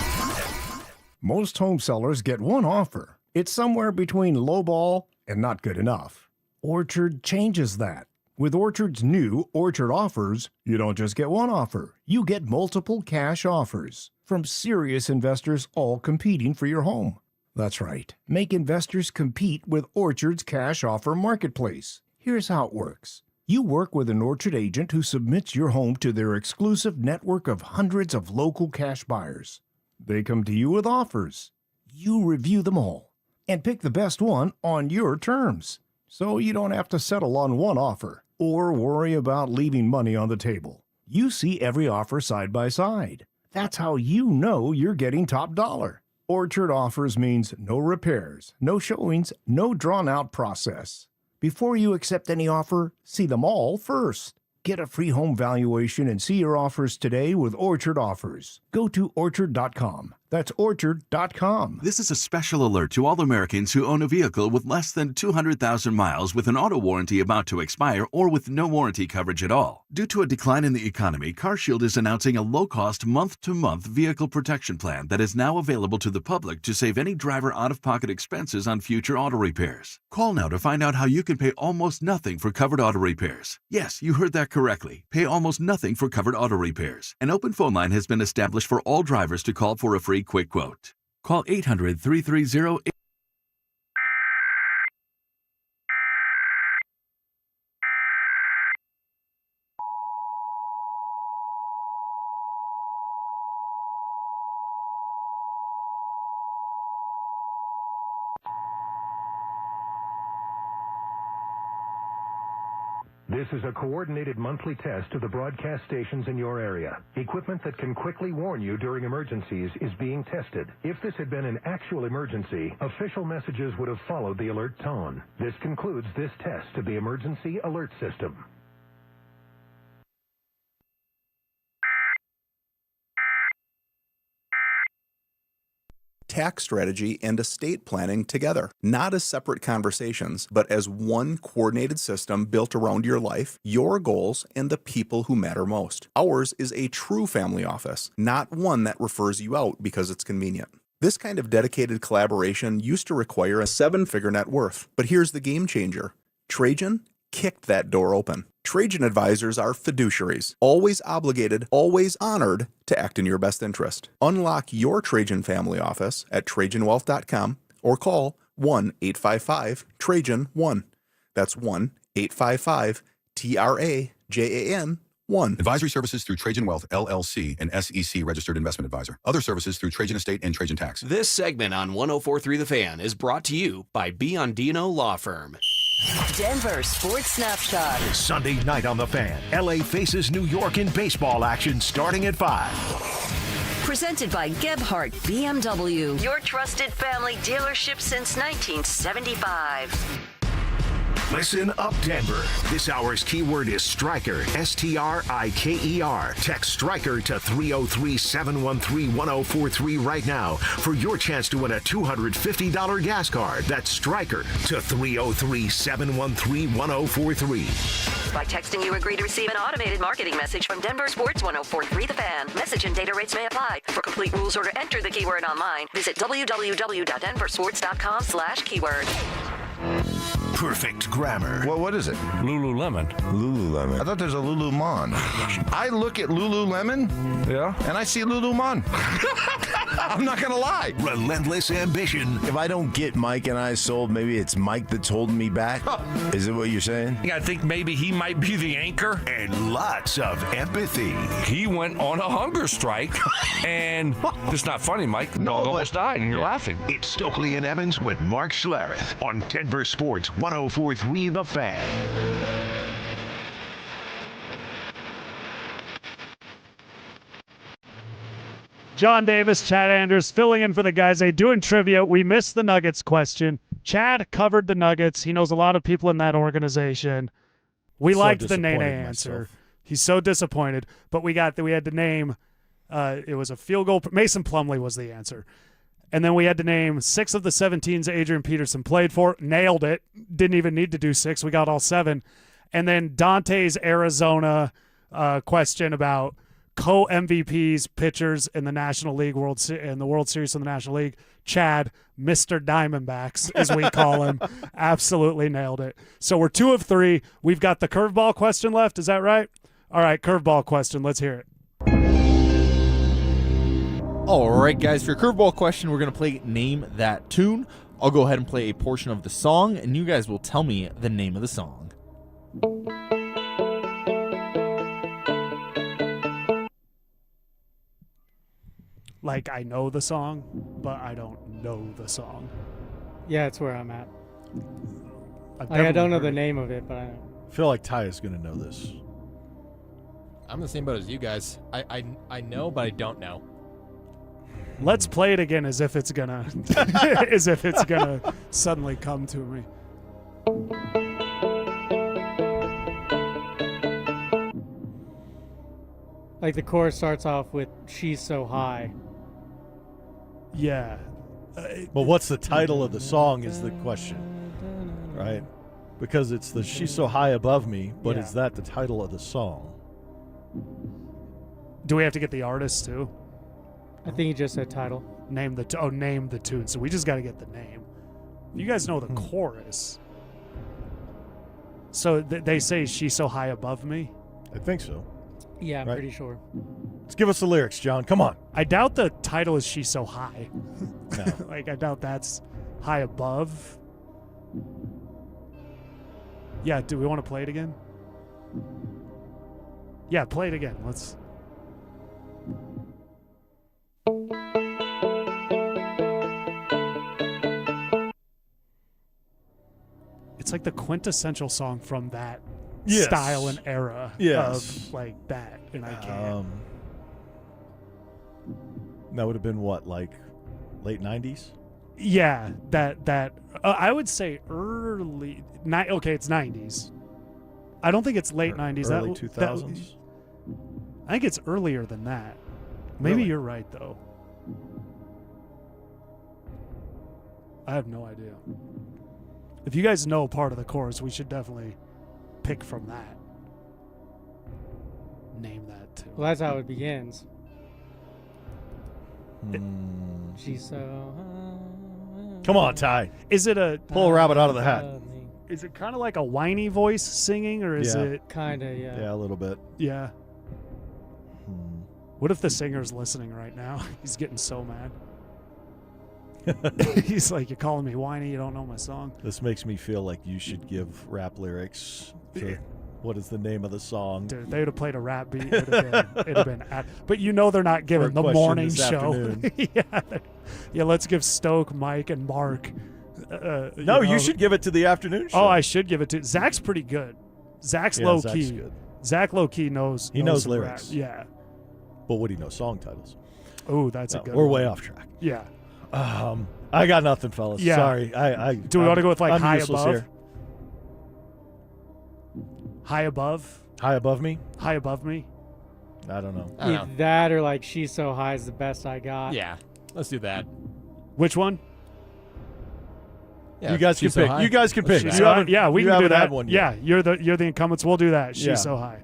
Most home sellers get one offer. It's somewhere between lowball and not good enough. Orchard changes that. With Orchard's new Orchard Offers, you don't just get one offer. You get multiple cash offers from serious investors all competing for your home. That's right. Make investors compete with Orchard's cash offer marketplace. Here's how it works. You work with an Orchard agent who submits your home to their exclusive network of hundreds of local cash buyers. They come to you with offers. You review them all and pick the best one on your terms. So you don't have to settle on one offer or worry about leaving money on the table. You see every offer side by side. That's how you know you're getting top dollar. Orchard Offers means no repairs, no showings, no drawn-out process. Before you accept any offer, see them all first. Get a free home valuation and see your offers today with Orchard Offers. Go to Orchard.com. That's Orchard.com. This is a special alert to all Americans who own a vehicle with less than 200,000 miles with an auto warranty about to expire or with no warranty coverage at all. Due to a decline in the economy, CarShield is announcing a low-cost month-to-month vehicle protection plan that is now available to the public to save any driver out-of-pocket expenses on future auto repairs. Call now to find out how you can pay almost nothing for covered auto repairs. Yes, you heard that correctly. Pay almost nothing for covered auto repairs. An open phone line has been established for all drivers to call for a free quick quote. Call 800-330-8. This is a coordinated monthly test of the broadcast stations in your area. Equipment that can quickly warn you during emergencies is being tested. If this had been an actual emergency, official messages would have followed the alert tone. This concludes this test of the emergency alert system. Tax strategy and estate planning together, not as separate conversations, but as one coordinated system built around your life, your goals, and the people who matter most. Ours is a true family office, not one that refers you out because it's convenient. This kind of dedicated collaboration used to require a 7-figure net worth, but here's the game changer. Trajan kicked that door open. Trajan advisors are fiduciaries, always obligated, always honored to act in your best interest. Unlock your Trajan family office at TrajanWealth.com or call 1-855-TRAJAN-1. That's 1-855-TRAJAN-1. Advisory services through Trajan Wealth, LLC, an SEC registered investment advisor. Other services through Trajan Estate and Trajan Tax. This segment on 104.3 The Fan is brought to you by Biondino Law Firm. Denver Sports Snapshot. Sunday night on The Fan. LA faces New York in baseball action starting at 5. Presented by Gebhardt BMW, your trusted family dealership since 1975. Listen up, Denver. This hour's keyword is Striker, S-T-R-I-K-E-R. Text Striker to 303-713-1043 right now for your chance to win a $250 gas card. That's Striker to 303-713-1043. By texting, you agree to receive an automated marketing message from Denver Sports 104.3 The Fan. Message and data rates may apply. For complete rules or to enter the keyword online, visit www.denversports.com/keyword. Perfect grammar. Well, what is it? Lululemon. Lululemon. I thought there's a Lulumon. I look at Lululemon, yeah, and I see Lulumon. I'm not going to lie. Relentless ambition. If I don't get Mike and I sold, maybe it's Mike that's holding me back? Is it what you're saying? I think maybe he might be the anchor. And lots of empathy. He went on a hunger strike, and it's not funny, Mike. The dog almost died, and you're laughing. It's Stokley and Evans with Mark Schlereth on Denver Sports 104.3 The Fan. John Davis, Chad Anders, filling in for the guys. Doing trivia. We missed the Nuggets question. Chad covered the Nuggets. He knows a lot of people in that organization. We liked the Nene answer. He's so disappointed. But we had to name. It was a field goal. Mason Plumlee was the answer. And then we had to name 6 of the 7 teams Adrian Peterson played for. Nailed it. Didn't even need to do 6. We got all 7. And then Dante's Arizona question about co-MVPs, pitchers in the National League, in the World Series of the National League. Chad, Mr. Diamondbacks, as we call him, absolutely nailed it. So we're 2 of 3. We've got the curveball question left. Is that right? All right, curveball question. Let's hear it. All right, guys, for your curveball question, we're going to play Name That Tune. I'll go ahead and play a portion of the song, and you guys will tell me the name of the song. Like, I know the song, but I don't know the song. Yeah, that's where I'm at. I don't know the name of it, but I feel like Ty is going to know this. I'm the same boat as you guys. I know, but I don't know. Let's play it again as if it's gonna suddenly come to me. Like the chorus starts off with "She's So High." Yeah. But what's the title of the song is the question, right? Because it's the "She's So High Above Me," but is that the title of the song? Do we have to get the artist too? I think you just said title. Name the tune. So we just got to get the name. You guys know the chorus. So they say "She's So High Above Me." I think so. Yeah, I'm pretty sure. Let's give us the lyrics, John. Come on. I doubt the title is "She's So High." No. Like, I doubt that's high above. Yeah, do we want to play it again? Yeah, play it again. Let's. It's like the quintessential song from that style and era of like that, and I can't. That would have been what, like late 90s? Yeah, that I would say early. Okay, it's 90s. I don't think it's late 90s. Early 2000s. I think it's earlier than that. Maybe Really? you're right though. I have no idea. If you guys know part of the chorus, we should definitely pick from that. Name that too. Well, that's how it begins. She's so high. Come on, Ty. Is it a pull a rabbit out of the hat? Is it kind of like a whiny voice singing, or is it kind of? Yeah, a little bit. Yeah. What if the singer's listening right now? He's getting so mad. He's like, "You're calling me whiny. You don't know my song." This makes me feel like you should give rap lyrics to what is the name of the song. Dude, they would have played a rap beat. It'd have been but you know they're not giving the morning show. Yeah, let's give Stoke, Mike, and Mark. You should give it to the afternoon show. Oh, I should give it to Zach's pretty good. Zach's low Zach's key. good. Zach low key knows. He knows some lyrics. rap. Yeah. But would he know song titles? Oh, that's a good We're one. way off track. Yeah. I got nothing, fellas. Yeah. Sorry. Do we want to go with like I'm high useless above? here. High above? High above me? High above me? I don't know. Either that or like "She's So High" is the best I got. Yeah, let's do that. Which one? Yeah, you guys can She's So pick. High. You guys can pick. She's So High. Yeah, we you can do haven't that. had one yet. Yeah, you're the incumbents. We'll do that. She's Yeah. So High.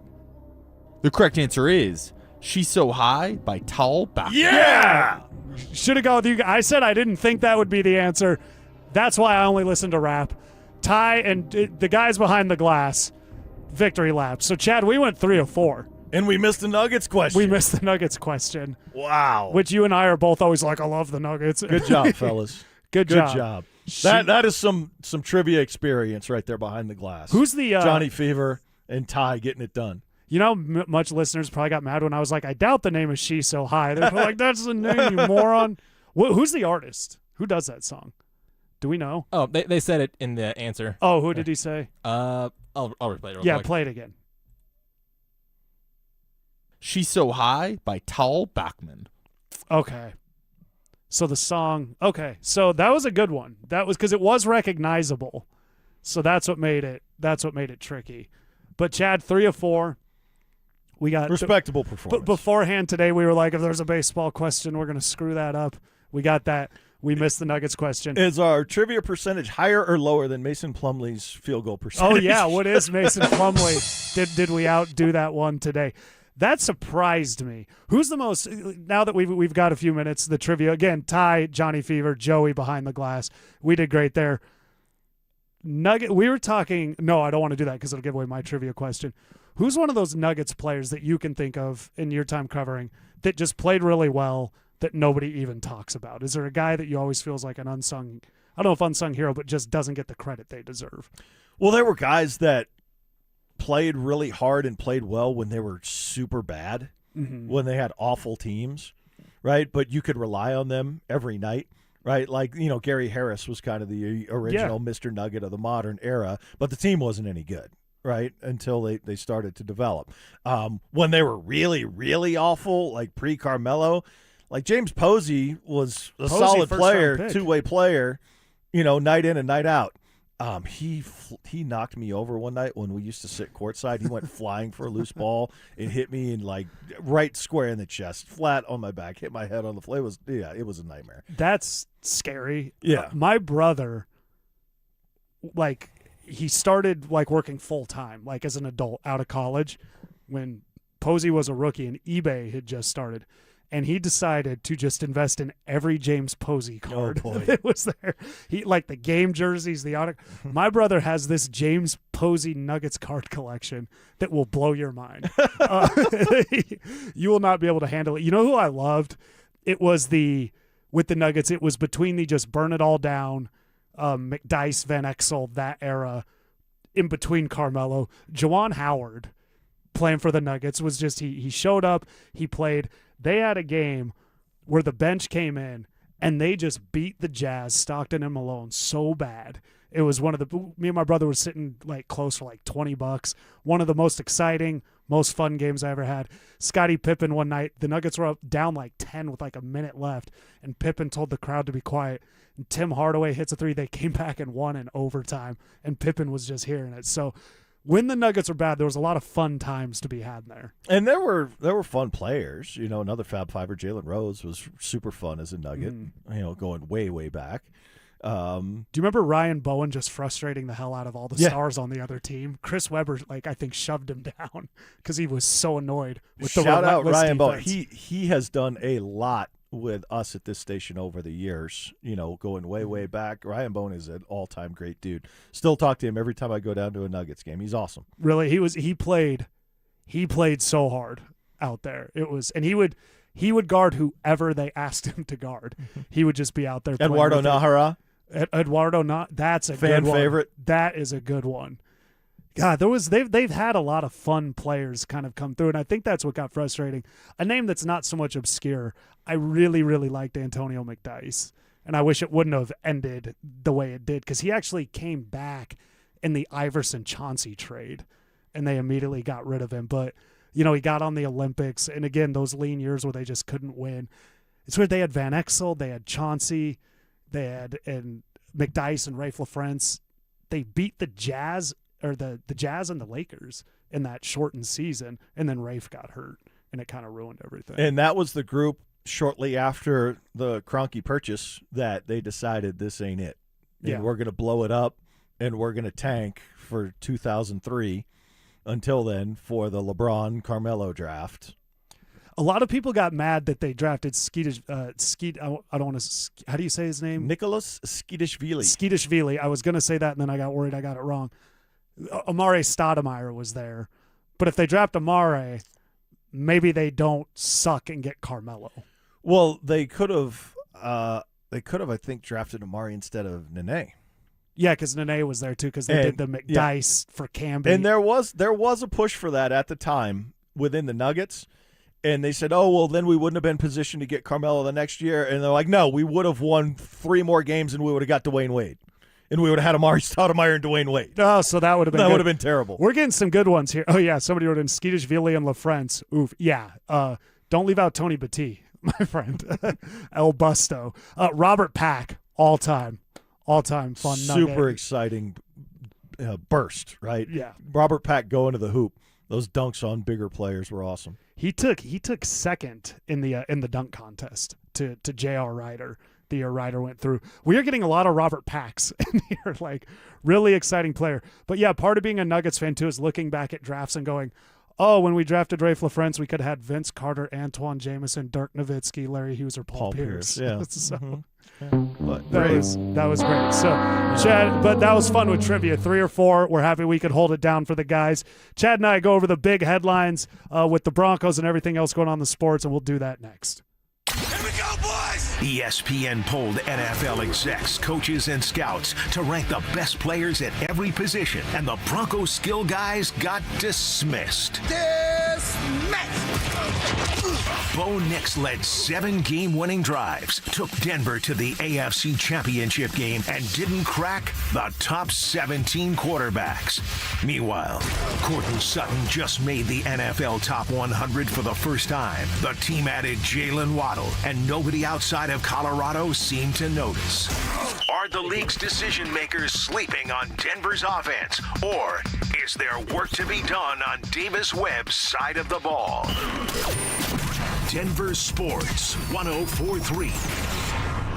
The correct answer is "She's So High" by Tall Back. Yeah! Should have gone with you. I said I didn't think that would be the answer. That's why I only listen to rap. Ty and the guys behind the glass, victory lap. So, Chad, we went 3 of 4. And we missed the Nuggets question. We missed the Nuggets question. Wow. Which you and I are both always like, I love the Nuggets. Good job, fellas. Good job. That is some trivia experience right there behind the glass. Who's the Johnny Fever and Ty getting it done. You know, much listeners probably got mad when I was like, I doubt the name is She So High. They're like, that's the name, you moron. Who's the artist? Who does that song? Do we know? Oh, they said it in the answer. Oh, who did he say? I'll replay it real Yeah, quick. play it again. She's So High by Tal Bachman. Okay. So the song, okay. So that was a good one. That was because it was recognizable. So that's what made it tricky. But Chad, 3 of 4. We got respectable performance. But beforehand today, we were like, if there's a baseball question, we're going to screw that up. We got that. We missed the Nuggets question. Is our trivia percentage higher or lower than Mason Plumlee's field goal percentage? Oh, yeah. What is Mason Plumlee? Did we outdo that one today? That surprised me. Who's the most, now that we've got a few minutes, the trivia, again, Ty, Johnny Fever, Joey behind the glass. We did great there. We were talking, no, I don't want to do that because it'll give away my trivia question. Who's one of those Nuggets players that you can think of in your time covering that just played really well that nobody even talks about? Is there a guy that you always feels like an unsung, I don't know if unsung hero, but just doesn't get the credit they deserve? Well, there were guys that played really hard and played well when they were super bad, when they had awful teams, right? But you could rely on them every night, right? Like, you know, Gary Harris was kind of the original Mr. Nugget of the modern era, but the team wasn't any good, right, until they started to develop. When they were really, really awful, like pre-Carmelo, like James Posey was a solid player, two-way player, you know, night in and night out. He knocked me over one night when we used to sit courtside. He went flying for a loose ball and hit me in like right square in the chest, flat on my back, hit my head on the floor. It was a nightmare. That's scary. Yeah. My brother, like, he started like working full time, like as an adult out of college when Posey was a rookie and eBay had just started. And he decided to just invest in every James Posey card that was there. He like the game jerseys, the auto. My brother has this James Posey Nuggets card collection that will blow your mind. You will not be able to handle it. You know who I loved? It was with the Nuggets. It was between the just burn it all down, McDyess, Van Exel, that era, in between Carmelo. Juwan Howard playing for the Nuggets was just he showed up, he played. They had a game where the bench came in and they just beat the Jazz, Stockton and Malone, so bad. It was me and my brother were sitting like close for like $20. One of the most exciting, most fun games I ever had. Scottie Pippen one night, the Nuggets were up down like 10 with like a minute left, and Pippen told the crowd to be quiet. And Tim Hardaway hits a 3. They came back and won in overtime, and Pippen was just hearing it. So when the Nuggets are bad, there was a lot of fun times to be had there. And there were fun players. You know, another Fab Fiver, Jalen Rose, was super fun as a Nugget, you know, going way, way back. Do you remember Ryan Bowen just frustrating the hell out of all the stars on the other team? Chris Webber, like, I think shoved him down because he was so annoyed with the Shout out Ryan Bowen. defense. He has done a lot with us at this station over the years, you know, going way, way back. Ryan Bowen is an all-time great dude. Still talk to him every time I go down to a Nuggets game. He's awesome. Really, he played so hard out there. It was, and he would guard whoever they asked him to guard. He would just be out there. Eduardo Nahara. That's a fan good one. favorite. That is a good one. God, they've had a lot of fun players kind of come through, and I think that's what got frustrating. A name that's not so much obscure. I really, really liked Antonio McDyess, and I wish it wouldn't have ended the way it did because he actually came back in the Iverson-Chauncey trade, and they immediately got rid of him. But, you know, he got on the Olympics, and again, those lean years where they just couldn't win. It's weird. They had Van Exel, they had Chauncey, they had and McDyess and Raef LaFrentz. They beat the Jazz or the Jazz and the Lakers in that shortened season, and then Rafe got hurt, and it kind of ruined everything. And that was the group shortly after the Kroenke purchase that they decided this ain't it. And we're going to blow it up, and we're going to tank for 2003 until then for the LeBron-Carmelo draft. A lot of people got mad that they drafted I don't want to. How do you say his name? Nicholas Skeetishvili. Skeetishvili. I was going to say that, and then I got worried I got it wrong. Amare Stoudemire was there, but if they draft Amare, maybe they don't suck and get Carmelo. Well, they could have, I think, drafted Amari instead of Nene. Yeah, because Nene was there too, because they did the McDice for Camby. And there was a push for that at the time within the Nuggets. And they said, oh, well, then we wouldn't have been positioned to get Carmelo the next year. And they're like, no, we would have won 3 more games and we would have got Dwayne Wade. And we would have had Amari Stoudemire and Dwayne Wade. Oh, so that would have been That good. would have been terrible. We're getting some good ones here. Oh, yeah, somebody wrote in Skeetish-Villi and LaFrance. Oof, yeah. Don't leave out Tony Battie, my friend. El Busto. Robert Pack, all-time fun nugget. Super exciting burst, right? Yeah. Robert Pack going to the hoop. Those dunks on bigger players were awesome. He took second in the dunk contest to J.R. Ryder. The year Ryder went through. We are getting a lot of Robert Packs in here, like really exciting player. But yeah, part of being a Nuggets fan too is looking back at drafts and going, oh, when we drafted Rafe LaFrance, we could have had Vince Carter, Antoine Jameson, Dirk Nowitzki, Larry Hughes, or Paul Pierce. Yeah. So But that was great. So Chad, but that was fun with trivia. 3 or 4. We're happy we could hold it down for the guys. Chad and I go over the big headlines with the Broncos and everything else going on in the sports, and we'll do that next. ESPN polled NFL execs, coaches, and scouts to rank the best players at every position, and the Broncos skill guys got dismissed. Bo Nix led 7 game-winning drives, took Denver to the AFC Championship game, and didn't crack the top 17 quarterbacks. Meanwhile, Courtland Sutton just made the NFL Top 100 for the first time. The team added Jalen Waddle, and nobody outside of Colorado seemed to notice. Are the league's decision makers sleeping on Denver's offense, or is there work to be done on Davis Webb's side of the ball? Denver Sports 104.3.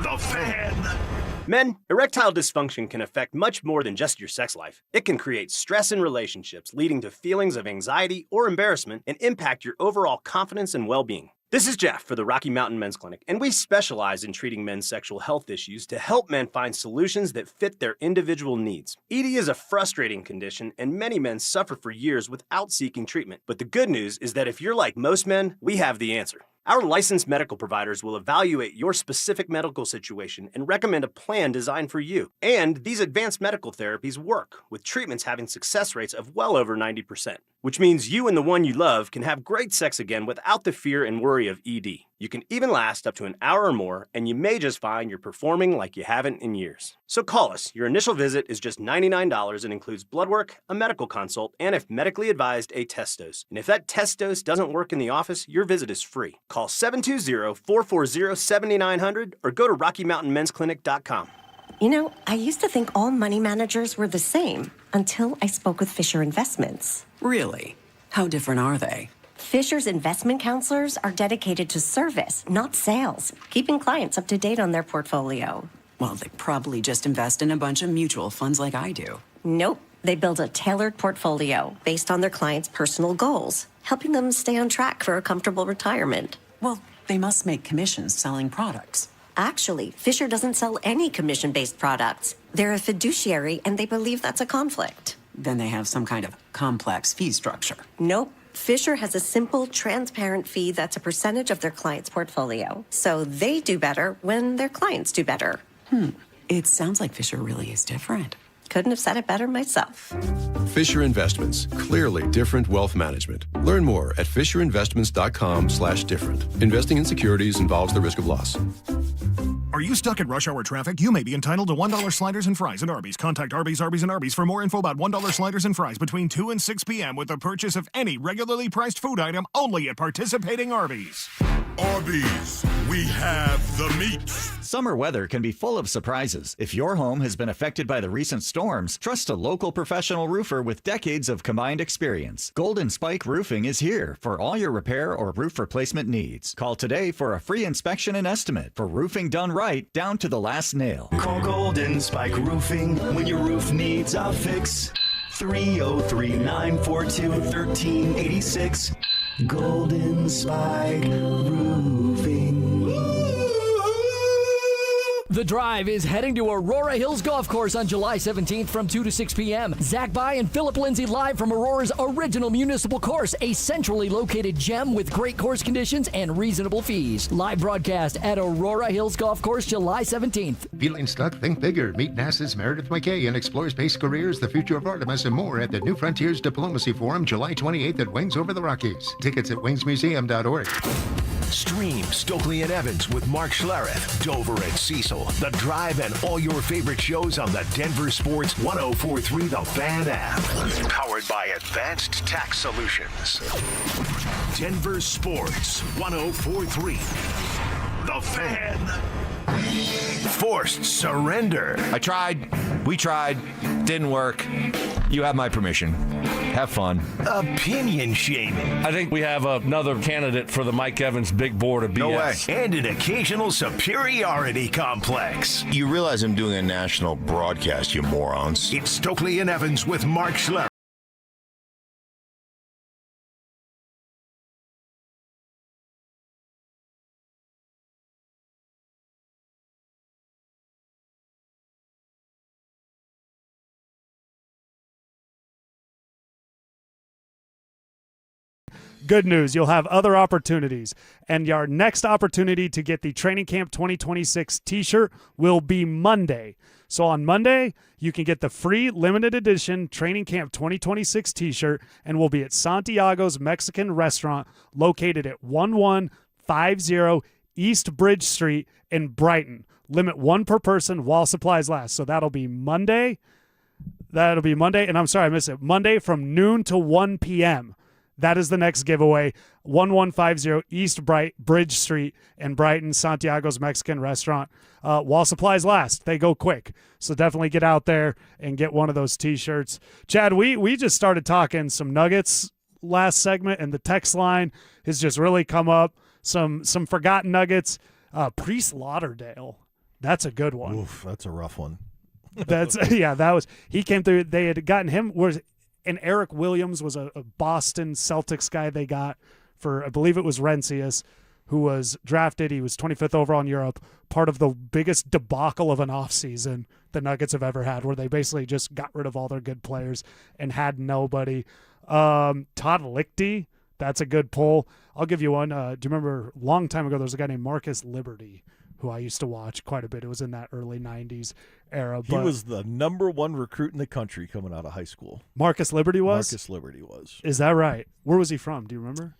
The Fan. Men, erectile dysfunction can affect much more than just your sex life. It can create stress in relationships, leading to feelings of anxiety or embarrassment, and impact your overall confidence and well-being. This is Jeff for the Rocky Mountain Men's Clinic, and we specialize in treating men's sexual health issues to help men find solutions that fit their individual needs. ED is a frustrating condition, and many men suffer for years without seeking treatment. But the good news is that if you're like most men, we have the answer. Our licensed medical providers will evaluate your specific medical situation and recommend a plan designed for you. And these advanced medical therapies work, with treatments having success rates of well over 90%, which means you and the one you love can have great sex again without the fear and worry of ED. You can even last up to an hour or more, and you may just find you're performing like you haven't in years. So call us. Your initial visit is just $99 and includes blood work, a medical consult, and if medically advised, a test dose. And if that test dose doesn't work in the office, your visit is free. Call 720-440-7900 or go to RockyMountainMen'sClinic.com. You know, I used to think all money managers were the same until I spoke with Fisher Investments. Really? How different are they? Fisher's investment counselors are dedicated to service, not sales, keeping clients up to date on their portfolio. Well, they probably just invest in a bunch of mutual funds like I do. Nope. They build a tailored portfolio based on their clients' personal goals, helping them stay on track for a comfortable retirement. Well, they must make commissions selling products. Actually, Fisher doesn't sell any commission-based products. They're a fiduciary, and they believe that's a conflict. Then they have some kind of complex fee structure. Nope. Fisher has a simple, transparent fee that's a percentage of their client's portfolio. So they do better when their clients do better. It sounds like Fisher really is different. Couldn't have said it better myself. Fisher Investments. Clearly different wealth management. Learn more at FisherInvestments.com/different. Investing in securities involves the risk of loss. Are you stuck in rush hour traffic? You may be entitled to $1 sliders and fries at Arby's. Contact Arby's, and Arby's for more info about $1 sliders and fries between 2 and 6 p.m. with the purchase of any regularly priced food item only at participating Arby's. Arby's, we have the meat. Summer weather can be full of surprises. If your home has been affected by the recent storms, trust a local professional roofer with decades of combined experience. Golden Spike Roofing is here for all your repair or roof replacement needs. Call today for a free inspection and estimate for roofing done right down to the last nail. Call Golden Spike Roofing when your roof needs a fix. 303-942-1386. Golden Spike Roofing. The Drive is heading to Aurora Hills Golf Course on July 17th from 2 to 6 p.m. Zach By and Philip Lindsay live from Aurora's original municipal course, a centrally located gem with great course conditions and reasonable fees. Live broadcast at Aurora Hills Golf Course July 17th. Feeling stuck? Think bigger. Meet NASA's Meredith McKay and explore space careers, the future of Artemis, and more at the New Frontiers Diplomacy Forum July 28th at Wings Over the Rockies. Tickets at wingsmuseum.org. Stream Stokley and Evans with Mark Schlereth, Dover and Cecil, The Drive, and all your favorite shows on the Denver Sports 104.3 The Fan app. Powered by Advanced Tax Solutions. Denver Sports 104.3 The Fan. Forced surrender. I tried. We tried. Didn't work. You have my permission. Have fun. Opinion shaming. I think we have another candidate for the Mike Evans big board of BS. No way. And an occasional superiority complex. You realize I'm doing a national broadcast, you morons. It's Stokley and Evans with Mark Schlereth. Good news, you'll have other opportunities. And your next opportunity to get the Training Camp 2026 t-shirt will be Monday. So on Monday, you can get the free limited edition Training Camp 2026 t-shirt, and we'll be at Santiago's Mexican restaurant located at 1150 East Bridge Street in Brighton. Limit one per person while supplies last. So that'll be Monday. And I'm sorry, I missed it. Monday from noon to 1 p.m. That is the next giveaway. 1150 East Bridge Street in Brighton, Santiago's Mexican restaurant. While supplies last, they go quick. So definitely get out there and get one of those T-shirts. Chad, we just started talking some Nuggets last segment, and the text line has just really come up. Some forgotten Nuggets. Priest Lauderdale. That's a good one. Oof, that's a rough one. He came through. They had gotten him. And Eric Williams was a Boston Celtics guy they got for, I believe it was Rencius, who was drafted. He was 25th overall in Europe, part of the biggest debacle of an offseason the Nuggets have ever had, where they basically just got rid of all their good players and had nobody. Todd Lichty, that's a good pull. I'll give you one. Do you remember a long time ago there was a guy named Marcus Liberty, who I used to watch quite a bit. It was in that early 90s era. He was the #1 recruit in the country coming out of high school. Marcus Liberty was? Marcus Liberty was. Is that right? Where was he from? Do you remember?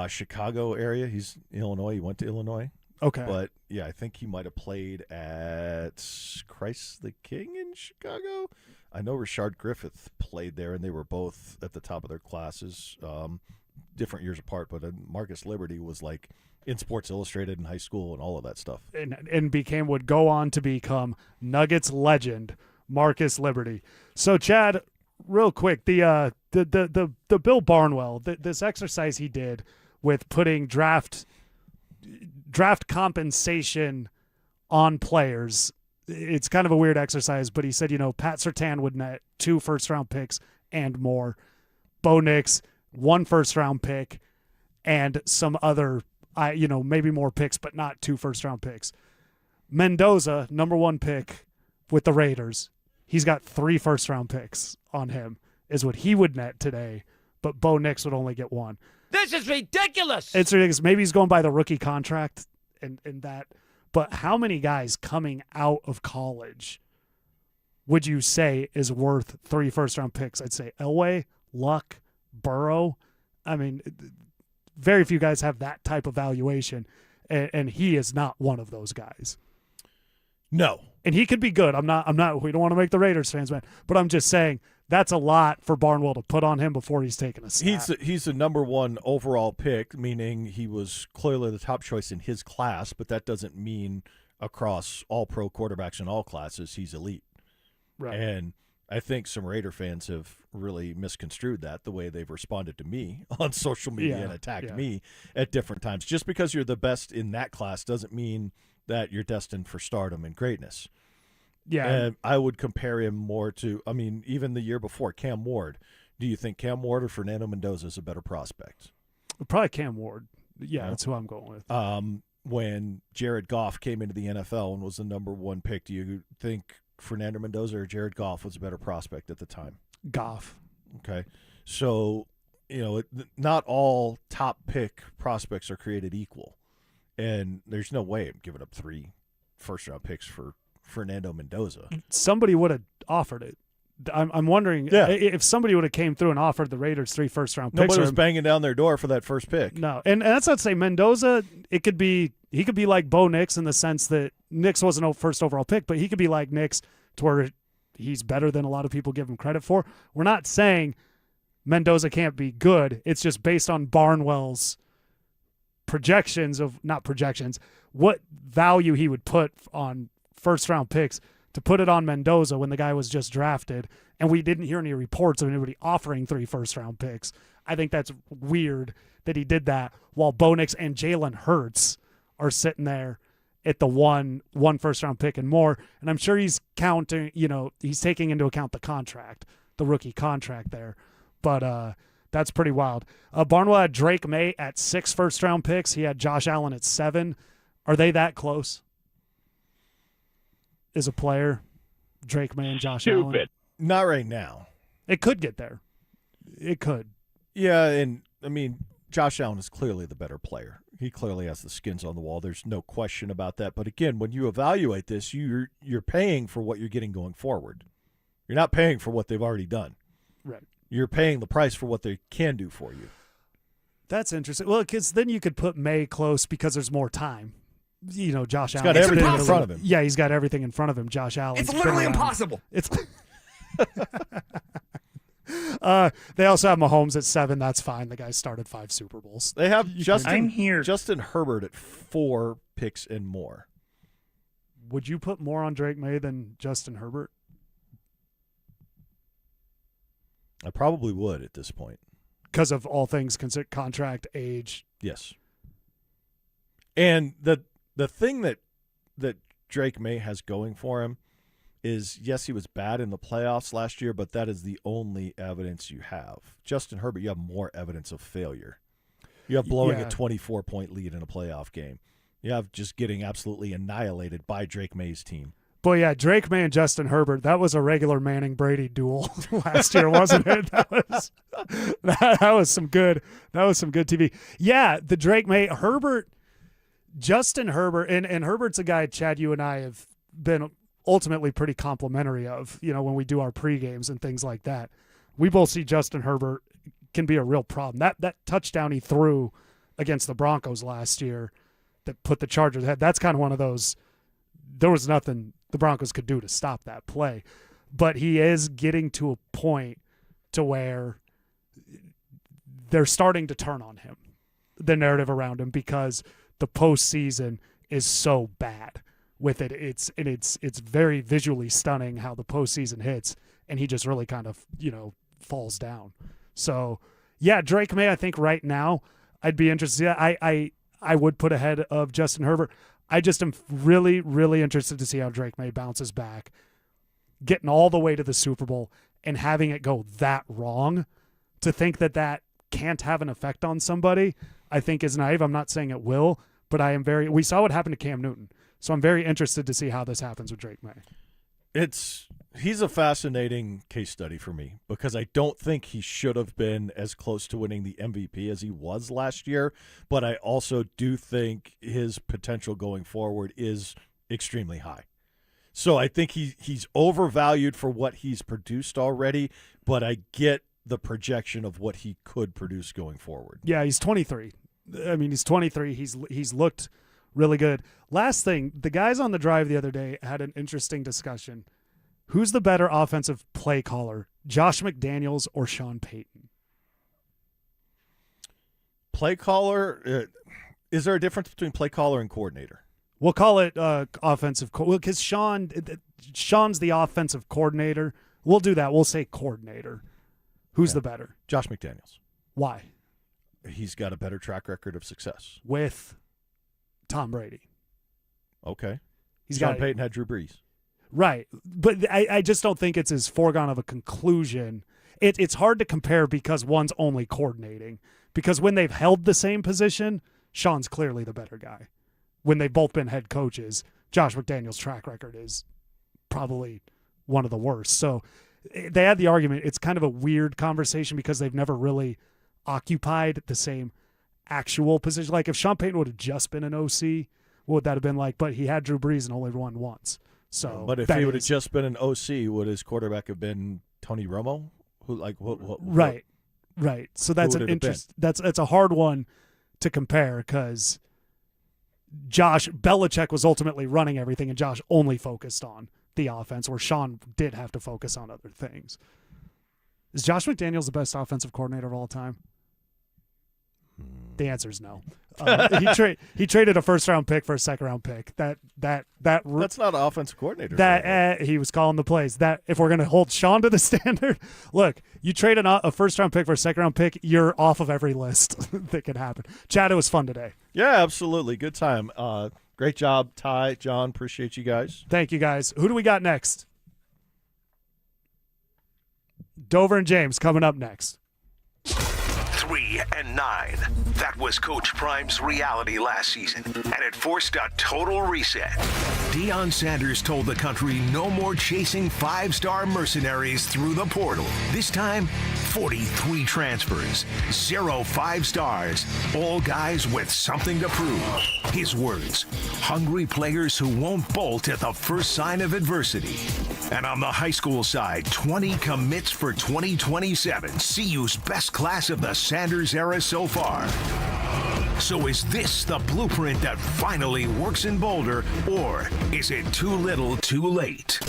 Chicago area. He's Illinois. He went to Illinois. Okay. But, yeah, I think he might have played at Christ the King in Chicago. I know Rashard Griffith played there, and they were both at the top of their classes, different years apart. But Marcus Liberty was like in Sports Illustrated in high school and all of that stuff. And would go on to become Nuggets legend, Marcus Liberty. So, Chad, real quick, the Bill Barnwell, this exercise he did with putting draft compensation on players, it's kind of a weird exercise, but he said, Pat Surtain would net 2 first-round picks and more. Bo Nix, 1 first-round pick, and some other maybe more picks, but not 2 first-round picks. Mendoza, #1 pick with the Raiders. He's got 3 first-round picks on him, is what he would net today, but Bo Nix would only get 1. This is ridiculous. It's ridiculous. Maybe he's going by the rookie contract and that, but how many guys coming out of college would you say is worth 3 first-round picks? I'd say Elway, Luck, Burrow. I mean, very few guys have that type of valuation, and he is not one of those guys. No. And he could be good. I'm not. We don't want to make the Raiders fans mad, but I'm just saying that's a lot for Barnwell to put on him before he's taken a snap. He's a #1 overall pick, meaning he was clearly the top choice in his class, but that doesn't mean across all pro quarterbacks in all classes he's elite. Right. And I think some Raider fans have really misconstrued that, the way they've responded to me on social media and attacked me at different times. Just because you're the best in that class doesn't mean that you're destined for stardom and greatness. Yeah. And I would compare him more to, even the year before, Cam Ward. Do you think Cam Ward or Fernando Mendoza is a better prospect? Probably Cam Ward. Yeah, that's who I'm going with. when Jared Goff came into the NFL and was the number 1 pick, do you think Fernando Mendoza or Jared Goff was a better prospect at the time? Goff. Okay. So, not all top pick prospects are created equal. And there's no way I'm giving up 3 first-round picks for Fernando Mendoza. Somebody would have offered it. I'm wondering if somebody would have came through and offered the Raiders 3 first-round picks. Nobody was banging down their door for that first pick. No, and that's not to say Mendoza. He could be like Bo Nix in the sense that Nix wasn't a first overall pick, but he could be like Nix to where he's better than a lot of people give him credit for. We're not saying Mendoza can't be good. It's just based on Barnwell's projections of not projections, what value he would put on first-round picks. To put it on Mendoza when the guy was just drafted, and we didn't hear any reports of anybody offering 3 first-round picks. I think that's weird that he did that while Bo Nix and Jalen Hurts are sitting there at the one first-round pick and more. And I'm sure he's counting, he's taking into account the contract, the rookie contract there. But that's pretty wild. Barnwell had Drake May at 6 first-round picks. He had Josh Allen at 7. Are they that close? As a player, Drake May and Josh Allen? Not right now. It could get there. It could. Yeah, and Josh Allen is clearly the better player. He clearly has the skins on the wall. There's no question about that. But again, when you evaluate this, you're paying for what you're getting going forward. You're not paying for what they've already done. Right. You're paying the price for what they can do for you. That's interesting. Well, because then you could put May close because there's more time. Josh Allen. He's got everything in front of him. Yeah, he's got everything in front of him. Josh Allen. It's literally impossible. It's. They also have Mahomes at 7. That's fine. The guy started 5 Super Bowls. They have I'm here. Justin Herbert at 4 picks and more. Would you put more on Drake May than Justin Herbert? I probably would at this point. Because of all things considered, contract, age. Yes. And the thing that Drake May has going for him is, yes, he was bad in the playoffs last year, but that is the only evidence you have. Justin Herbert, you have more evidence of failure. You have blowing a 24-point lead in a playoff game. You have just getting absolutely annihilated by Drake May's team. Boy, yeah, Drake May and Justin Herbert, that was a regular Manning-Brady duel last year, wasn't it? That was some good TV. Yeah, the Drake May, Herbert, Justin Herbert, and Herbert's a guy, Chad, you and I have been ultimately pretty complimentary of, when we do our pre-games and things like that. We both see Justin Herbert can be a real problem. That touchdown he threw against the Broncos last year that put the Chargers ahead, that's kind of one of those, there was nothing the Broncos could do to stop that play. But he is getting to a point to where they're starting to turn on him, the narrative around him, because the postseason is so bad with it. It's very visually stunning how the postseason hits, and he just really kind of, falls down. So, yeah, Drake May, I think right now I'd be interested. I would put ahead of Justin Herbert. I just am really, really interested to see how Drake May bounces back, getting all the way to the Super Bowl and having it go that wrong. To think that can't have an effect on somebody, I think is naive. I'm not saying it will, but we saw what happened to Cam Newton. So I'm very interested to see how this happens with Drake May. He's a fascinating case study for me because I don't think he should have been as close to winning the MVP as he was last year, but I also do think his potential going forward is extremely high. So I think he's overvalued for what he's produced already, but I get the projection of what he could produce going forward. Yeah, he's 23. He's 23. He's looked really good. Last thing, the guys on the drive the other day had an interesting discussion. Who's the better offensive play caller, Josh McDaniels or Sean Payton? Play caller, is there a difference between play caller and coordinator? We'll call it offensive, because Sean's the offensive coordinator. We'll do that. We'll say coordinator. Who's the better? Josh McDaniels. Why? He's got a better track record of success. With Tom Brady. Okay. Sean Payton had Drew Brees. Right. But I just don't think it's as foregone of a conclusion. It's hard to compare because one's only coordinating. Because when they've held the same position, Sean's clearly the better guy. when they've both been head coaches, Josh McDaniels' track record is probably one of the worst. So they had the argument. It's kind of a weird conversation because they've never really occupied the same actual position. Like if Sean Payton would have just been an OC, what would that have been like? But he had Drew Brees and only won once. So, but if he would have just been an OC, would his quarterback have been Tony Romo? Who like what? Right. So that's an interest. That's a hard one to compare because Belichick was ultimately running everything, and Josh only focused on the offense, where Sean did have to focus on other things. Is Josh McDaniels the best offensive coordinator of all time? The answer is no. He traded a first-round pick for a second-round pick. That's not an offensive coordinator. He was calling the plays. That if we're going to hold Sean to the standard, look, you trade a first-round pick for a second-round pick, you're off of every list that can happen. Chad, it was fun today. Yeah, absolutely. Good time. Great job, Ty, John. Appreciate you guys. Thank you, guys. Who do we got next? Dover and James coming up next. 3 and 9. That was Coach Prime's reality last season, and it forced a total reset. Deion Sanders told the country no more chasing 5-star mercenaries through the portal. This time, 43 transfers, 0 5 stars, all guys with something to prove. His words, hungry players who won't bolt at the first sign of adversity. And on the high school side, 20 commits for 2027, CU's best class of the Sanders era so far. So is this the blueprint that finally works in Boulder, or is it too little too late?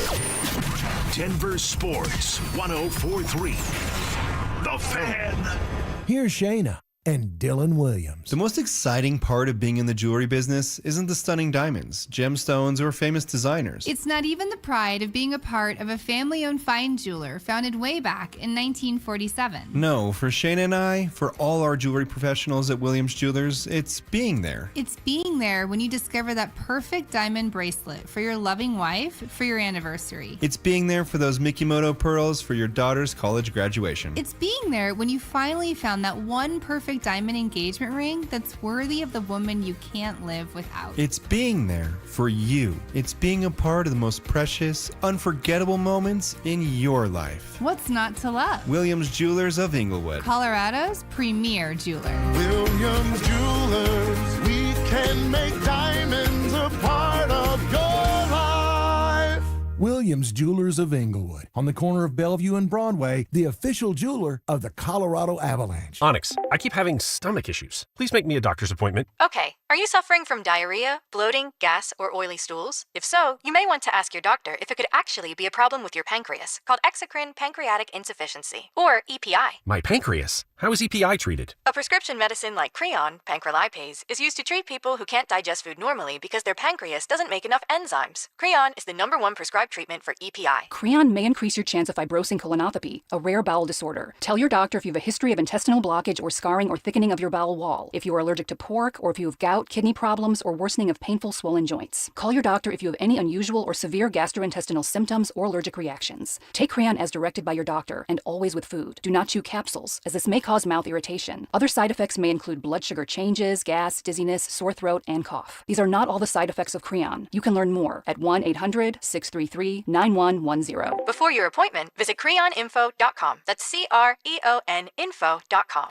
Denver Sports 104.3. The Fan. Here's Shayna and Dylan Williams. The most exciting part of being in the jewelry business isn't the stunning diamonds, gemstones, or famous designers. It's not even the pride of being a part of a family-owned fine jeweler founded way back in 1947. No, for Shayna and I, for all our jewelry professionals at Williams Jewelers, it's being there. It's being there when you discover that perfect diamond bracelet for your loving wife for your anniversary. It's being there for those Mikimoto pearls for your daughter's college graduation. It's being there when you finally found that one perfect diamond engagement ring that's worthy of the woman you can't live without. It's being there for you. It's being a part of the most precious, unforgettable moments in your life. What's not to love? Williams Jewelers of Inglewood, Colorado's premier jeweler. Williams Jewelers, we can make diamonds a part of your life. Williams Jewelers of Inglewood, on the corner of Bellevue and Broadway, the official jeweler of the Colorado Avalanche. Onyx, I keep having stomach issues. Please make me a doctor's appointment. Okay, are you suffering from diarrhea, bloating, gas, or oily stools? If so, you may want to ask your doctor if it could actually be a problem with your pancreas, called exocrine pancreatic insufficiency, or EPI. My pancreas? How is EPI treated? A prescription medicine like Creon, pancrelipase, is used to treat people who can't digest food normally because their pancreas doesn't make enough enzymes. Creon is the #1 prescribed treatment for EPI. Creon may increase your chance of fibrosing colonopathy, a rare bowel disorder. Tell your doctor if you have a history of intestinal blockage or scarring or thickening of your bowel wall, if you are allergic to pork, or if you have gout, kidney problems, or worsening of painful swollen joints. Call your doctor if you have any unusual or severe gastrointestinal symptoms or allergic reactions. Take Creon as directed by your doctor, and always with food. Do not chew capsules, as this may cause mouth irritation. Other side effects may include blood sugar changes, gas, dizziness, sore throat, and cough. These are not all the side effects of Creon. You can learn more at 1-800-633-9110. Before your appointment, visit creoninfo.com. That's CREON info.com.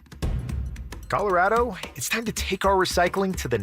Colorado, it's time to take our recycling to the